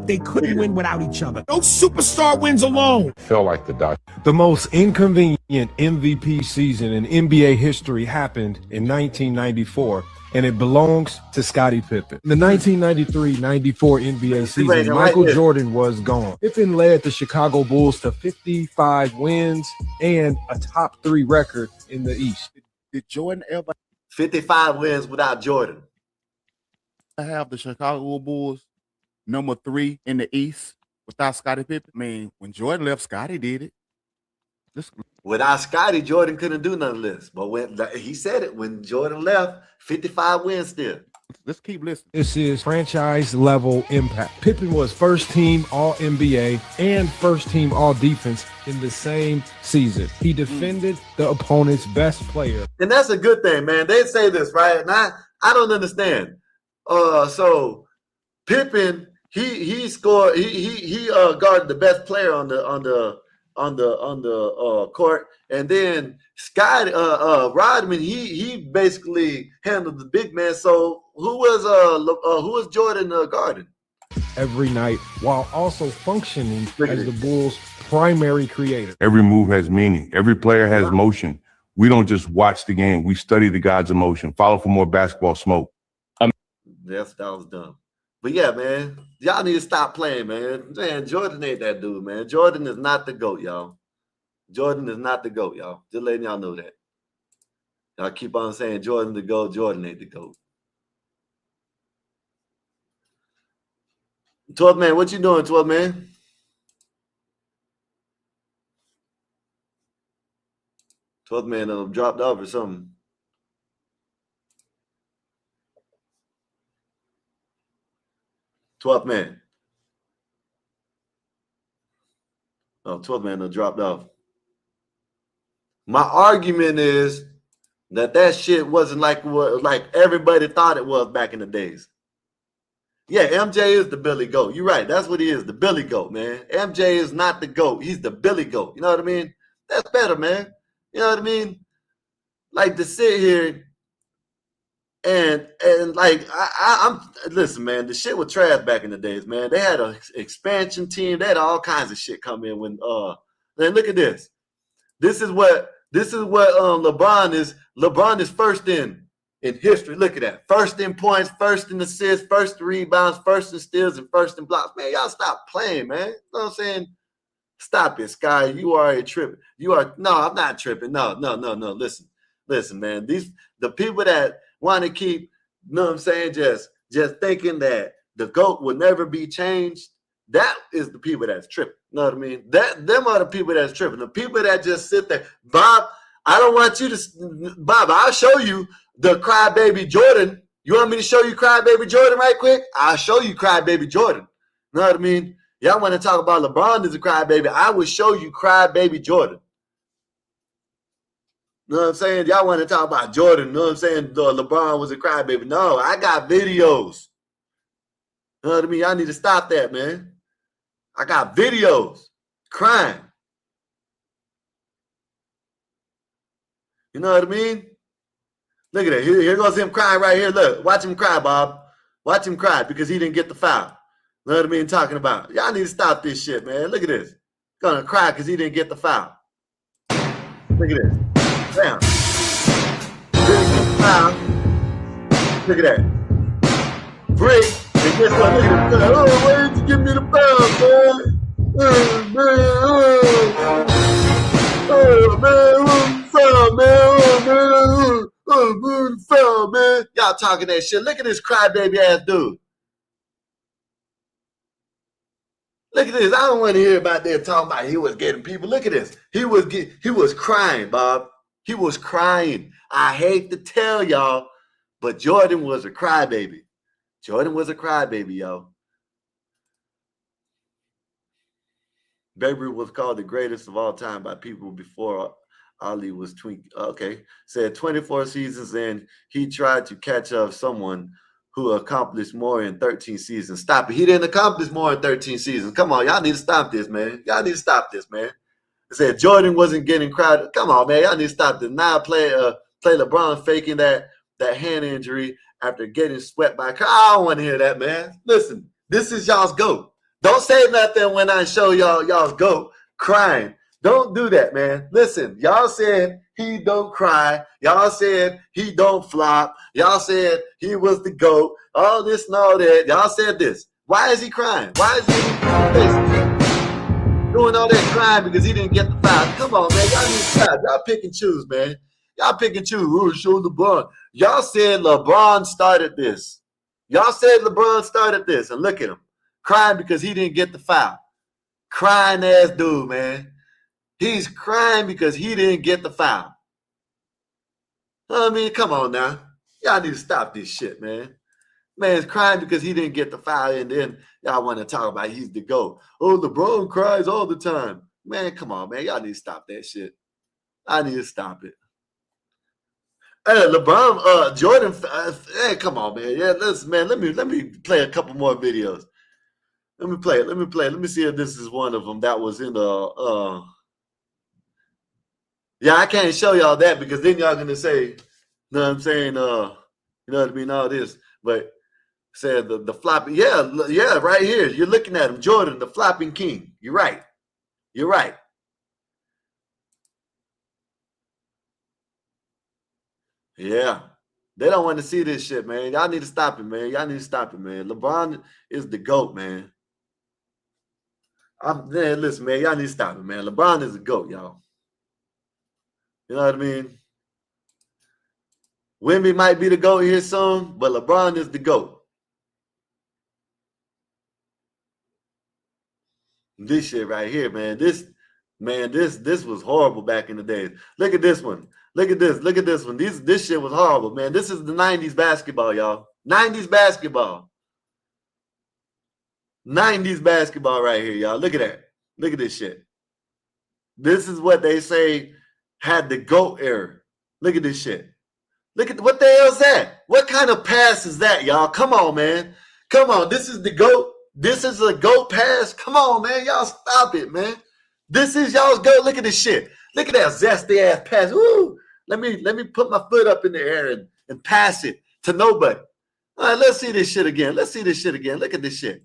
They couldn't win without each other. No superstar wins alone. Felt like the most inconvenient MVP season in NBA history happened in 1994, and it belongs to Scottie Pippen. In the 1993-94 NBA season, Michael Jordan was gone. Pippen led the Chicago Bulls to 55 wins and a top 3 record in the East. Did Jordan ever 55 wins without Jordan? I have the Chicago Bulls number 3 in the East without Scottie Pippen? I mean, when Jordan left, Scottie did it. Without Scottie, Jordan couldn't do none of this. But when he said it, when Jordan left, 55 wins still. Let's keep listening. This is franchise level impact. Pippen was first team All NBA and first team All Defense in the same season. He defended the opponent's best player. And that's a good thing, man. They say this, right? And I don't understand. So Pippen, he scored, he guarded the best player on the court, and then Scott Rodman, he basically handled the big man. So who was Jordan guarding? Every night, while also functioning as the Bulls' primary creator. Every move has meaning. Every player has motion. We don't just watch the game. We study the God's emotion. Follow for more basketball smoke. That was dumb. But yeah, man, y'all need to stop playing, man. Man, Jordan ain't that dude, man. Jordan is not the GOAT, y'all. Jordan is not the GOAT, y'all. Just letting y'all know that. Y'all keep on saying Jordan the GOAT. Jordan ain't the GOAT. 12th man, what you doing, 12th man? Man dropped off or something. Twelfth man. Oh, 12th man dropped off. My argument is that shit wasn't like everybody thought it was back in the days. Yeah, MJ is the Billy Goat. You're right. That's what he is, the Billy Goat, man. MJ is not the GOAT. He's the Billy Goat. You know what I mean? That's better, man. You know what I mean? Like to sit here and like I'm listen, man. The shit was trash back in the days, man. They had an expansion team. They had all kinds of shit come in when. Then look at this. This is what LeBron is. LeBron is first in history. Look at that. First in points, first in assists, first in rebounds, first in steals, and first in blocks. Man, y'all stop playing, man. You know what I'm saying? Stop it, Sky. You are a trip. No, I'm not tripping. No. Listen, man. The people that want to keep, you know what I'm saying, just thinking that the GOAT will never be changed. That is the people that's tripping. You know what I mean? Them are the people that's tripping. The people that just sit there. Bob, I don't want you to, Bob, I'll show you the crybaby Jordan. You want me to show you crybaby Jordan right quick? I'll show you crybaby Jordan. You know what I mean? Y'all want to talk about LeBron as a crybaby? I will show you crybaby Jordan. You know what I'm saying? Y'all want to talk about Jordan. You know what I'm saying? LeBron was a crybaby. No, I got videos. You know what I mean? Y'all need to stop that, man. I got videos crying. You know what I mean? Look at that. Here goes him crying right here. Look, watch him cry, Bob. Watch him cry because he didn't get the foul. You know what I mean? Talking about. Y'all need to stop this shit, man. Look at this. Gonna cry because he didn't get the foul. Look at this. Damn. Didn't get the foul. Look at that. Brick. And guess what? Look at him. Oh, why didn't you give me the foul, man? Oh, man. Oh, man. Foul, man. Oh, man. Foul, man. Y'all talking that shit. Look at this crybaby ass dude. Look at this. I don't want to hear about that talking about he was getting people. Look at this. He was crying, Bob. He was crying. I hate to tell y'all, but Jordan was a crybaby. Jordan was a crybaby, y'all. Babe Ruth was called the greatest of all time by people before Ali was said 24 seasons, and he tried to catch up someone who accomplished more in 13 seasons. Stop it. He didn't accomplish more in 13 seasons. Come on, y'all need to stop this, man. Y'all need to stop this, man. They said Jordan wasn't getting crowded. Come on, man. Y'all need to stop this. Now play LeBron faking that hand injury after getting swept by. I don't want to hear that, man. Listen, this is y'all's GOAT. Don't say nothing when I show y'all's GOAT crying. Don't do that, man. Listen, y'all said he don't cry. Y'all said he don't flop. Y'all said he was the GOAT. All this and all that. Y'all said this. Why is he crying? Why is he doing all that crying because he didn't get the foul? Come on, man. Y'all need to stop. Y'all pick and choose, man. Y'all pick and choose. Who show LeBron? Y'all said LeBron started this. Y'all said LeBron started this. And look at him. crying because he didn't get the foul. Crying ass dude, man. He's crying because he didn't get the foul. I mean, come on now. Y'all need to stop this shit, man. Man's crying because he didn't get the foul, and then y'all want to talk about he's the GOAT. Oh, LeBron cries all the time. Man, come on, man. Y'all need to stop that shit. I need to stop it. Hey, LeBron, Jordan, hey, come on, man. Yeah, listen, man. Let me play a couple more videos. Let me play it. Let me see if this is one of them that was in the yeah, I can't show y'all that because then y'all gonna say, you know what I'm saying? You know what I mean? All this, but said the flopping, yeah, right here. You're looking at him, Jordan, the flopping king. You're right. You're right. Yeah. They don't want to see this shit, man. Y'all need to stop it, man. Y'all need to stop it, man. LeBron is the GOAT, man. Listen, man, y'all need to stop it, man. LeBron is the GOAT, y'all. You know what I mean? Wemby might be the GOAT here soon, but LeBron is the GOAT. This shit right here, man. This was horrible back in the days. Look at this one. Look at this. Look at this one. This shit was horrible, man. This is the 90s basketball, y'all. 90s basketball. 90s basketball right here, y'all. Look at that. Look at this shit. This is what they say had the GOAT era. Look at this shit. Look at what the hell's that? What kind of pass is that, y'all? Come on, man. Come on. This is the GOAT. This is a GOAT pass. Come on, man. Y'all stop it, man. This is y'all's GOAT. Look at this shit. Look at that zesty ass pass. Woo! Let me put my foot up in the air and pass it to nobody. All right, let's see this shit again. Let's see this shit again. Look at this shit.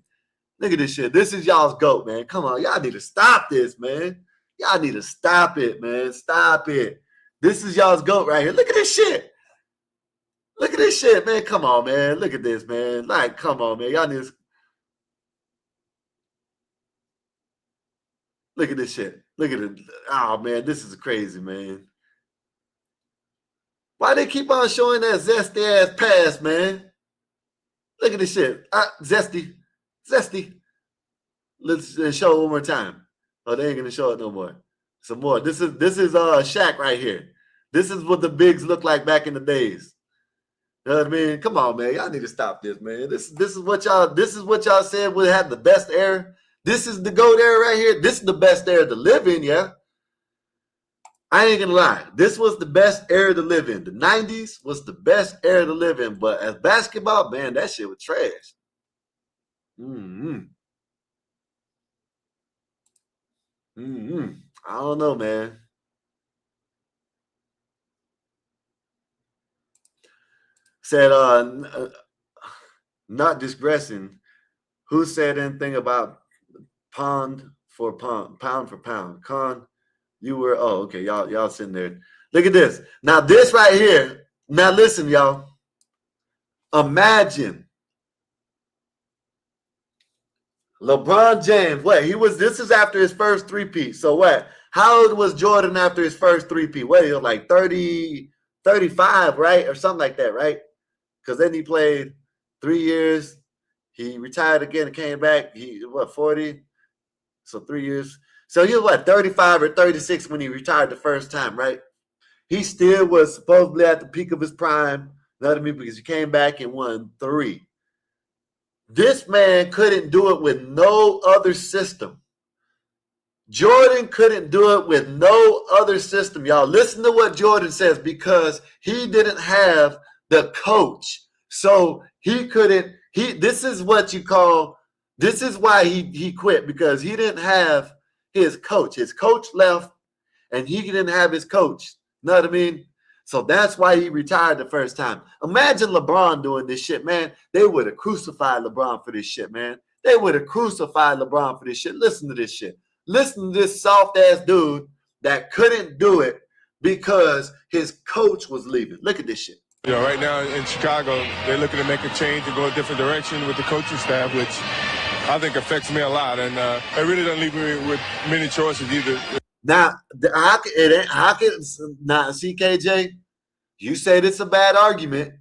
Look at this shit. This is y'all's GOAT, man. Come on. Y'all need to stop this, man. Y'all need to stop it, man. Stop it. This is y'all's GOAT right here. Look at this shit. Look at this shit, man. Come on, man. Look at this, man. Like, come on, man. Y'all need to... Look at this shit. Look at it. Oh, man. This is crazy, man. Why they keep on showing that zesty-ass pass, man? Look at this shit. Zesty. Zesty. Let's show it one more time. Oh, they ain't going to show it no more. Some more. This is Shaq right here. This is what the bigs look like back in the days. You know what I mean? Come on, man. Y'all need to stop this, man. This is what y'all said would have the best era. This is the GOAT era right here. This is the best era to live in, yeah. I ain't gonna lie. This was the best era to live in. The 90s was the best era to live in. But as basketball, man, that shit was trash. I don't know, man. Said, not digressing. Who said anything about pound for pound? Con, you were, oh, okay, y'all sitting there. Look at this. Now this right here. Now listen, y'all. Imagine LeBron James. This is after his first three-peat. So what? How old was Jordan after his first three-peat? He was like 30, 35, right? Or something like that, right? Because then he played 3 years. He retired again and came back. 40? So 3 years. So he was 35 or 36 when he retired the first time, right? He still was supposedly at the peak of his prime. You know what I mean? Because he came back and won 3. This man couldn't do it with no other system. Jordan couldn't do it with no other system, y'all. Listen to what Jordan says, because he didn't have the coach. So he couldn't, this is why he quit, because he didn't have his coach. His coach left and he didn't have his coach. You know what I mean? So that's why he retired the first time. Imagine LeBron doing this shit, man. They would have crucified LeBron for this shit, man. They would have crucified LeBron for this shit. Listen to this shit. Listen to this soft-ass dude that couldn't do it because his coach was leaving. Look at this shit. You know, right now in Chicago, they're looking to make a change and go a different direction with the coaching staff, which I think affects me a lot. And it really doesn't leave me with many choices either. Now, CKJ, you said it's a bad argument.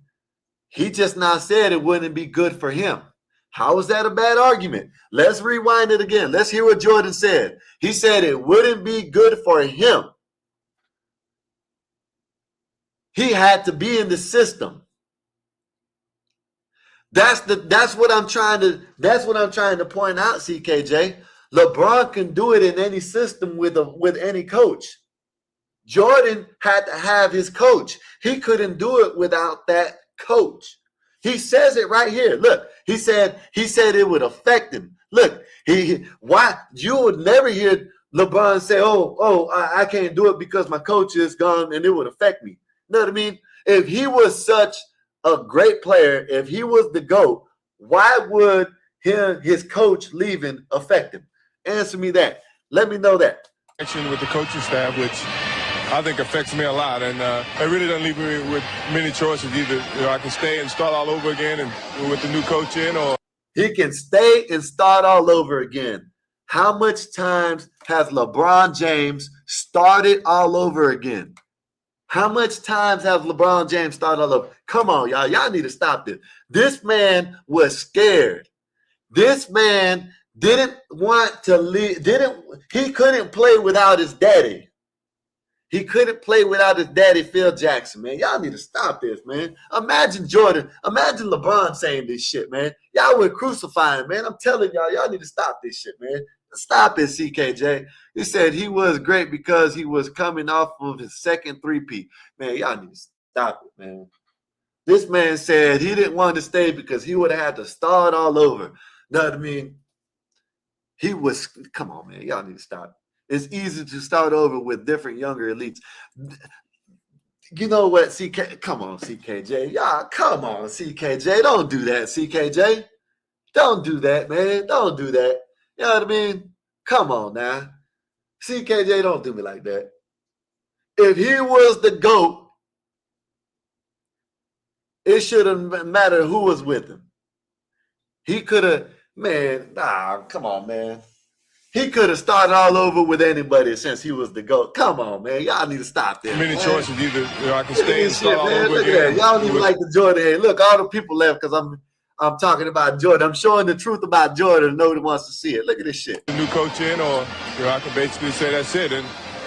He just now said it wouldn't be good for him. How is that a bad argument? Let's rewind it again. Let's hear what Jordan said. He said it wouldn't be good for him. He had to be in the system. That's what I'm trying to point out, CKJ. LeBron can do it in any system with any coach. Jordan had to have his coach. He couldn't do it without that coach. He says it right here. Look, he said it would affect him. Look, why you would never hear LeBron say, I can't do it because my coach is gone and it would affect me. You know what I mean? If he was such a great player, if he was the GOAT, why would his coach leaving affect him? Answer me that. Let me know that. With the coaching staff, which I think affects me a lot, and it really doesn't leave me with many choices either. I can stay and start all over again and with the new coach in, or he can stay and start all over again. How much times has LeBron James started all over again? How much times has LeBron James started all over? Come on, y'all. Y'all need to stop this. This man was scared. This man didn't want to leave. He couldn't play without his daddy. He couldn't play without his daddy, Phil Jackson, man. Y'all need to stop this, man. Imagine Jordan. Imagine LeBron saying this shit, man. Y'all would crucify him, man. I'm telling y'all need to stop this shit, man. Stop it, CKJ. He said he was great because he was coming off of his second three-peat. Man, y'all need to stop it, man. This man said he didn't want to stay because he would have had to start all over. Know what I mean? Come on, man. Y'all need to stop. It's easy to start over with different younger elites. You know what, come on, CKJ. Y'all, come on, CKJ. Don't do that, CKJ. Don't do that, man. Don't do that. You know what I mean? Come on now. CKJ, don't do me like that. If he was the GOAT, it shouldn't matter who was with him. He could have, come on, man. He could have started all over with anybody since he was the GOAT. Come on, man. Y'all need to stop this. Many choices either. I can stay and start all over again. Y'all don't even like the Jordan. Hey, look, all the people left because I'm talking about Jordan. I'm showing the truth about Jordan. Nobody wants to see it. Look at this shit. The new coach in, or I can basically say that's it. And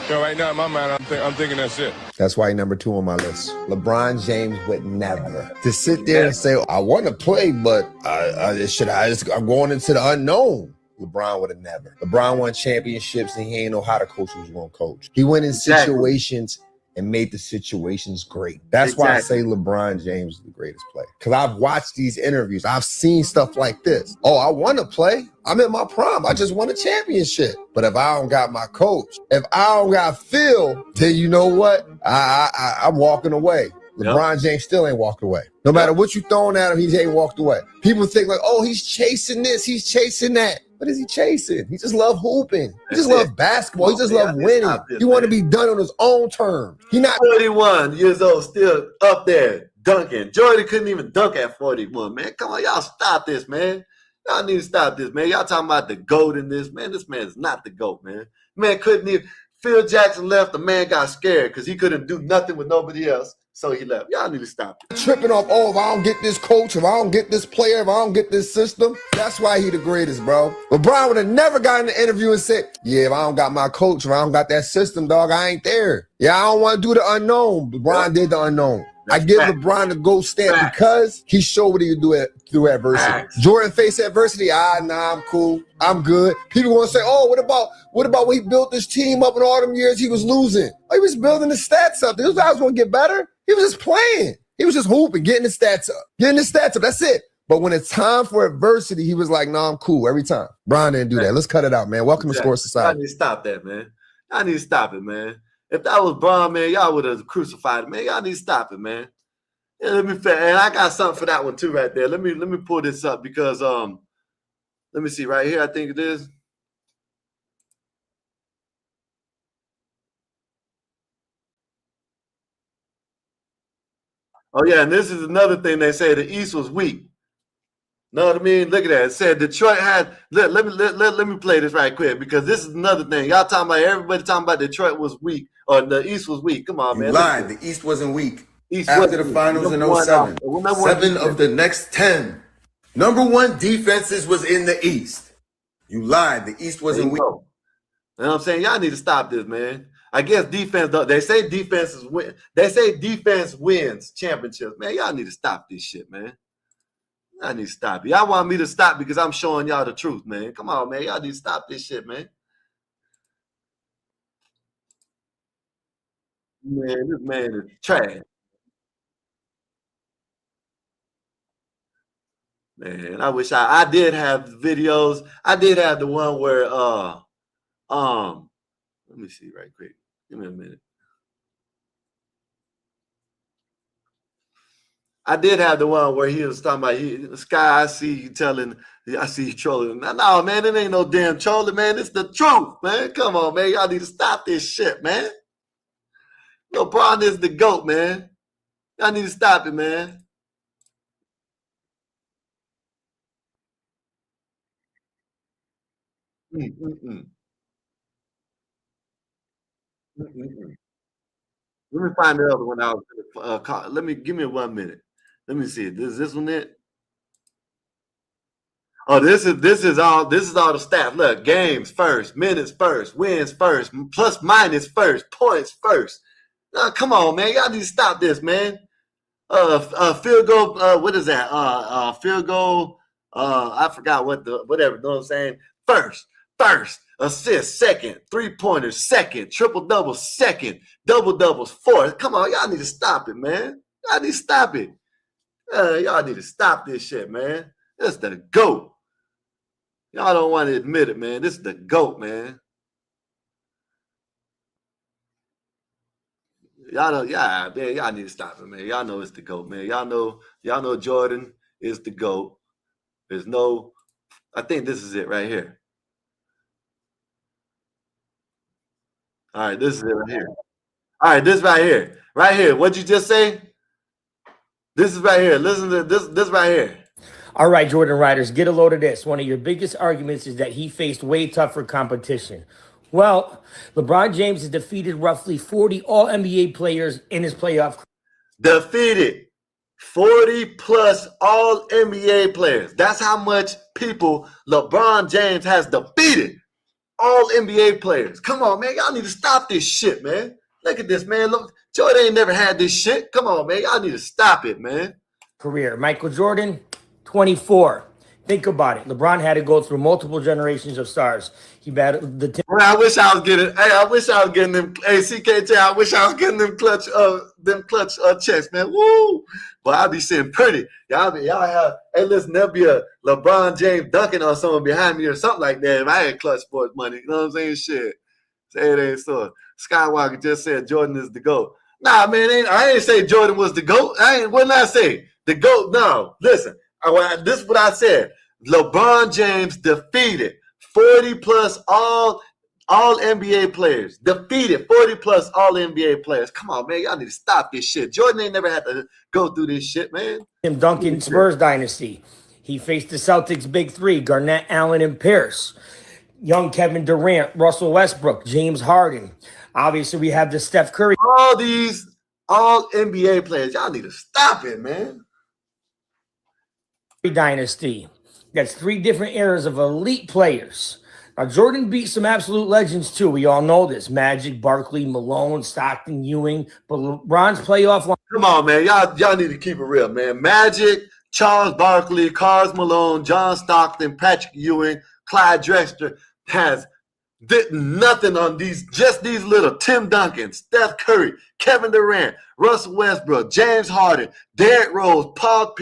right now in my mind, I'm thinking that's it. That's why number 2 on my list. LeBron James would never to sit there and say, "I want to play, but I'm going into the unknown." LeBron would have never. LeBron won championships and he ain't know how the coach was going to coach. He went in situations and made the situations great. That's why I say LeBron James is the greatest player. Because I've watched these interviews. I've seen stuff like this. Oh, I want to play. I'm in my prime. I just won a championship. But if I don't got my coach, if I don't got Phil, then you know what? I'm walking away. LeBron James still ain't walked away. No matter what you throwing at him, he ain't walked away. People think like, oh, he's chasing this, he's chasing that. What is he chasing? He just love hooping. He just love basketball. He just love winning. He want to be done on his own terms. He not 41 years old, still up there dunking. Jordan couldn't even dunk at 41, man. Come on, y'all stop this, man. Y'all need to stop this, man. Y'all talking about the GOAT in this, man. This man is not the GOAT, man. Man couldn't even. Phil Jackson left, the man got scared because he couldn't do nothing with nobody else. So he left. Y'all need to stop it. Tripping off, oh, if I don't get this coach, if I don't get this player, if I don't get this system, that's why he the greatest, bro. LeBron would have never gotten an interview and said, yeah, if I don't got my coach, if I don't got that system, dog, I ain't there. Yeah, I don't want to do the unknown. LeBron did the unknown. I give LeBron the GOAT stamp because he showed what he could do through adversity. Jordan faced adversity. Nah, I'm cool. I'm good. People want to say, oh, what about when he built this team up in all them years he was losing? Oh, he was building the stats up. Those guys want to get better. He was just playing. He was just hooping, getting the stats up. That's it. But when it's time for adversity, he was like, no, I'm cool every time. Brian didn't do that. Let's cut it out, man. Welcome to Score Society. I need to stop that, man. I need to stop it, man. If that was Braun, man, y'all would have crucified him, man. Y'all need to stop it, man. Yeah, and I got something for that one too, right there. Let me pull this up because let me see right here. I think it is. Oh yeah, and this is another thing they say the East was weak. Know what I mean? Look at that. It said Detroit had. Let me play this right quick because this is another thing. Y'all talking about everybody talking about Detroit was weak or the East was weak. Come on, man. You lied. The East wasn't weak. East After the finals in 07, 7 of the next 10 #1 defenses was in the East. You lied. The East wasn't weak. You know what I'm saying? Y'all need to stop this, man. I guess defense, they say defenses win. They say defense wins championships. Man, y'all need to stop this shit, man. I need to stop it. Y'all want me to stop because I'm showing y'all the truth, man. Come on, man. Y'all need to stop this shit, man. Man, this man is trash. Man, I wish I did have videos. I did have the one where let me see right quick. Give me a minute. I did have the one where he was talking about Sky, I see you trolling. No, man, it ain't no damn trolling, man. It's the truth, man. Come on, man. Y'all need to stop this shit, man. LeBron is the GOAT, man. Y'all need to stop it, man. Let me find the other one out. Give me 1 minute. Let me see. Is this one it? Oh, this is all the stats. Look, games first, minutes first, wins first, plus minus first, points first. Come on, man. Y'all need to stop this, man. Field goal, what is that? Field goal, I forgot whatever, you know what I'm saying? First, assist, second, 3-pointers, second, triple-double, second, double-doubles, fourth. Come on, y'all need to stop it, man. Y'all need to stop it. Y'all need to stop this shit, man. This is the GOAT. Y'all don't want to admit it, man. This is the GOAT, man. Y'all need to stop it, man. Y'all know it's the GOAT, man. Y'all know Jordan is the GOAT. I think this is it right here. All right, this is it right here. All right, this right here. Right here. What'd you just say? This is right here. Listen to this right here. All right, Jordan Riders, get a load of this. One of your biggest arguments is that he faced way tougher competition. Well, LeBron James has defeated roughly 40 All-NBA players in his playoff. Defeated 40 plus All-NBA players. That's how much people LeBron James has defeated. All-NBA players. Come on, man. Y'all need to stop this shit, man. Look at this, man. Look, Jordan ain't never had this shit. Come on, man. Y'all need to stop it, man. Career. Michael Jordan, 24. Think about it. LeBron had to go through multiple generations of stars. He battled the. I wish I was getting. Hey, I wish I was getting them. Hey, CKJ, I wish I was getting them clutch checks, man. Woo! But I'll be sitting pretty. Y'all have. Hey, listen, there'll be a LeBron James dunking on someone behind me or something like that if I had clutch sports money. You know what I'm saying? Shit. Say it ain't so. Skywalker just said Jordan is the GOAT. Nah, man, I ain't say Jordan was the GOAT. What did I say? The GOAT. No, listen. This is what I said. LeBron James defeated 40 plus all NBA players. Defeated 40 plus all NBA players. Come on, man. Y'all need to stop this shit. Jordan ain't never had to go through this shit, man. Tim Duncan Spurs dynasty. He faced the Celtics big three, Garnett, Allen, and Pierce. Young Kevin Durant, Russell Westbrook, James Harden. Obviously, we have the Steph Curry. All these all NBA players. Y'all need to stop it, man. Dynasty. That's 3 different eras of elite players. Now, Jordan beat some absolute legends, too. We all know this. Magic, Barkley, Malone, Stockton, Ewing. But LeBron's playoff line. Come on, man. Y'all need to keep it real, man. Magic, Charles Barkley, Karl Malone, John Stockton, Patrick Ewing, Clyde Drexler did nothing on just these little Tim Duncan, Steph Curry, Kevin Durant, Russell Westbrook, James Harden, Derrick Rose, Paul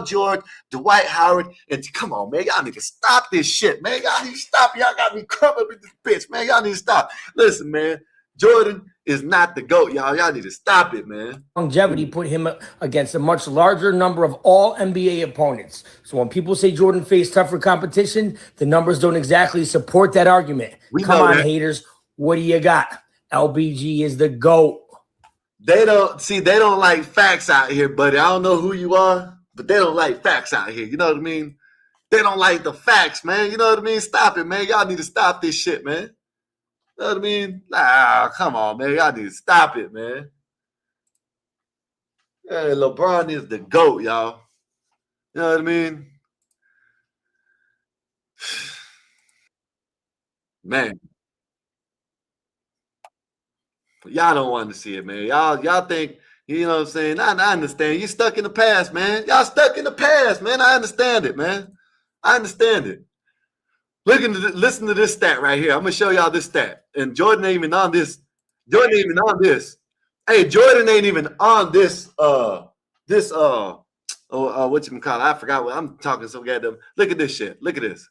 George, Dwight Howard, and come on, man, y'all need to stop this shit, man. Y'all need to stop. Y'all got me crumbling with this bitch, man. Y'all need to stop. Listen, man, Jordan is not the GOAT, y'all. Y'all need to stop it, man. Longevity put him against a much larger number of all NBA opponents. So when people say Jordan faced tougher competition, the numbers don't exactly support that argument. Come on, haters. What do you got? LBG is the GOAT. They don't like facts out here, buddy. I don't know who you are, but they don't like facts out here. You know what I mean? They don't like the facts, man. You know what I mean? Stop it, man. Y'all need to stop this shit, man. You know what I mean? Nah, come on, man. Y'all need to stop it, man. Hey, LeBron is the GOAT, y'all. You know what I mean? Man, y'all don't want to see it, man. Y'all think, you know what I'm saying? I understand. You stuck in the past, man. Y'all stuck in the past, man. I understand it, man. I understand it. Listen to this stat right here. I'm gonna show y'all this stat. And Jordan ain't even on this. Jordan ain't even on this. Hey, Jordan ain't even on this. What you call it? I forgot what I'm talking. So goddamn. Look at this shit. Look at this.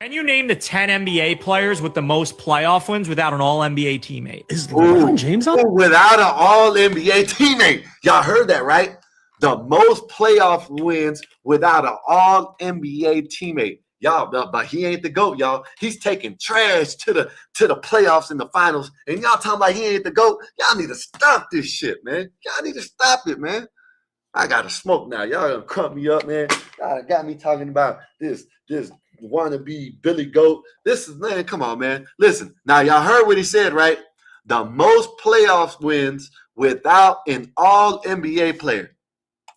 Can you name the 10 NBA players with the most playoff wins without an All-NBA teammate? Is LeBron James on? Without an All-NBA teammate. Y'all heard that, right? The most playoff wins without an All-NBA teammate. Y'all, but he ain't the GOAT, y'all. He's taking trash to the playoffs and the finals. And y'all talking about he ain't the GOAT. Y'all need to stop this shit, man. Y'all need to stop it, man. I gotta smoke now. Y'all gonna cut me up, man. Y'all got me talking about this wannabe Billy Goat. This is, man, come on, man. Listen, now y'all heard what he said, right? The most playoffs wins without an All-NBA player.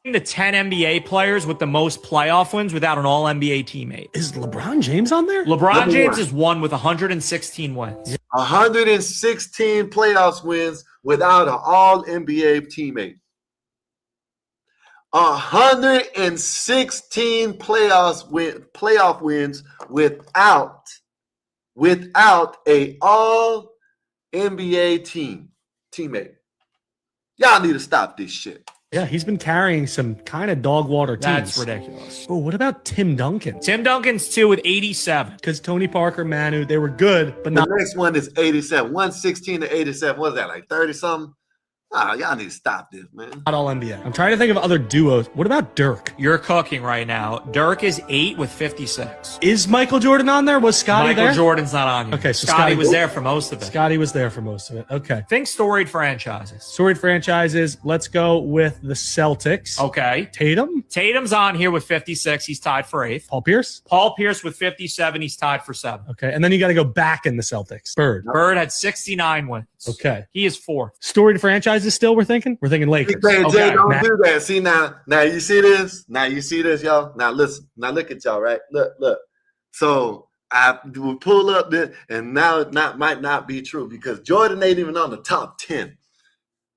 The 10 NBA players with the most playoff wins without an All-NBA teammate. Is LeBron James on there? LeBron James is one with 116 wins. 116 playoffs wins without an All-NBA teammate. 116 playoff wins without a All-NBA teammate. Y'all need to stop this shit. Yeah, he's been carrying some kind of dog water teams. That's ridiculous. Oh, what about Tim Duncan? Tim Duncan's 2 with 87. Because Tony Parker, Manu, they were good, but not. The next one is 87. 116 to 87. What is that, like 30-something? Y'all need to stop this, man. Not all NBA. I'm trying to think of other duos. What about Dirk? You're cooking right now. Dirk is 8 with 56. Is Michael Jordan on there? Was Scotty there? Michael Jordan's not on here. Okay, so Scotty was there for most of it. Scotty was there for most of it. Okay. Think storied franchises. Storied franchises. Let's go with the Celtics. Okay. Tatum? Tatum's on here with 56. He's tied for 8th. Paul Pierce? Paul Pierce with 57. He's tied for 7th. Okay. And then you got to go back in the Celtics. Bird. Bird had 69 wins. Okay. He is 4th. Storied franchises still, we're thinking? We're thinking Lakers. Jay, don't do that. See, now you see this? Now you see this, y'all? Now listen. Now look at y'all, right? Look. So I will pull up this, and now it might not be true because Jordan ain't even on the top 10.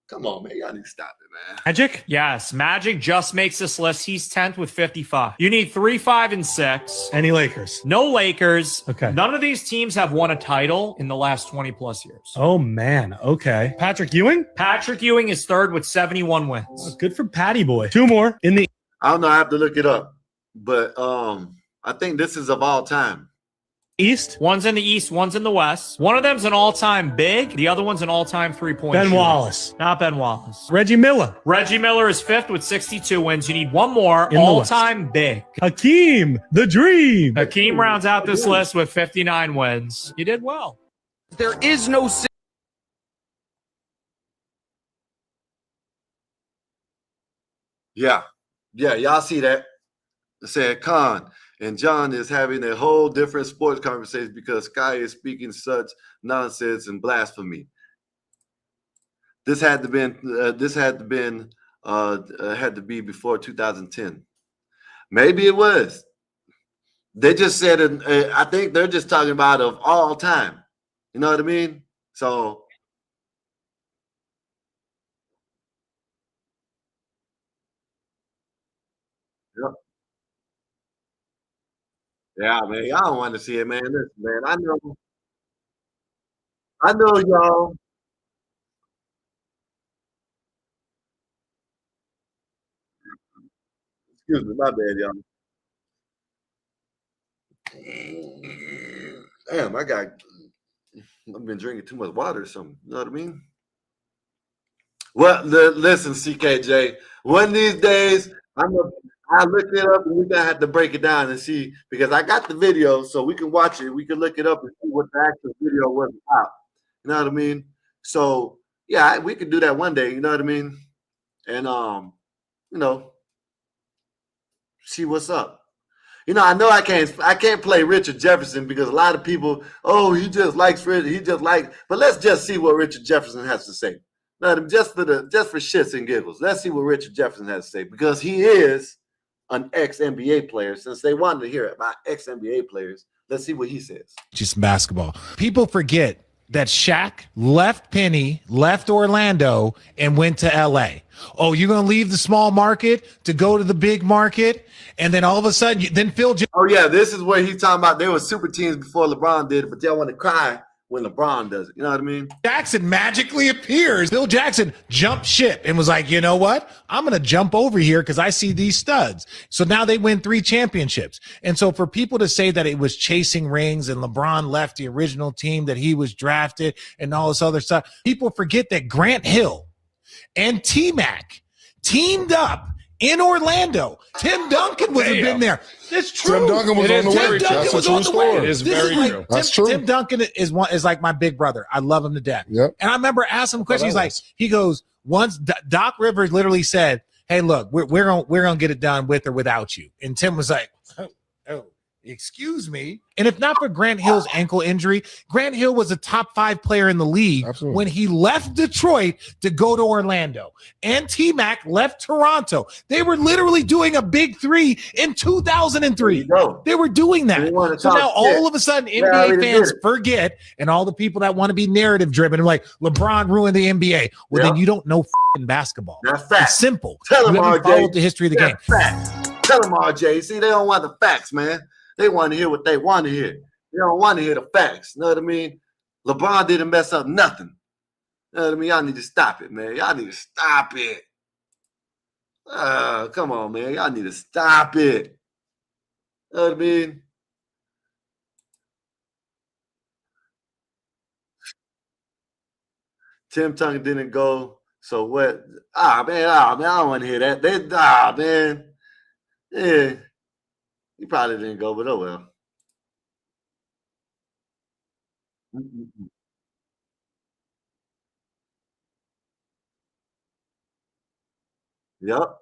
Come on, man. Y'all need to stop it, man. Magic? Yes. Magic just makes this list. He's 10th with 55. You need 3, 5, and 6. Any Lakers? No Lakers. Okay. None of these teams have won a title in the last 20 plus years. Oh, man. Okay. Patrick Ewing? Patrick Ewing is 3rd with 71 wins. Oh, good for Patty Boy. 2 more in the. I don't know. I have to look it up, but I think this is of all time. East? One's in the East, one's in the West. One of them's an all-time big. The other one's an all-time three-point Ben shooter. Wallace. Not Ben Wallace. Reggie Miller. Reggie Miller is 5th with 62 wins. You need one more In the all-time big. Hakeem, the Dream. Hakeem rounds out this list with 59 wins. You did well. There is no. Yeah, y'all see that? It said Khan and John is having a whole different sports conversation because Sky is speaking such nonsense and blasphemy. This had to be before 2010. Maybe it was. They just said it. I think they're just talking about of all time. You know what I mean? So. Yep. Yeah, man. Y'all don't want to see it, man. Listen, man. I know y'all. Excuse me, my bad, y'all. Damn, I've been drinking too much water or something. You know what I mean? Well, listen, CKJ. One of these days, I'll look it up and we're gonna have to break it down and see because I got the video, so we can watch it. We can look it up and see what the actual video was about. You know what I mean? So yeah, we could do that one day. You know what I mean? And see what's up. I know I can't play Richard Jefferson because a lot of people, he just likes Richard. But let's just see what Richard Jefferson has to say. Now, just for shits and giggles, let's see what Richard Jefferson has to say because he is an ex-NBA player, since they wanted to hear about ex-NBA players. Let's see what he says. Just basketball. People forget that Shaq left Penny, left Orlando, and went to LA. Oh, you're going to leave the small market to go to the big market? And then all of a sudden, then Phil Jackson. Oh, yeah, this is where he's talking about there were super teams before LeBron did it, but they want to cry when LeBron does it. You know what I mean? Jackson magically appears. Phil Jackson jumped ship and was like, you know what? I'm going to jump over here because I see these studs. So now they win 3 championships. And so for people to say that it was chasing rings and LeBron left the original team, that he was drafted and all this other stuff, people forget that Grant Hill and T-Mac teamed up in Orlando. Tim Duncan would have been there. It's true. Tim Duncan was on the way. That's a true story. It is very true. That's true. Tim Duncan is like my big brother. I love him to death. Yep. And I remember asking him a question. He goes, once Doc Rivers literally said, "Hey, look, we're gonna get it done with or without you." And Tim was like, "Oh, excuse me." And if not for Grant Hill's ankle injury, Grant Hill was a top 5 player in the league when he left Detroit to go to Orlando. And T-Mac left Toronto. They were literally doing a big 3 in 2003. They were doing that. So now all of a sudden NBA fans forget, and all the people that want to be narrative driven are like, LeBron ruined the NBA. Well, then you don't know basketball. That's fact. It's simple. Tell them, you haven't RJ. followed the history of the game. Facts. Tell them, RJ. See, they don't want the facts, man. They want to hear what they want to hear. They don't want to hear the facts. You know what I mean? LeBron didn't mess up nothing. You know what I mean? Y'all need to stop it, man. Y'all need to stop it. Come on, man. Y'all need to stop it. You know what I mean? Tim Duncan didn't go. So what? Man, I don't want to hear that. Man. Yeah. He probably didn't go, but oh well. Yep.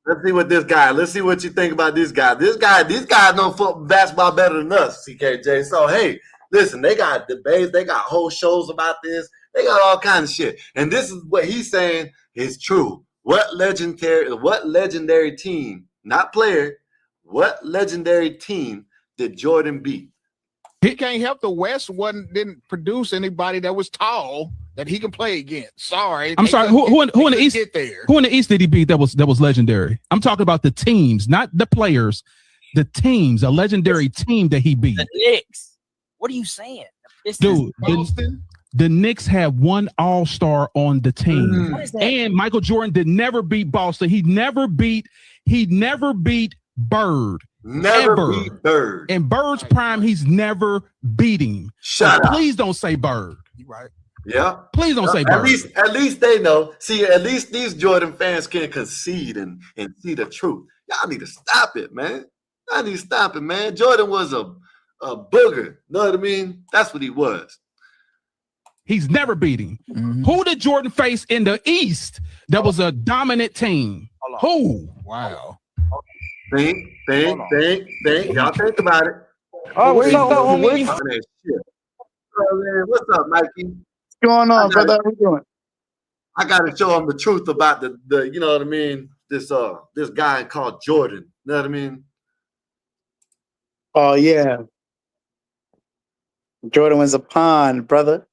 Let's see what this guy. Let's see what you think about this guy. These guys know basketball better than us, CKJ. So hey, listen, they got debates, they got whole shows about this, they got all kinds of shit. And this is what he's saying is true. What legendary team, not player, what legendary team did Jordan beat? He can't help the West didn't produce anybody that was tall that he can play against. Sorry. I'm sorry. Who in the East? Get there. Who in the East did he beat that was legendary? I'm talking about the teams, not the players. The teams, a legendary team that he beat. The Knicks. What are you saying? Dude, the Knicks had one all-star on the team. And Michael Jordan never beat Boston. He never beat Bird. Never beat Bird. In Bird's prime, he's never beat him. Shut up. Please don't say Bird. Right. Yeah. Please don't say Bird. At least they know. See, at least these Jordan fans can concede and see the truth. Y'all need to stop it, man. Y'all need to stop it, man. Jordan was a booger. Know what I mean? That's what he was. He's never beat him. Who did Jordan face in the East that was a dominant team? Who? Wow. Think. Y'all think about it. Oh, what's up, homie? What's up, Mikey? What's going on, brother? How you doing? I gotta show him the truth about the you know what I mean, this guy called Jordan. You know what I mean? Oh yeah. Jordan was a pawn, brother.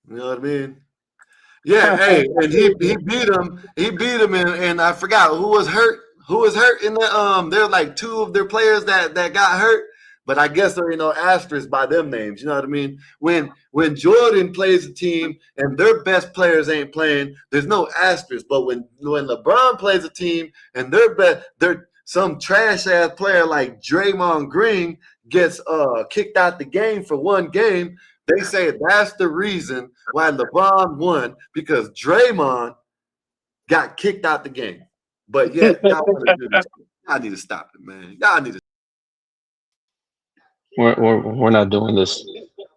You know what I mean? Yeah, hey, and he beat him. He beat him, and I forgot who was hurt. Who was hurt in the there's like 2 of their players that got hurt, but I guess there ain't no asterisk by them names. You know what I mean? When Jordan plays a team and their best players ain't playing, there's no asterisk. But when LeBron plays a team and they're some trash ass player like Draymond Green gets kicked out the game for one game, they say that's the reason why LeBron won, because Draymond got kicked out the game. But yeah, y'all need to stop it, man. Y'all need to. We're not doing this.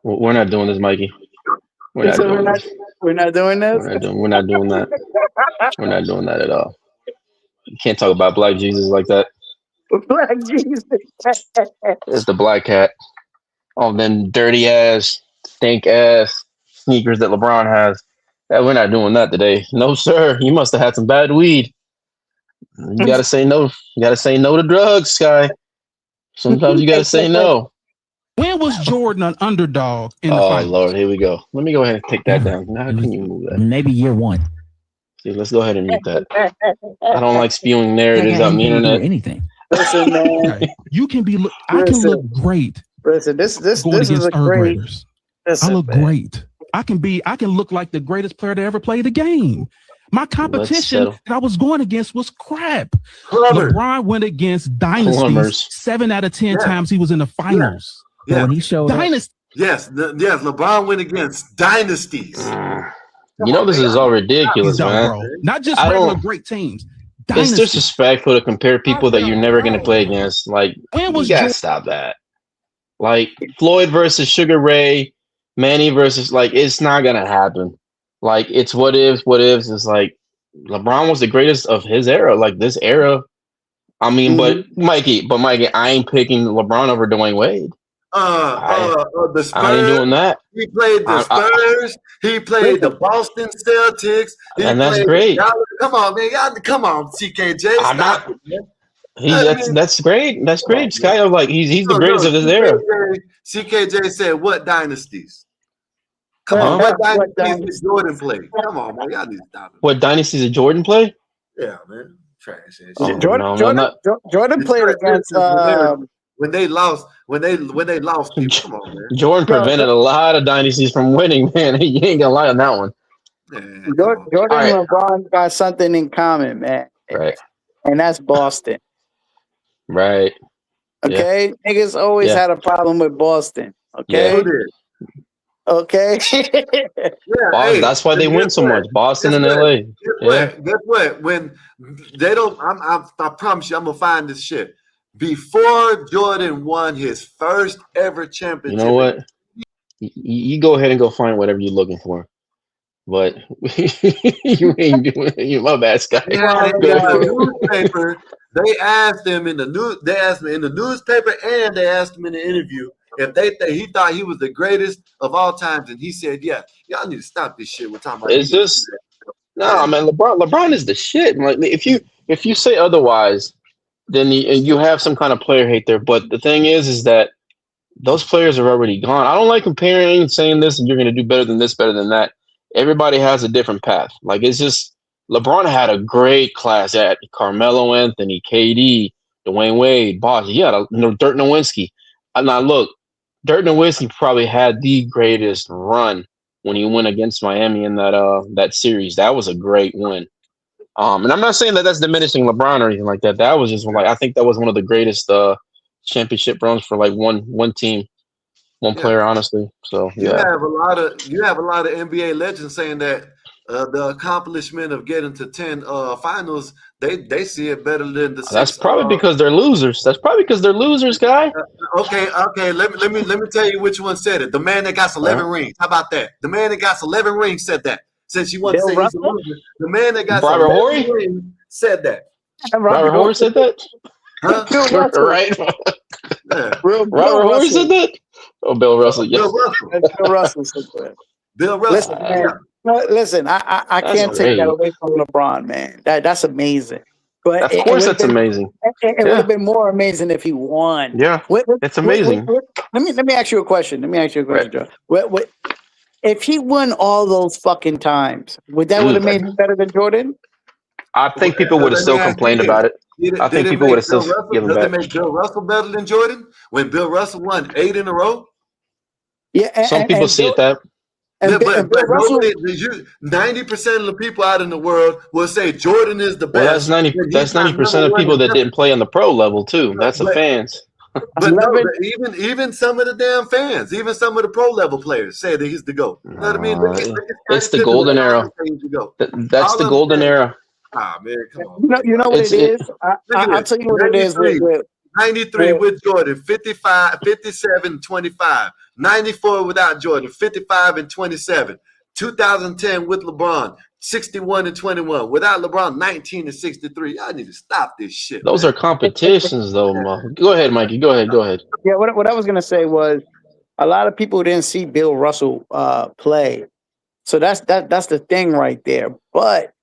We're not doing this, Mikey. We're not doing this. We're not doing this. We're not doing that. We're not doing that at all. You can't talk about Black Jesus like that. Black Jesus. It's the Black Cat. All them dirty ass, stink ass sneakers that LeBron has. We're not doing that today. No, sir. You must have had some bad weed. You gotta say no. You gotta say no to drugs, Sky. Sometimes you gotta say no. When was Jordan an underdog in the Oh finals? Lord, here we go. Let me go ahead and take that down. Now, how can you move that? Maybe year one. See, let's go ahead and mute that. I don't like spewing narratives out on the internet. Anything. Listen, man. Okay. You can be. I can look great. Listen, this going is against a third great. graders. Listen, I look man. great. I can look like the greatest player to ever play the game. My competition settle. that I was going against was crap. Plumber. LeBron went against dynasties Plumbers. 7 out of 10 times he was in the finals. But Yeah. when he showed up, Dynasty. Yes, LeBron went against dynasties. You know this is all ridiculous, man. Bro. Not just I regular don't- great teams. It's Dynasties. disrespectful to compare people that you're never going to play against. Like, When you was gotta Jordan- stop that. Like, Floyd versus Sugar Ray, Manny versus, like, it's not going to happen. Like, it's what ifs. It's like, LeBron was the greatest of his era, like this era. I mean, but Mikey, I ain't picking LeBron over Dwayne Wade. The Spurs. I ain't doing that. He played the Spurs. He played the Boston Celtics. He And that's played great. Come on, man. Y'all, come on, CKJ. I'm Stop not- it, man. That's great. That's great. Sky, like he's the greatest of his era. CKJ said, "What dynasties? Come on, what dynasties did Jordan play? Come on, man. Y'all need to stop it. What dynasties did Jordan play? Yeah, man. Trash ass Oh, shit. Jordan played against. When they lost, people. Come on, man. Jordan prevented a lot of dynasties from winning, man. You ain't gonna lie on that one. Jordan and LeBron got something in common, man. Right. And that's Boston. Right. Okay, niggas always had a problem with Boston. Okay. Okay. Boston, that's why they win so much. Boston and LA. Guess what? When they don't, I promise you, I'm gonna find this shit. Before Jordan won his first ever championship, You know what? You go ahead and go find whatever you're looking for. But you ain't doing it. My bad, Sky. newspaper. They asked him in the news. They asked me in the newspaper, and they asked him in the interview if he thought he was the greatest of all times, and he said, "Yeah, y'all need to stop this shit. We're talking about." It's just no, man. LeBron is the shit. Like if you say otherwise, then you have some kind of player hate there. But the thing is that those players are already gone. I don't like comparing, saying this, and you're going to do better than this, better than that. Everybody has a different path. Like it's just LeBron had a great class at Carmelo Anthony, KD, Dwayne Wade, Bosh. Yeah, Dirk Nowitzki. Now look, Dirk Nowitzki probably had the greatest run when he went against Miami in that series. That was a great win. And I'm not saying that that's diminishing LeBron or anything like that. That was just I think that was one of the greatest championship runs for like one team, one player, honestly. So you have a lot of NBA legends saying that the accomplishment of getting to 10 finals, they see it better than the. That's probably because they're losers. That's probably because they're losers, guy. Okay. Let me tell you which one said it. The man that got 11 rings. How about that? The man that got 11 rings said that. Since you want to say he's a loser, the man that got 11 rings said that. Robert Horry said that. Huh? Right. Yeah. Robert Horry said that. Oh, Bill Russell. Yes. Bill Russell said that. Bill Russell. Listen, I can't take that away from LeBron, man. That's amazing. But of course, that's amazing. It would have been more amazing if he won. Yeah, it's amazing. Let me ask you a question. Joe. If he won all those fucking times, would that have made him better than Jordan? I think people would have still complained about it. I think people would have still given back. Does it back. make Bill Russell better than Jordan when Bill Russell won 8 in a row? Yeah, some people see it that. But 90% of the people out in the world will say Jordan is the best. Well, that's 90% of people that didn't play on the pro level too. That's the fans. But no, even some of the damn fans, even some of the pro level players say that he's the GOAT. You know what I mean? It's the golden era. That's the golden era. Ah, man, come on. You know what it is? I'll tell you what it is. 93 with Jordan, 55, 57, 25. 94 without Jordan, 55 and 27. 2010 with LeBron, 61 and 21. Without LeBron, 19 and 63. Y'all need to stop this shit. Those are competitions, though. Go ahead, Mikey. Go ahead. Yeah, what I was gonna say was a lot of people didn't see Bill Russell play, so that's the thing right there. But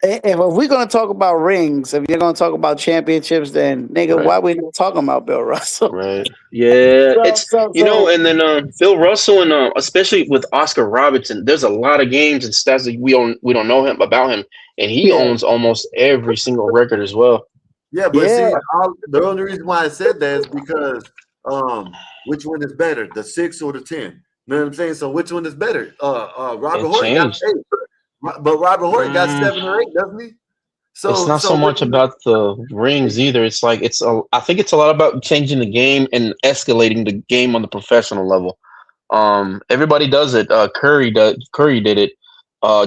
If we're gonna talk about rings, if you're gonna talk about championships, then nigga, Right. why we not talking about Bill Russell? Right. Yeah. It's So and then Bill Russell and especially with Oscar Robertson, there's a lot of games and stats that we don't know him about him, and he owns almost every single record as well. Yeah, but see, the only reason why I said that is because which one is better, the 6 or the 10? You know what I'm saying? So which one is better? Robert Horton got 8, but Robert Horton got 7 or 8, doesn't he? So it's not so much about the rings either. It's like I think it's a lot about changing the game and escalating the game on the professional level. Everybody does it. Curry did it.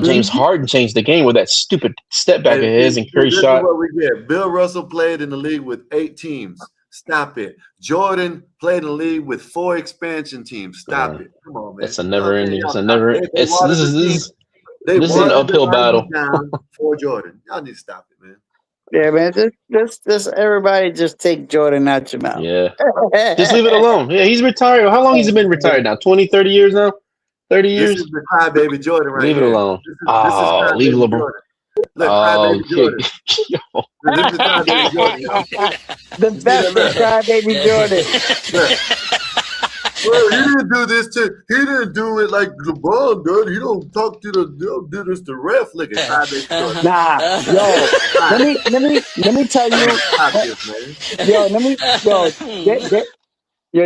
James Harden changed the game with that stupid step back of his, and Curry this shot. Is what we get. Bill Russell played in the league with 8 teams. Stop it. Jordan played in the league with 4 expansion teams. Stop it. Come on, man. It's a never ending. It's a never. This is an uphill battle for Jordan. Y'all need to stop it, man. Yeah, man. Just everybody just take Jordan out your mouth. Yeah. Just leave it alone. Yeah, he's retired. How long has he been retired now? 20, 30 years now? 30 years? This is the crybaby Jordan right Leave here. it alone. Leave LeBron. Look, crybaby Jordan. This is crybaby Jordan. The best of crybaby Jordan. Well, he didn't do this he didn't do it like LeBron did. He don't talk to don't do this to ref. Look at crybaby Jordan. Nah, yo, let me tell you.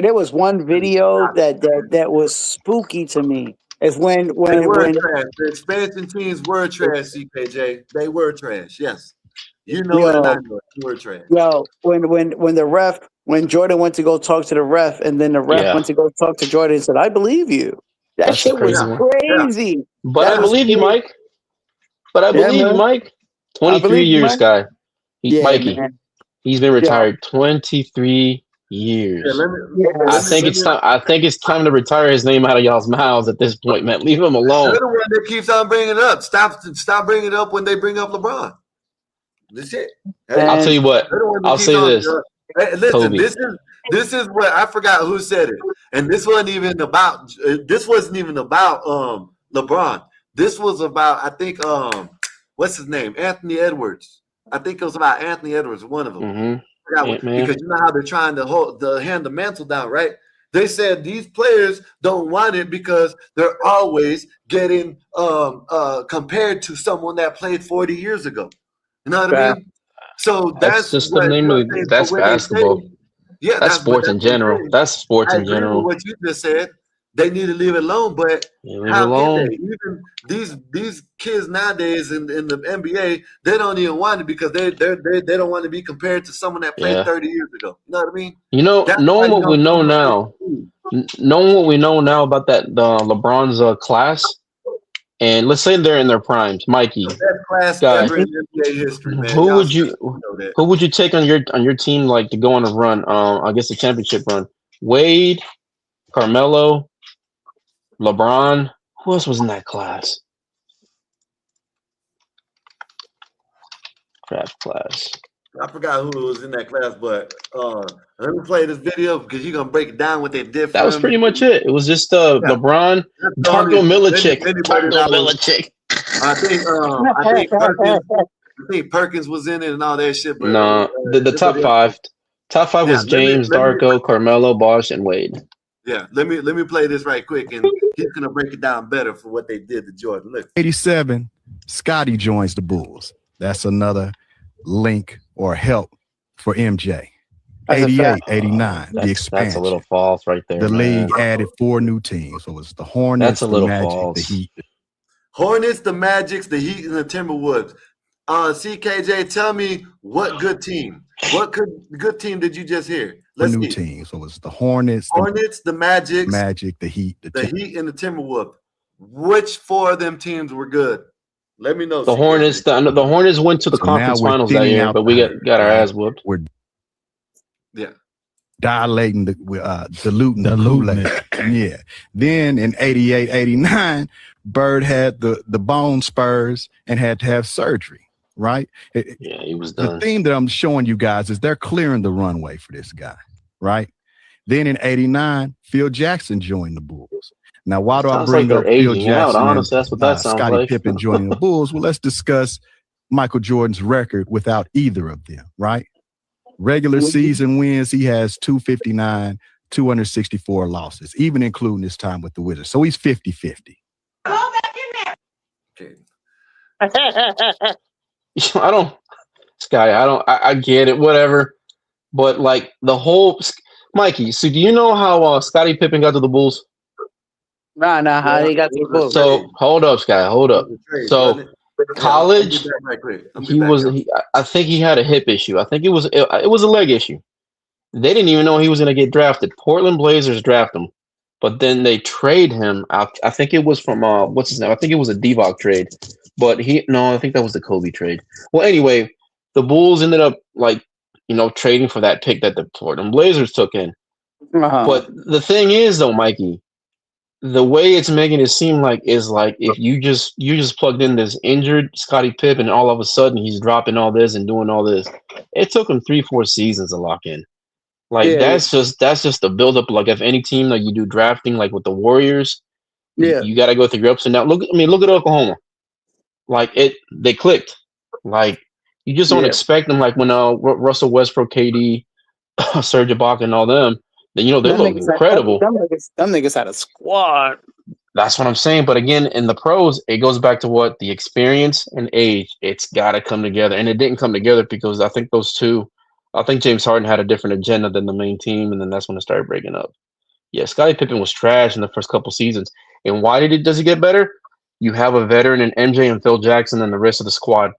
There was one video that was spooky to me. It's when they were trash. The expansion teams were trash, CKJ. They were trash. Yes, you know it, and I know it. They were trash. Yo, when Jordan went to go talk to the ref, and then the ref went to go talk to Jordan and said, "I believe you." That's shit was crazy. Yeah. But I believe you, Mike. 23 years, guy. Mikey. Man. He's been retired 23 years. I think it's time. I think it's time to retire his name out of y'all's mouths at this point, man. Leave him alone. They're the one that keeps on bringing it up. Stop bringing it up when they bring up LeBron. That's it. I'll tell you what. I'll say this. Hey, listen, this is what I forgot who said it, and this wasn't even about LeBron. This was about, I think, what's his name, Anthony Edwards. I think it was about Anthony Edwards, one of them. Mm-hmm. Because you know how they're trying to hand the mantle down, right? They said these players don't want it because they're always getting compared to someone that played 40 years ago. You know what I mean? So that's just the name of that's basketball. That's sports in general. That's sports in general. What you just said, they need to leave it alone. But how can they? Even these kids nowadays in the NBA, they don't even want it because they don't want to be compared to someone that played 30 years ago. You know what I mean? You know, knowing what we know now about that LeBron's class. And let's say they're in their primes, Mikey. Class ever in NBA history, man. Who would you take on your team, like, to go on a run? I guess a championship run. Wade, Carmelo, LeBron. Who else was in that class? Draft class. I forgot who was in that class, but let me play this video because you're gonna break it down what they did. That was pretty much it. It was just LeBron, Darko Milicic. I think Perkins was in it and all that shit. But no, the top five. Top five was James, Darko, Carmelo, Bosh, and Wade. Yeah, let me play this right quick, and he's gonna break it down better for what they did to Jordan. Look, 87, Scotty joins the Bulls. That's another link or help for MJ. 88, 89, the expansion. That's a little false right there. The league added 4 new teams. So it's the Hornets, the Magic, the Heat. Hornets, the Magics, the Heat, and the Timberwolves. CKJ, tell me what good team. What good team did you just hear? Let's new team. So it's the Hornets, the Magics, the Heat, the Heat, and the Timberwolves. Which 4 of them teams were good? Let me know. The Hornets. The Hornets went to the conference finals that year, but we got our ass whooped. We're diluting the Kool-Aid. Yeah. Then in 88, 89, Bird had the bone spurs and had to have surgery. Right? Yeah, he was done. The theme that I'm showing you guys is they're clearing the runway for this guy. Right? Then in 89, Phil Jackson joined the Bulls. Now, why do I bring up Phil Jackson? Honestly, that's what that sounds Scottie like. Pippen joining the Bulls? Well, let's discuss Michael Jordan's record without either of them, right? Regular season wins, he has 259, 264 losses, even including his time with the Wizards. So he's 50-50. I get it, whatever. But like the whole Mikey, so do you know how Scottie Pippen got to the Bulls? Nah, how he got to the Bulls. So hold up, Sky, hold up. So college, I think he had a hip issue. I think it was a leg issue. They didn't even know he was going to get drafted. Portland Blazers draft him, but then they trade him out. I think it was from what's his name? I think it was a Divock trade, but I think that was the Kobe trade. Well, anyway, the Bulls ended up trading for that pick that the Portland Blazers took in. But the thing is, though, Mikey, the way it's making it seem like is like if you just plugged in this injured Scottie Pippen and all of a sudden he's dropping all this and doing all this. It took him 3-4 seasons to lock in. That's just the buildup. Like if any team you do drafting like with the Warriors, you got to go through your ups and downs. Look at Oklahoma. They clicked. Like you just don't expect them. Like when Russell Westbrook, KD, Serge Ibaka, and all them. Then they look incredible. Them niggas had a squad. That's what I'm saying. But again, in the pros, it goes back to what the experience and age. It's got to come together, and it didn't come together because I think those two. I think James Harden had a different agenda than the main team, and then that's when it started breaking up. Yeah, Scottie Pippen was trash in the first couple seasons, and why does it get better? You have a veteran in MJ and Phil Jackson and the rest of the squad.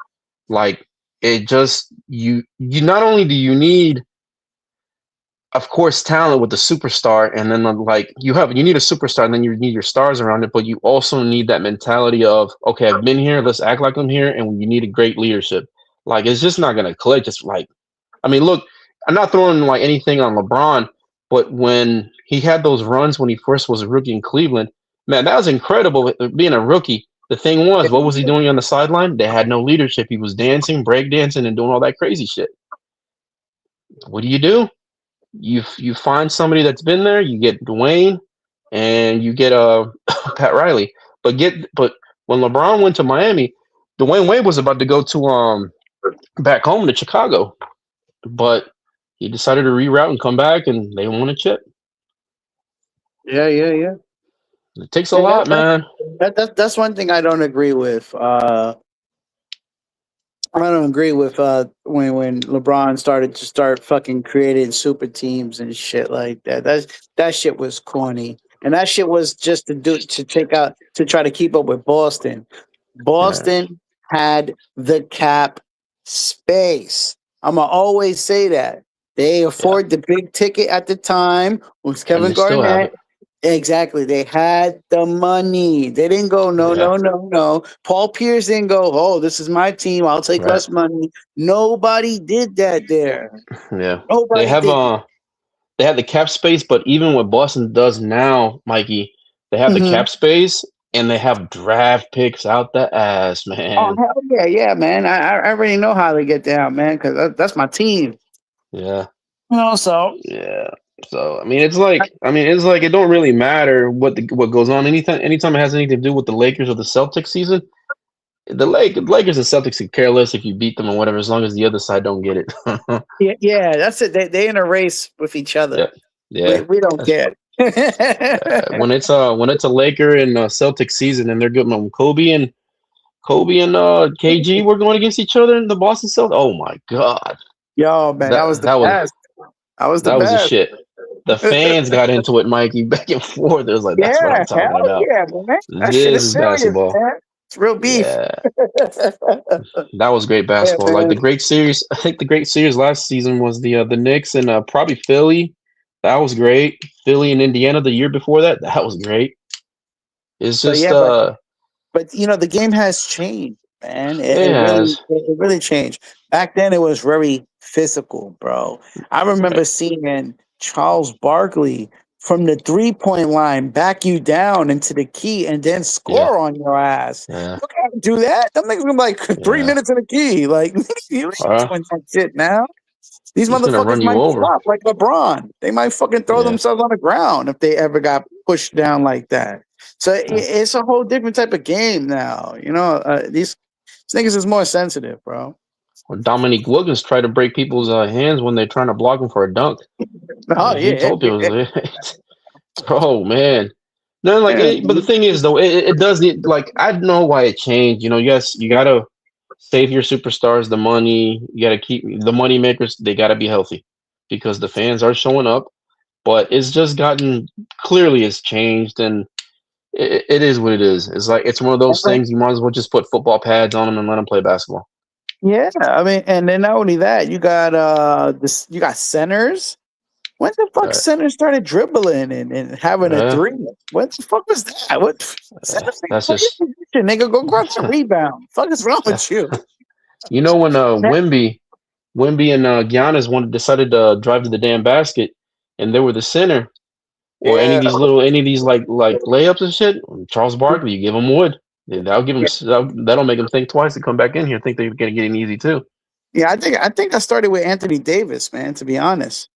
Like it just you not only do you need, of course, talent with the superstar, and then you need a superstar, and then you need your stars around it, but you also need that mentality of, okay, I've been here, let's act like I'm here, and you need a great leadership. Like it's just not gonna click. Just look, I'm not throwing anything on LeBron, but when he had those runs when he first was a rookie in Cleveland, man, that was incredible being a rookie. The thing was, what was he doing on the sideline? They had no leadership. He was dancing, breakdancing, and doing all that crazy shit. What do? You find somebody that's been there. You get Dwayne, and you get Pat Riley. But when LeBron went to Miami, Dwayne Wade was about to go to back home to Chicago, but he decided to reroute and come back, and they won a chip. Yeah. It takes a lot, man. That's one thing I don't agree with. I don't agree with when LeBron started fucking creating super teams and shit like that. That shit was corny, and that shit was just to try to keep up with Boston. Boston had the cap space. I'm gonna always say that they afford the big ticket at the time was Kevin Garnett. Exactly. They had the money. They didn't go, no. Paul Pierce didn't go, oh, this is my team. I'll take less money. Nobody did that there. Yeah. They have the cap space, but even what Boston does now, Mikey, they have the cap space and they have draft picks out the ass, man. Oh, hell yeah, man. I already know how they get down, man, because that's my team. Yeah. So yeah. So it's like it don't really matter what goes on. Anytime it has anything to do with the Lakers or the Celtics season, the Lakers and Celtics could care less if you beat them or whatever, as long as the other side don't get it. yeah, that's it. They in a race with each other. Yeah. We don't care. When it's a Laker and Celtics season and they're good on Kobe and KG, we're going against each other in the Boston Celtics. Oh my god. Yo, man, that was the best. That was the shit. The fans got into it, Mikey, back and forth. It was like, that's what I'm talking about. Yeah, man. That this shit is serious, basketball. Man. It's real beef. Yeah. That was great basketball. The great series. I think the great series last season was the Knicks and probably Philly. That was great. Philly and Indiana the year before that. That was great. It's just but the game has changed, man. It really changed. Back then it was very physical, bro. I remember seeing Charles Barkley from the 3-point line back you down into the key and then score on your ass. Yeah. You can't do that. Them niggas gonna 3 minutes in the key. Like you ain't doing that shit now. These motherfuckers might flop like LeBron. They might fucking throw themselves on the ground if they ever got pushed down like that. So it's a whole different type of game now. Niggas is more sensitive, bro. Dominique Wilkins tried to break people's hands when they're trying to block him for a dunk. Oh He yeah. told people, oh man. No, like, but the thing is, though, it does need, like, I know why it changed. You know, yes, you gotta save your superstars, the money. You gotta keep the money makers. They gotta be healthy because the fans are showing up. But it's just gotten clearly it's changed, and it is what it is. It's like it's one of those things. You might as well just put football pads on them and let them play basketball. Yeah, I mean, and then not only that, you got you got centers. When the fuck centers started dribbling and having a three? What the fuck was that? What That's just nigga, go grab the rebound. Fuck is wrong with you? You know when Wemby and Giannis decided to drive to the damn basket, and they were the center, or any of these like layups and shit. Charles Barkley, you give him wood. That'll give him that'll make him think twice to come back in here. Think they're gonna get it easy too. Yeah, I think I started with Anthony Davis, man. To be honest,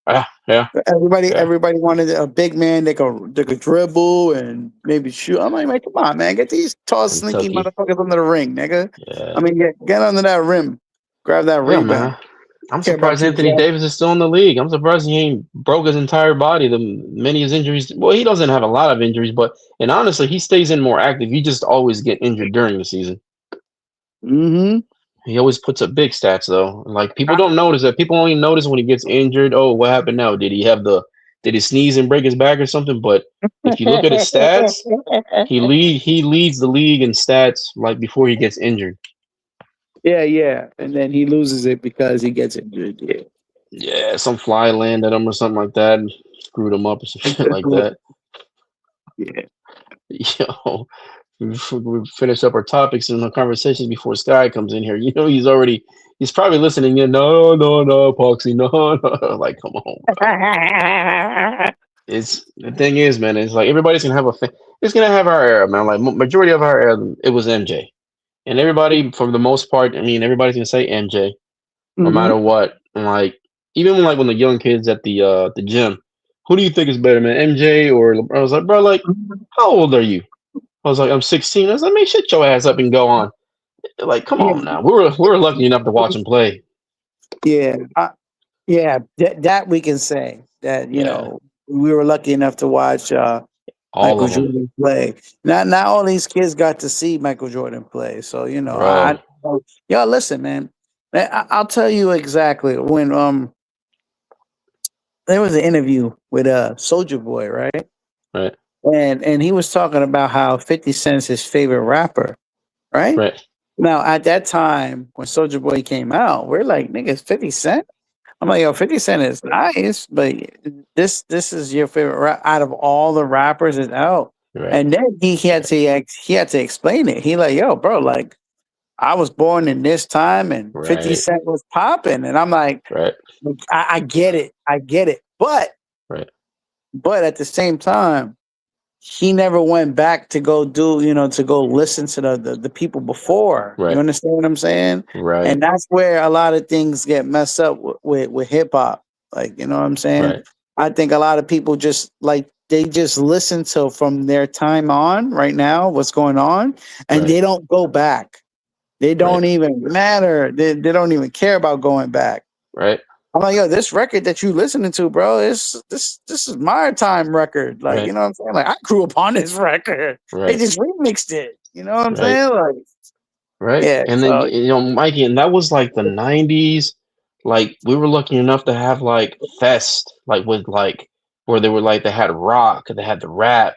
yeah. Everybody wanted a big man that could dribble and maybe shoot. I'm like, man, come on, man, get these tall, slinky motherfuckers under the ring, nigga. Yeah. I mean, get under that rim, grab that rebound. Man. I'm surprised Anthony Davis is still in the league. I'm surprised he ain't broke his entire body. Many of his injuries. Well, he doesn't have a lot of injuries, and honestly, he stays in more active. He just always get injured during the season. Mm-hmm. He always puts up big stats though. Like people don't notice that. People only notice when he gets injured. Oh, what happened now? Did he sneeze and break his back or something? But if you look at his stats, he leads the league in stats like before he gets injured. Yeah, and then he loses it because he gets injured. Yeah, some fly landed him or something like that and screwed him up or some shit like that. Yeah. Yo, we finish up our topics and the conversations before Sky comes in here. You know, he's probably listening in. No, Poxy, no. Like, come on. It's the thing is, man. It's like everybody's gonna have it's gonna have our era, man. Like majority of our era, it was MJ, and everybody for the most part. I mean, everybody's gonna say MJ, no matter what. And like even when the young kids at the gym, who do you think is better, man, MJ or LeBron? I was like, bro, like, how old are you? I was like, I'm 16. I was like, man, shut your ass up and go on. Like, come on now. We were lucky enough to watch him play. Yeah, that we can say that you know we were lucky enough to watch Michael Jordan play. Not all these kids got to see Michael Jordan play. So you know, y'all listen, man. I'll tell you exactly when there was an interview with Soulja Boy, right? Right. And he was talking about how 50 Cent's his favorite rapper, right? Right. Now, at that time, when Soulja Boy came out, we're like, nigga, 50 Cent? I'm like, yo, 50 Cent is nice, but this is your favorite rap out of all the rappers is out. Right. And then he had to explain it. He like, yo, bro, like, I was born in this time and 50 Cent was popping. And I'm like, I get it. But at the same time, he never went back to go listen to the people before. Right. You understand what I'm saying? Right. And that's where a lot of things get messed up with hip hop. Like, you know what I'm saying? Right. I think a lot of people just they just listen to from their time on right now, what's going on, and they don't go back. They don't even matter. They don't even care about going back. Right. I'm like, yo, this record that you listening to, bro, this is my time record. Like, you know what I'm saying? Like, I grew up on this record. They just remixed it. You know what I'm saying? Like, right. Yeah. And then you know, Mikey, and that was like the 90s. Like we were lucky enough to have like fest, like with like where they were like they had rock, they had the rap.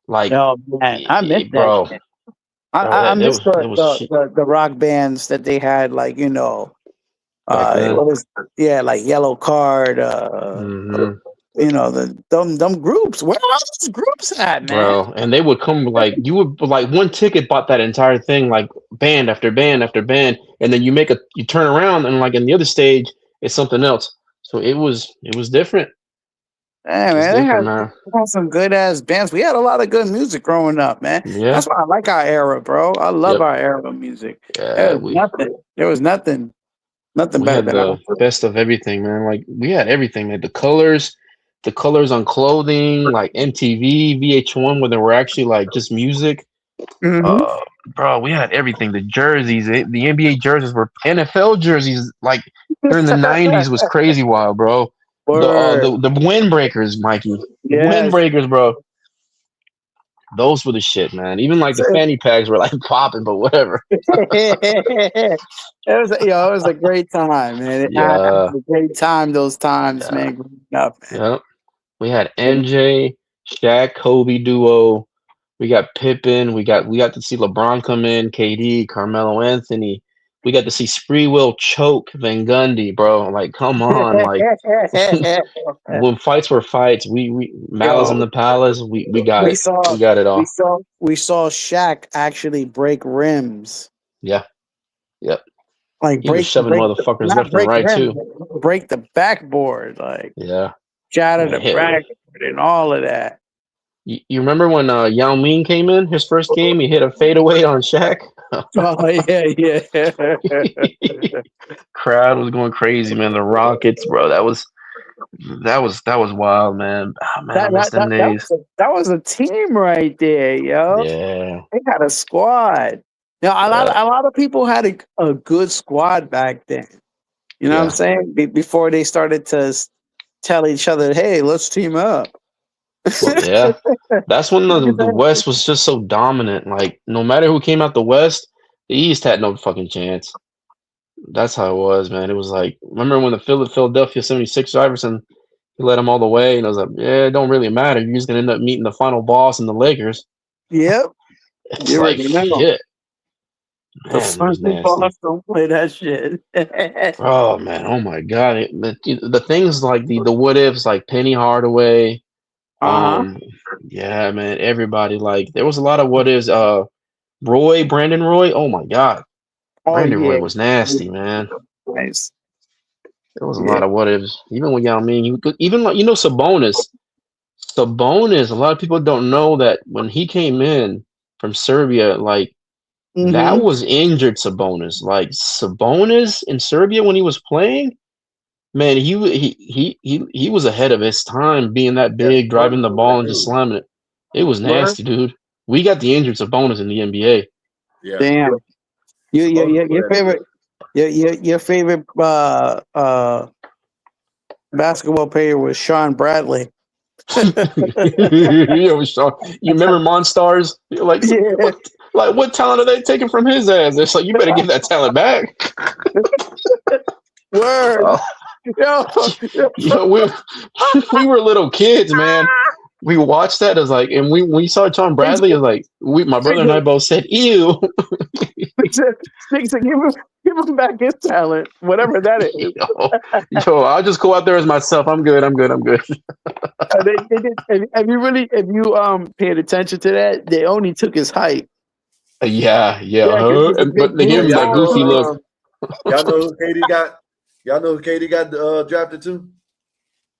Like, oh man, I miss that, bro. shit. I miss the rock bands that they had, like, you know. Like Yellow Card, you know, them groups. Where are those groups at, man? Bro, and they would come like you would like one ticket bought that entire thing, like band after band after band, and then you turn around and like in the other stage it's something else. So it was different. Yeah, man, they had some good ass bands. We had a lot of good music growing up, man. Yeah. That's why I like our era, bro. I love our era music. Yeah, there was nothing we better had than the best of everything, man. Like we had everything, man. The colors on clothing, like MTV, VH1, where they were actually like just music. bro, we had everything. The jerseys, the NBA jerseys were NFL jerseys. Like during the '90s was crazy wild, bro. Word. The windbreakers, Mikey. Yes. Windbreakers, bro. Those were the shit, man. Even like the fanny packs were like popping, but whatever. It was a great time, man. I had Yeah. a great time those times, man. Growing up, man. Yep. We had MJ, Shaq, Kobe duo. We got Pippen. We got to see LeBron come in, KD, Carmelo Anthony. We got to see Spreewell choke Van Gundy, bro. Like, come on, like when fights were fights, we Malice in the Palace. We got we it. saw We got it all. we saw Shaq actually break rims. Yeah. Yep. Like He was shoving motherfuckers not left and break right rims, too. break the backboard, like Yeah. shatter Man, the hit- backboard and all of that. You remember when Yao Ming came in his first game? He hit a fadeaway on Shaq. Oh yeah. Crowd was going crazy, man. The Rockets, bro. That was wild, man. Oh, man, I miss them days. That was a team right there, yo. Yeah. They had a squad. Now a lot of people had a good squad back then. You know what I'm saying? Before they started to tell each other, "Hey, let's team up." Well, yeah. That's when the West was just so dominant. Like, no matter who came out the West, the East had no fucking chance. That's how it was, man. It was like, remember when the Philadelphia 76 Iverson, he led them all the way, and I was like, yeah, it don't really matter. You're just gonna end up meeting the final boss in the Lakers. Yep. It's like shit. The Man, it was fucking nasty. boss don't play that shit. Oh man, oh my god. The things like the what ifs, like Penny Hardaway. Yeah, man, everybody, like there was a lot of what ifs. Brandon Roy. Oh my god. Brandon Roy was nasty, man. Nice. There was a lot of what ifs. Even with Yao Ming, even like Sabonis. Sabonis, a lot of people don't know that when he came in from Serbia, like that was injured Sabonis. Like Sabonis in Serbia when he was playing, man, he was ahead of his time, being that big, driving the ball and just slamming it. It was nasty, dude. We got the injured Sabonis in the NBA. Yeah. Damn. Your favorite basketball player was Sean Bradley. Yo, Sean, you remember Monstars? You're like, what talent are they taking from his ass? It's like, you better give that talent back. Word. Yo, we were little kids, man. We watched that as like, and we saw Sean Bradley as like, my brother and I both said, "Ew." Give him back his talent, whatever that is. Yo, I'll just go out there as myself. I'm good. Have you paid attention to that? They only took his height. Yeah. But they gave him that goofy look. Y'all know who KD got? Y'all know who KD got drafted to?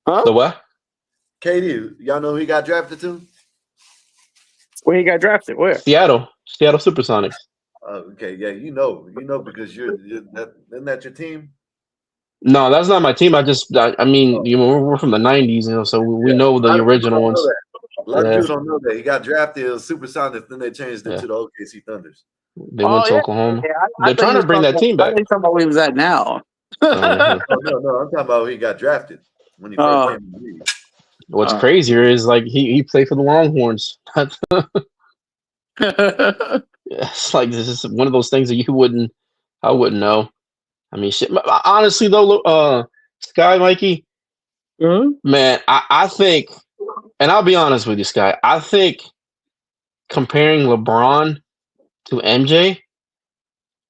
Huh? The what? KD. Y'all know who he got drafted to? Where he got drafted? Where? Seattle Supersonics. Okay, yeah, you know because isn't that your team? No, that's not my team. I mean, we're from the '90s, so we know the original ones. A lot of people don't know that he got drafted as Supersonics, then they changed it to the OKC Thunders. They went to Oklahoma. They're trying to bring that team back. I think talking about where he was at now. No, I'm talking about he got drafted when he first came in the league. What's crazier is like he played for the Longhorns. It's like this is one of those things that I wouldn't know. I mean, shit. Honestly, though, Sky, Mikey, man, I think, and I'll be honest with you, Sky, I think comparing LeBron to MJ,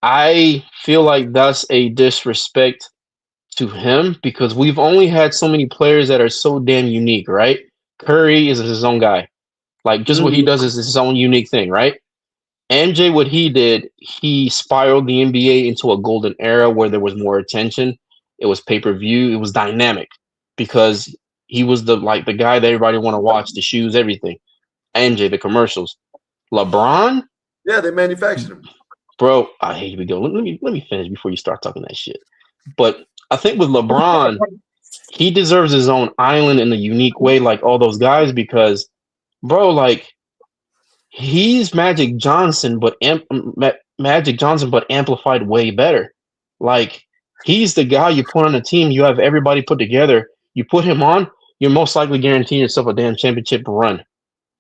I feel like that's a disrespect to him because we've only had so many players that are so damn unique, right? Curry is his own guy. Like, just what he does is his own unique thing, right? MJ, what he did, he spiraled the NBA into a golden era where there was more attention. It was pay-per-view. It was dynamic because he was the guy that everybody want to watch, the shoes, everything. MJ, the commercials. LeBron? Yeah, they manufactured him. Bro, here we go. Let me finish before you start talking that shit. But I think with LeBron, he deserves his own island in a unique way, like all those guys, because, bro, like, he's Magic Johnson, but Magic Johnson, but amplified way better. Like he's the guy you put on a team. You have everybody put together. You put him on, you're most likely guaranteeing yourself a damn championship run.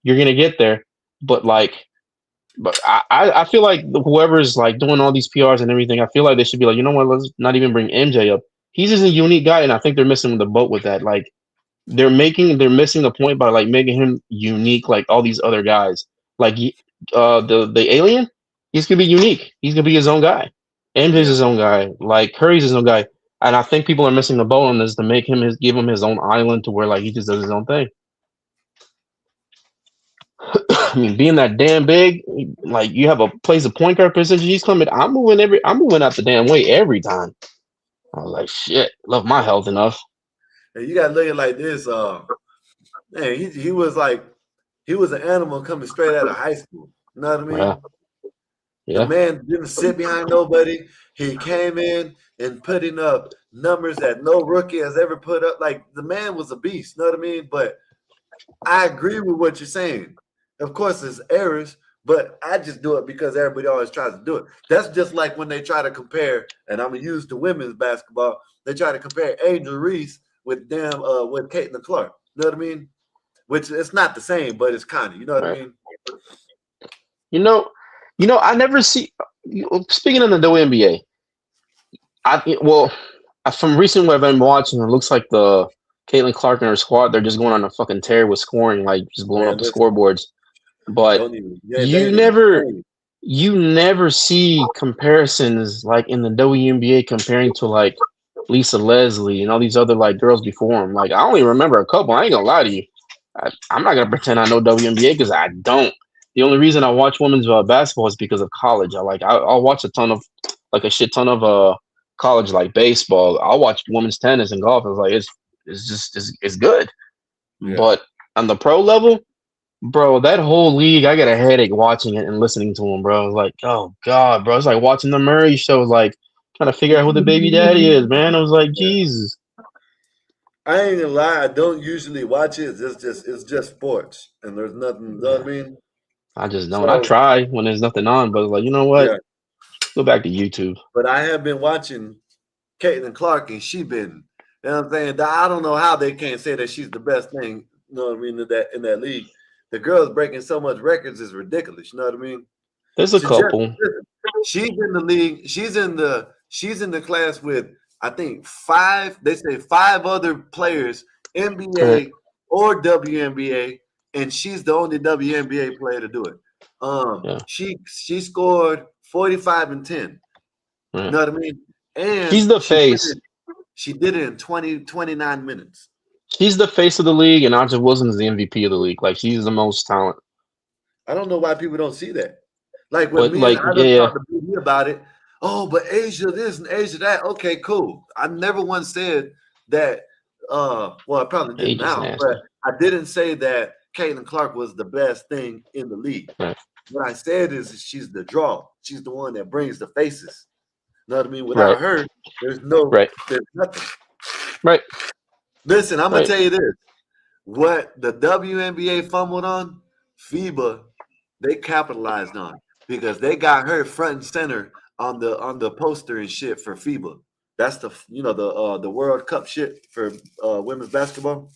You're gonna get there, but I feel like whoever's like doing all these PRs and everything, I feel like they should be like, you know what? Let's not even bring MJ up. He's just a unique guy, and I think they're missing the boat with that. Like they're missing the point by like making him unique, like all these other guys. Like the alien, he's gonna be unique. He's gonna be his own guy. MJ's his own guy. Like Curry's his own guy. And I think people are missing the boat on this to make him give him his own island to where like he just does his own thing. I mean, being that damn big, like you have a plays a point guard position, he's coming. I'm moving out the damn way every time. I was like, shit, love my health enough. And you gotta look at it like this. Man, he was an animal coming straight out of high school. You know what I mean? Yeah. The man didn't sit behind nobody. He came in and putting up numbers that no rookie has ever put up. Like the man was a beast. You know what I mean? But I agree with what you're saying. Of course, there's errors, but I just do it because everybody always tries to do it. That's just like when they try to compare, and I'm gonna use the women's basketball. They try to compare Angel Reese with Caitlin Clark. You know what I mean? Which it's not the same, but it's kind of. You know what I mean? You know, I never see. Speaking of the WNBA, from recent what I've been watching, it looks like the Caitlin Clark and her squad, they're just going on a fucking tear with scoring, like just blowing up the scoreboards. But you never see comparisons like in the WNBA comparing to like Lisa Leslie and all these other like girls before them. Like I only remember a couple. I ain't gonna lie to you. I'm not gonna pretend I know WNBA because I don't. The only reason I watch women's basketball is because of college. I'll watch a shit ton of college like baseball. I'll watch women's tennis and golf. It's good. Yeah. But on the pro level, bro, that whole league, I got a headache watching it and listening to them, bro. It's like, oh god, bro. It's like watching the Murray show, like trying to figure out who the baby daddy is, man. I was like, Jesus. I ain't gonna lie, I don't usually watch it. It's just sports, and there's nothing. You know what I mean? I just don't. I try when there's nothing on, but like, you know what? Yeah. Go back to YouTube. But I have been watching Caitlin Clark, and she been. You know what I'm saying? I don't know how they can't say that she's the best thing. You know what I mean? In that league, the girl's breaking so much records is ridiculous. You know what I mean? There's a couple. She's in the league. She's in the class with I think 5. They say 5 other players, NBA or WNBA, and she's the only WNBA player to do it. She scored 45 and 10. You know what I mean? And she's the face. She did it in 29 minutes. She's the face of the league, and Archer Wilson's the MVP of the league. Like she's the most talent. I don't know why people don't see that. Like when I talked to me about it. Oh, but Asia this and Asia that. Okay, cool. I never once said that. Well, I probably did now, but I didn't say that Caitlin Clark was the best thing in the league. Right. What I said is she's the draw. She's the one that brings the faces. You know what I mean? Without her, there's nothing. Right. Listen, I'm gonna tell you this. What the WNBA fumbled on, FIBA, they capitalized on because they got her front and center on the poster and shit for FIBA. That's the World Cup shit for women's basketball.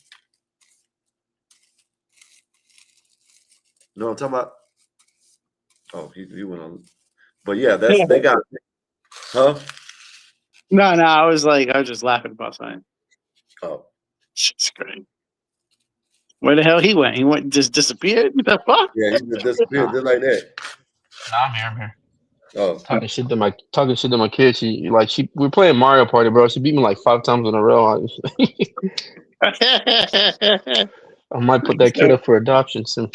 You know what I'm talking about? Oh, he went on. But yeah, they got it. Huh? No, I was just laughing about something. Oh. Shit's great. Where the hell he went? He went just disappeared? What the fuck? Yeah, he just disappeared just like that. Nah, I'm here. Oh. Talking shit to my kid. We're playing Mario Party, bro. She beat me like 5 times in a row. I might put that kid up for adoption soon.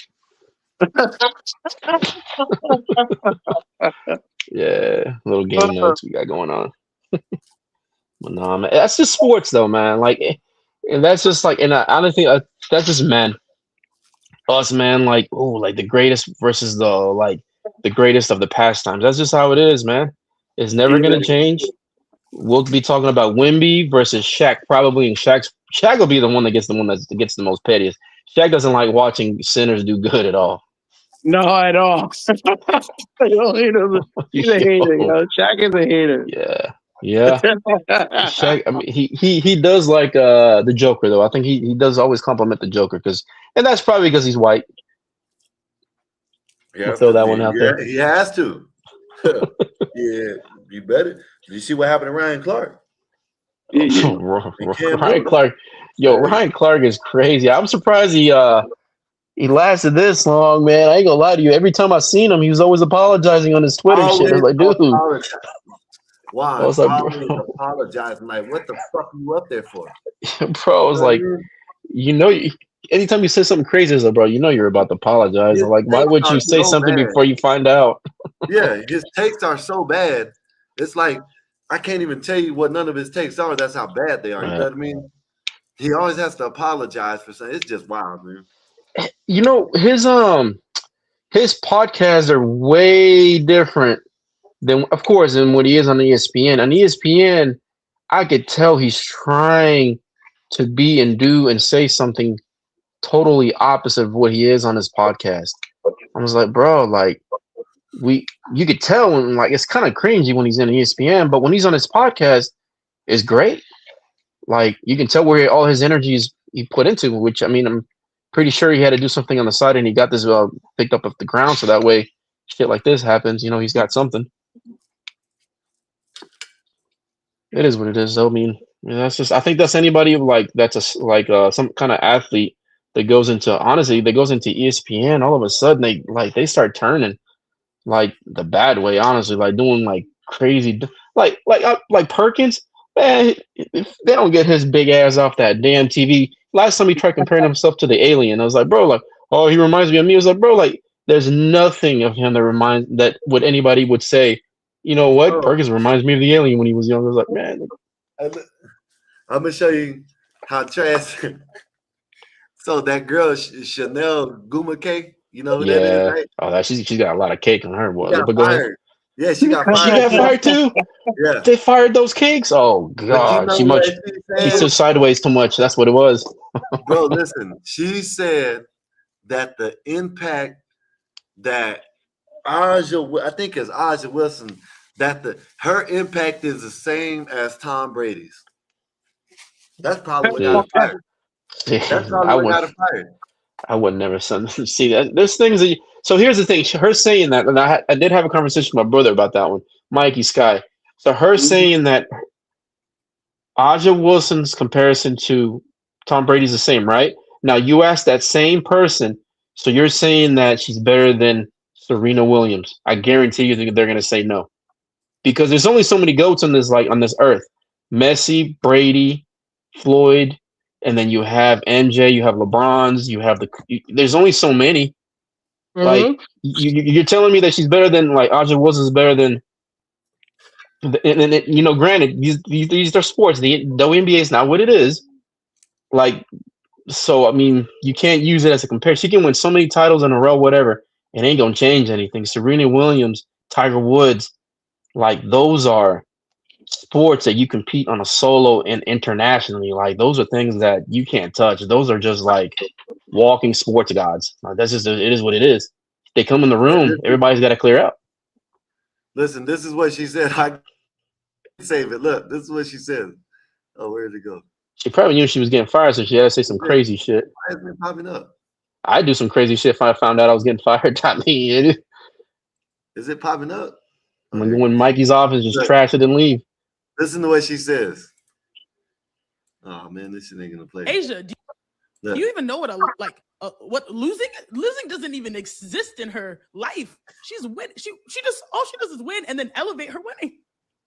Yeah, little game notes we got going on. But nah, man, that's just sports though, man. Like, and that's just like, and I don't think that's just men. Us, man, like, oh, like the greatest versus the greatest of the pastimes. That's just how it is, man. It's never gonna change. We'll be talking about Wemby versus Shaq probably, and Shaq will be the one that gets the most pettiest. Shaq doesn't like watching sinners do good at all. No, I don't. He's a hater, yo. Shaq is a hater. Yeah. Shaq, I mean, he does like the Joker though. I think he does always compliment the Joker and that's probably because he's white. Yeah, I'll throw that one out there. he has to. Yeah, you better. Did you see what happened to Ryan Clark? Ryan Clark, Ryan Clark is crazy. I'm surprised he lasted this long, man. I ain't gonna lie to you. Every time I seen him, he was always apologizing on his Twitter shit. I was like, dude. Why? I was like, always apologizing. Like, what the fuck are you up there for? Bro, I was like, anytime you say something crazy, it's like, bro, you're about to apologize. Like, why would you say something before you find out? Yeah, his takes are so bad. It's like I can't even tell you what none of his takes are. That's how bad they are. You know what I mean? He always has to apologize for something. It's just wild, man. His podcasts are way different than what he is on ESPN. On ESPN, I could tell he's trying to be and do and say something totally opposite of what he is on his podcast. I was like, bro, like you could tell when like it's kind of cringy when he's in ESPN, but when he's on his podcast, it's great. Like you can tell where all his energies he put into, which I mean, I'm pretty sure he had to do something on the side and he got this picked up off the ground so that way shit like this happens. He's got something. It is what it is. I mean, that's just. I think that's anybody like that's some kind of athlete that goes into ESPN. All of a sudden, they start turning like the bad way. Honestly, like doing like crazy, like Perkins. Man, if they don't get his big ass off that damn TV. Last time he tried comparing himself to the alien, I was like, bro, like, oh, he reminds me of me. I was like, bro, like, there's nothing of him that what anybody would say. You know what? Perkins reminds me of the alien when he was young. I was like, man. I'm gonna show you how trash. So that girl Chanel Guma cake, you know who that is, right? Oh, she's got a lot of cake on her. Boy. She got fired. Yeah, she got fired. She got fired too. Yeah, they fired those cakes. Oh God, she stood sideways too much. That's what it was. Bro, listen. She said that the impact that I think it's Aja Wilson, that her impact is the same as Tom Brady's. That's probably what got her fired. That's probably what got her fired. I would never see that. There's things that. So here's the thing. Her saying that, and I did have a conversation with my brother about that one, Mikey Sky. So her saying that Aja Wilson's comparison to Tom Brady's the same, right? Now you ask that same person, so you're saying that she's better than Serena Williams. I guarantee you they're going to say no, because there's only so many goats on this earth. Messi, Brady, Floyd, and then you have MJ, you have LeBron's, there's only so many. Mm-hmm. Like you're telling me that she's better than like Aja Wilson's better than, and granted these are sports. The WNBA is not what it is. Like, so I mean, you can't use it as a comparison. She can win so many titles in a row, whatever. It ain't gonna change anything. Serena Williams, Tiger Woods, like those are sports that you compete on a solo and internationally. Like those are things that you can't touch. Those are just like walking sports gods. Like, that's just it is what it is. They come in the room, everybody's got to clear out. Listen, this is what she said. I save it. Look, this is what she said. Oh, where did it go? She probably knew she was getting fired, so she had to say some crazy shit. Why is it popping up? I do some crazy shit if I found out I was getting fired. I mean, is it popping up? When Mikey's office just trash it and leave. Listen to what she says. Oh man, this shit ain't gonna play. Asia, do you even know what losing doesn't even exist in her life. She's win. She just all she does is win and then elevate her winning.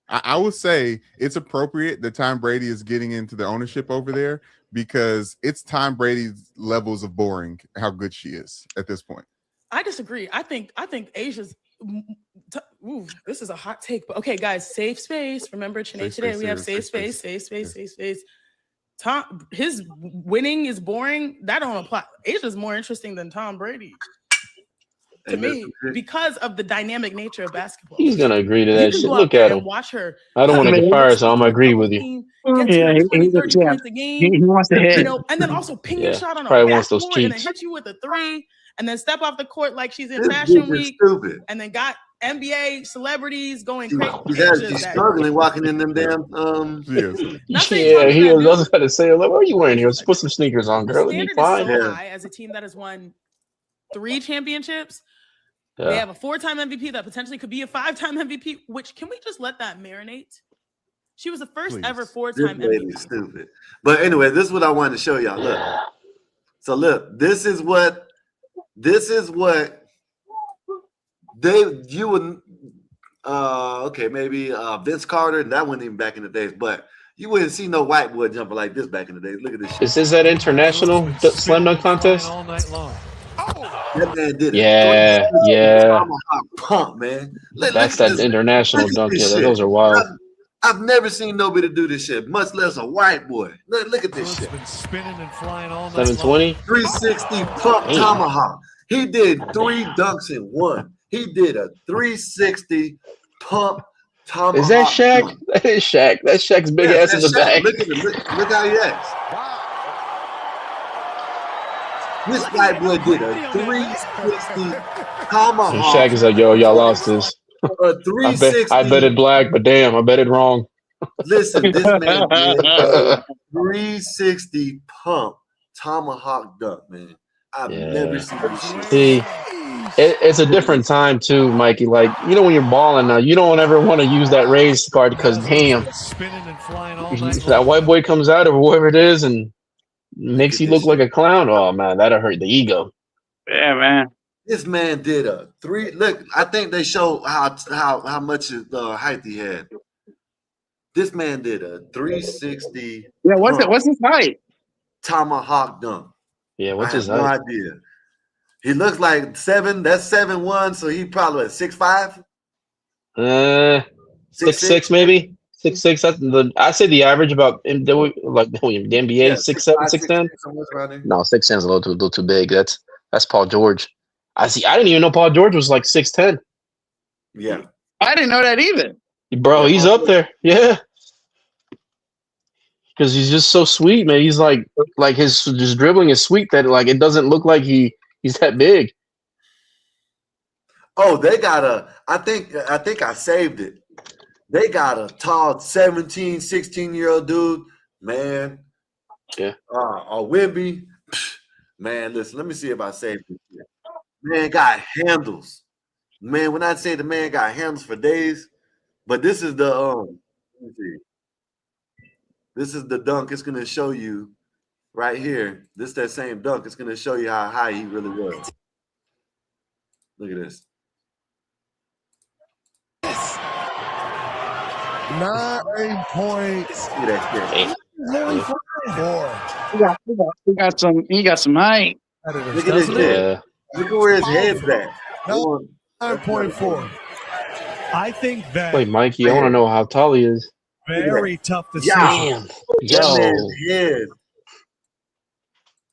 I would say it's appropriate that Tom Brady is getting into the ownership over there because it's Tom Brady's levels of boring how good she is at this point. I disagree. I think Asia's. Ooh, this is a hot take, but okay, guys, safe space. Remember, today we have safe space. Tom, his winning is boring. That don't apply. Asia's more interesting than Tom Brady to me because of the dynamic nature of basketball. He's gonna agree to that shit. Look at him. Watch her. I don't want to get fired, so I'm gonna agree with you. Yeah, 20, 30 points a game. He wants to hit. And then also ping your shot on a probably wants those backboard and then cheats. hit you with a three. and then step off the court like she's in This Fashion bitch is Week, stupid. and then got NBA celebrities going She's crazy. struggling walking in them damn. Yeah, he was about to say, like, what are you wearing here? Let's put some sneakers on, The girl. It'll be standard is fine. so high as a team that has won 3 championships. Yeah. They have a 4-time MVP that potentially could be a 5-time MVP. Which can we just let that marinate? She was the first ever 4-time This lady MVP. is stupid. But anyway, this is what I wanted to show y'all. Look. So look, this is what you would okay, maybe Vince Carter, that wasn't even back in the days, but you wouldn't see no white boy jumping like this back in the days. Look at this shit. Is this that international slam dunk contest? That man did it. Yeah, yeah. Pump, man. That's that international dunk. Yeah, those are wild. I've never seen nobody do this shit, much less a white boy. Look at this shit. Spinning and flying all 720. 360 pump tomahawk. He did 3 dunks in one. He did a 360 pump tomahawk. Is that Shaq? That is Shaq. That's Shaq's big ass in the back. Look at him. Look how he acts. This white boy did a 360 tomahawk. And Shaq is like, yo, y'all lost this. A 360. I bet it black, but damn, I bet it wrong. Listen, this man did a 360 pump tomahawk dunk, man. I've never seen this shit. See, it's a different time too, Mikey. Like, you know, when you're balling now, you don't ever want to use that raised card because damn, that white boy comes out or whoever it is and makes you look like a clown. Oh man, that'll hurt the ego. Yeah, man. This man did a 3. Look, I think they show how much height he had. This man did a 360. Yeah, what's his height? Tomahawk dunk. Yeah, what's his no height? idea. He looks like 7. That's 7'1", so he probably at 6'5". 6'6" maybe. 6'6". That's I say the average about the NBA 6'7", 6'10". No, 6'10" is a little too big. That's Paul George. I didn't even know Paul George was like 6'10". Yeah, I didn't know that either. Bro, he's up there. Yeah. Because he's just so sweet, man. He's like his just dribbling is sweet that like it doesn't look like he's that big. Oh, they got I think I saved it. They got a tall 17, 16-year-old dude, man. Yeah. Wimby. Man, listen, let me see if I saved it. Man got handles. Man, when I say the man got handles for days, but this is the let me see. This is the dunk. It's gonna show you right here. This is that same dunk. It's gonna show you how high he really was. Look at this. 9 points. See that shit. He got some height. Look at this shit. Look at where his head's at. 9.4. I think that. Wait, Mikey, I want to know how tall he is. Very tough decision. Damn. Yo.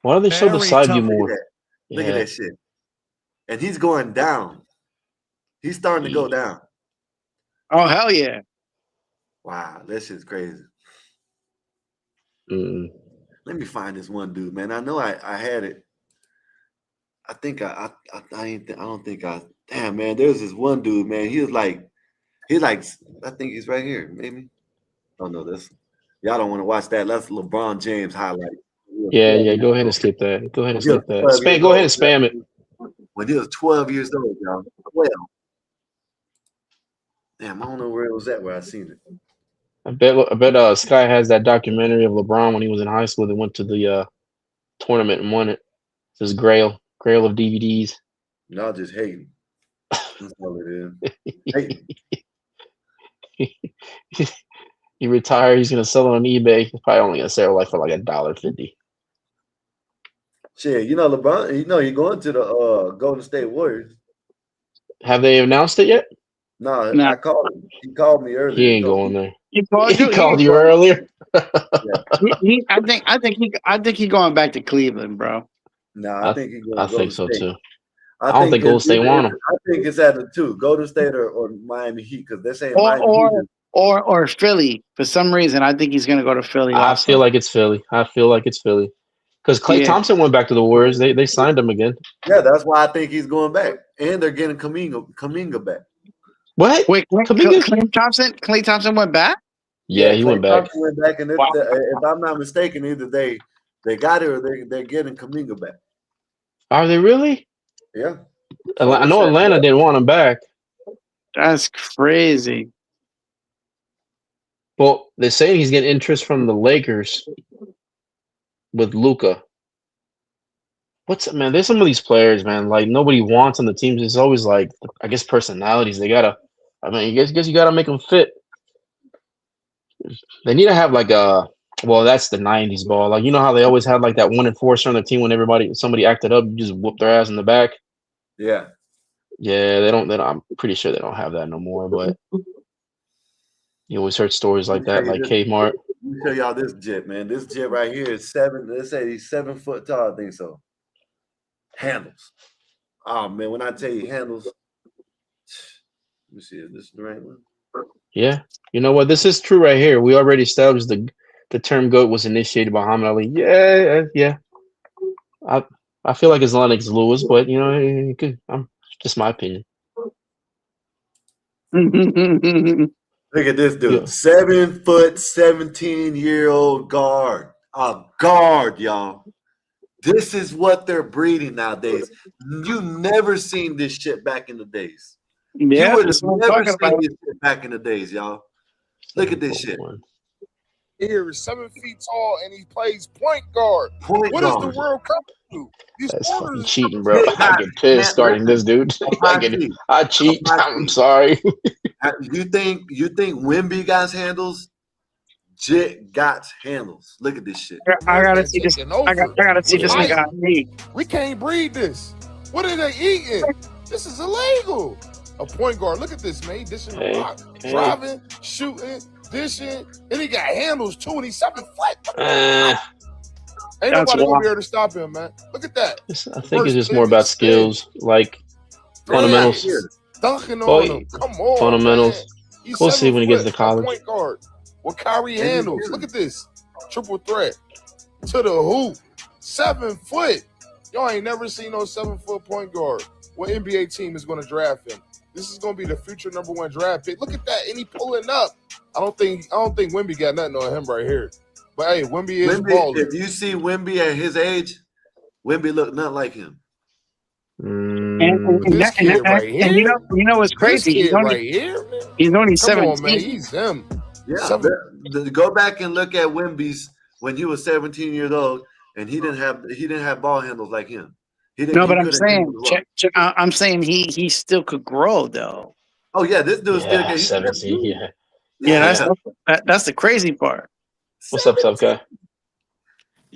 Why don't they show the Very side tough. view more? Look at that shit. And he's going down. He's starting to go down. Oh, hell yeah. Wow, that shit's crazy. Mm. Let me find this one dude, man. I know I had it. I think I don't think I. Damn, man. There's this one dude, man. He's like. I think he's right here, maybe. Oh no, this. Y'all don't want to watch that. That's LeBron James highlight. Yeah. Go ahead and skip that. Go ahead and skip that. Go ahead and spam it. When he was 12 years old, y'all. 12. Damn, I don't know where it was at where I seen it. I bet Sky has that documentary of LeBron when he was in high school that went to the tournament and won it. It's his grail of DVDs. Y'all just hating. That's all it is. Hating. He retired. He's gonna sell it on eBay. He's probably only gonna sell it for like $1.50. Shit, you know LeBron. You know he's going to the Golden State Warriors. Have they announced it yet? No, I called him. He called me earlier. He ain't going there. He called you earlier. I think he's going back to Cleveland, bro. No, I think he's going to I think so State. too. I don't think Golden State want him. I think it's at the two, Golden State or Miami Heat, because they're saying or Philly. For some reason, I think he's going to go to Philly. I feel like it's Philly. Because Klay Thompson went back to the Warriors. They signed him again. Yeah, that's why I think he's going back. And they're getting Kuminga back. What? Wait, Klay Thompson went back? Yeah, he went back. Thompson went back, and if I'm not mistaken, either they got it or they're getting Kuminga back. Are they really? Yeah. I know Atlanta didn't want him back. That's crazy. Well, they're saying he's getting interest from the Lakers with Luka. Man? There's some of these players, man. Like nobody wants on the teams. It's always like, I guess, personalities. They gotta. I mean, I guess you gotta make them fit. They need to have like a. Well, that's the '90s ball. Like you know how they always had like that one enforcer on the team when somebody acted up, you just whoop their ass in the back. Yeah. Yeah, they don't. I'm pretty sure they don't have that no more. But you always heard stories like that, like Kmart. Let me tell y'all this jet, man. This jet right here is 7. Let's say he's 7 foot tall. I think so. Handles. Oh man, when I tell you handles, let me see. Is this the right one? Yeah, you know what? This is true right here. We already established the term GOAT was initiated by Muhammad Ali. Yeah. I feel like it's Lennox Lewis, but you know, just my opinion. Look at this dude. 7 foot, 17-year-old guard. A guard, y'all. This is what they're breeding nowadays. You never seen this shit back in the days. Yeah, you would have never seen this shit back in the days, y'all. Look at this shit. Here is 7 feet tall and he plays point guard. What is the World Cup do? That's fucking cheating, bro. I get pissed starting this dude. I cheat. I'm sorry. You think Wemby got handles? Jit got handles. Look at this shit. I gotta see this. I gotta see this nigga. We can't breed this. What are they eating? This is illegal. A point guard. Look at this, man. Dishing the rock, driving, shooting, dishing, and he got handles too, and he's 7 foot. Ain't nobody gonna be able to stop him, man. Look at that. I think it's just more about skills, like fundamentals. Dunking on him. Come on. Fundamentals. We'll see when he gets to college. Point guard. With Kyrie handles. Look at this. Triple threat. To the hoop. 7 foot. Y'all ain't never seen no 7 foot point guard. What NBA team is going to draft him? This is going to be the future #1 draft pick. Look at that. And he pulling up. I don't think Wemby got nothing on him right here. But hey, Wemby is balling. If you see Wemby at his age, Wemby look nothing like him. And you know what's crazy? He's only 17. On, man. He's him. Yeah, go back and look at Wemby's when he was 17 years old, and he didn't have ball handles like him. I'm saying he still could grow though. Oh yeah, this dude still can. 17. Yeah, that's the crazy part. What's up, tough guy?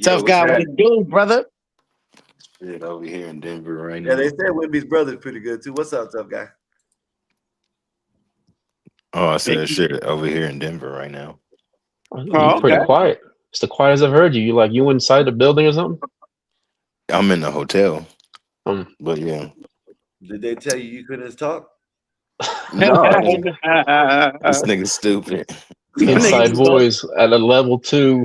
Tough guy, what you do, brother? Shit, over here in Denver right now. Yeah, they said Wemby's brother's pretty good too. What's up, tough guy? Oh, I said shit over here in Denver right now. You're pretty quiet. It's the quietest I've heard you. You inside the building or something? I'm in the hotel. But yeah. Did they tell you couldn't talk? No. This nigga's stupid. Inside voice at a level 2.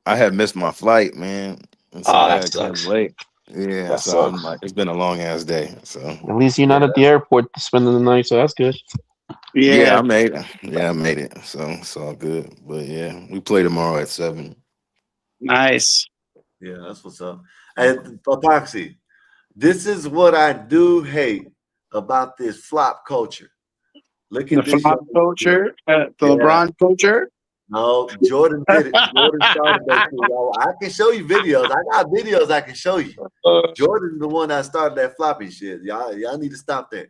I had missed my flight, man. So that sucks. Late. Yeah, that so sucks. It's been a long ass day. So at least you're not at the airport spending the night, so that's good. Yeah, I made it. Yeah, I made it. So it's all good. But yeah, we play tomorrow at 7. Nice. Yeah, that's what's up. And Epoxy, this is what I do hate about this flop culture. Look at the flop culture, the LeBron culture. No, Jordan did it. Jordan started that too, y'all. I can show you videos. I got videos I can show you. Jordan's the one that started that floppy shit. Y'all need to stop that.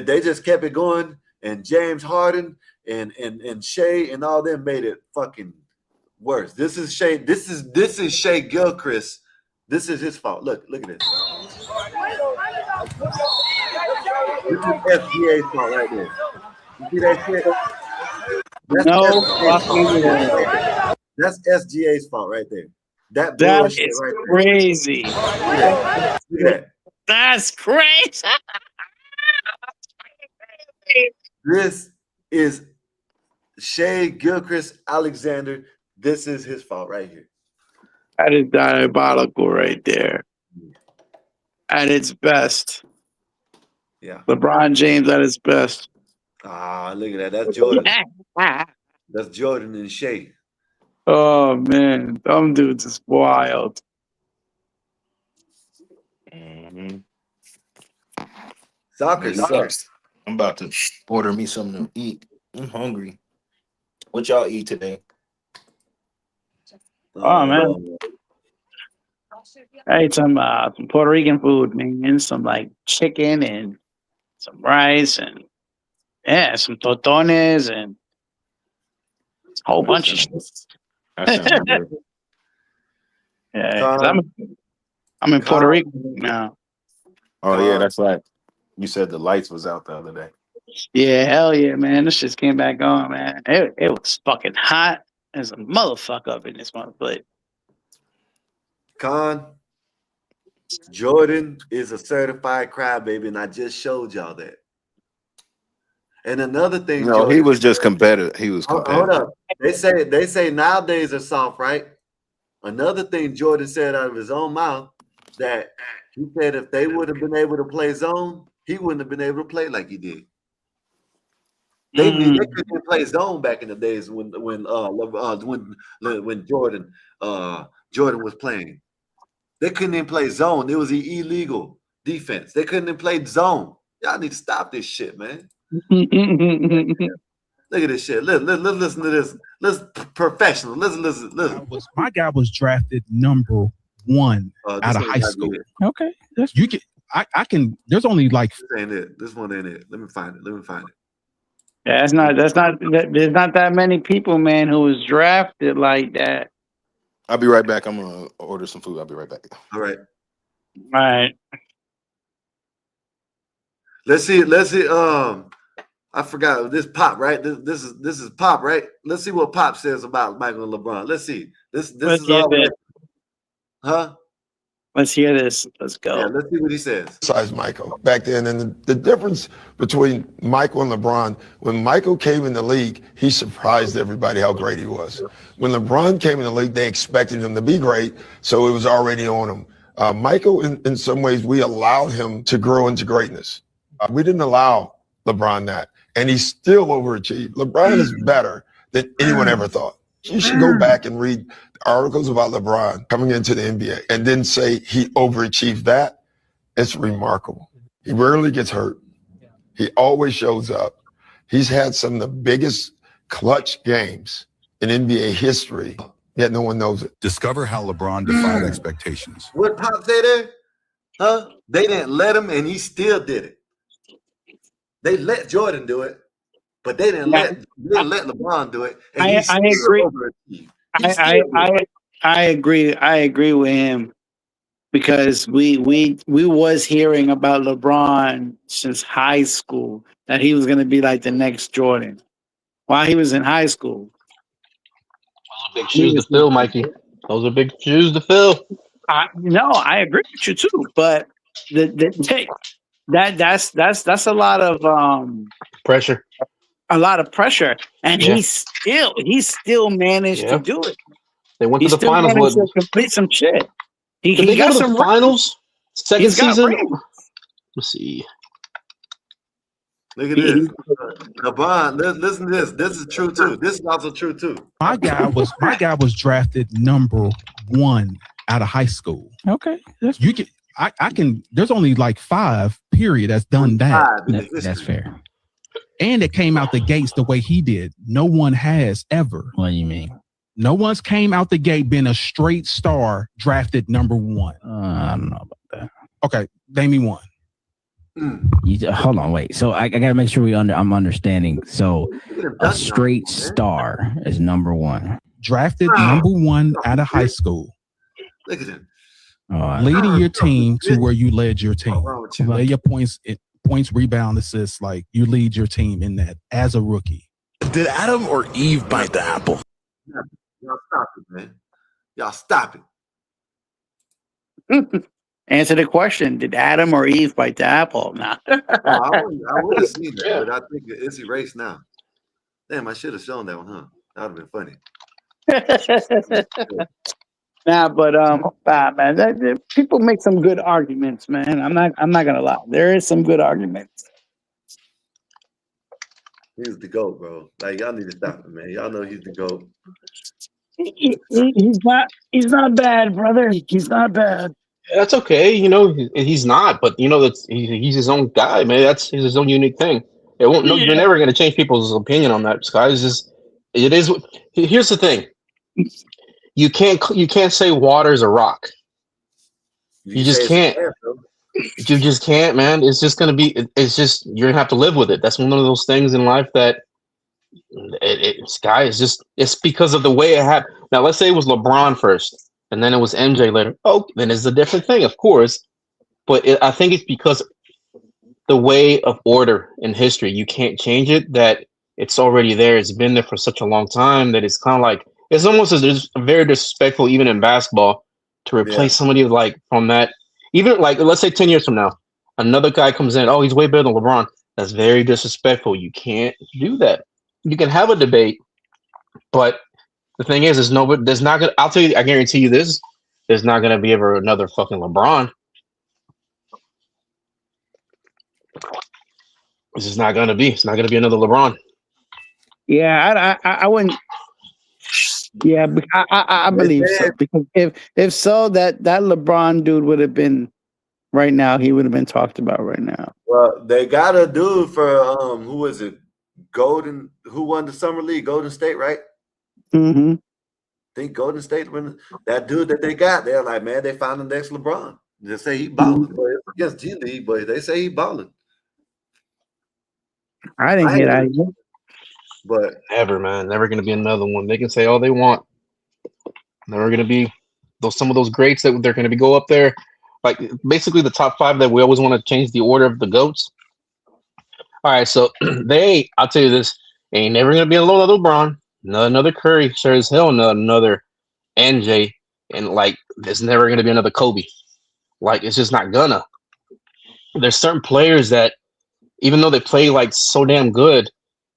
They just kept it going, and James Harden and Shea and all them made it fucking worse. This is Shea. This is Shea Gilchrist. This is his fault. Look at this. This is SGA's fault right there. You see that shit? That's SGA's fault right there. That is right crazy. Look at that. That's crazy. This is Shea Gilchrist Alexander. This is his fault right here. That is diabolical right there. At its best. Yeah. LeBron James at his best. Ah, look at that. That's Jordan. That's Jordan and Shea. Oh man, them dudes is wild. Soccer sucks. I'm about to order me something to eat. I'm hungry. What y'all eat today? Oh man. I ate some Puerto Rican food, man, and some like chicken and some rice and some totones and a whole bunch of shit. That sounds good. Yeah, 'cause I'm in Puerto Rico now. Oh yeah, that's right. You said the lights was out the other day. Yeah, hell yeah, man. This shit came back on, man. It was fucking hot as a motherfucker up in this motherfucker. Jordan is a certified crybaby, and I just showed y'all that. And another thing, No, Jordan, he was just competitive. He was competitive. hold up. They say nowadays are soft, right? Another thing Jordan said out of his own mouth, that he said if they would have been able to play zone, he wouldn't have been able to play like he did. They couldn't play zone back in the days when Jordan was playing. They couldn't even play zone. It was an illegal defense. They couldn't even play zone. Y'all need to stop this shit, man. Look at this shit. Listen to this. Listen, professional. Listen. My guy was drafted number 1 out of high school. Okay, you can. I can. There's only like. This ain't it. This one ain't it. Let me find it. Yeah, there's not that many people, man, who was drafted like that. I'll be right back. I'm gonna order some food. I'll be right back. All right. All right. Let's see. I forgot this Pop, right? This is Pop, right? Let's see what Pop says about Michael and LeBron. Let's see. This is all. Huh? Let's hear this. Let's go. Yeah, let's see what he says. Besides Michael back then, and the difference between Michael and LeBron, when Michael came in the league, he surprised everybody how great he was. When LeBron came in the league, they expected him to be great, so it was already on him. Michael, in some ways, we allowed him to grow into greatness. We didn't allow LeBron that, and he still overachieved. LeBron is better than anyone ever thought. You should go back and read articles about LeBron coming into the NBA and then say he overachieved that. It's remarkable. He rarely gets hurt. He always shows up. He's had some of the biggest clutch games in NBA history, yet no one knows it. Discover how LeBron defied expectations. What Pop say there? Huh? They didn't let him, and he still did it. They let Jordan do it, but they didn't let LeBron do it. And I agree. I agree with him because we was hearing about LeBron since high school that he was going to be like the next Jordan while he was in high school. Those are big shoes to fill, Mikey. Those are big shoes to fill. No, I agree with you too, but that's a lot of pressure. A lot of pressure, and he still managed to do it. They went to the finals with to complete some shit. He got some finals. Second season. Let's see. Look at this. LeBron, listen to this. This is true too. This is also true too. My guy was drafted number 1 out of high school. Okay, you can. I can. There's only like 5 period that's done that. That's fair. And it came out the gates the way he did. No one has ever. What do you mean? No one's came out the gate been a straight star drafted number 1. I don't know about that. Okay, name me one. Hold on, wait. So I gotta make sure I'm understanding. So a straight star is number 1. Drafted number 1 out of high school. Look at him. Leading your team to where you led your team. Led your points, rebound, assists. Like you lead your team in that as a rookie. Did Adam or Eve bite the apple? Y'all stop it, man. Y'all stop it. Answer the question. Did Adam or Eve bite the apple? Nah. I would have seen that, but I think it's erased now. Damn, I should have shown that one, huh? That would have been funny. Nah, but man, people make some good arguments, man. I'm not gonna lie. There is some good arguments. He's the GOAT, bro. Like, y'all need to stop it, man. Y'all know he's the GOAT. He's not bad, brother. He's not bad. That's okay. You know, he's not, but you know that he's his own guy, man. That's his own unique thing. It won't. No, you're never going to change people's opinion on that, Sky. It's just, it is. Here's the thing. You can't say water's a rock. You just can't. You just can't, man. It's just gonna be. It's just you're gonna have to live with it. That's one of those things in life that Sky is just. It's because of the way it happened. Now, let's say it was LeBron first, and then it was MJ later. Oh, then it's a different thing, of course. But I think it's because the way of order in history, you can't change it. That it's already there. It's been there for such a long time that it's kind of like it's almost as very disrespectful, even in basketball, to replace somebody like from that. Even like, let's say 10 years from now, another guy comes in. Oh, he's way better than LeBron. That's very disrespectful. You can't do that. You can have a debate, but the thing is there's not gonna. I'll tell you. I guarantee you this. There's not gonna be ever another fucking LeBron. This is not gonna be. It's not gonna be another LeBron. Yeah, I wouldn't. Yeah, I believe so. Because if so, that LeBron dude would have been right now. He would have been talked about right now. Well, they got a dude for who was it? Golden, who won the summer league? Golden State, right? Mm-hmm. I think Golden State won. That dude that they got, they're like, man, they found the next LeBron. They say he balling, but it's against G League, but they say he balling. I didn't hear that either. But never, man, never gonna be another one. They can say all they want. Never gonna be some of those greats that they're gonna be go up there, like basically the top 5 that we always want to change the order of the GOATs. All right, so I'll tell you this, ain't never gonna be another LeBron, another Curry, sure as hell, another NJ, and like there's never gonna be another Kobe. Like it's just not gonna. There's certain players that, even though they play like so damn good,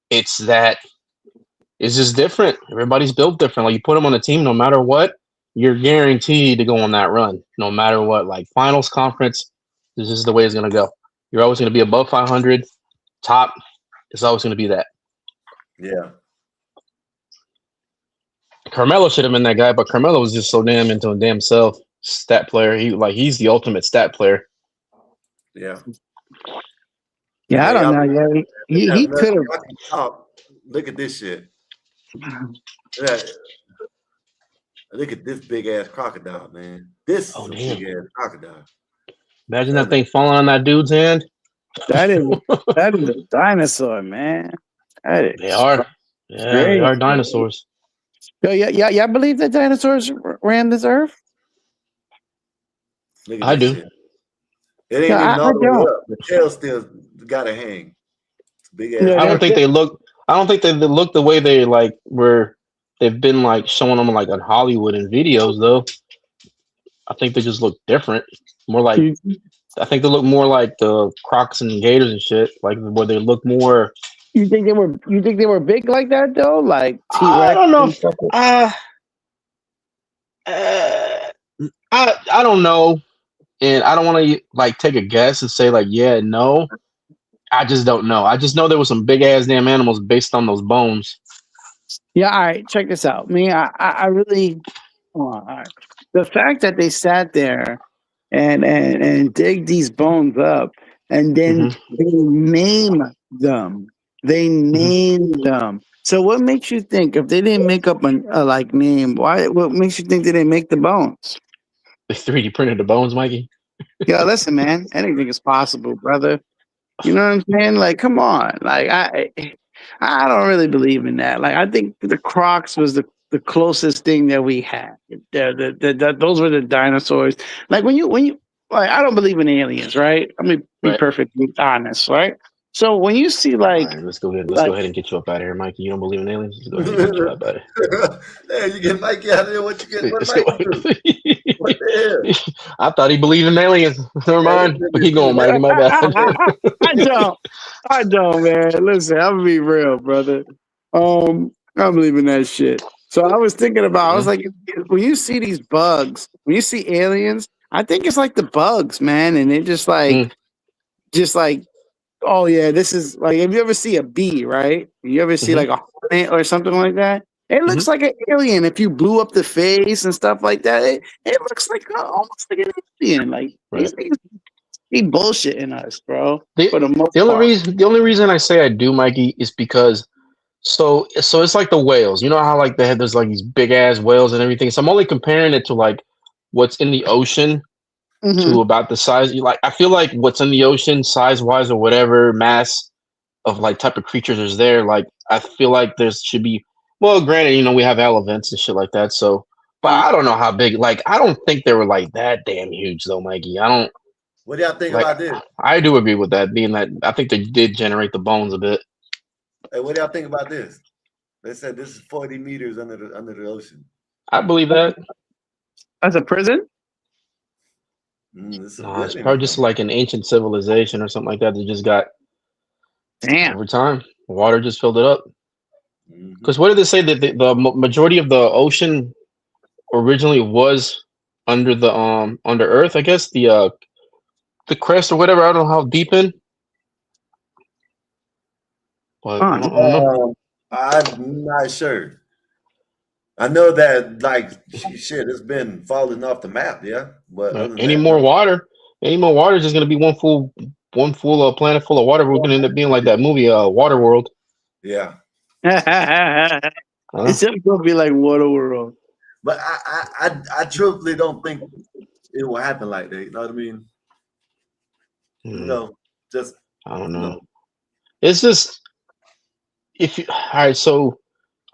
it's just different. Everybody's built different. Like you put them on a team, no matter what, you're guaranteed to go on that run, no matter what. Like finals, conference, this is the way it's gonna go. You're always gonna be above 500, top. It's always gonna be that. Yeah. Carmelo should have been that guy, but Carmelo was just so damn into a damn self stat player. He's the ultimate stat player. Yeah. Yeah, I don't know. Yeah, he could have. Look at this shit. Yeah. Look at this big ass crocodile, man. This is a big ass crocodile. Imagine that thing falling on that dude's hand. That is a dinosaur, man. They are. Yeah, they are dinosaurs. Yo, y'all believe that dinosaurs ran this earth? I do. Shit. It ain't even all the way up. The tail still gotta hang. It's big ass. I don't think they look. I don't think they look the way they like were. They've been like showing them like on Hollywood and videos though. I think they just look different. More like I think they look more like the Crocs and Gators and shit. Like where they look more. You think they were big like that though? Like T-Rex? I don't know. I don't know, and I don't want to like take a guess and say like yeah, no. I just don't know. I just know there was some big ass damn animals based on those bones. Yeah, all right. Check this out. I really. All right. The fact that they sat there and dig these bones up, and then they name them. They named them. So what makes you think if they didn't make up a like name? What makes you think they didn't make the bones? They 3D printed the bones, Mikey. Yeah, listen, man. Anything is possible, brother. You know what I'm saying? Like, come on. Like, I don't really believe in that. Like, I think the Crocs was the closest thing that we had. Those were the dinosaurs. Like when you like, I don't believe in aliens, right? I mean, be perfectly honest, right? So when you see like, right, let's go ahead and get you up out of here, Mikey. You don't believe in aliens? Let's go ahead and get you up out of here. Hey, you get Mikey out of there. What you get? What Mikey do? What the hell? I thought he believed in aliens. Never mind. But keep going, Mikey. My bad. I don't, man. Listen, I'm gonna be real, brother. I believe in that shit. So I was thinking about, I was like, when you see these bugs, when you see aliens, I think it's like the bugs, man, and they're just like, oh yeah, this is like, if you ever see a bee, right? You ever see like a hornet or something like that? It looks like an alien. If you blew up the face and stuff like that, it looks like almost like an alien. Like these things be bullshitting us, bro. For the most part. The only reason I say I do, Mikey, is because so it's like the whales. You know how like they had there's like these big ass whales and everything. So I'm only comparing it to like what's in the ocean to about the size. Like I feel like what's in the ocean, size wise or whatever mass of like type of creatures is there. Like I feel like there should be. Well, granted, you know we have elements and shit like that. So, but I don't know how big. Like I don't think they were like that damn huge though, Mikey. I don't. What do y'all think Like, about this? I do agree with that, being that I think they did generate the bones a bit. Hey, what do y'all think about this? They said this is 40 meters under the ocean. I believe that. As a prison? This is No, it's probably just like an ancient civilization or something like that. That just got over time. Water just filled it up. Because what did they say that the majority of the ocean originally was under the under Earth? I guess the crest or whatever. I don't know how deep in. But I don't know. I'm not sure. I know that like shit, it's been falling off the map, yeah. But other than Any that, more water is just gonna be one full planet full of water. We're gonna end up being like that movie, Waterworld. yeah. It's just gonna be like Waterworld. But I truthfully don't think it will happen like that. You know what I mean? No, just I don't know. It's just if you all right, so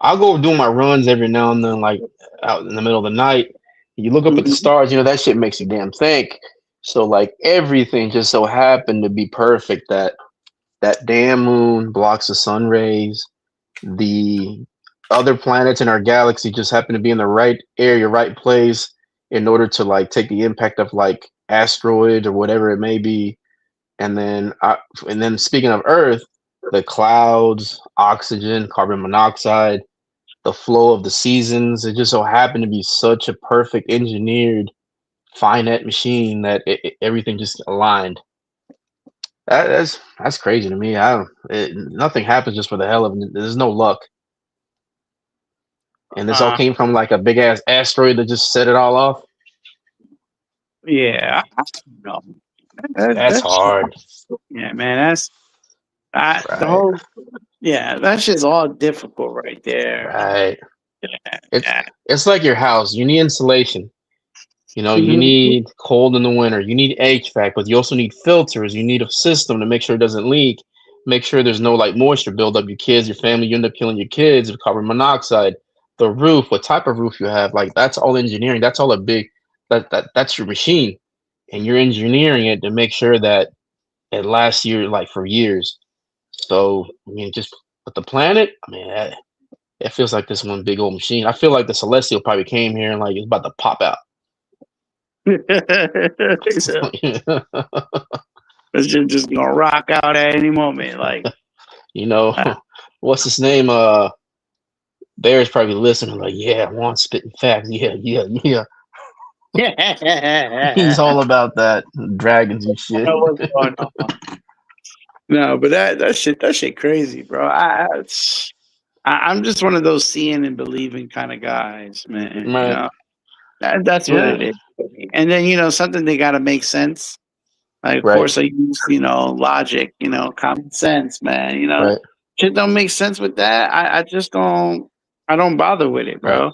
I'll go do my runs every now and then, like out in the middle of the night. You look up at the stars, you know, that shit makes you damn think. So like everything just so happened to be perfect that that damn moon blocks the sun rays. The other planets in our galaxy just happen to be in the right area, right place in order to like take the impact of like asteroids or whatever it may be. And then speaking of Earth, the clouds, oxygen, carbon monoxide, the flow of the seasons, it just so happened to be such a perfect engineered finite machine that everything just aligned. That's crazy to me. Nothing happens just for the hell of it. There's no luck. And this all came from like a big ass asteroid that just set it all off. Yeah, I don't know. That's hard. Yeah, man, the whole. Yeah, that shit's all difficult right there. Right. It's like your house. You need insulation. You know, you need cold in the winter. You need HVAC, but you also need filters. You need a system to make sure it doesn't leak. Make sure there's no like moisture buildup. Your kids, your family, you end up killing your kids with carbon monoxide. The roof, what type of roof you have, like that's all engineering. That's all a big. That's your machine, and you're engineering it to make sure that it lasts you like for years. So I mean, just with the planet, I mean, it feels like this one big old machine. I feel like the Celestial probably came here and like it's about to pop out. It's just gonna rock out at any moment, like you know, what's his name? Bear's probably listening, like, yeah, I want spitting facts. Yeah. He's all about that dragons and shit. No, but that shit crazy, bro. I'm just one of those seeing and believing kind of guys, man. Right. You know? That's what it is. And then something they gotta make sense. Like, of course, I use logic, common sense, man. Shit don't make sense with that. I just don't. I don't bother with it, bro.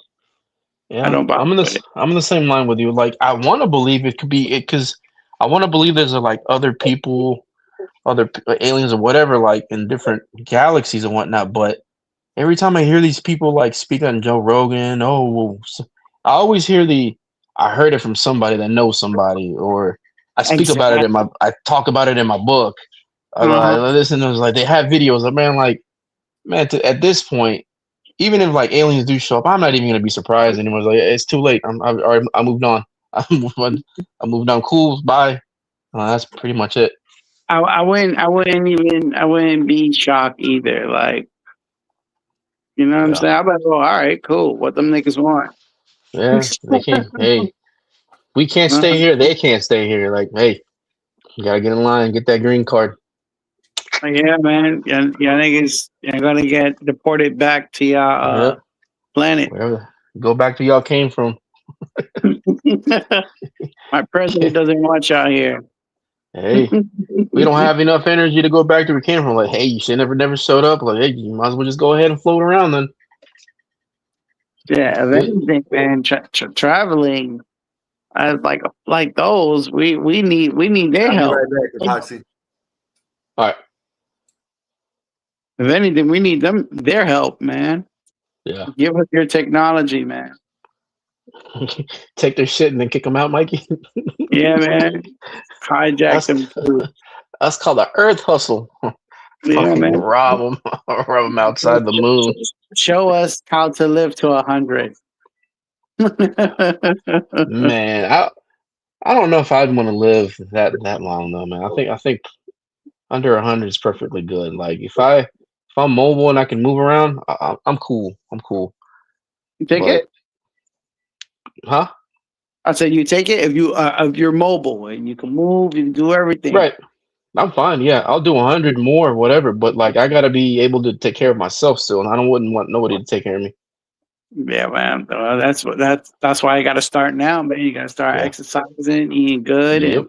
Yeah, I'm in the same line with you. Like, I want to believe it could be it because I want to believe there's like other people, other aliens or whatever, like in different galaxies and whatnot. But every time I hear these people like speak on Joe Rogan, I always hear I heard it from somebody that knows somebody, or I speak about it I talk about it in my book. I listen to like they have videos. At this point, even if like aliens do show up, I'm not even gonna be surprised anymore. It's like it's too late. I moved on. I moved on. Cool. Bye. That's pretty much it. I wouldn't be shocked either. Like You know what I'm Yeah. saying? I'm like, oh, all right, cool. What them niggas want? Yeah, they can't. Hey, we can't stay here. They can't stay here. Like, hey, you gotta get in line, get that green card. Yeah, man. Yeah, niggas, you're gonna get deported back to your Yep. planet. Wherever. Go back to y'all came from. My president doesn't want y'all here. Hey, we don't have enough energy to go back to where we came from. Like, hey, you should never showed up. Like, hey, you might as well just go ahead and float around then. Yeah, if anything, man, traveling, like those, we need their I'll be help. right back, Epoxy. All right. If anything, we need their help, man. Yeah. Give us your technology, man. Take their shit and then kick them out, Mikey. Yeah, man. Hijack them. That's called the Earth hustle. Yeah, Fucking man. rob them outside the moon. Show us how to live to 100. Man, I don't know if I'd want to live that long though, man. I think under 100 is perfectly good. Like if I'm mobile and I can move around, I'm cool. I'm cool. You take it? Huh? I said you take it if you're mobile and you can move, you can do everything. Right. I'm fine. Yeah, I'll do 100 more, or whatever. But like, I gotta be able to take care of myself still, and wouldn't want nobody to take care of me. Yeah, man. That's why you got to start now, man. You got to start exercising, eating good, and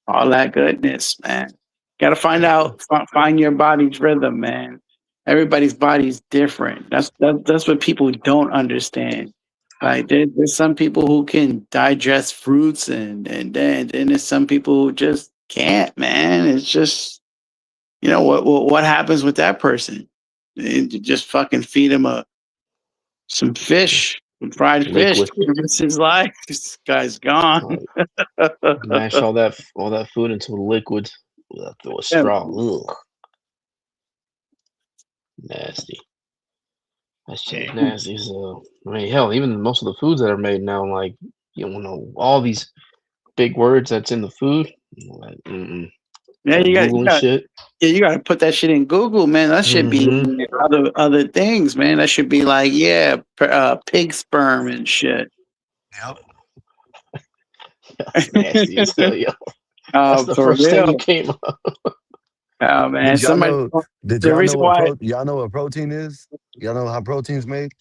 all that goodness, man. Got to find your body's rhythm, man. Everybody's body's different. That's what people don't understand. Like there's some people who can digest fruits, and then there's some people who just can't, man. It's just what happens with that person? You just fucking feed them some fish, some fried fish. It's his life. This guy's gone. Mash all that food into a liquid through a straw. Ugh. Nasty. That shit is nasty. So I mean, hell, even most of the foods that are made now, like all these big words that's in the food. Like, Yeah, you got shit. Yeah, you got to put that shit in Google, man. That should be other things, man. That should be like, pig sperm and shit. Yep. That's nasty as hell, yo. That's the first thing you came up. Oh man, Did y'all know what protein is? Y'all know how protein's made?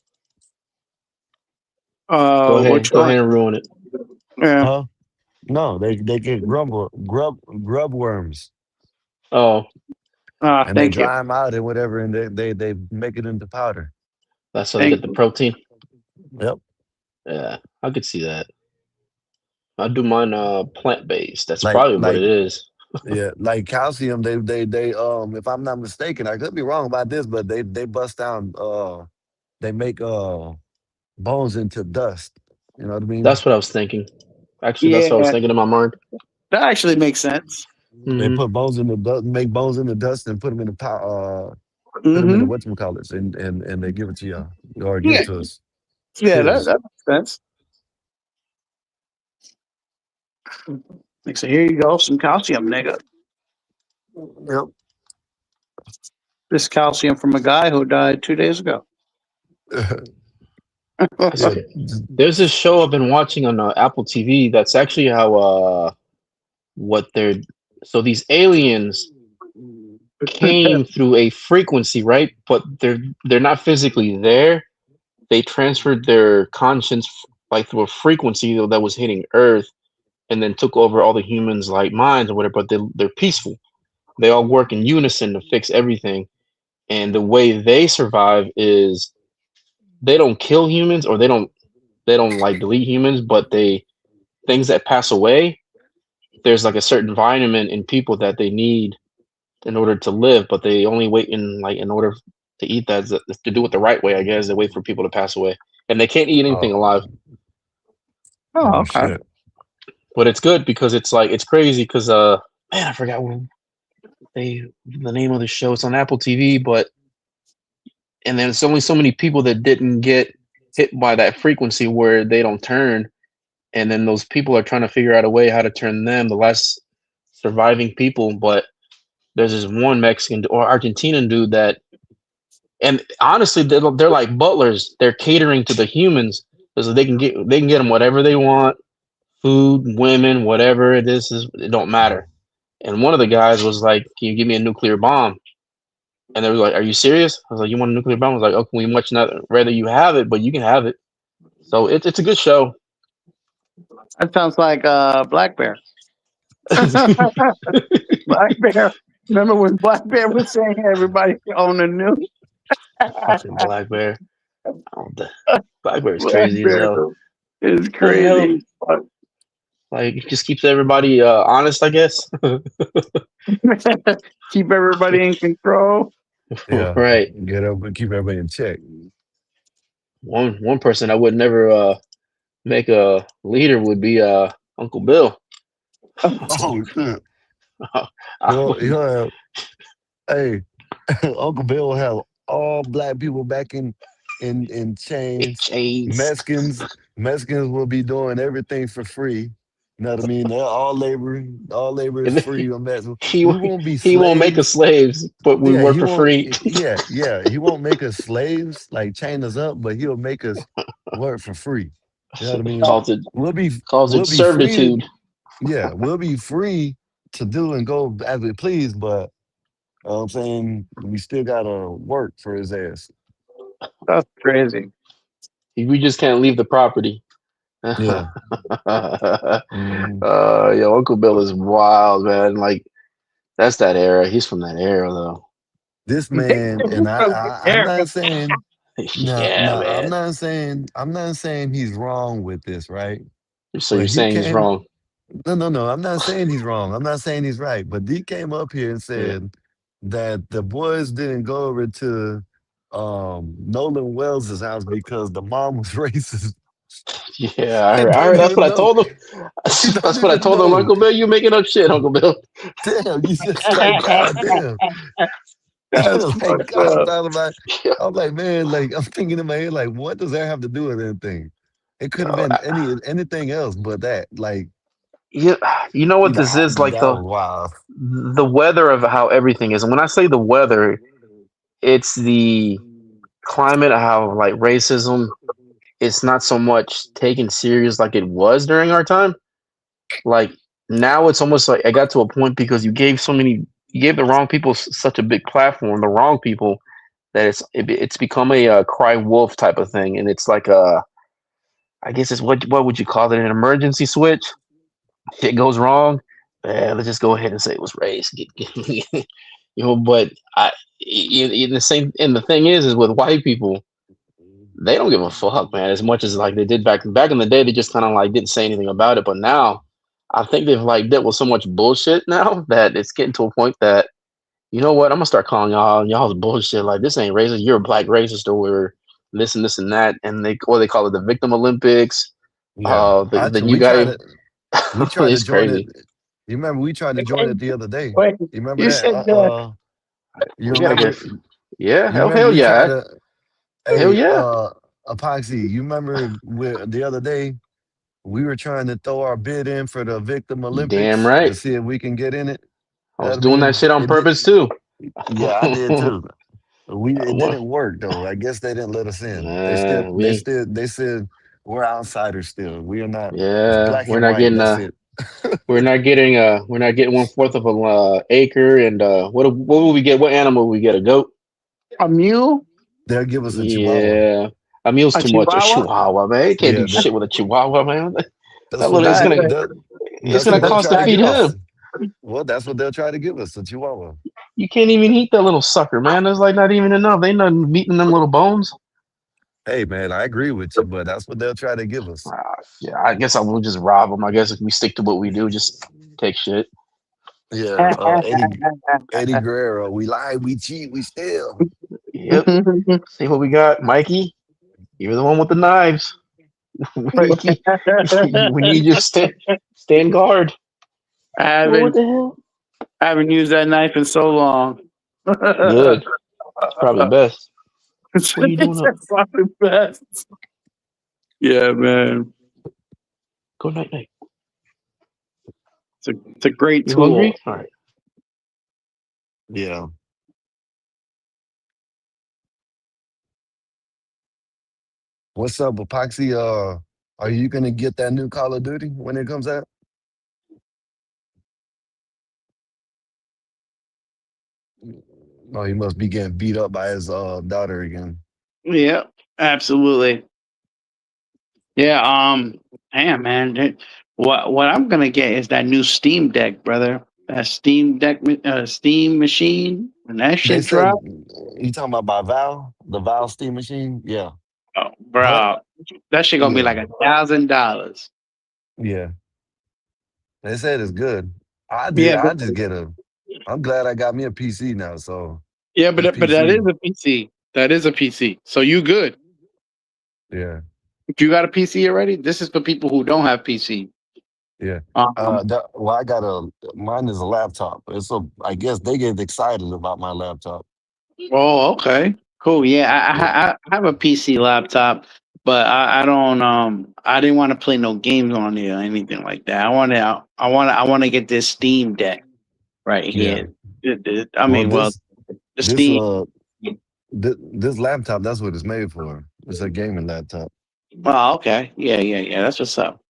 Go ahead and ruin it. Yeah. Huh? No, they get grub worms. Oh. And they dry them out and whatever, and they make it into powder. That's how they get the protein. Yep. Yeah, I could see that. I do mine plant based. That's probably what it is. Yeah, like calcium. They if I'm not mistaken, I could be wrong about this, but they bust down. They make bones into dust. You know what I mean? That's what I was thinking. Actually, that's what I was thinking in my mind. That actually makes sense. They put bones in the dust, make bones in the dust, and put them in the put them in the whatchamacallits, and they give it to y'all or give it to us. Yeah, that makes sense. So here you go, some calcium, nigga. Yep. This calcium from a guy who died 2 days ago. There's this show I've been watching on Apple TV. That's actually how so these aliens came through a frequency, right? But they're not physically there. They transferred their conscience like through a frequency that was hitting Earth, and then took over all the humans' like minds or whatever. But they're peaceful. They all work in unison to fix everything. And the way they survive is they don't kill humans, or they don't like delete humans, but things that pass away, there's like a certain vitamin in people that they need in order to live, but they only wait in order to eat that, to do it the right way, I guess. They wait for people to pass away, and they can't eat anything alive. Oh, okay. Shit. But it's good because it's crazy because man, I forgot the name of the show. It's on Apple TV, and then it's only so many people that didn't get hit by that frequency where they don't turn, and then those people are trying to figure out a way how to turn them, the last surviving people. But there's this one Mexican or Argentinian dude that And honestly, they're like butlers. They're catering to the humans so they can get them whatever they want, food, women, whatever it is. It don't matter. And one of the guys was like, "Can you give me a nuclear bomb?" And they were like, "Are you serious?" I was like, "You want a nuclear bomb?" I was like, "Okay, we much not rather you have it, but you can have it." So it's a good show. That sounds like Black Bear. Black Bear. Remember when Black Bear was saying everybody own a nuke? Fucking Black Bear. Oh, Black Bear is Black crazy as Bear hell. is The hell? crazy. Like it just keeps everybody honest, I guess. Keep everybody in control. Yeah. Right. Get up and keep everybody in check. One person I would never make a leader would be Uncle Bill. Oh shit. I He'll wouldn't- have, hey, Uncle Bill will have all black people back in chains. Mexicans will be doing everything for free. You know what I mean? They're all labor is free on that. He We won't be he won't make us slaves, but we Yeah, work he for won't. free. Yeah. He won't make us slaves, like chain us up, but he'll make us work for free. You know what I mean? Calls it We'll be free to. servitude. Yeah, we'll be free to do and go as we please, but you know what I'm saying we still gotta work for his ass. That's crazy. We just can't leave the property. Yeah. Yo, Uncle Bill is wild, man. Like that's that era. He's from that era, though. This man, and I'm not saying Yeah, I'm man. not saying he's wrong with this, right? So But you're he saying he's came. wrong? No. I'm not saying he's wrong. I'm not saying he's right. But he came up here and said that the boys didn't go over to Nolan Wells' house because the mom was racist. Yeah, I I heard. don't That's even what I know. told him. He don't That's what I even told him, know. Uncle Bill. You making up shit, Uncle Bill. Damn, you just like, God damn. That's Like, fucked God, I up. thought about I'm like, man, like, I'm thinking in my head, like, what does that have to do with anything? It could have Yo, been anything else but that. Like, you know what this is like that was wild. the weather of how everything is. And when I say the weather, it's the climate of how like racism is not so much taken serious like it was during our time. Like now it's almost like I got to a point because you gave the wrong people such a big platform, the wrong people, that it's become a cry wolf type of thing, and it's like I guess it's what would you call it, an emergency switch? Shit goes wrong, let's just go ahead and say it was race. But in the same, and the thing is with white people, they don't give a fuck, man, as much as like they did back in the day. They just kind of like didn't say anything about it, but now I think they've like dealt with so much bullshit now that it's getting to a point that you know what, I'm gonna start calling y'all's bullshit. Like this ain't racist. You're a black racist, or we're this and this and that, and they call it the Victim Olympics. Yeah. The new We guy, tried to it's join it. crazy. You remember we tried to join it the other day. Wait, You remember you that? said You We gotta remember? get, yeah, You remember hell we tried yeah, to? hell Hey, yeah. Epoxy. You remember the other day we were trying to throw our bid in for the Victim Damn Olympics to right. see if we can get in it. I You know was what I doing that mean? shit on It did. purpose too. Yeah, I did too. It didn't work though. I guess they didn't let us in. We They said we're outsiders still. We are not. It's yeah, black and white. That's it. we're not getting 1/4 of an acre. And what will we get? What animal will we get? A goat? a mule, They'll give us a chihuahua. Yeah, a mule's a too much. A chihuahua. chihuahua, man, you can't Yeah, do shit with a chihuahua, man. that's That what little they it's that's gonna what they'll cost try to to feed give him. us. Well, that's what they'll try to give us, a chihuahua. You can't even eat that little sucker, man. There's like not even enough. They not meeting them little bones. Hey man, I agree with you, but that's what they'll try to give us. Yeah, I guess I will just rob them. I guess if we stick to what we do, just take shit. Yeah, Eddie Guerrero. We lie, we cheat, we steal. Yep. See what we got, Mikey. You're the one with the knives. We need you to stand guard. I What haven't the hell? I haven't used that knife in so long. Good. It's probably best. It's What are you doing up? probably best. Yeah, man. Go night night. It's a great You tool. hungry? All right. Yeah. What's up, Epoxy? Are you gonna get that new Call of Duty when it comes out? Oh, he must be getting beat up by his daughter again. Yeah, absolutely. Yeah. Damn, man. What I'm gonna get is that new Steam Deck, brother. That Steam Deck, Steam machine. When that They shit said drop, you talking about by Valve, the Valve Steam machine? Yeah, oh, but bro, that shit gonna be yeah, like $1,000. yeah. They said it's good. Yeah, I just get a. I'm glad I got me a PC now. So yeah, this but that is PC, a PC. That is a PC. So you good? yeah, If you got a PC already, this is for people who don't have PC. yeah. Um. Well, I got mine is a laptop. It's a. I guess they get excited about my laptop. Oh, okay. Cool. Yeah, Yeah, I have a PC laptop, but I don't I didn't want to play no games on it or anything like that. I want to get this Steam Deck right yeah. here. I Well, mean, well, the this Steam. this laptop, that's what it's made for. It's a gaming laptop. Oh, okay. Yeah. That's what's up.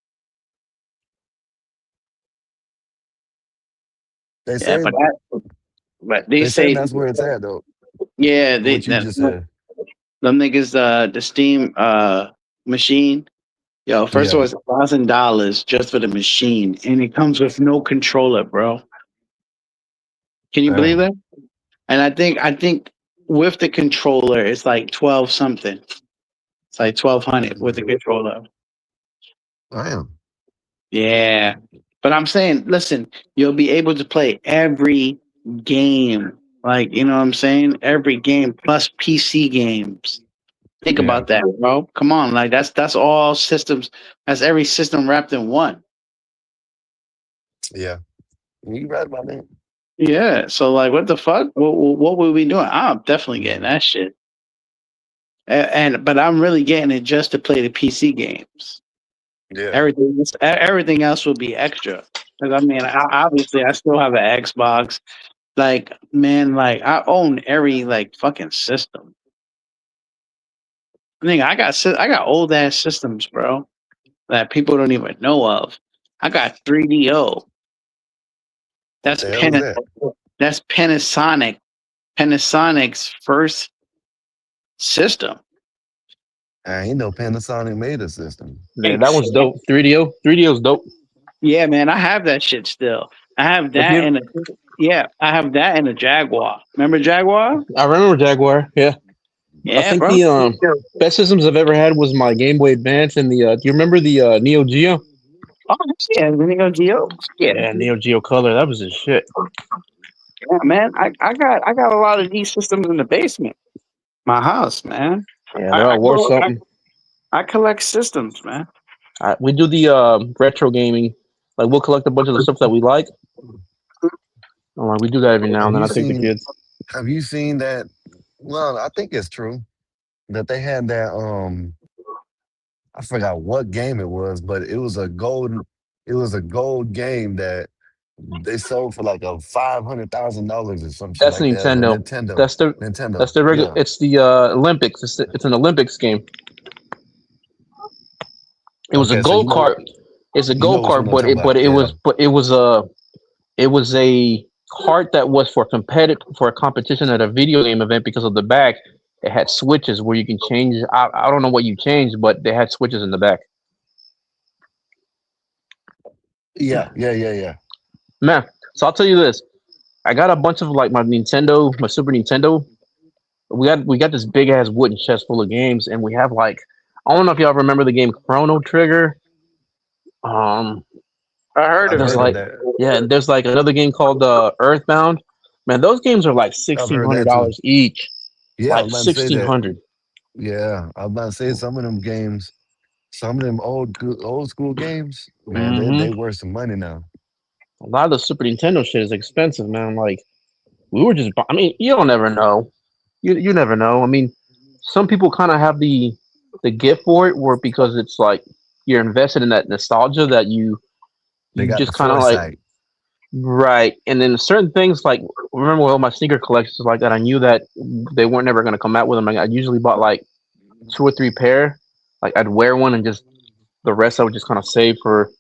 They Yeah, say but they they say say that's where it's at though. yeah, What you just said. them niggas the Steam machine. Yo, first of Yeah. all, it's $1,000 just for the machine, and it comes with no controller, bro. Can you believe Damn. that? And I think with the controller, it's like 12 something. It's like 1,200 with the controller. Damn. Yeah, but I'm saying, listen, you'll be able to play every game. Like, you know what I'm saying? Every game plus PC games. Think Yeah. about that, bro. Come on, like that's all systems. That's every system wrapped in one. Yeah. You right about that. Yeah. So like, what the fuck? What would we doing? I'm definitely getting that shit. And but I'm really getting it just to play the PC games. Yeah. Everything else will be extra. Because I mean, obviously, I still have an Xbox. Like, man, like I own every like fucking system. I think I got old ass systems, bro, that people don't even know of. I got 3DO. What That's the hell is Pen. that? That's Panasonic. Panasonic's first system. I ain't know Panasonic made a system. Yeah, that one's dope. 3DO. 3DO's dope. Yeah, man, I have that shit still. I have If that you, and I have that and a Jaguar. Remember Jaguar? I remember Jaguar. Yeah. I Yeah, think bro. the best systems I've ever had was my Game Boy Advance and the. Do you remember the Neo Geo? Oh yeah, Neo Geo. Yeah, Yeah, Neo Geo Color. That was the shit. yeah, man. I got a lot of these systems in the basement. My house, man. Yeah, they're all worth something. I collect systems, man. We do the retro gaming. Like we'll collect a bunch of the stuff that we like. We do that every now and then. I take the kids. Have you seen that? Well, I think it's true that they had that. I forgot what game it was, but it was a gold. It was a gold game that they sold for like $500,000 or something. That's like Nintendo. That. Nintendo. That's the Nintendo. That's the regular. Yeah. It's the Olympics. It's an Olympics game. It was a go kart. It's a go kart, but it was a cart that was for a competition at a video game event because of the back. It had switches where you can change. I don't know what you changed, but they had switches in the back. Yeah. Man, so I'll tell you this. I got a bunch of like my Super Nintendo. We got this big ass wooden chest full of games, and we have like I don't know if y'all remember the game Chrono Trigger. I heard of it. There's like another game called Earthbound. Man, those games are like $1,600 each. Yeah, like $1,600. Yeah, I was about to say some of them games, some of them old school games, man, they worth some money now. A lot of the Super Nintendo shit is expensive, man. Like we were just, I mean, you don't never know. You never know. I mean, some people kind of have the gift for it, where because it's like you're invested in that nostalgia that you just kind of like, right. And then certain things like remember with all my sneaker collections like that, I knew that they weren't never going to come out with them. I usually bought like 2 or 3 pair, Like I'd wear one and just the rest I would just kind of save for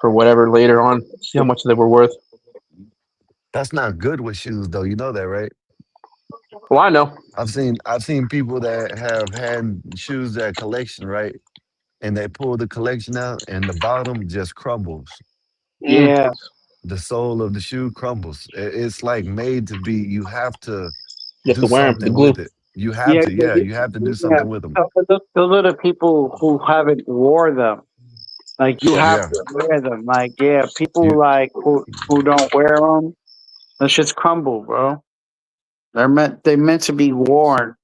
whatever later on. See how much they were worth. That's not good with shoes, though. You know that, right? Well, I know. I've seen people that have had shoes that collection, right? And they pull the collection out, and the bottom just crumbles. Yeah. The sole of the shoe crumbles. It's like made to be. You have to You have do to wear them. The something glue. with it. You have Yeah, to. Yeah, you have to do yeah. something with them. Those are the people who haven't wore them. Like you have Yeah. to wear them. Like people You, like who don't wear them, those shits crumble, bro. They meant to be worn.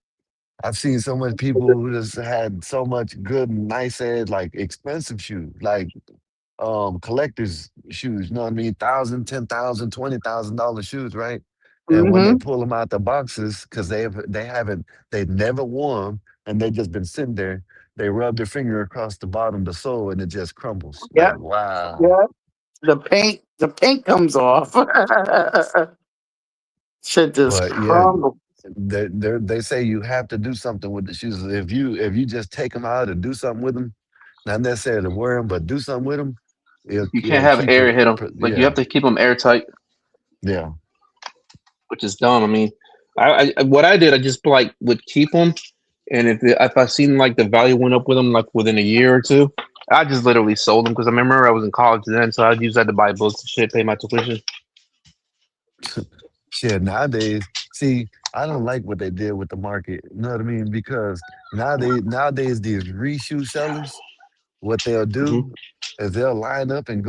I've seen so much people who just had so much good, nice, like expensive shoes, like collectors shoes, you know what I mean? $1,000, $10,000, $20,000 shoes, right? And when they Mm-hmm. pull them out the boxes, because they've never worn them, and they just been sitting there, they rub their finger across the bottom, the sole, and it just crumbles. Yeah, Like, wow. yeah. The paint comes off. Shit just But yeah, crumble. they say you have to do something with the shoes. If you just take them out and do something with them, not necessarily wear them, but do something with them, You can't it'll have keep air it. hit them. Like you Yeah, have to keep them airtight, yeah. which is dumb. I mean, what I did, I just like would keep them, and if I seen like the value went up with them like within a year or two, I just literally sold them because I remember I was in college then, so I'd use that to buy books and shit, pay my tuition. Shit, nowadays, see, I don't like what they did with the market. You know what I mean? Because nowadays these reshoe sellers, what they'll Hmm. do is they'll line up and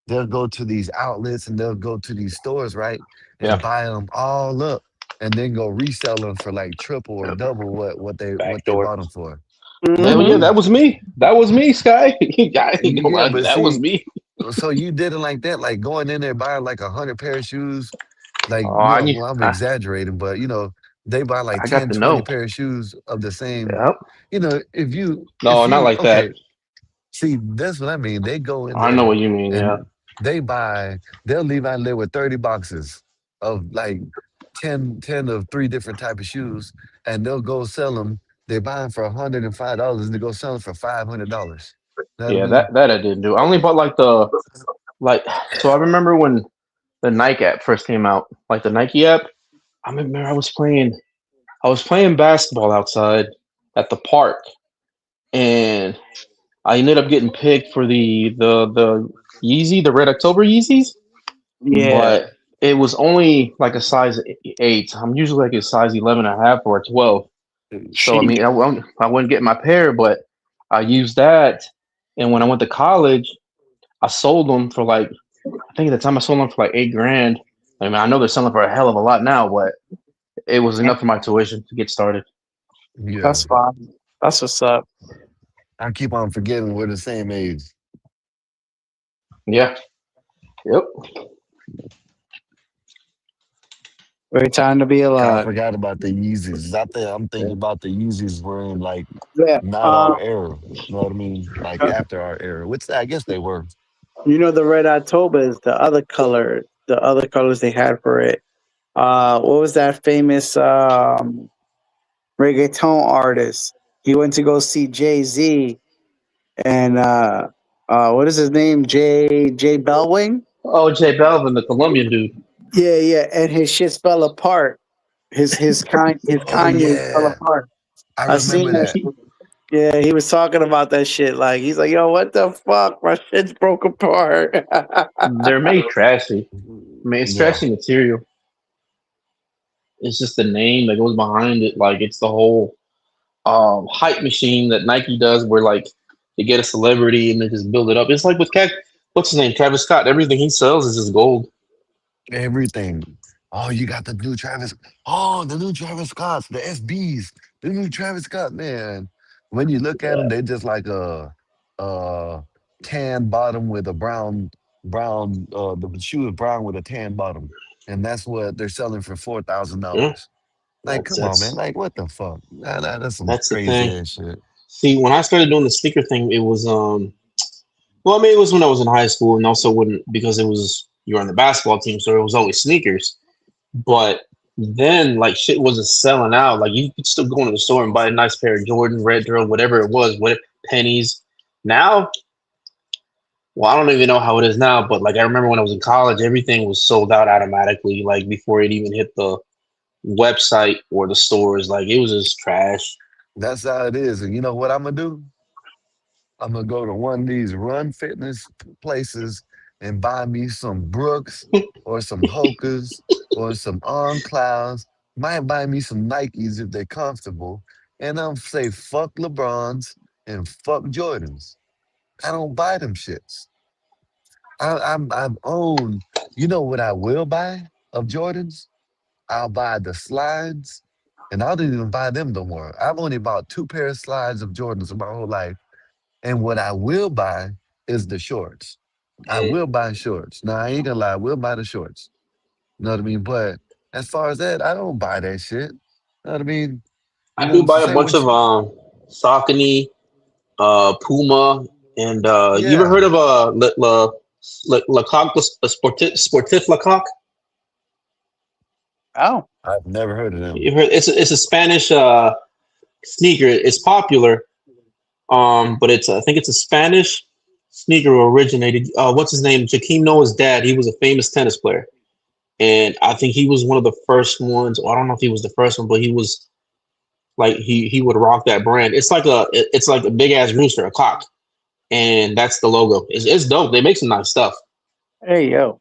they'll go to these outlets and they'll go to these stores, right? Yeah, And buy them all up and then go resell them for like triple or double what they backdoor. bought them for. You know what Hell I yeah, Mm-hmm. that mean? was me. That was me, Sky. I ain't gonna Yeah, lie to you, but that was see, me. so you did it like that, like going in there buying like 100 pair of shoes, like, Oh, I knew. well, I'm exaggerating, but they buy like I got 10, to 20 know. pair of shoes of the same, Yep. if you No, not like that. okay, see, that's what I mean. They go in I know there what you mean. Yeah. and they'll leave out there with 30 boxes of like 10 of 3 different type of shoes, and they'll go sell them. They buy them for $105 and they go sell them for $500. Know what I Yeah, mean? that I didn't do. I only bought like so I remember when the Nike app first came out, like the Nike app. I remember I was playing basketball outside at the park, and I ended up getting picked for the Yeezy, the Red October Yeezys, Yeah. but it was only like a size 8. I'm usually like a size 11 and a half or a 12. So I Sheesh. mean, I wouldn't get my pair, but I used that, and when I went to college, I sold them for like I think at the time I sold them for like $8,000. I mean, I know they're selling for a hell of a lot now, but it was enough for my tuition to get started. Yeah. That's fine. That's what's up. I keep on forgetting we're the same age. Yeah. Yep. Great time to be I alive. forgot about the Yeezys. I'm thinking about the Yeezys were in like Yeah. not our era. You know what I mean? Like after our era, which I guess they were. The Red October is the other color. The other colors they had for it. What was that famous reggaeton artist? He went to go see Jay-Z and what is his name? J Belwing? Oh, J Balvin, the Colombian dude. Yeah, yeah. And his shit fell apart. His Oh Kanye fell yeah, apart. I I remember seen that that. shit. Yeah, he was talking about that shit. Like he's like, yo, what the fuck? My shit's broke apart. They're made trashy. I mean, it's Yeah, trashy material. It's just the name that goes behind it. Like it's the whole hype machine that Nike does, where like they get a celebrity and they just build it up. It's like with what's his name, Travis Scott. Everything he sells is just gold. everything. Oh, you got the new Travis. Oh, the new Travis Scotts, the SBs, the new Travis Scott, man. When you look at them, they just like a tan bottom with a brown. The shoe is brown with a tan bottom, and that's what they're selling for Yeah, $4,000. Like, that's come on, man. that's Like, what the fuck? That's some that's the crazy thing. ass shit. See, when I started doing the sneaker thing, it was well, I mean, it was when I was in high school, and also when because it was you were on the basketball team, so it was always sneakers. But then like shit wasn't selling out. Like you could still go into the store and buy a nice pair of Jordan, retro, whatever it was, what pennies. Now, well, I don't even know how it is now, but like I remember when I was in college, everything was sold out automatically, like before it even hit the website or the stores. Like it was just trash. That's how it is. And you know what I'm gonna do? I'm gonna go to one of these run fitness places and buy me some Brooks or some Hokas or some On Clouds. Might buy me some Nikes if they're comfortable. And I'm say fuck LeBrons and fuck Jordans. I don't buy them shits. I'm own. You know what I will buy of Jordans? I'll buy the slides, and I don't even buy them no more. I've only bought 2 pair of slides of Jordans in my whole life. And what I will buy is the shorts. I will buy shorts. Now I ain't gonna lie, I will buy the shorts. You know what I mean? But as far as that, I don't buy that shit. You know what I mean? You I know, do it's the buy a same bunch with of you. Saucony, Puma, and you ever Yeah. heard of Lecoq, the Sportif Lecoq? Oh, I've never heard of them. You heard, it's a Spanish sneaker. It's popular, but I think it's a Spanish sneaker originated. What's his name? Jakeem Noah's dad. He was a famous tennis player, and I think he was one of the first ones. Or I don't know if he was the first one, but he was like he would rock that brand. It's like a big ass rooster, a cock, and that's the logo. It's dope. They make some nice stuff. hey yo.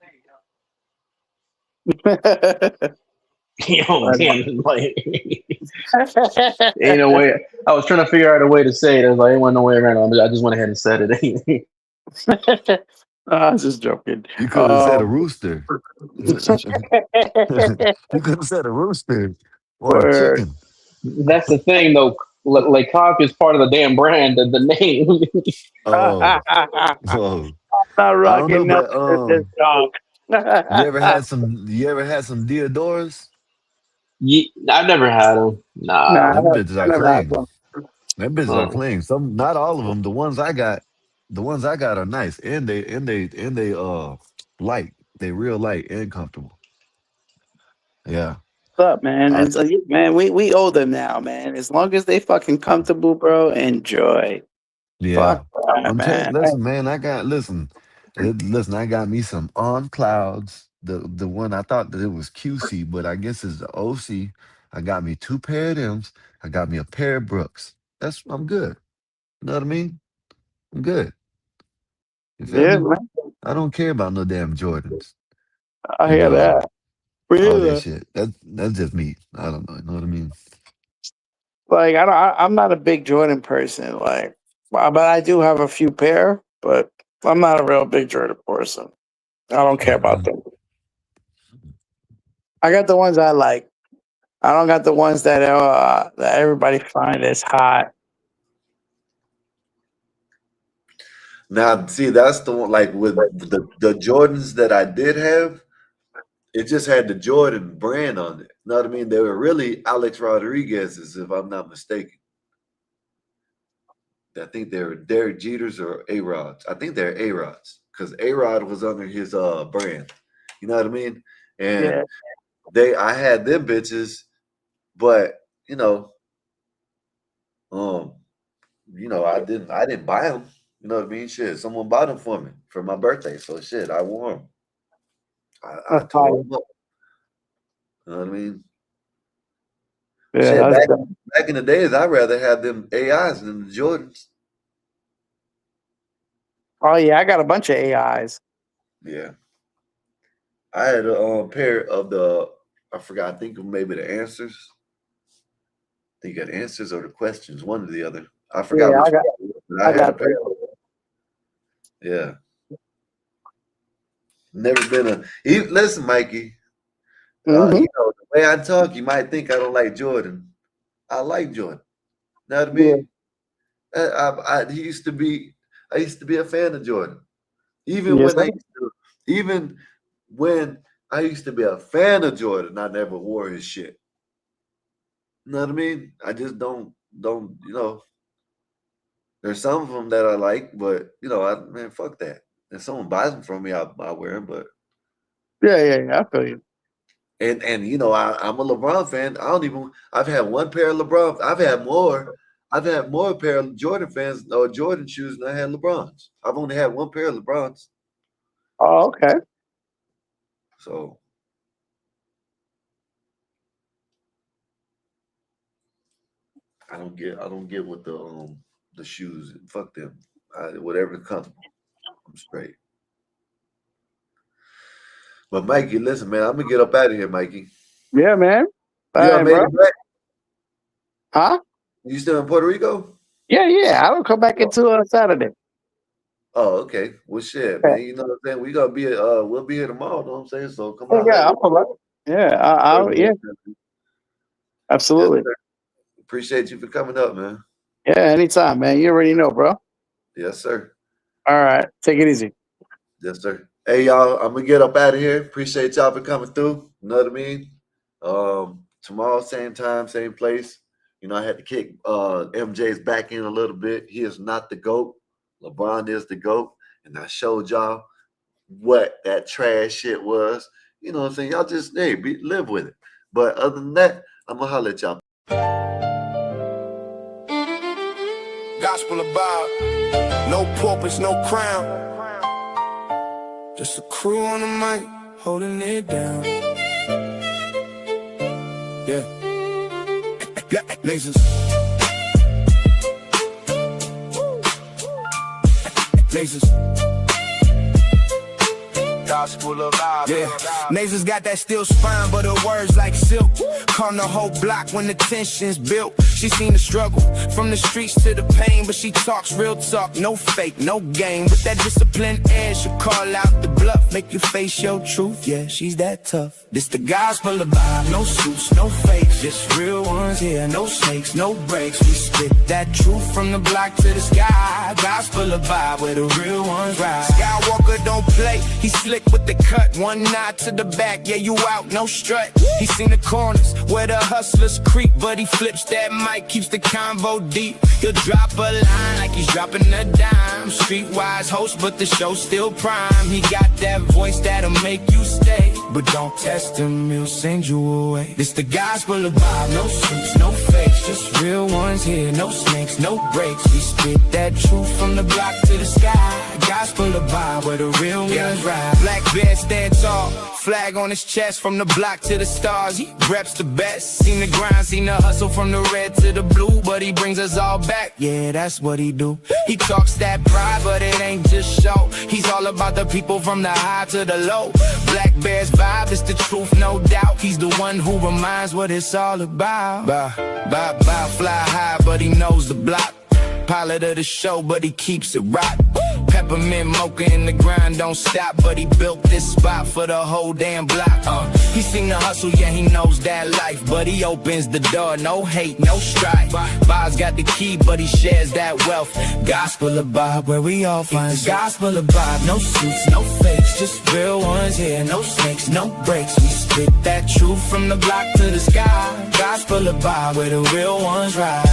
Yo, man, like ain't no way. I was trying to figure out a way to say it. I was like, ain't no way around. I just went ahead and said it. I was just joking. You could have said a rooster. You could have said a rooster or a Word. chicken. That's the thing, though. Lecoq is part of the damn brand, the name. Oh, oh. Not I don't know, rocking but nothing with this dog. you ever had some Deodoras? I've never had them. Nah, Nah. Them bitches I are never had clean. one. Them bitches are clean. Some, not all of them. The ones I got are nice, and they light. They real light and comfortable. Yeah. What's up, man? I, It's like, man, we owe them now, man. As long as they fucking comfortable, bro, enjoy. yeah. Fuck that, I'm telling. man. Listen, man. Listen. I got me some On Clouds. The one I thought that it was QC, but I guess it's the OC. I got me 2 pair of them. I got me a pair of Brooks. I'm good. You know what I mean? I'm good. You feel Yeah, me? man. I don't care about no damn Jordans I and hear that. all that Really? shit. That's just me. I don't know. You know what I mean? Like I'm not a big Jordan person, like, but I do have a few pair, but I'm not a real big Jordan person. I don't care about them. I got the ones I like. I don't got the ones that everybody find as hot. Now, see, that's the one. Like with the Jordans that I did have, it just had the Jordan brand on it. You know what I mean? They were really Alex Rodriguez's, if I'm not mistaken. I think they were Derek Jeters or A Rods. I think they're A Rods because A Rod was under his brand. You know what I mean? And I had them bitches, but um, I didn't buy them. You know what I mean? Shit, someone bought them for me for my birthday. So shit, I wore them. I That's tore fire. them up. You know what I mean? Yeah, Shit, that's back in the days, I'd rather have them AIs than the Jordans. Oh yeah, I got a bunch of AIs. Yeah. I had a pair of I forgot, I think maybe the answers. I think you got answers or the questions, one or the other. I forgot Yeah, which one, but I had a pair. Yeah. Never been listen, Mikey. Mm-hmm. The way I talk, you might think I don't like Jordan. I like Jordan. Know what I Yeah. mean? I used to be a fan of Jordan. Even Yes, when sir. I used to be a fan of Jordan, I never wore his shit. You know what I mean? I just don't there's some of them that I like, but man, fuck that. If someone buys them from me, I'll wear them. But Yeah, I feel you. And you know, I'm a LeBron fan. I've had one pair of LeBron. I've had more pair of Jordan fans or Jordan shoes than I had LeBrons. I've only had one pair of LeBrons. Oh, okay. So I don't get what the shoes. Fuck them. Whatever's comfortable. I'm straight. But Mikey, listen, man, I'm gonna get up out of here, Mikey. Yeah, man. You All right, made bro. it back? Huh? You still in Puerto Rico? Yeah. I will come back into on Saturday. Oh, okay. Well, shit, man. You know what I'm saying? We gonna be we'll be here tomorrow. Know what I'm saying? So come on. Yeah, I'll come back. Yeah, absolutely. Yes, appreciate you for coming up, man. Yeah, anytime, man. You already know, bro. Yes, sir. All right, take it easy. Yes, sir. Hey, y'all, I'm gonna get up out of here. Appreciate y'all for coming through. You know what I mean? Tomorrow, same time, same place. You know, I had to kick MJ's back in a little bit. He is not the GOAT. LeBron is the GOAT. And I showed y'all what that trash shit was. You know what I'm saying? Y'all just, live with it. But other than that, I'm going to holler at y'all. Gospel about no purpose, no crown. Just a crew on the mic, holding it down. Yeah. Lasers. Lasers. Gospel of yeah. Nasers got that steel spine, but her words like silk. Calm the whole block when the tension's built. She seen the struggle from the streets to the pain, but she talks real talk, no fake, no game. With that disciplined edge, she'll call out the bluff, make you face your truth. Yeah, she's that tough. This the gospel of vibe, no suits, no fakes, just real ones here, no snakes, no breaks. We spit that truth from the block to the sky. Gospel of vibe, where the real ones ride. Skywalker don't play, he slick with the cut, one nod to the back, yeah, you out, no strut. He seen the corners where the hustlers creep, but he flips that mic, keeps the convo deep. He'll drop a line like he's dropping a dime. Streetwise host, but the show's still prime. He got that voice that'll make you stay, but don't test him, he'll send you away. This the gospel of vibe, no suits, no fakes, just real ones here, no snakes, no breaks. We spit that truth from the block to the sky. Gospel of vibe, where the real ones ride. Black bear stand tall, flag on his chest, from the block to the stars. He reps the best. Seen the grind, seen the hustle from the red to the blue, but he brings us all back. Yeah, that's what he do. He talks that pride, but it ain't just show. He's all about the people from the high to the low. Black Bear's vibe is the truth, no doubt. He's the one who reminds what it's all about. Fly high, but he knows the block. Pilot of the show, but he keeps it rock. Peppermint mocha in the grind, don't stop, but he built this spot for the whole damn block. He seen the hustle, yeah, he knows that life, but he opens the door, no hate, no strife. Bob's got the key, but he shares that wealth. Gospel of Bob, where we all find the gospel of Bob. No suits, no fakes, just real ones here, no snakes, no breaks. We spit that truth from the block to the sky. Gospel of Bob, where the real ones ride.